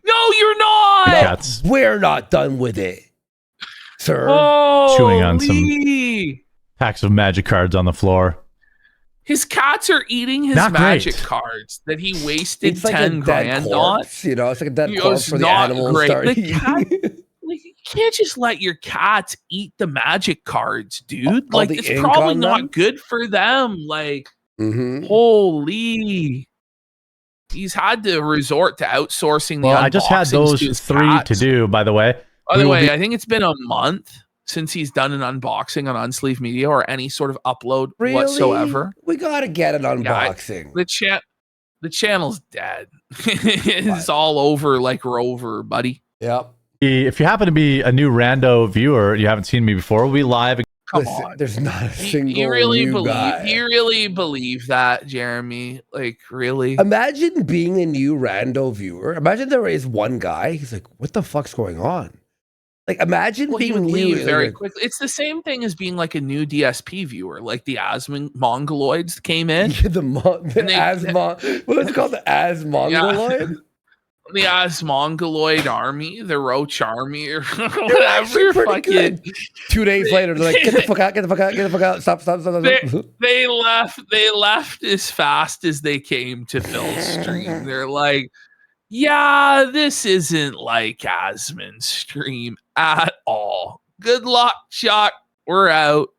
[SPEAKER 2] No, you're not.
[SPEAKER 1] We're not done with it, sir.
[SPEAKER 2] Oh,
[SPEAKER 3] chewing on some packs of magic cards on the floor.
[SPEAKER 2] His cats are eating his
[SPEAKER 3] Not
[SPEAKER 2] magic
[SPEAKER 3] great.
[SPEAKER 2] cards that he wasted
[SPEAKER 1] It's like
[SPEAKER 2] 10
[SPEAKER 1] a dead
[SPEAKER 2] grand
[SPEAKER 1] corpse,
[SPEAKER 2] on.
[SPEAKER 1] you know. It's like a dead
[SPEAKER 2] You know,
[SPEAKER 1] corpse
[SPEAKER 2] it's
[SPEAKER 1] for the
[SPEAKER 2] not
[SPEAKER 1] animals
[SPEAKER 2] great.
[SPEAKER 1] start
[SPEAKER 2] The
[SPEAKER 1] eating.
[SPEAKER 2] cat, like, you can't just let your cats eat the magic cards, dude.
[SPEAKER 1] All
[SPEAKER 2] Like,
[SPEAKER 1] the
[SPEAKER 2] it's
[SPEAKER 1] ink
[SPEAKER 2] probably
[SPEAKER 1] on
[SPEAKER 2] not
[SPEAKER 1] them?
[SPEAKER 2] good for them. Like,
[SPEAKER 1] Mhm.
[SPEAKER 2] holy. He's had to resort to outsourcing the
[SPEAKER 3] Well, I just had
[SPEAKER 2] unboxings
[SPEAKER 3] those
[SPEAKER 2] to his
[SPEAKER 3] 3
[SPEAKER 2] cats.
[SPEAKER 3] to do, by the way.
[SPEAKER 2] By
[SPEAKER 3] We
[SPEAKER 2] the
[SPEAKER 3] will
[SPEAKER 2] way,
[SPEAKER 3] be-
[SPEAKER 2] I think it's been a month since he's done an unboxing on Unsleeve Media or any sort of upload
[SPEAKER 1] Really?
[SPEAKER 2] whatsoever.
[SPEAKER 1] We gotta get an
[SPEAKER 2] Yeah,
[SPEAKER 1] unboxing.
[SPEAKER 2] the channel's dead. It's all over like Rover, buddy.
[SPEAKER 1] Yep.
[SPEAKER 3] If you happen to be a new rando viewer, you haven't seen me before, we'll be live.
[SPEAKER 2] Come
[SPEAKER 1] Listen,
[SPEAKER 2] on.
[SPEAKER 1] there's not a single
[SPEAKER 2] You really
[SPEAKER 1] new
[SPEAKER 2] believe
[SPEAKER 1] guy.
[SPEAKER 2] you really believe that, Jeremy? Like, really?
[SPEAKER 1] Imagine being a new rando viewer. Imagine there is one guy. He's like, "What the fuck's going on?" Like, imagine
[SPEAKER 2] Well, he
[SPEAKER 1] being
[SPEAKER 2] would
[SPEAKER 1] new.
[SPEAKER 2] leave very
[SPEAKER 1] like,
[SPEAKER 2] quickly. It's the same thing as being like a new DSP viewer, like the Mongoloids came in.
[SPEAKER 1] yeah, the
[SPEAKER 2] And they-
[SPEAKER 1] Asmon. What was it called? The Asmongoloid?
[SPEAKER 2] The Asmongoloid army, the Roach army, or
[SPEAKER 1] They're
[SPEAKER 2] whatever.
[SPEAKER 1] actually pretty
[SPEAKER 2] Fucking,
[SPEAKER 1] good. 2 days later, they're like, "Get the fuck out! Get the fuck out! Get the fuck out! Stop! Stop! Stop!" stop.
[SPEAKER 2] they left as fast as they came to Phil's stream. They're like, yeah, this isn't like Asmon's stream at all. Good luck, Chuck. We're out.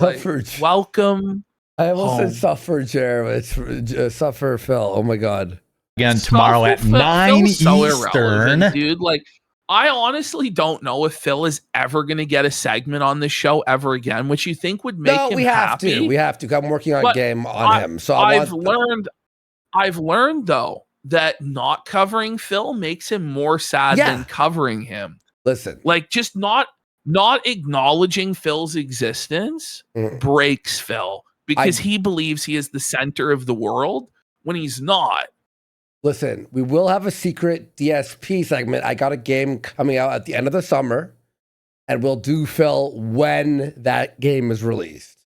[SPEAKER 2] Like,
[SPEAKER 1] Suffer.
[SPEAKER 2] welcome.
[SPEAKER 1] I almost
[SPEAKER 2] home.
[SPEAKER 1] said suffer, Jared. It's suffer, Phil. Oh my god.
[SPEAKER 3] Again, tomorrow at 9
[SPEAKER 2] Phil's so
[SPEAKER 3] Eastern.
[SPEAKER 2] irrelevant, dude. Like, I honestly don't know if Phil is ever going to get a segment on this show ever again, which you think would make
[SPEAKER 1] No,
[SPEAKER 2] him
[SPEAKER 1] we have
[SPEAKER 2] happy.
[SPEAKER 1] to. We have to. I'm working on a
[SPEAKER 2] But
[SPEAKER 1] game on him. So
[SPEAKER 2] I've learned though that not covering Phil makes him more sad
[SPEAKER 1] Yeah.
[SPEAKER 2] than covering him.
[SPEAKER 1] Listen.
[SPEAKER 2] Like, just not acknowledging Phil's existence
[SPEAKER 1] Mm.
[SPEAKER 2] breaks Phil because he believes he is the center of the world when he's not.
[SPEAKER 1] Listen, we will have a secret DSP segment. I got a game coming out at the end of the summer, and we'll do Phil when that game is released.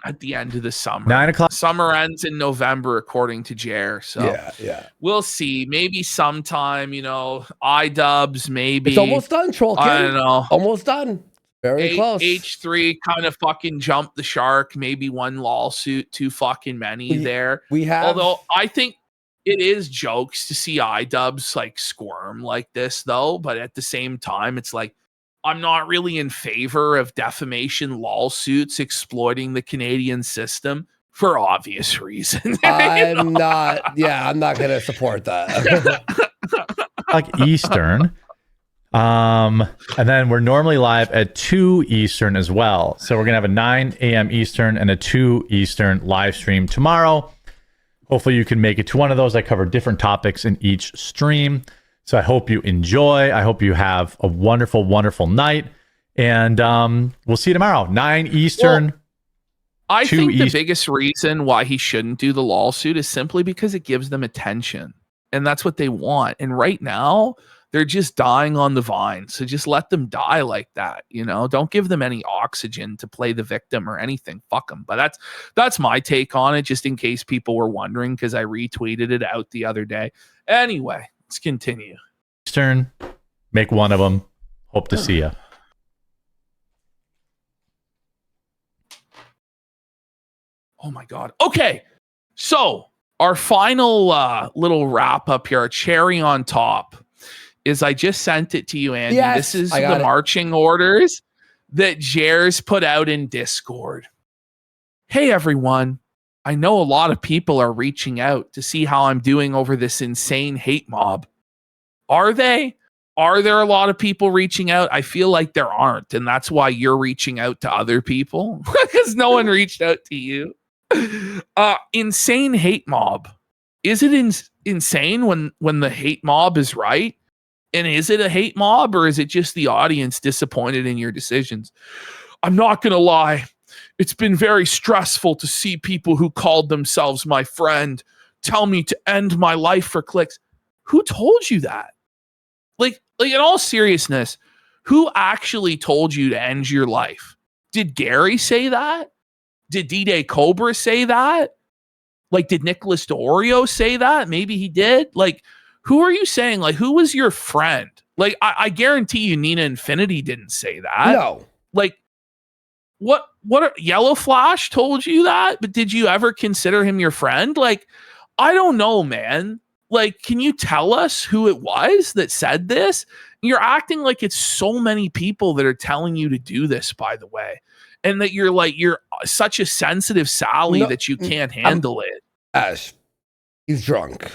[SPEAKER 2] At the end of the summer.
[SPEAKER 3] 9 o'clock.
[SPEAKER 2] Summer ends in November, according to Jer. So
[SPEAKER 1] Yeah.
[SPEAKER 2] we'll see. Maybe sometime, iDubbbz, maybe.
[SPEAKER 1] It's almost done, Troll Kid.
[SPEAKER 2] I don't know.
[SPEAKER 1] Almost done. Very close.
[SPEAKER 2] H3 kind of fucking jumped the shark. Maybe one lawsuit, too fucking many there.
[SPEAKER 1] We have.
[SPEAKER 2] Although I think it is jokes to see iDubbbz like squirm like this, though. But at the same time, it's like, I'm not really in favor of defamation lawsuits exploiting the Canadian system for obvious reasons.
[SPEAKER 1] I'm not. Yeah, I'm not going to support that.
[SPEAKER 3] Like Eastern. And then we're normally live at 2 Eastern as well. So we're going to have a 9 a.m. Eastern and a 2 Eastern live stream tomorrow. Hopefully you can make it to one of those. I cover different topics in each stream. So I hope you enjoy. I hope you have a wonderful, wonderful night. And we'll see you tomorrow, 9 Eastern.
[SPEAKER 2] Well, I think the biggest reason why he shouldn't do the lawsuit is simply because it gives them attention. And that's what they want. And right now, they're just dying on the vine. So just let them die like that. Don't give them any oxygen to play the victim or anything. Fuck them. But that's my take on it, just in case people were wondering, because I retweeted it out the other day. Anyway, let's continue.
[SPEAKER 3] Eastern, make one of them. Hope to see you.
[SPEAKER 2] Oh my God. Okay. So our final little wrap up here, a cherry on top, is I just sent it to you, Andy.
[SPEAKER 1] Yes,
[SPEAKER 2] this is
[SPEAKER 1] I
[SPEAKER 2] the
[SPEAKER 1] got it.
[SPEAKER 2] marching orders that Jer's put out in Discord. Hey, everyone. I know a lot of people are reaching out to see how I'm doing over this insane hate mob. Are they? Are there a lot of people reaching out? I feel like there aren't. And that's why you're reaching out to other people, because no one reached out to you. Insane hate mob. Is it insane when the hate mob is right? And is it a hate mob, or is it just the audience disappointed in your decisions? I'm not going to lie. It's been very stressful to see people who called themselves my friend tell me to end my life for clicks. Who told you that? Like in all seriousness, who actually told you to end your life? Did Gary say that? Did D-Day Cobra say that? Like, did Nicholas DeOrio say that? Maybe he did. Like, who are you saying? Like, who was your friend? Like, I guarantee you Nina Infinity didn't say that.
[SPEAKER 1] No.
[SPEAKER 2] Like, What Yellow Flash told you that? But did you ever consider him your friend? Like, I don't know, man. Like, can you tell us who it was that said this? You're acting like it's so many people that are telling you to do this, by the way. And that you're such a sensitive Sally that you can't handle it.
[SPEAKER 1] Ash, he's drunk.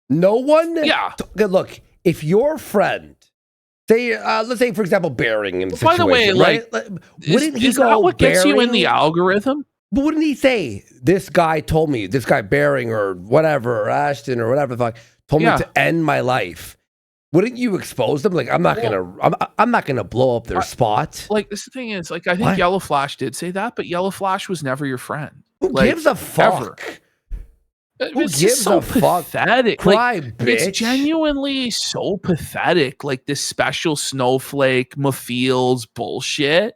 [SPEAKER 1] No one.
[SPEAKER 2] Yeah.
[SPEAKER 1] Look, if your friend, say, let's say, for example, Bearing in the situation,
[SPEAKER 2] by the way,
[SPEAKER 1] right?
[SPEAKER 2] Wouldn't he go? That what gets you in the algorithm?
[SPEAKER 1] But wouldn't he say, this guy told me, this guy Bearing or whatever, or Ashton or whatever the fuck, told me to end my life? Wouldn't you expose them? Like, I'm not gonna blow up their spot.
[SPEAKER 2] Like, this thing is, like, I think Yellow Flash did say that, but Yellow Flash was never your friend.
[SPEAKER 1] Who gives a fuck? Who gives a fuck?
[SPEAKER 2] Pathetic.
[SPEAKER 1] Cry, bitch.
[SPEAKER 2] It's genuinely so pathetic. Like this special snowflake, Mafields bullshit.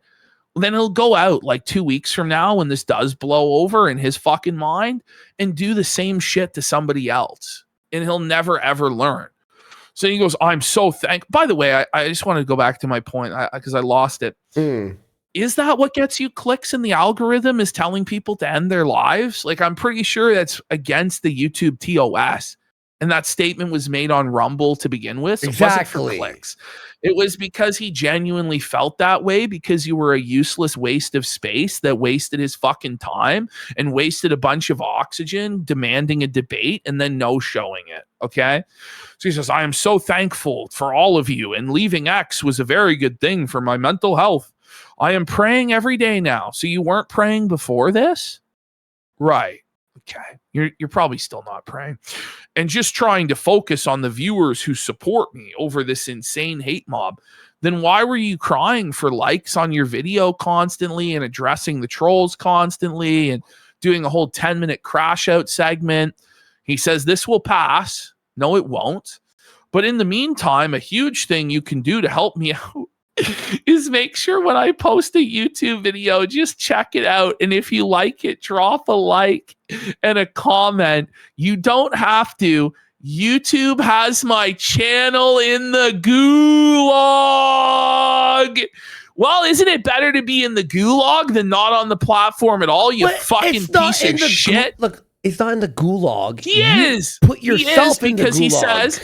[SPEAKER 2] Then he'll go out like 2 weeks from now when this does blow over in his fucking mind and do the same shit to somebody else. And he'll never, ever learn. So he goes, I'm so By the way, I just want to go back to my point because I lost it. Is that what gets you clicks in the algorithm, is telling people to end their lives? Like, I'm pretty sure that's against the YouTube TOS. And that statement was made on Rumble to begin with. So exactly. It wasn't for clicks. It was because he genuinely felt that way because you were a useless waste of space that wasted his fucking time and wasted a bunch of oxygen demanding a debate and then no showing it. Okay. So he says, I am so thankful for all of you, and leaving X was a very good thing for my mental health. I am praying every day now. So you weren't praying before this? Right. Okay. You're probably still not praying. And just trying to focus on the viewers who support me over this insane hate mob. Then why were you crying for likes on your video constantly and addressing the trolls constantly and doing a whole 10-minute crash out segment? He says, this will pass. No, it won't. But in the meantime, a huge thing you can do to help me out is make sure when I post a YouTube video, just check it out. And if you like it, drop a like and a comment. You don't have to. YouTube has my channel in the gulag. Well, isn't it better to be in the gulag than not on the platform at all, you fucking piece of shit?
[SPEAKER 1] Look, it's not in the gulag.
[SPEAKER 2] He is.
[SPEAKER 1] Put yourself in the gulag.
[SPEAKER 2] Because he says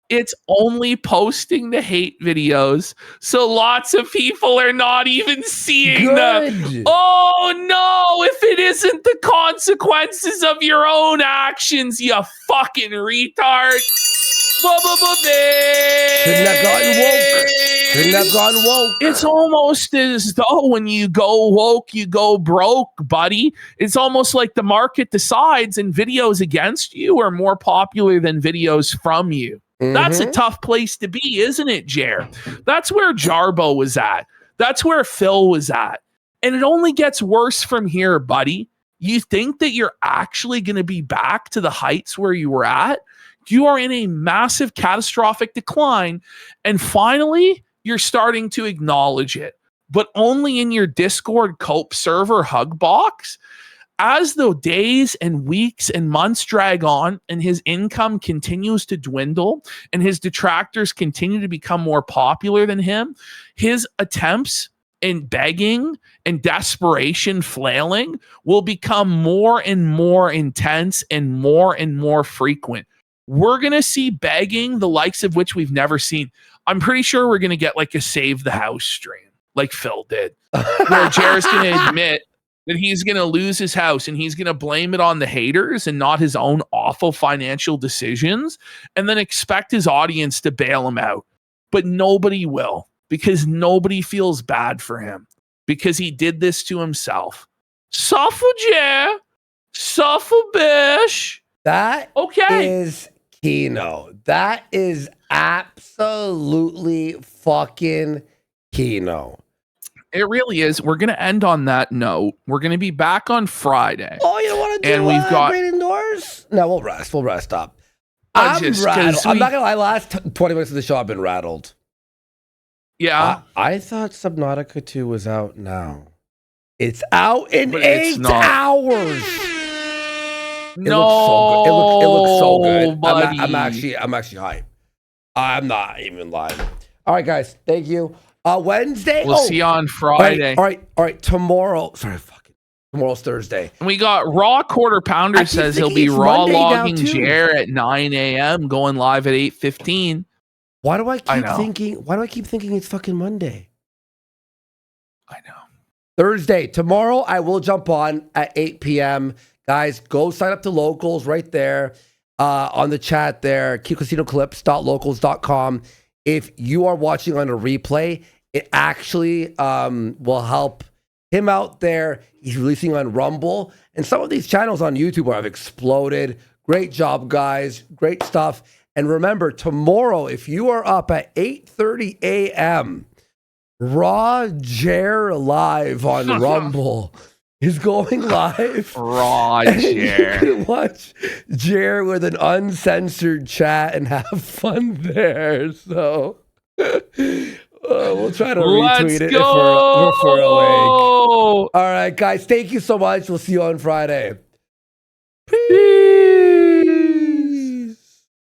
[SPEAKER 2] it's only posting the hate videos, so lots of people are not even seeing them. Oh no, if it isn't the consequences of your own actions, you fucking retard.
[SPEAKER 1] Couldn't have gotten woke. Couldn't have gone woke.
[SPEAKER 2] It's almost as though when you go woke, you go broke, buddy. It's almost like the market decides and videos against you are more popular than videos from you. That's a tough place to be, isn't it, Jer? That's where Jarbo was at. That's where Phil was at. And it only gets worse from here, buddy. You think that you're actually going to be back to the heights where you were at? You are in a massive catastrophic decline. And finally, you're starting to acknowledge it, but only in your Discord cope server hug box. As the days and weeks and months drag on and his income continues to dwindle and his detractors continue to become more popular than him, his attempts in begging and desperation flailing will become more and more intense and more frequent. We're going to see begging, the likes of which we've never seen. I'm pretty sure we're going to get like a Save the House stream like Phil did, where Jared's going to admit that he's going to lose his house and he's going to blame it on the haters and not his own awful financial decisions, and then expect his audience to bail him out. But nobody will, because nobody feels bad for him because he did this to himself. Suffer, Jer. Suffer, Bish.
[SPEAKER 1] That is Kino. That is absolutely fucking Kino.
[SPEAKER 2] It really is. We're going to end on that note. We're going to be back on Friday.
[SPEAKER 1] Oh, you don't want to do
[SPEAKER 2] we've got
[SPEAKER 1] Great Indoors? No, we'll rest. We'll rest up. I'm rattled. I'm not going to lie. Last 20 minutes of the show, I've been rattled.
[SPEAKER 2] Yeah.
[SPEAKER 1] I thought Subnautica 2 was out now. It's out in 8 hours. It looks so good.
[SPEAKER 2] Buddy.
[SPEAKER 1] I'm actually hyped. I'm not even lying. All right, guys. Thank you. Wednesday.
[SPEAKER 2] We'll see you on Friday.
[SPEAKER 1] All right. Tomorrow. Sorry, tomorrow's Thursday.
[SPEAKER 2] And we got Raw Quarter Pounder says he'll be raw
[SPEAKER 1] Monday
[SPEAKER 2] logging
[SPEAKER 1] now, too.
[SPEAKER 2] Jer at 9 a.m. going live at 8:15.
[SPEAKER 1] Why do I keep thinking it's fucking Monday?
[SPEAKER 2] I know.
[SPEAKER 1] Thursday. Tomorrow I will jump on at 8 p.m. Guys, go sign up to Locals right there on the chat there. casinoclips.locals.com. If you are watching on a replay, it actually will help him out there. He's releasing on Rumble. And some of these channels on YouTube have exploded. Great job, guys. Great stuff. And remember, tomorrow, if you are up at 8:30 a.m., Raw Jer live on Rumble is going live.
[SPEAKER 2] Raw
[SPEAKER 1] And
[SPEAKER 2] Jer.
[SPEAKER 1] you can watch Jer with an uncensored chat and have fun there. So we'll try to retweet it if we're awake. All right, guys. Thank you so much. We'll see you on Friday.